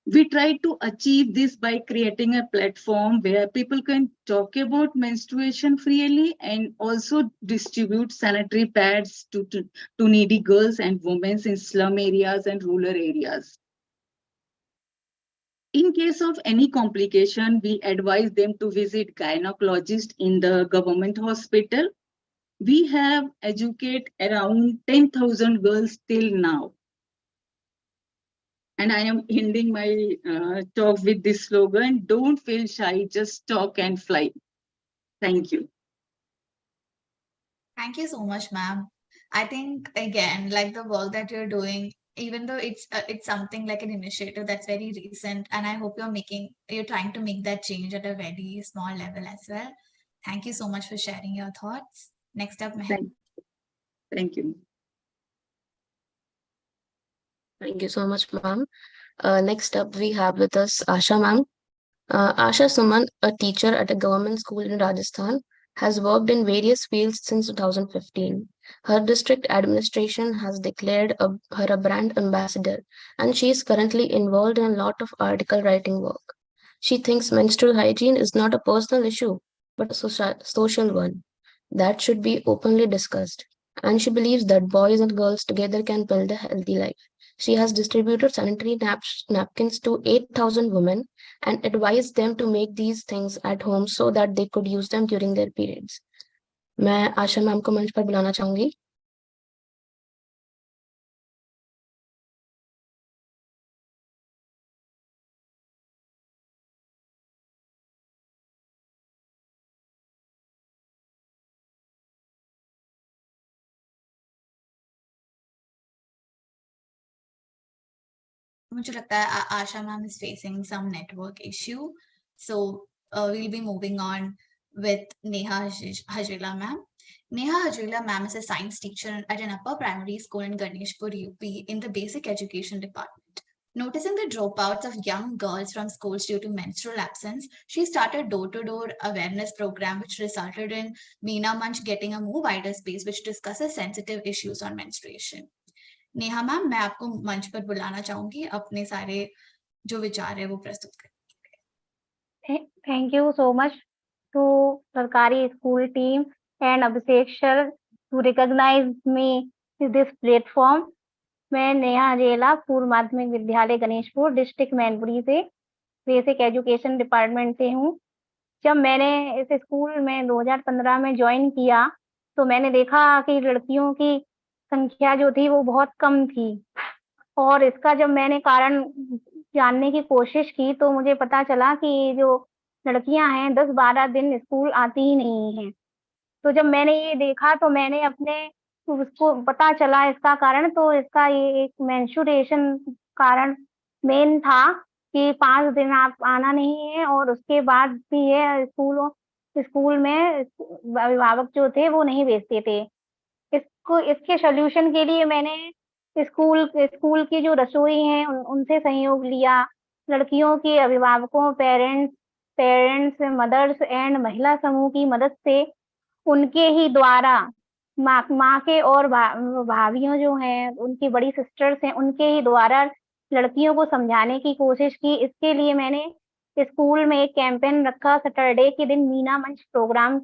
We try to achieve this by creating a platform where people can talk about menstruation freely and also distribute sanitary pads to needy girls and women in slum areas and rural areas. In case of any complication, we advise them to visit gynecologist in the government hospital. We have educated around 10,000 girls till now. And I am ending my talk with this slogan, don't feel shy, just talk and fly. Thank you. Thank you so much, ma'am. I think, again, like the work that you're doing, even though it's something like an initiative that's very recent, and I hope you're trying to make that change at a very small level as well. Thank you so much for sharing your thoughts. Next up, Meher. Thank you. Thank you so much, ma'am. Next up, we have with us Asha, ma'am. Asha Suman, a teacher at a government school in Rajasthan, has worked in various fields since 2015. Her district administration has declared her a brand ambassador, and she is currently involved in a lot of article writing work. She thinks menstrual hygiene is not a personal issue, but a social one that should be openly discussed. And she believes that boys and girls together can build a healthy life. She has distributed sanitary napkins to 8,000 women and advised them to make these things at home so that they could use them during their periods. मैं आशा ma'am को मंच पर बुलाना चाहूंगी. मुझे लगता है आशा ma'am is facing some network issue. So we'll be moving on with Neha Hajrila ma'am. Neha Hajrila ma'am is a science teacher at an upper primary school in Ganeshpur, UP in the basic education department. Noticing the dropouts of young girls from schools due to menstrual absence, she started door-to-door awareness program which resulted in Meena Munch getting a more wider space which discusses sensitive issues on menstruation. Neha ma'am, मैं आपको मंच पर बुलाना चाहूंगी अपने सारे जो विचार है वो प्रस्तुत करें. Thank you so much to Sarkari school team and Abhishek sir to recognize me in this platform. मैं नेहा हजेला पूर्व माध्यमिक विद्यालय गणेशपुर डिस्ट्रिक्ट मैनपुरी से बेसिक एजुकेशन डिपार्टमेंट से हूँ. जब मैंने इस स्कूल में 2015 में ज्वाइन किया तो मैंने देखा कि लड़कियों की संख्या जो थी वो बहुत कम थी और इसका जब मैंने कारण जानने की कोशिश की तो मुझे पता चला कि जो लड़कियां हैं 10-12 दिन स्कूल आती ही नहीं हैं. तो जब मैंने ये देखा तो मैंने अपने उसको पता चला इसका कारण, तो इसका ये एक मेंस्ट्रुएशन कारण मेन था कि 5 दिन आप आना नहीं है और उसके बाद भी ये स्कूल में अभिभावक जो थे वो नहीं भेजते थे. इसके सॉल्यूशन के लिए मैंने स्कूल की जो रसोई हैं उनसे सहयोग लिया. लड़कियों के अभिभावकों, पेरेंट्स, मदर्स एंड महिला समूह की मदद से उनके ही द्वारा माँ के और भाभियों जो हैं उनकी बड़ी सिस्टर्स हैं उनके ही द्वारा लड़कियों को समझाने की कोशिश की. इसके लिए मैंने स्कूल में एक कैंपेन रखा. सैटरडे के दिन मीना मंच प्रोग्राम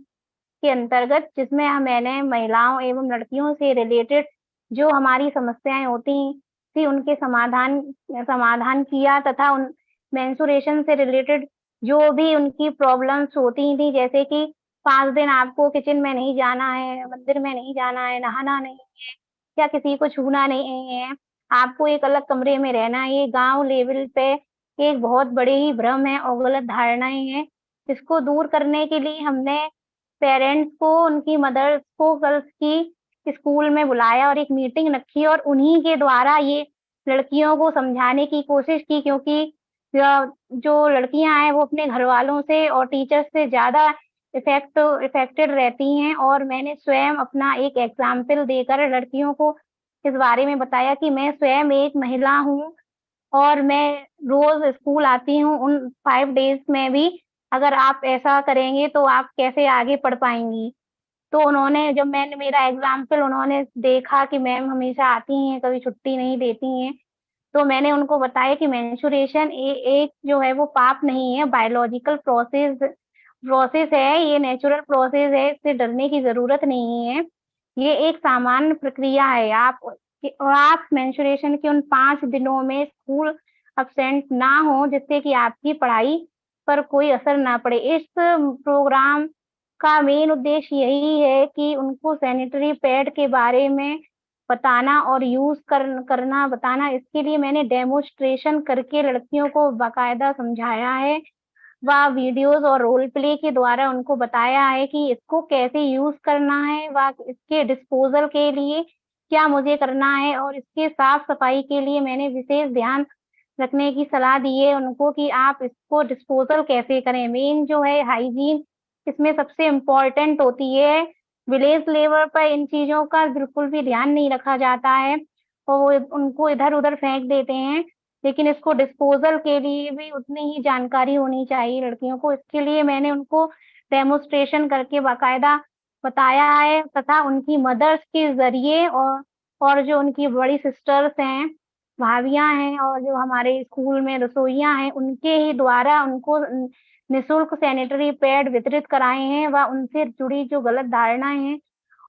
के अंतर्गत, जिसमें मैंने महिलाओं एवं लड़कियों से रिलेटेड जो हमारी समस्याएं होती थी उनके समाधान किया, तथा उन मेंस्ट्रुएशन से रिलेटेड जो भी उनकी प्रॉब्लम्स होती थी, जैसे कि 5 दिन आपको किचन में नहीं जाना है, मंदिर में नहीं जाना है, नहाना नहीं है या किसी को छूना नहीं है, आपको एक अलग कमरे में रहना है। ये गाँव लेवल पे एक बहुत बड़े ही भ्रम है और गलत धारणाएँ हैं। इसको दूर करने के लिए हमने पेरेंट्स को, उनकी मदर्स को गर्ल्स की स्कूल में बुलाया और एक मीटिंग रखी और उन्हीं के द्वारा ये लड़कियों को समझाने की कोशिश की, क्योंकि जो लड़कियाँ हैं वो अपने घरवालों से और टीचर्स से ज़्यादा इफ़ेक्टेड रहती हैं। और मैंने स्वयं अपना एक एग्ज़ाम्पल देकर लड़कियों को इस बारे में बताया कि मैं स्वयं एक महिला हूँ और मैं रोज़ स्कूल आती हूँ, उन 5 डेज़ में भी अगर आप ऐसा करेंगे तो आप कैसे आगे पढ़ पाएँगी। तो उन्होंने, जब मैंने मेरा एग्ज़ाम्पल उन्होंने देखा कि मैम हमेशा आती हैं, कभी छुट्टी नहीं देती हैं, तो मैंने उनको बताया कि मेंस्ट्रुएशन एक जो है वो पाप नहीं है, बायोलॉजिकल प्रोसेस है, ये नेचुरल प्रोसेस है, इससे डरने की ज़रूरत नहीं है। ये एक सामान्य प्रक्रिया है। आप मेंस्ट्रुएशन के उन 5 दिनों में स्कूल एब्सेंट ना हो, जिससे कि आपकी पढ़ाई पर कोई असर ना पड़े। इस प्रोग्राम का मेन उद्देश्य यही है कि उनको सैनिटरी पैड के बारे में बताना और यूज़ करना बताना। इसके लिए मैंने डेमोन्स्ट्रेशन करके लड़कियों को बाकायदा समझाया है, व वीडियोज़ और रोल प्ले के द्वारा उनको बताया है कि इसको कैसे यूज़ करना है, व इसके डिस्पोज़ल के लिए क्या मुझे करना है, और इसके साफ-सफाई के लिए मैंने विशेष ध्यान रखने की सलाह दी है उनको कि आप इसको डिस्पोज़ल कैसे करें। मेन जो है हाइजीन इसमें सबसे इम्पोर्टेंट होती है। विलेज लेवल पर इन चीज़ों का बिल्कुल भी ध्यान नहीं रखा जाता है और वो उनको इधर-उधर फेंक देते हैं। लेकिन इसको डिस्पोज़ल के लिए भी उतनी ही जानकारी होनी चाहिए लड़कियों को। इसके लिए मैंने उनको डेमोन्स्ट्रेशन करके बाकायदा बताया है, तथा उनकी मदर्स के ज़रिए और जो उनकी बड़ी सिस्टर्स हैं, भाभियाँ हैं और जो हमारे स्कूल में रसोइयाँ हैं, उनके ही द्वारा उनको निःशुल्क सैनिटरी पैड वितरित कराए हैं व उनसे जुड़ी जो गलत धारणाएँ हैं,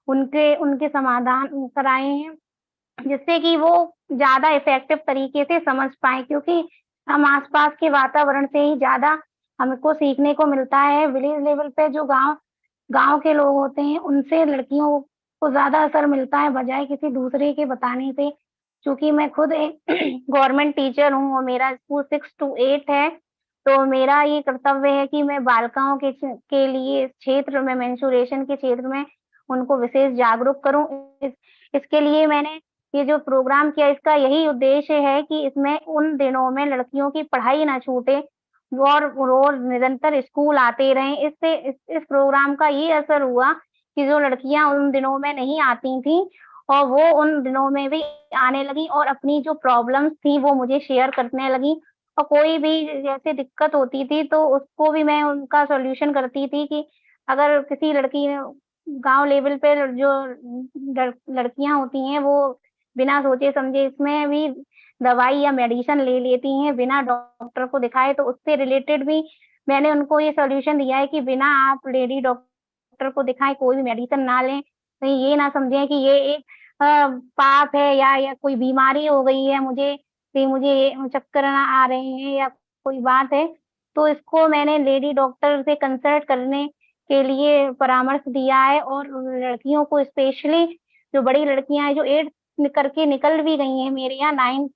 उनके समाधान कराए हैं, जिससे कि वो ज़्यादा इफ़ेक्टिव तरीके से समझ पाएँ, क्योंकि हम आस-पास के वातावरण से ही ज़्यादा हमको सीखने को मिलता है। विलेज लेवल पे जो गाँव के लोग होते हैं, उनसे लड़कियों को ज़्यादा असर मिलता है बजाए किसी दूसरे के बताने से। चूँकि मैं खुद एक गवर्नमेंट टीचर हूँ और मेरा स्कूल 6 to 8 है, तो मेरा ये कर्तव्य है कि मैं बालिकाओं के लिए इस क्षेत्र में, मेंस्ट्रुएशन के क्षेत्र में उनको विशेष जागरूक करूँ। इसके लिए मैंने ये जो प्रोग्राम किया, इसका यही उद्देश्य है कि इसमें उन दिनों में लड़कियों की पढ़ाई ना छूटे और रोज़ निरंतर स्कूल आते रहें। इससे इस प्रोग्राम का ये असर हुआ कि जो लड़कियाँ उन दिनों में नहीं आती थीं और वो उन दिनों में भी आने लगीं और अपनी जो प्रॉब्लम्स थी वो मुझे शेयर करने लगीं। और कोई भी जैसे दिक्कत होती थी तो उसको भी मैं उनका सॉल्यूशन करती थी कि अगर किसी लड़की गाँव लेवल पे जो लड़कियाँ होती हैं वो बिना सोचे-समझे इसमें भी दवाई या मेडिसिन ले लेती हैं बिना डॉक्टर को दिखाए, तो उससे रिलेटेड भी मैंने उनको ये सॉल्यूशन दिया है कि बिना आप लेडी डॉक्टर को दिखाए कोई भी मेडिसिन ना लें। कहीं ये ना समझें कि ये एक पाप है या कोई बीमारी हो गई है मुझे, कि मुझे चक्कर ना आ रहे हैं या कोई बात है। तो इसको मैंने लेडी डॉक्टर से कंसल्ट करने के लिए परामर्श दिया है और लड़कियों को स्पेशली जो बड़ी लड़कियाँ हैं जो 8th करके निकल भी गई हैं मेरे यहाँ 9th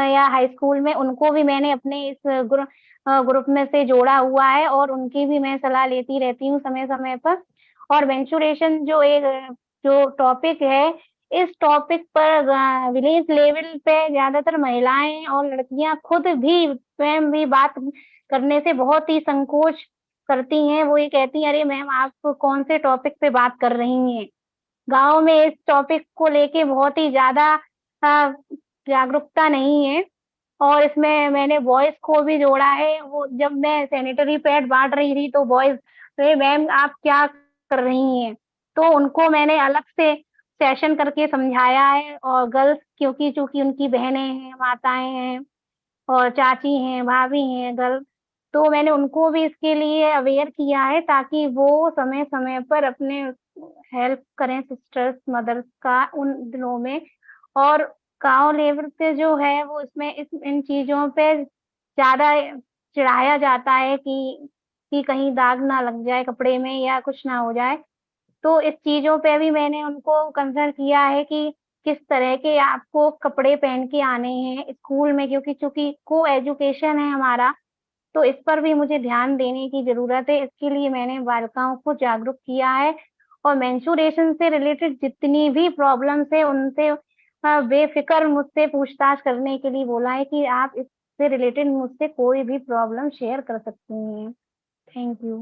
या हाई स्कूल में, उनको भी मैंने अपने इस ग्रुप में से जोड़ा हुआ है और उनकी भी मैं सलाह लेती रहती हूँ समय-समय पर। और मेंस्ट्रुएशन जो टॉपिक है, इस टॉपिक पर विलेज लेवल पे ज़्यादातर महिलाएँ और लड़कियाँ खुद भी स्वयं भी बात करने से बहुत ही संकोच करती हैं। वो ये कहती हैं, "अरे मैम आप कौन से टॉपिक पे बात कर रही हैं?" गाँव में इस टॉपिक को लेके बहुत ही ज़्यादा अ, जागरूकता नहीं है और इसमें मैंने बॉयज़ को भी जोड़ा है। वो जब मैं सैनिटरी पैड बाँट रही थी तो बॉयज़, "अरे मैम आप क्या कर रही हैं?" तो उनको मैंने अलग से सेशन करके समझाया है और गर्ल्स चूँकि उनकी बहनें हैं, माताएँ हैं और चाची हैं, भाभी हैं, गर्ल तो मैंने उनको भी इसके लिए अवेयर किया है ताकि वो समय समय पर अपने हेल्प करें सिस्टर्स मदर्स का उन दिनों में। और गांव लेवल पे जो है वो इसमें इन चीजों पे ज्यादा चिढ़ाया जाता है कि कहीं दाग ना लग जाए कपड़े में या कुछ ना हो जाए। तो इस चीजों पे भी मैंने उनको कंसर्न किया है कि किस तरह के आपको कपड़े पहन के आने हैं स्कूल में, क्योंकि चूंकि को एजुकेशन है हमारा, तो इस पर भी मुझे ध्यान देने की ज़रूरत है। इसके लिए मैंने बालिकाओं को जागरूक किया है और मेंस्ट्रुएशन से रिलेटेड जितनी भी प्रॉब्लम्स है उनसे बेफ़िक्र मुझसे पूछताछ करने के लिए बोला है कि आप इससे रिलेटेड मुझसे कोई भी प्रॉब्लम शेयर कर सकती हैं। Thank you.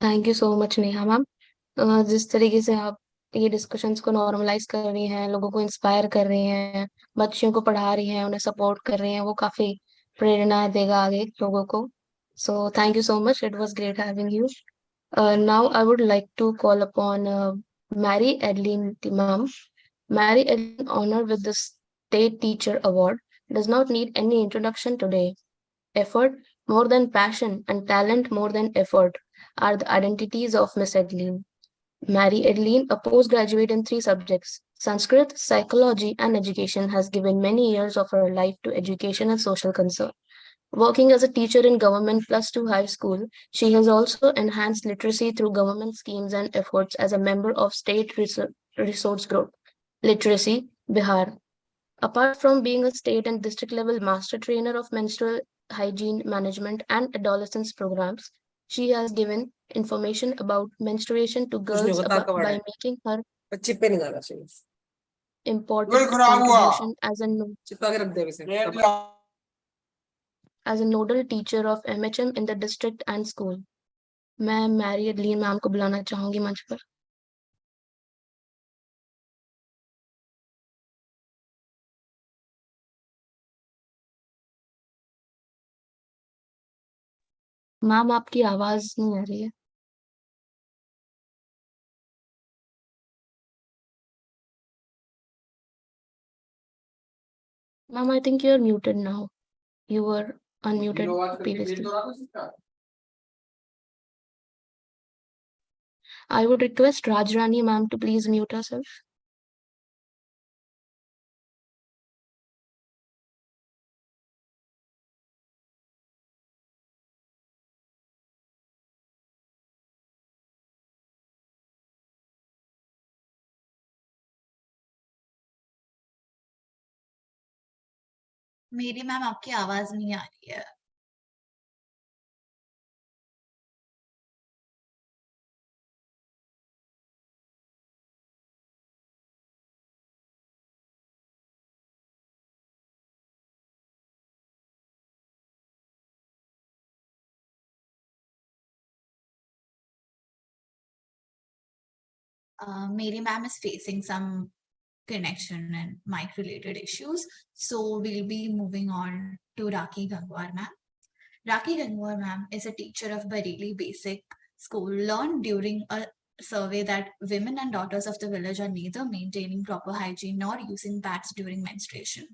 Thank you so much Neha ma'am. जिस तरीके से आप ये डिस्कशंस को नॉर्मलाइज कर रही हैं, लोगों को इंस्पायर कर रही हैं, बच्चियों को पढ़ा रही हैं, उन्हें सपोर्ट कर रही हैं, वो काफी प्रेरणा देगा आगे लोगों को। So thank you so much, it was great having you. Now I would like to call upon Mary Adeline ma'am. Mary Adeline, honored with the State Teacher Award, does not need any introduction today. Effort more than passion and talent more than effort are the identities of Miss Adeline. Mary Adeline, a postgraduate in 3 subjects, Sanskrit, psychology, and education, has given many years of her life to education and social concern. Working as a teacher in government plus 2 high school, she has also enhanced literacy through government schemes and efforts as a member of State Resource Group, Literacy, Bihar. Apart from being a state and district level master trainer of menstrual hygiene management and adolescence programs, she has given information about menstruation to कुछ नहीं girls होता covered by है, making her chip पे नहीं जाना चाहिए, important खराब हुआ, contribution चिपका के रख दे वैसे as a nodal teacher of MHM in the district and school. मैं मैरी एडलीन मैम को बुलाना चाहूंगी मंच पर। मैम आपकी आवाज नहीं आ रही है। Ma'am, I think you're muted now. You were unmuted previously. I would request Rajrani ma'am to please mute herself. मेरी मैम आपकी आवाज नहीं आ रही है। Mary ma'am is facing some connection and mic related issues. So we'll be moving on to Rakhi Gangwar ma'am. Rakhi Gangwar ma'am is a teacher of Bareilly Basic School, learned during a survey that women and daughters of the village are neither maintaining proper hygiene nor using pads during menstruation.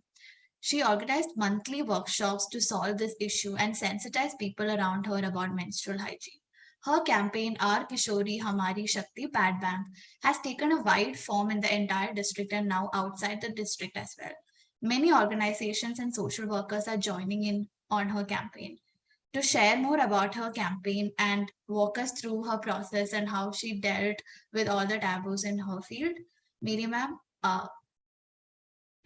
She organized monthly workshops to solve this issue and sensitize people around her about menstrual hygiene. Her campaign, Our Kishori Hamari Shakti Pad Bank, has taken a wide form in the entire district and now outside the district as well. Many organizations and social workers are joining in on her campaign. To share more about her campaign and walk us through her process and how she dealt with all the taboos in her field, Mary ma'am,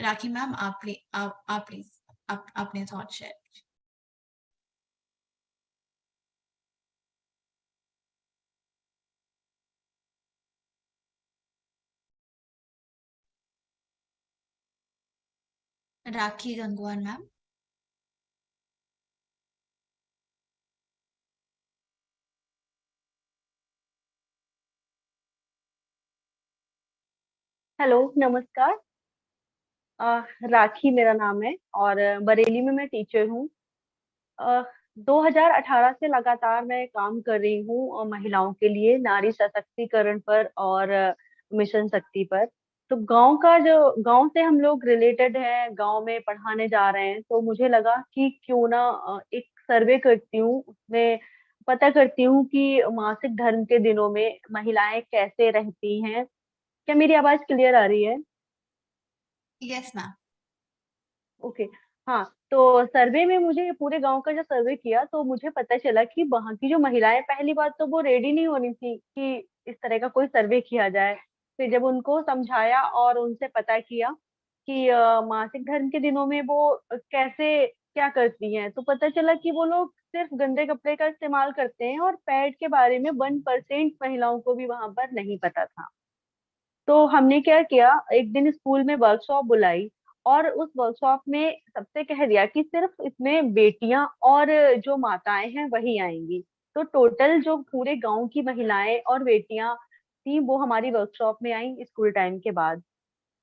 Rakhi ma'am, आप please अपने thoughts share. Rakhi Gangwar ma'am. Hello, नमस्कार। राखी मेरा नाम है और बरेली में मैं teacher हूँ। 2018 से लगातार मैं काम कर रही हूँ महिलाओं के लिए नारी सशक्तिकरण पर और मिशन शक्ति पर। तो गांव से हम लोग रिलेटेड हैं, गांव में पढ़ाने जा रहे हैं, तो मुझे लगा कि क्यों ना एक सर्वे करती हूँ, उसमें पता करती हूँ कि मासिक धर्म के दिनों में महिलाएं कैसे रहती हैं। क्या मेरी आवाज क्लियर आ रही है? Yes ma'am. ओके। हाँ, तो सर्वे में मुझे पूरे गांव का जो सर्वे किया तो मुझे पता चला कि वहां की जो महिलाएं, पहली बात तो वो रेडी नहीं होनी थी कि इस तरह का कोई सर्वे किया जाए। फिर जब उनको समझाया और उनसे पता किया कि मासिक धर्म के दिनों में वो कैसे क्या करती हैं, तो पता चला कि वो लोग सिर्फ गंदे कपड़े का इस्तेमाल करते हैं और पैड के बारे में 1% महिलाओं को भी वहां पर नहीं पता था। तो हमने क्या किया, एक दिन स्कूल में वर्कशॉप बुलाई और उस वर्कशॉप में सबसे कह दिया कि सिर्फ इसमें बेटियां और जो माताएं हैं वही आएंगी। तो टोटल जो पूरे गांव की महिलाएं और बेटियां थी वो हमारी वर्कशॉप में आई स्कूल टाइम के बाद।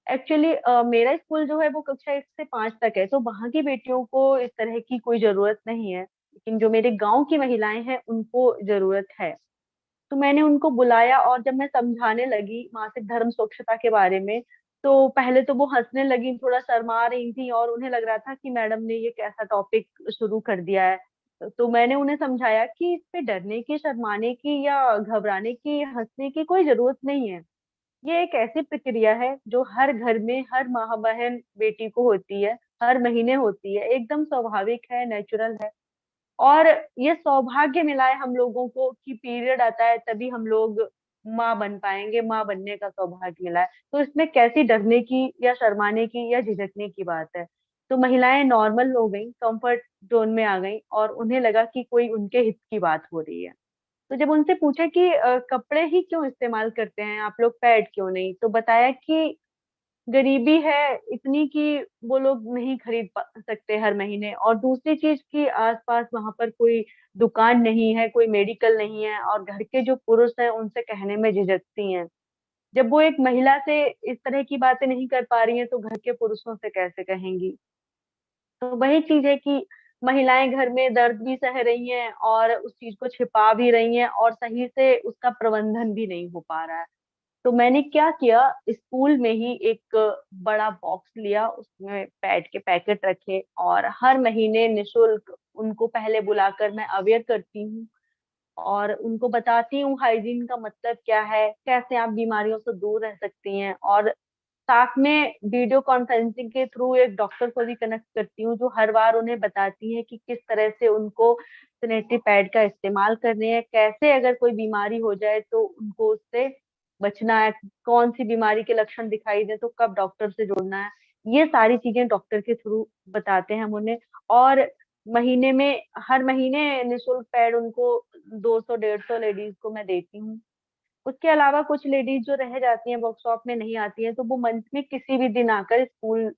एक्चुअली मेरा स्कूल जो है वो कक्षा 1 से 5 तक है, तो वहां की बेटियों को इस तरह की कोई जरूरत नहीं है, लेकिन जो मेरे गांव की महिलाएं हैं उनको जरूरत है। तो मैंने उनको बुलाया और जब मैं समझाने लगी मासिक धर्म स्वच्छता के बारे में, तो पहले तो वो हंसने लगी, थोड़ा शर्मा रही थी और उन्हें लग रहा था कि मैडम ने ये कैसा टॉपिक शुरू कर दिया है। तो मैंने उन्हें समझाया कि इस पे डरने की, शर्माने की या घबराने की, हंसने की कोई जरूरत नहीं है। ये एक ऐसी प्रक्रिया है जो हर घर में हर माँ बहन बेटी को होती है, हर महीने होती है, एकदम स्वाभाविक है, नेचुरल है। और ये सौभाग्य मिला है हम लोगों को कि पीरियड आता है तभी हम लोग माँ बन पाएंगे, माँ बनने का सौभाग्य मिला है। तो इसमें कैसी डरने की या शर्माने की या झिझकने की बात है। तो महिलाएं नॉर्मल हो गई, कंफर्ट जोन में आ गई और उन्हें लगा कि कोई उनके हित की बात हो रही है। तो जब उनसे पूछा कि कपड़े ही क्यों इस्तेमाल करते हैं आप लोग, पैड क्यों नहीं, तो बताया कि गरीबी है इतनी कि वो लोग नहीं खरीद सकते हर महीने, और दूसरी चीज की आसपास वहां पर कोई दुकान नहीं है, कोई मेडिकल नहीं है, और घर के जो पुरुष हैं उनसे कहने में झिझकती हैं। जब वो एक महिला से इस तरह की बातें नहीं कर पा रही हैं तो घर के पुरुषों से कैसे कहेंगी। तो वही चीज है कि महिलाएं घर में दर्द भी सह रही हैं और उस चीज को छिपा भी रही हैं और सही से उसका प्रबंधन भी नहीं हो पा रहा है। तो मैंने क्या किया, स्कूल में ही एक बड़ा बॉक्स लिया, उसमें पैड के पैकेट रखे और हर महीने निशुल्क उनको पहले बुलाकर मैं अवेयर करती हूँ और उनको बताती हूँ हाइजीन का मतलब क्या है, कैसे आप बीमारियों से दूर रह सकती हैं। और साथ में वीडियो कॉन्फ्रेंसिंग के थ्रू एक डॉक्टर को भी कनेक्ट करती हूँ जो हर बार उन्हें बताती है कि किस तरह से उनको सैनिटरी पैड का इस्तेमाल करने हैं, कैसे अगर कोई बीमारी हो जाए तो उनको उससे बचना है, कौन सी बीमारी के लक्षण दिखाई दे तो कब डॉक्टर से जुड़ना है। ये सारी चीजें डॉक्टर के थ्रू बताते हैं हम उन्हें। और महीने में हर महीने निःशुल्क पैड उनको 200-150 लेडीज को मैं देती हूँ। उसके अलावा कुछ लेडीज जो रह जाती हैं, वर्कशॉप में नहीं आती हैं, तो वो मंथ में किसी भी दिन आकर स्कूल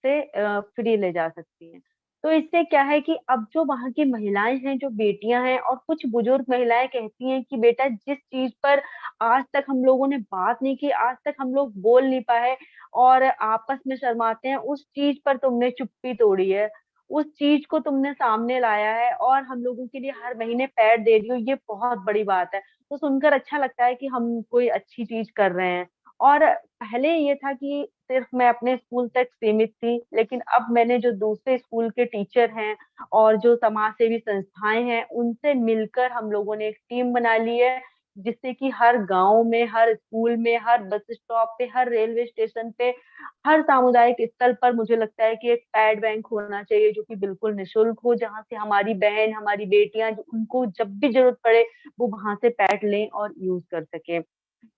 से फ्री ले जा सकती हैं। तो इससे क्या है कि अब जो वहां की महिलाएं हैं, जो बेटियां हैं, और कुछ बुजुर्ग महिलाएं कहती हैं कि बेटा जिस चीज पर आज तक हम लोगों ने बात नहीं की, आज तक हम लोग बोल नहीं पाए और आपस में शर्माते हैं, उस चीज पर तुमने चुप्पी तोड़ी है, उस चीज को तुमने सामने लाया है और हम लोगों के लिए हर महीने पैड दे रही हो, ये बहुत बड़ी बात है। तो सुनकर अच्छा लगता है कि हम कोई अच्छी चीज कर रहे हैं। और पहले ये था कि सिर्फ मैं अपने स्कूल तक सीमित थी, लेकिन अब मैंने जो दूसरे स्कूल के टीचर हैं और जो समाज सेवी संस्थाएं हैं उनसे मिलकर हम लोगों ने एक टीम बना ली है, जिससे कि हर गांव में, हर स्कूल में, हर बस स्टॉप पे, हर रेलवे स्टेशन पे, हर सामुदायिक स्थल पर मुझे लगता है कि एक पैड बैंक होना चाहिए जो कि बिल्कुल निशुल्क हो, जहाँ से हमारी बहन, हमारी बेटियां उनको जब भी जरूरत पड़े वो वहां से पैड लें और यूज कर सके।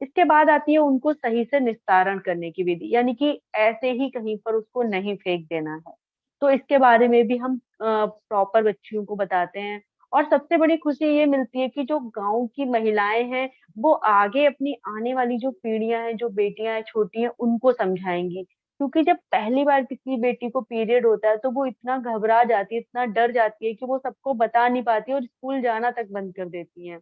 इसके बाद आती है उनको सही से निस्तारण करने की विधि, यानी कि ऐसे ही कहीं पर उसको नहीं फेंक देना है। तो इसके बारे में भी हम प्रॉपर बच्चियों को बताते हैं। और सबसे बड़ी खुशी ये मिलती है कि जो गांव की महिलाएं हैं वो आगे अपनी आने वाली जो पीढ़ियां हैं, जो बेटियां हैं छोटी हैं, उनको समझाएंगी। क्योंकि जब पहली बार किसी बेटी को पीरियड होता है तो वो इतना घबरा जाती है, इतना डर जाती है कि वो सबको बता नहीं पाती और स्कूल जाना तक बंद कर देती है।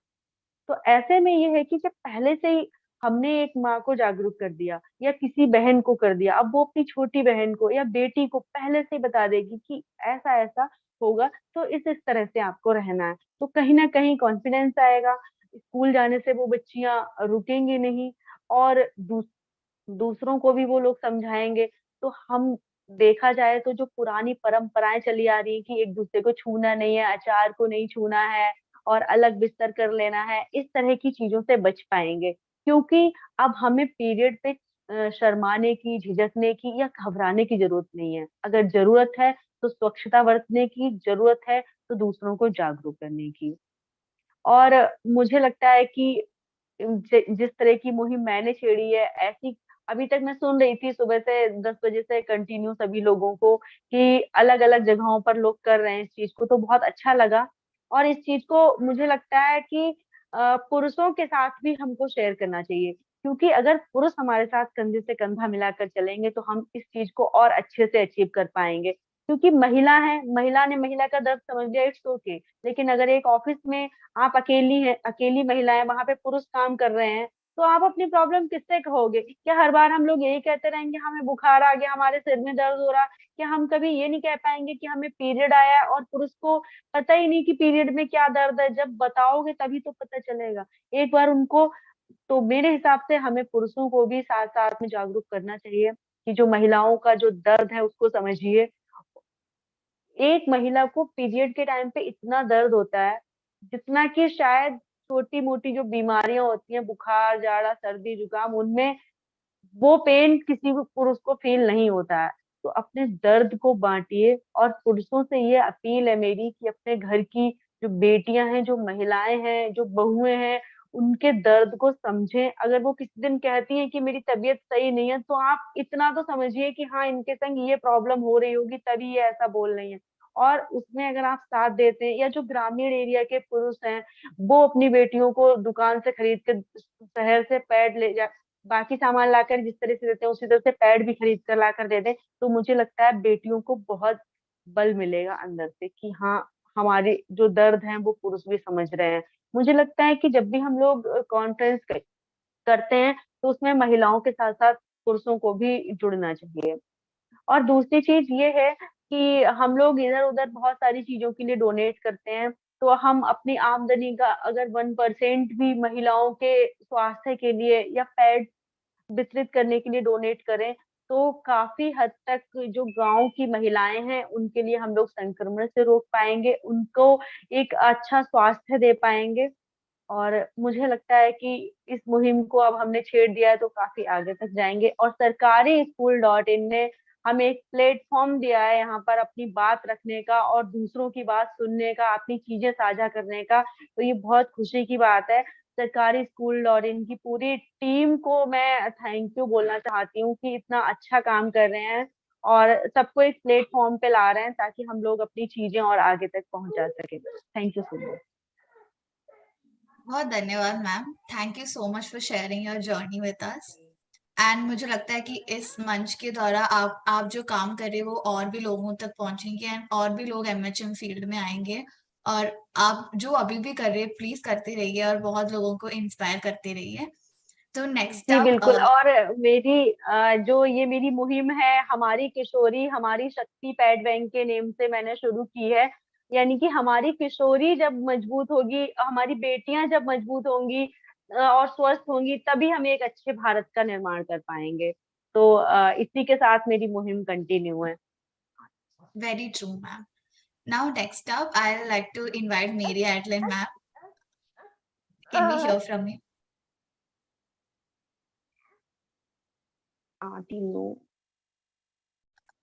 तो ऐसे में ये है कि जब पहले से ही हमने एक माँ को जागरूक कर दिया या किसी बहन को कर दिया, अब वो अपनी छोटी बहन को या बेटी को पहले से ही बता देगी कि ऐसा ऐसा होगा तो इस तरह से आपको रहना है, तो कहीं ना कहीं कॉन्फिडेंस आएगा, स्कूल जाने से वो बच्चियां रुकेंगी नहीं। और दूसरों को भी वो लोग समझाएंगे। तो हम देखा जाए तो जो पुरानी परंपराएं चली आ रही है कि एक दूसरे को छूना नहीं है, अचार को नहीं छूना है और अलग बिस्तर कर लेना है, इस तरह की चीजों से बच पाएंगे। क्योंकि अब हमें पीरियड पे शर्माने की, झिझकने की या घबराने की जरूरत नहीं है। अगर जरूरत है तो स्वच्छता बरतने की, जरूरत है तो दूसरों को जागरूक करने की। और मुझे लगता है कि जिस तरह की मुहिम मैंने छेड़ी है, ऐसी अभी तक मैं सुन रही थी सुबह से 10 बजे से कंटिन्यू सभी लोगों को कि अलग अलग जगहों पर लोग कर रहे हैं इस चीज को, तो बहुत अच्छा लगा। और इस चीज को मुझे लगता है कि पुरुषों के साथ भी हमको शेयर करना चाहिए, क्योंकि अगर पुरुष हमारे साथ कंधे से कंधा मिलाकर चलेंगे तो हम इस चीज को और अच्छे से अचीव कर पाएंगे। क्योंकि महिला है, महिला ने महिला का दर्द समझ लिया, इट्स ओके। लेकिन अगर एक ऑफिस में आप अकेली हैं, अकेली महिला है, वहां पे पुरुष काम कर रहे हैं, तो आप अपनी प्रॉब्लम किससे कहोगे? क्या हर बार हम लोग यही कहते रहेंगे हमें बुखार आ गया, हमारे सिर में दर्द हो रहा? क्या हम कभी ये नहीं कह पाएंगे कि हमें पीरियड आया है और पुरुष को पता ही नहीं कि पीरियड में क्या दर्द है? जब बताओगे तभी तो पता चलेगा एक बार उनको। तो मेरे हिसाब से हमें पुरुषों को भी साथ साथ में जागरूक करना चाहिए कि जो महिलाओं का जो दर्द है उसको समझिए। एक महिला को पीरियड के टाइम पे इतना दर्द होता है जितना कि शायद छोटी मोटी जो बीमारियां होती हैं, बुखार, जाड़ा, सर्दी, जुकाम, उनमें वो पेन किसी भी पुरुष को फील नहीं होता है। तो अपने दर्द को बांटिए। और पुरुषों से ये अपील है मेरी कि अपने घर की जो बेटियां हैं, जो महिलाएं हैं, जो बहुएं हैं, उनके दर्द को समझें। अगर वो किसी दिन कहती हैं कि मेरी तबीयत सही नहीं है, तो आप इतना तो समझिए कि हाँ, इनके संग ये प्रॉब्लम हो रही होगी तभी ये ऐसा बोल रही हैं। और उसमें अगर आप साथ देते हैं, या जो ग्रामीण एरिया के पुरुष हैं, वो अपनी बेटियों को दुकान से खरीद के शहर से पैड ले जा, बाकी सामान लाकर जिस तरह से देते हैं उसी तरह से पैड भी खरीद कर लाकर दे दें, तो मुझे लगता है बेटियों को बहुत बल मिलेगा अंदर से कि हाँ, हमारे जो दर्द हैं वो पुरुष भी समझ रहे हैं। मुझे लगता है कि जब भी हम लोग कॉन्फ्रेंस करते हैं तो उसमें महिलाओं के साथ साथ पुरुषों को भी जुड़ना चाहिए। और दूसरी चीज ये है कि हम लोग इधर उधर बहुत सारी चीजों के लिए डोनेट करते हैं, तो हम अपनी आमदनी का अगर 1% भी महिलाओं के स्वास्थ्य के लिए या पैड वितरित करने के लिए डोनेट करें, तो काफी हद तक जो गांव की महिलाएं हैं उनके लिए हम लोग संक्रमण से रोक पाएंगे, उनको एक अच्छा स्वास्थ्य दे पाएंगे। और मुझे लगता है कि इस मुहिम को अब हमने छेड़ दिया है तो काफी आगे तक जाएंगे। और सरकारी स्कूल डॉट इन ने हमें एक प्लेटफॉर्म दिया है यहाँ पर अपनी बात रखने का और दूसरों की बात सुनने का, अपनी चीजें साझा करने का। तो ये बहुत खुशी की बात है। सरकारी स्कूल डॉट इन की पूरी टीम को मैं थैंक यू बोलना चाहती हूँ कि इतना अच्छा काम कर रहे हैं और सबको एक प्लेटफॉर्म पे ला रहे हैं ताकि हम लोग अपनी चीजें और आगे तक पहुंचा सके। Thank you so much. बहुत धन्यवाद ma'am. Thank you so much for sharing your journey with us. And मुझे लगता है कि इस मंच के द्वारा आप जो काम कर रहे हो वो और भी लोगों तक पहुंचेंगे एंड और भी लोग एमएचएम फील्ड में आएंगे। और आप जो अभी भी कर रहे हैं प्लीज करते रहिए और बहुत लोगों को इंस्पायर करते रहिए। तो नेक्स्ट जी अप बिल्कुल। और मेरी जो ये मेरी मुहिम है, हमारी किशोरी हमारी शक्ति पैड बैंक के नेम से मैंने शुरू की है। यानी कि हमारी किशोरी जब मजबूत होगी, हमारी बेटियां जब मजबूत होंगी और स्वस्थ होंगी, तभी हम एक अच्छे भारत का निर्माण कर पाएंगे। तो इसी के साथ मेरी मुहिम कंटिन्यू है। Very true ma'am. Now next up I like to invite Mary Adeline ma'am. Can we hear from you? आती नो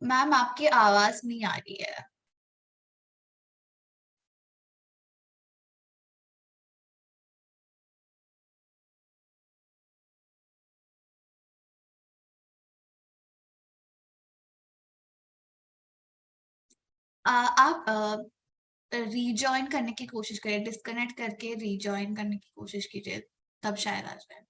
मैम आपकी आवाज नहीं आ रही है। आप रीजॉइन करने की कोशिश करिए, डिस्कनेक्ट करके रीजॉइन करने की कोशिश कीजिए, तब शायद आ जाए।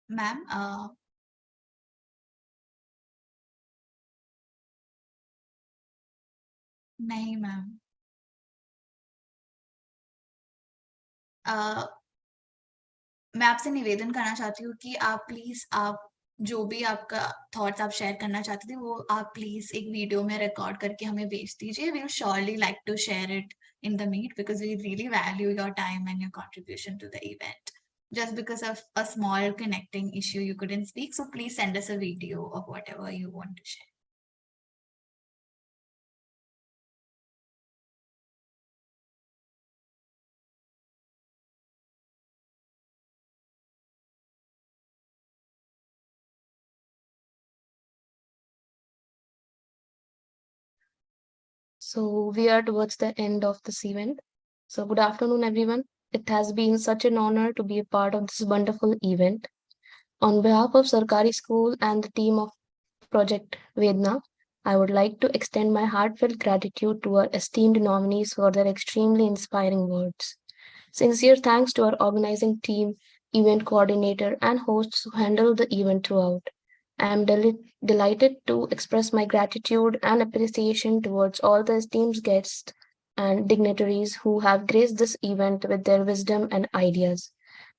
मैम नहीं मैम, मैं आपसे निवेदन करना चाहती हूँ कि आप प्लीज आप जो भी आपका थॉट्स आप शेयर करना चाहते थे वो आप प्लीज एक वीडियो में रिकॉर्ड करके हमें भेज दीजिए. We will surely like to share it in the meet because we really value your time and your contribution to the event. Just because of a small connecting issue you couldn't speak, so please send us a video of whatever you want to share. So we are towards the end of this event. So good afternoon, everyone. It has been such an honor to be a part of this wonderful event. On behalf of Sarkari School and the team of Project Vedana, I would like to extend my heartfelt gratitude to our esteemed nominees for their extremely inspiring words. Sincere thanks to our organizing team, event coordinator, and hosts who handled the event throughout. I am delighted to express my gratitude and appreciation towards all the esteemed guests and dignitaries who have graced this event with their wisdom and ideas.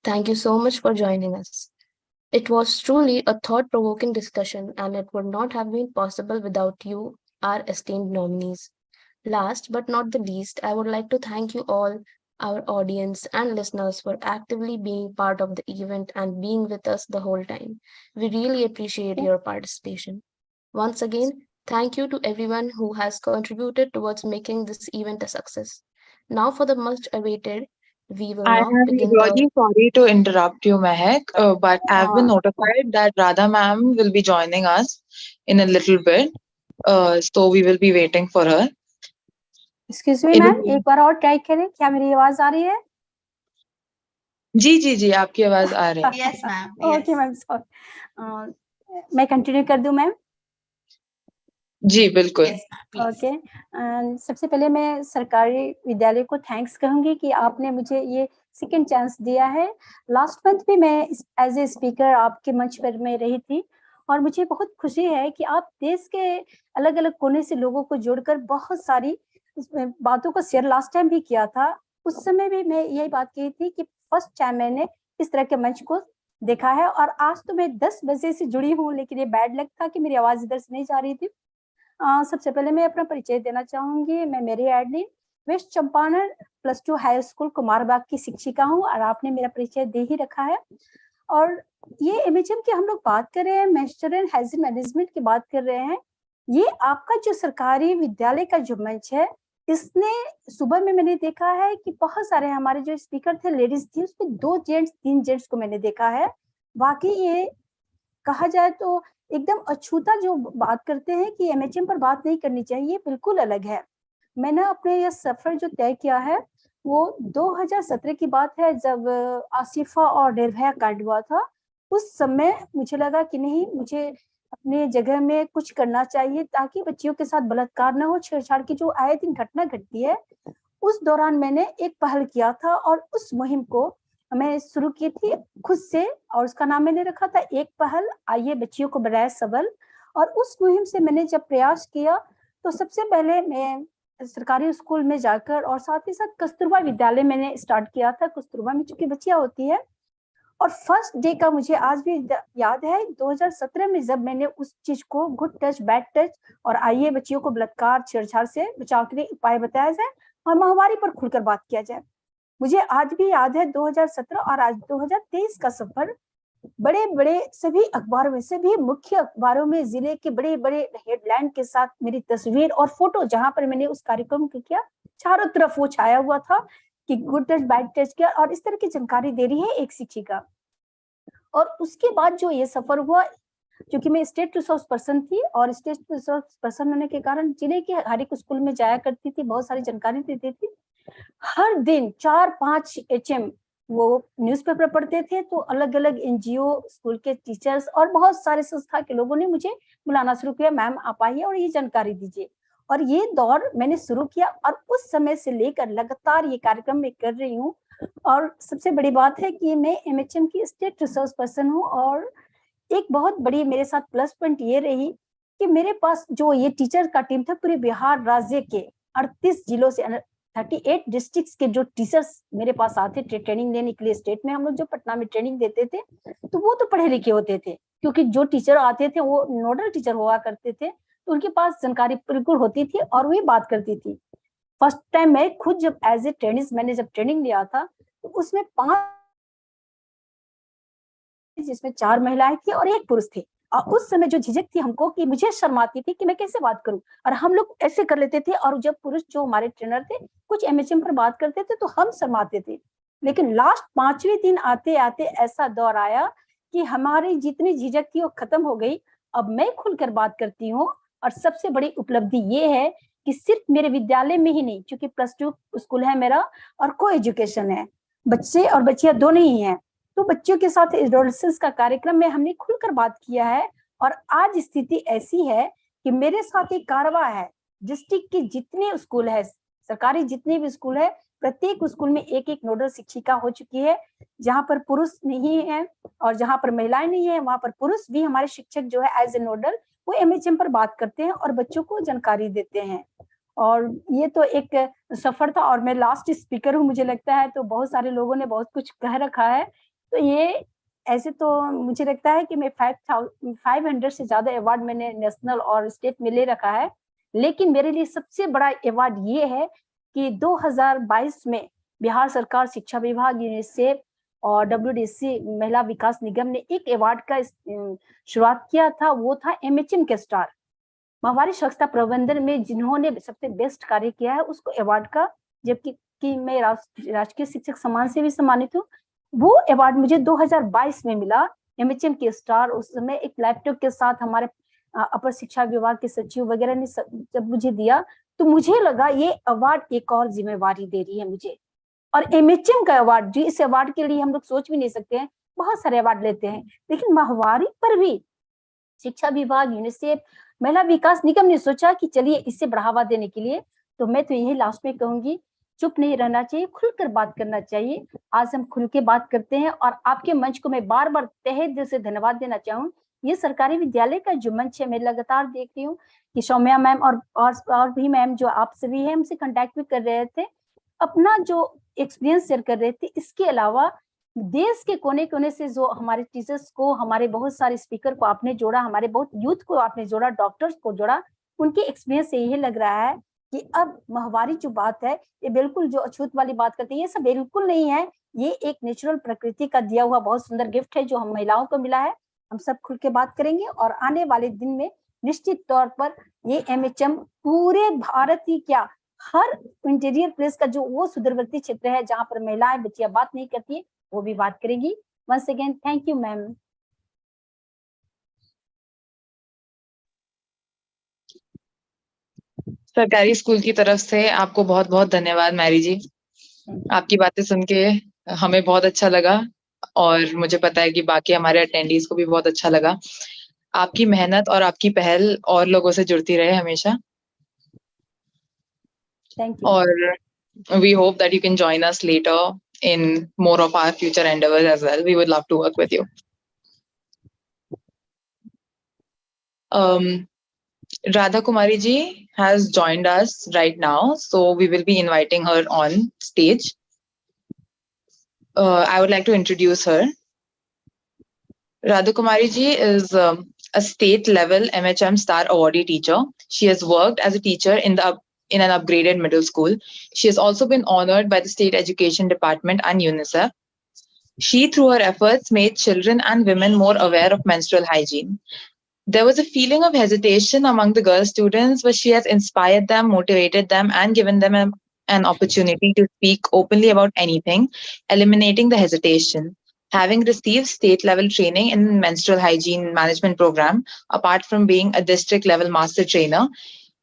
Thank you so much for joining us. It was truly a thought provoking discussion, and it would not have been possible without you, our esteemed nominees. Last but not the least, I would like to thank you all, our audience and listeners, for actively being part of the event and being with us the whole time. We really appreciate your participation. Once again, thank you to everyone who has contributed towards making this event a success. Now, for the much awaited, we will I now am begin really sorry to interrupt you, Mehak, but I've been Uh, notified that Radha ma'am will be joining us in a little bit. So we will be waiting for her. Excuse me In ma'am, एक बार और try करें, क्या मेरी आवाज आ रही है? जी जी जी, आपकी आवाज आ रही है. Yes, ma'am. Okay ma'am, sorry. मैं कंटिन्यू कर दूं मैम? जी बिल्कुल. ओके. सबसे पहले मैं सरकारी विद्यालय को थैंक्स कहूंगी कि आपने मुझे ये सेकंड चांस दिया है. लास्ट मंथ भी मैं एज ए स्पीकर आपके मंच पर मैं रही थी और मुझे बहुत खुशी है कि आप देश के अलग अलग कोने से लोगों को जोड़कर बहुत सारी बातों को शेयर लास्ट टाइम भी किया था. उस समय भी मैं यही बात कही थी कि फर्स्ट टाइम मैंने इस तरह के मंच को देखा है और आज तो मैं 10 बजे से जुड़ी हूँ, लेकिन ये बैड लक था कि मेरी आवाज इधर से नहीं जा रही थी. सबसे पहले मैं अपना परिचय देना चाहूंगी. मैं मेरी Adeline West Champaran +2 high school Kumarbagh की शिक्षिका हूँ और आपने मेरा परिचय दे ही रखा है. और ये एमएचएम की हम लोग बात कर रहे हैं, मैस्टर इन हाइजीन मैनेजमेंट की बात कर रहे हैं. ये आपका जो सरकारी विद्यालय का जो मंच है, इसने सुबह में मैंने देखा है कि बहुत सारे हमारे जो स्पीकर थे लेडीज थी, उसमें 2 जेंट्स 3 जेंट्स को मैंने देखा है. बाकी ये कहा जाए तो एकदम अछूता जो बात करते हैं कि एमएचएम पर बात नहीं करनी चाहिए, बिल्कुल अलग है. मैंने अपने ये सफर जो तय किया है वो 2017 की बात है, जब आसिफा और निर्भया कांड हुआ था. उस समय मुझे लगा कि नहीं, मुझे अपने जगह में कुछ करना चाहिए ताकि बच्चियों के साथ बलात्कार न हो, छेड़छाड़ की जो आए दिन घटना घटती है. उस दौरान मैंने एक पहल किया था और उस मुहिम को मैं शुरू की थी खुद से और उसका नाम मैंने रखा था एक पहल, आइए बच्चियों को बनाए सबल. और उस मुहिम से मैंने जब प्रयास किया तो सबसे पहले मैं सरकारी स्कूल में जाकर और साथ ही साथ कस्तूरबा विद्यालय मैंने स्टार्ट किया था. कस्तूरबा में चूंकि बच्चियां होती है और फर्स्ट डे का मुझे आज भी याद है, 2017 में जब मैंने उस चीज को गुड टच बैड टच और आइए बच्चियों को बलात्कार छेड़छाड़ से बचाव के लिए उपाय बताया जाए और महामारी पर खुलकर बात किया जाए. मुझे आज भी याद है 2017 और आज 2023 का सफर. बड़े बड़े सभी अखबारों में, सभी मुख्य अखबारों में जिले के बड़े बड़े हेडलाइन के साथ मेरी तस्वीर और फोटो, जहां पर मैंने उस कार्यक्रम को किया, चारों तरफ वो छाया हुआ था कि गुड टच बैड टच किया और इस तरह की जानकारी दे रही है एक शिक्षिका. और उसके बाद जो ये सफर हुआ, क्योंकि मैं स्टेट रिसोर्स पर्सन थी और स्टेट रिसोर्स पर्सन होने के कारण जिले के हर एक स्कूल में जाया करती थी, बहुत सारी जानकारी देती थी. हर दिन 4-5 एचएम वो न्यूज़पेपर पढ़ते थे, तो अलग अलग एनजीओ, स्कूल के टीचर्स और बहुत सारे संस्था के लोगों ने मुझे बुलाना शुरू किया, मैम आप आइए और ये जानकारी दीजिए. और ये दौर मैंने शुरू किया और उस समय से लेकर लगातार ये कार्यक्रम मैं कर रही हूँ. और सबसे बड़ी बात है कि मैं MHM की स्टेट रिसोर्स पर्सन हूँ, और एक बहुत बड़ी मेरे साथ प्लस पॉइंट ये रही कि मेरे पास जो ये टीचर का टीम था, पूरे बिहार राज्य के 38 जिलों से 38 डिस्ट्रिक्ट्स के जो टीचर्स मेरे पास आते थे ट्रेनिंग लेने के लिए। स्टेट में हम लोग जो पटना में ट्रेनिंग देते थे, तो वो तो पढ़े लिखे होते थे, क्योंकि जो टीचर आते थे वो नोडल टीचर हुआ करते थे, तो उनके पास जानकारी बिल्कुल होती थी और वही बात करती थी। फर्स्ट टाइम मैं खुद जब एज ए ट्रेनिंग मैंने जब ट्रेनिंग लिया था, तो उसमें 5, जिसमें 4 महिलाएं थी और 1 पुरुष थे। और उस समय जो झिझक थी हमको कि मुझे शर्म आती थी कि मैं कैसे बात करूं, और हम लोग ऐसे कर लेते थे। और जब पुरुष जो हमारे ट्रेनर थे कुछ MHM पर बात करते थे तो हम शर्माते थे। लेकिन लास्ट 5वें दिन आते आते ऐसा दौर आया कि हमारी जितनी झिझक थी वो खत्म हो गई। अब मैं खुलकर बात करती हूँ। और सबसे बड़ी उपलब्धि ये है कि सिर्फ मेरे विद्यालय में ही नहीं, क्योंकि +2 स्कूल है मेरा और को एजुकेशन है, बच्चे और बच्चियां दोनों ही हैं, तो बच्चों के साथ एडोलसेंस का कार्यक्रम में हमने खुलकर बात किया है। और आज स्थिति ऐसी है कि मेरे साथ एक कारवा है। डिस्ट्रिक्ट के जितने स्कूल है, सरकारी जितने भी स्कूल है, प्रत्येक स्कूल में एक नोडल शिक्षिका हो चुकी है। जहाँ पर पुरुष नहीं है और जहाँ पर महिलाएं नहीं है, वहां पर पुरुष भी हमारे शिक्षक जो है एज ए नोडल वो MHM पर बात करते हैं और बच्चों को जानकारी देते हैं। और ये तो एक सफर था, और मैं लास्ट स्पीकर हूँ मुझे लगता है, तो बहुत सारे लोगों ने बहुत कुछ कह रखा है। तो ये ऐसे तो मुझे लगता है कि मैं 500 से ज्यादा अवार्ड मैंने नेशनल और स्टेट में ले रखा है। लेकिन मेरे लिए सबसे बड़ा अवार्ड ये है कि 2022 में बिहार सरकार शिक्षा विभाग, यूनिसेफ और WDC महिला विकास निगम ने एक अवार्ड का शुरुआत किया था। वो था MHM के स्टार, महामारी स्वच्छता प्रबंधन में जिन्होंने सबसे बेस्ट कार्य किया है उसको अवार्ड का, जबकि मैं राजकीय शिक्षक सम्मान से भी सम्मानित हूँ। वो अवार्ड मुझे 2022 में मिला MHM के स्टार। उस समय एक लैपटॉप के साथ हमारे अपर शिक्षा विभाग के सचिव वगैरह ने जब मुझे दिया, तो मुझे लगा ये अवार्ड एक और जिम्मेवारी दे रही है मुझे। और MHM का अवार्ड, जो इस अवार्ड के लिए हम लोग सोच भी नहीं सकते हैं, बहुत सारे अवार्ड लेते हैं, लेकिन माहवारी पर भी शिक्षा विभाग, यूनिसेफ, महिला विकास निगम ने सोचा कि चलिए इससे बढ़ावा देने के लिए। तो मैं तो यही लास्ट में कहूंगी, चुप नहीं रहना चाहिए, खुलकर बात करना चाहिए। आज हम खुल के बात करते हैं, और आपके मंच को मैं बार बार तहे दिल से धन्यवाद देना चाहूँ। ये सरकारी विद्यालय का जो मंच है, मैं लगातार देख रही हूँ कि सौम्या मैम और भी मैम जो आप सभी हैं हमसे कांटेक्ट भी कर रहे थे, अपना जो एक्सपीरियंस शेयर कर रहे थे। इसके अलावा देश के कोने कोने से जो हमारे टीचर्स को, हमारे बहुत सारे स्पीकर को आपने जोड़ा, हमारे बहुत यूथ को आपने जोड़ा, डॉक्टर्स को जोड़ा, उनके एक्सपीरियंस से यही लग रहा है कि अब माहवारी जो बात है, ये बिल्कुल जो अछूत वाली बात करते हैं, ये सब बिल्कुल नहीं है। ये एक नेचुरल प्रकृति का दिया हुआ बहुत सुंदर गिफ्ट है जो हम महिलाओं को मिला है। हम सब खुल के बात करेंगे, और आने वाले दिन में निश्चित तौर पर ये MHM पूरे भारत ही क्या, हर इंटीरियर प्लेस का जो वो सुदूरवर्ती क्षेत्र है जहाँ पर महिलाएं बच्चियां बात नहीं करती, वो भी बात करेगी। Once again thank you ma'am. सरकारी स्कूल की तरफ से आपको बहुत बहुत धन्यवाद मैरी जी। आपकी बातें सुन के हमें बहुत अच्छा लगा, और मुझे पता है कि बाकी हमारे अटेंडीज को भी बहुत अच्छा लगा। आपकी मेहनत और आपकी पहल और लोगों से जुड़ती रहे हमेशा। Thank you. और we hope that you can join us later in more of our future endeavors as well. We would love to work with you. Radha Kumari ji has joined us right now, so we will be inviting her on stage. I would like to introduce her. Radha Kumari ji is a state level MHM star awardee teacher. She has worked as a teacher in an upgraded middle school. She has also been honored by the State Education Department and UNICEF. She, through her efforts, made children and women more aware of menstrual hygiene. There was a feeling of hesitation among the girl students, but she has inspired them, motivated them, and given them an opportunity to speak openly about anything, eliminating the hesitation. Having received state-level training in menstrual hygiene management program, apart from being a district-level master trainer,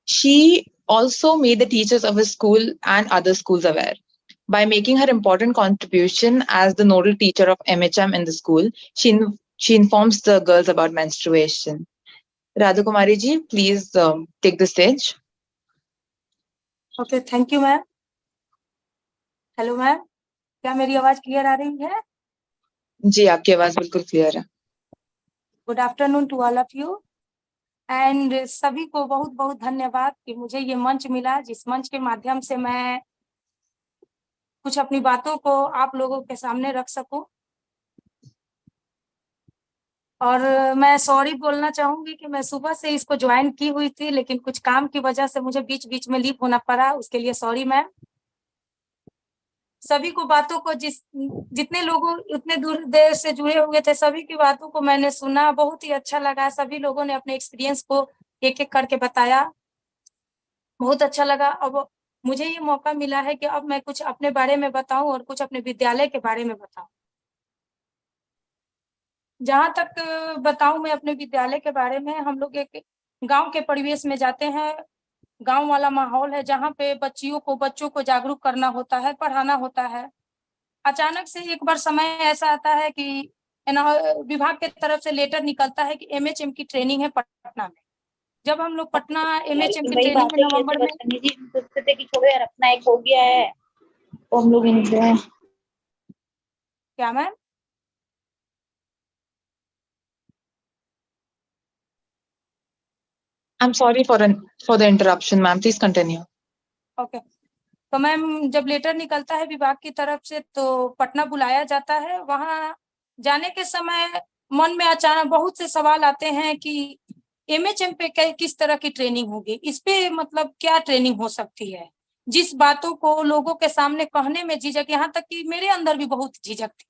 she also made the teachers of his school and other schools aware. By making her important contribution as the nodal teacher of MHM in the school, she informs the girls about menstruation. Radha Kumari ji, please take the stage. Okay, thank you, ma'am. Hello, ma'am. क्या मेरी आवाज clear आ रही है? जी, आपकी आवाज बिल्कुल clear है। Good afternoon to all of you and सभी को बहुत बहुत धन्यवाद कि मुझे ये मंच मिला, जिस मंच के माध्यम से मैं कुछ अपनी बातों को आप लोगों के सामने रख सकूं। और मैं सॉरी बोलना चाहूंगी कि मैं सुबह से इसको ज्वाइन की हुई थी, लेकिन कुछ काम की वजह से मुझे बीच बीच में लीव होना पड़ा, उसके लिए सॉरी मैम। सभी को बातों को जितने लोगों उतने दूर देर से जुड़े हुए थे, सभी की बातों को मैंने सुना, बहुत ही अच्छा लगा। सभी लोगों ने अपने एक्सपीरियंस को एक एक करके बताया, बहुत अच्छा लगा। अब मुझे ये मौका मिला है कि अब मैं कुछ अपने बारे में बताऊं और कुछ अपने विद्यालय के बारे में बताऊं। जहां तक बताऊं मैं अपने विद्यालय के बारे में, हम लोग एक गांव के परिवेश में जाते हैं। गांव वाला माहौल है जहाँ पे बच्चों को जागरूक करना होता है, पढ़ाना होता है। अचानक से एक बार समय ऐसा आता है कि विभाग के तरफ से लेटर निकलता है कि एमएचएम की ट्रेनिंग है पटना में। जब हम लोग पटना एमएचएम की वही ट्रेनिंग बात में है कि ऐसे नवंबर में, बदतमीजी हम सोचते थे कि छोड़ो यार अपना एक हो गया है तो हम लोग एंजॉय। क्या ma'am? I'm sorry for the interruption, ma'am. Please continue. Okay. तो मैम जब लेटर निकलता है विभाग की तरफ से तो पटना बुलाया जाता है। वहां जाने के समय मन में अचानक बहुत से सवाल आते हैं कि एमएचएम पे किस तरह की ट्रेनिंग होगी, इस पे मतलब क्या ट्रेनिंग हो सकती है। जिस बातों को लोगों के सामने कहने में झिझक, यहाँ तक कि मेरे अंदर भी बहुत झिझक थी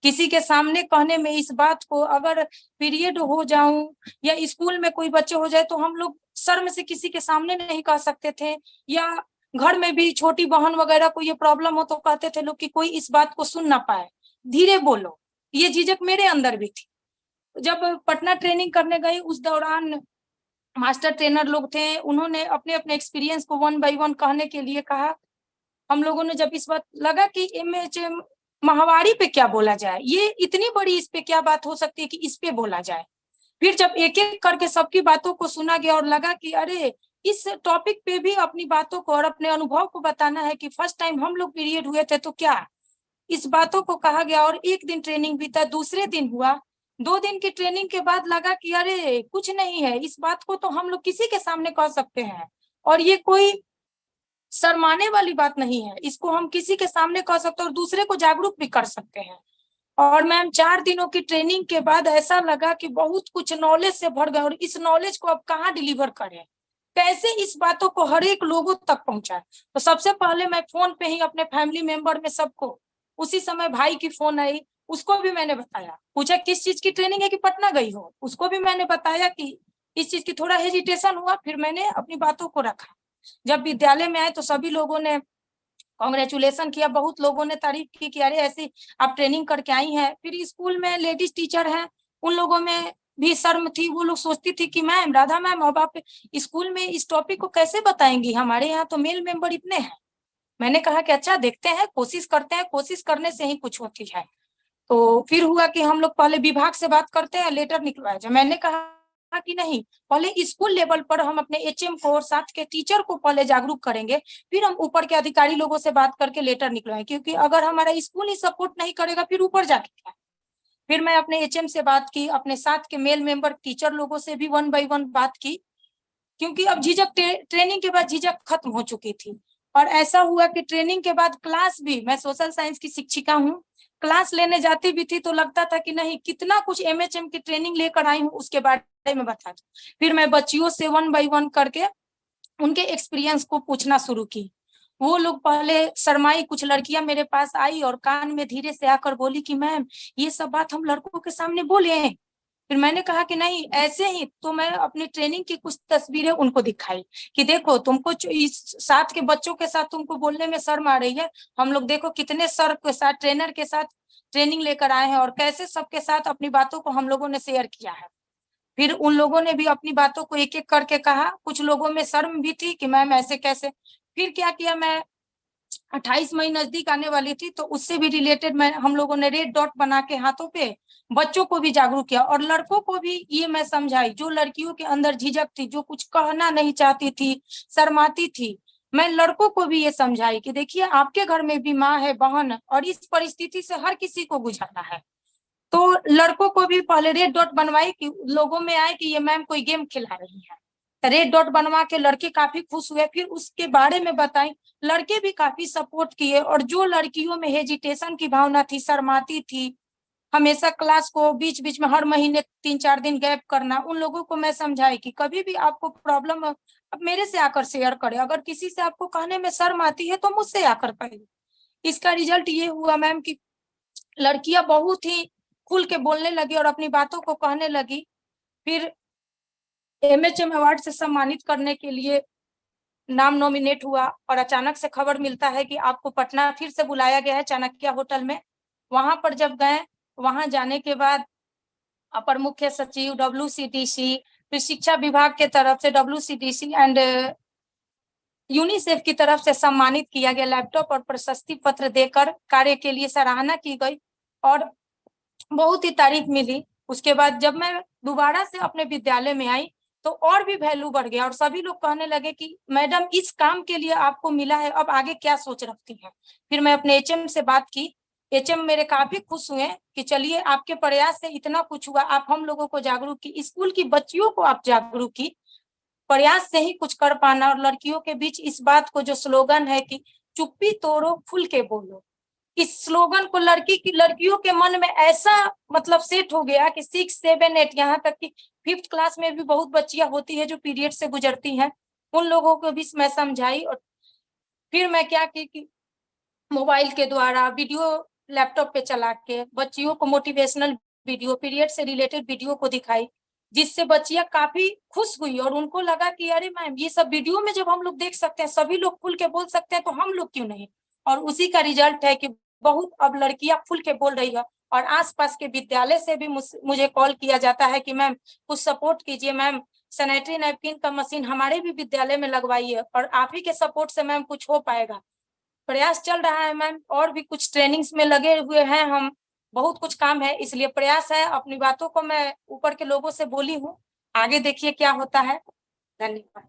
किसी के सामने कहने में। इस बात को अगर पीरियड हो जाऊं या स्कूल में कोई बच्चे हो जाए तो हम लोग शर्म से किसी के सामने नहीं कह सकते थे, या घर में भी छोटी बहन वगैरह को ये प्रॉब्लम हो तो कहते थे लोग कि कोई इस बात को सुन ना पाए, धीरे बोलो। ये झिझक मेरे अंदर भी थी। जब पटना ट्रेनिंग करने गई उस दौरान मास्टर ट्रेनर लोग थे, उन्होंने अपने अपने एक्सपीरियंस को 1 बाय 1 कहने के लिए कहा। हम लोगों ने जब इस बात लगा कि एमएचएम माहवारी पे क्या बोला जाए, ये इतनी बड़ी इस पे क्या बात हो सकती है कि इस पे बोला जाए। फिर जब एक एक करके सबकी बातों को सुना गया और लगा कि अरे इस टॉपिक पे भी अपनी बातों को और अपने अनुभव को बताना है कि फर्स्ट टाइम हम लोग पीरियड हुए थे तो क्या, इस बातों को कहा गया। और एक दिन ट्रेनिंग बीता, दूसरे दिन हुआ, 2 दिन की ट्रेनिंग के बाद लगा कि अरे कुछ नहीं है, इस बात को तो हम लोग किसी के सामने कह सकते हैं और ये कोई शर्माने वाली बात नहीं है, इसको हम किसी के सामने कह सकते हैं और दूसरे को जागरूक भी कर सकते हैं। और मैम 4 दिनों की ट्रेनिंग के बाद ऐसा लगा कि बहुत कुछ नॉलेज से भर गए और इस नॉलेज को अब कहाँ डिलीवर करें, कैसे इस बातों को हर एक लोगों तक पहुंचाए। तो सबसे पहले मैं फोन पे ही अपने फैमिली मेंबर में सबको, उसी समय भाई की फोन आई, उसको भी मैंने बताया, पूछा किस चीज की ट्रेनिंग है कि पटना गई हो, उसको भी मैंने बताया कि इस चीज की थोड़ा हेजिटेशन हुआ, फिर मैंने अपनी बातों को रखा। जब विद्यालय में आए तो सभी लोगों ने कांग्रेचुलेशन किया, बहुत लोगों ने तारीफ की कि अरे ऐसी आप ट्रेनिंग करके आई हैं। फिर स्कूल में लेडीज टीचर हैं, उन लोगों में भी शर्म थी, वो लोग सोचती थी कि मैम राधा मैम अब आप स्कूल में इस टॉपिक को कैसे बताएंगी, हमारे यहाँ तो मेल मेंबर इतने हैं। मैंने कहा कि अच्छा देखते हैं, कोशिश करते हैं, कोशिश करने से ही कुछ होती है। तो फिर हुआ कि हम लोग पहले विभाग से बात करते हैं, लेटर निकलवाया जाए। मैंने कहा कि नहीं, पहले स्कूल लेवल पर हम अपने एचएम को और साथ के टीचर को पहले जागरूक करेंगे, फिर हम ऊपर के अधिकारी लोगों से बात करके लेटर निकलवाएं, क्योंकि अगर हमारा स्कूल ही सपोर्ट नहीं करेगा फिर ऊपर जाके क्या। फिर मैं अपने एचएम से बात की, अपने साथ के मेल मेंबर टीचर लोगों से भी 1 बाय 1 बात की, क्योंकि अब झिझक ट्रेनिंग के बाद झिझक खत्म हो चुकी थी। और ऐसा हुआ कि ट्रेनिंग के बाद क्लास भी, मैं सोशल साइंस की शिक्षिका हूँ, क्लास लेने जाती भी थी तो लगता था कि नहीं कितना कुछ एमएचएम की ट्रेनिंग लेकर आई हूँ उसके बारे में बता दूं। फिर मैं बच्चियों से 1 बाय 1 करके उनके एक्सपीरियंस को पूछना शुरू की। वो लोग पहले शर्माई, कुछ लड़कियां मेरे पास आई और कान में धीरे से आकर बोली कि मैम ये सब बात हम लड़कों के सामने बोले हैं। फिर मैंने कहा कि नहीं ऐसे ही, तो मैं अपनी ट्रेनिंग की कुछ तस्वीरें उनको दिखाई कि देखो तुमको इस साथ के बच्चों के साथ तुमको बोलने में शर्म आ रही है, हम लोग देखो कितने सर के साथ ट्रेनर के साथ ट्रेनिंग लेकर आए हैं और कैसे सबके साथ अपनी बातों को हम लोगों ने शेयर किया है। फिर उन लोगों ने भी अपनी बातों को एक एक करके कहा, कुछ लोगों में शर्म भी थी कि मैम ऐसे कैसे। फिर क्या किया, मैं 28 मई नजदीक आने वाली थी तो उससे भी रिलेटेड मैं हम लोगों ने रेड डॉट बना के हाथों पे बच्चों को भी जागरूक किया और लड़कों को भी ये मैं समझाई, जो लड़कियों के अंदर झिझक थी, जो कुछ कहना नहीं चाहती थी, शर्माती थी, मैं लड़कों को भी ये समझाई कि देखिए आपके घर में भी माँ है, बहन है, और इस परिस्थिति से हर किसी को गुजरना है। तो लड़कों को भी पहले रेड डॉट बनवाई कि लोगों में आए कि ये मैम कोई गेम खिला रही है, तो रेड डॉट बनवा के लड़के काफी खुश हुए। फिर उसके बारे में बताई, लड़के भी काफी सपोर्ट किए। और जो लड़कियों में हेजिटेशन की भावना थी, शर्माती थी, हमेशा क्लास को बीच बीच में हर महीने 3-4 दिन गैप करना, उन लोगों को मैं समझाई कि कभी भी आपको प्रॉब्लम अब मेरे से आकर शेयर करें, अगर किसी से आपको कहने में शर्म आती है तो मुझसे आकर कहें। इसका रिजल्ट ये हुआ मैम कि लड़कियां बहुत ही खुल के बोलने लगी और अपनी बातों को कहने लगी। फिर MHM अवार्ड से सम्मानित करने के लिए नाम नॉमिनेट हुआ और अचानक से खबर मिलता है कि आपको पटना फिर से बुलाया गया है चाणक्य होटल में। वहां पर जब गए, वहां जाने के बाद अपर मुख्य सचिव, WCDC, फिर शिक्षा विभाग के तरफ से WCDC एंड यूनिसेफ की तरफ से सम्मानित किया गया। लैपटॉप और प्रशस्ति पत्र देकर कार्य के लिए सराहना की गई और बहुत ही तारीफ मिली। उसके बाद जब मैं दोबारा से अपने विद्यालय में आई तो और भी वैल्यू बढ़ गया और सभी लोग कहने लगे कि मैडम इस काम के लिए आपको मिला है, अब आगे क्या सोच रखती हैं। फिर मैं अपने HM से बात की, HM मेरे काफी खुश हुए कि चलिए आपके प्रयास से इतना कुछ हुआ, आप हम लोगों को जागरूक की, स्कूल की बच्चियों को आप जागरूक की, प्रयास से ही कुछ कर पाना। और लड़कियों के बीच इस बात को जो स्लोगन है कि चुप्पी तोड़ो खुल के बोलो, इस स्लोगन को लड़कियों के मन में ऐसा मतलब सेट हो गया कि 6, 7, 8 यहाँ तक कि 5th क्लास में भी बहुत बच्चियां होती है जो पीरियड से गुजरती हैं, उन लोगों को भी मैं समझाई। और फिर मैं क्या की कि मोबाइल के द्वारा वीडियो लैपटॉप पे चला के बच्चियों को मोटिवेशनल वीडियो, पीरियड से रिलेटेड वीडियो को दिखाई, जिससे बच्चियां काफी खुश हुई और उनको लगा कि अरे मैम ये सब वीडियो में जब हम लोग देख सकते हैं, सभी लोग खुल के बोल सकते हैं, तो हम लोग क्यों नहीं। और उसी का रिजल्ट है कि बहुत अब लड़कियां खुल के बोल रही है और आसपास के विद्यालय से भी मुझे कॉल किया जाता है कि मैम कुछ सपोर्ट कीजिए, मैम सैनिटरी नैपकिन का मशीन हमारे भी विद्यालय में लगवाइए और आप ही के सपोर्ट से मैम कुछ हो पाएगा। प्रयास चल रहा है मैम, और भी कुछ ट्रेनिंग्स में लगे हुए हैं हम, बहुत कुछ काम है, इसलिए प्रयास है। अपनी बातों को मैं ऊपर के लोगों से बोली हूँ, आगे देखिए क्या होता है। धन्यवाद।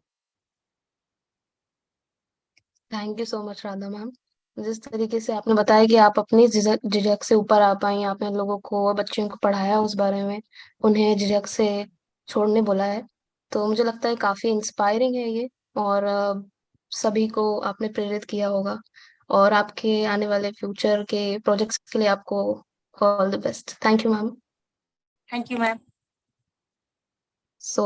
Thank you so much Radha ma'am. जिस तरीके से आपने बताया कि आप अपनी झिझक से ऊपर आ पाई, आपने लोगों को, बच्चों को पढ़ाया उस बारे में, उन्हें झिझक से छोड़ने बोला है, तो मुझे लगता है काफी इंस्पायरिंग है ये। और सभी को आपने प्रेरित किया होगा और आपके आने वाले फ्यूचर के प्रोजेक्ट्स के लिए आपको all the best. Thank you ma'am. Thank you ma'am. So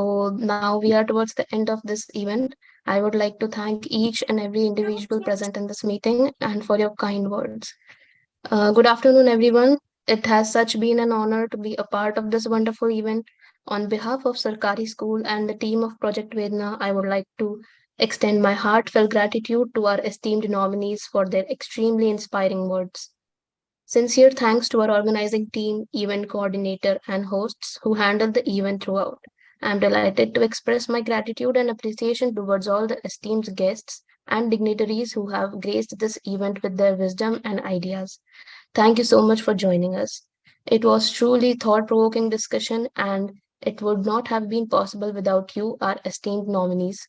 now we are towards the end of this event. I would like to thank each and every individual present in this meeting and for your kind words. Good afternoon, everyone. It has such been an honor to be a part of this wonderful event. On behalf of Sarkari School and the team of Project Vedana, I would like to extend my heartfelt gratitude to our esteemed nominees for their extremely inspiring words. Sincere thanks to our organizing team, event coordinator, and hosts who handled the event throughout. I am delighted to express my gratitude and appreciation towards all the esteemed guests and dignitaries who have graced this event with their wisdom and ideas. Thank you so much for joining us. It was truly thought-provoking discussion, and it would not have been possible without you, our esteemed nominees.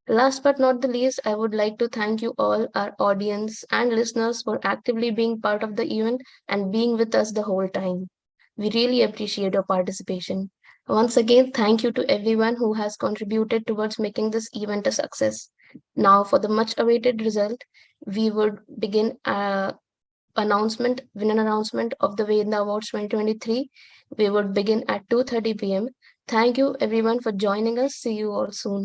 Last but not the least, I would like to thank you all, our audience and listeners, for actively being part of the event and being with us the whole time. We really appreciate your participation. Once again, thank you to everyone who has contributed towards making this event a success. Now, for the much awaited result, we would begin winner announcement of the Vedana Awards 2023. We would begin at 2:30 p.m. Thank you everyone for joining us. See you all soon.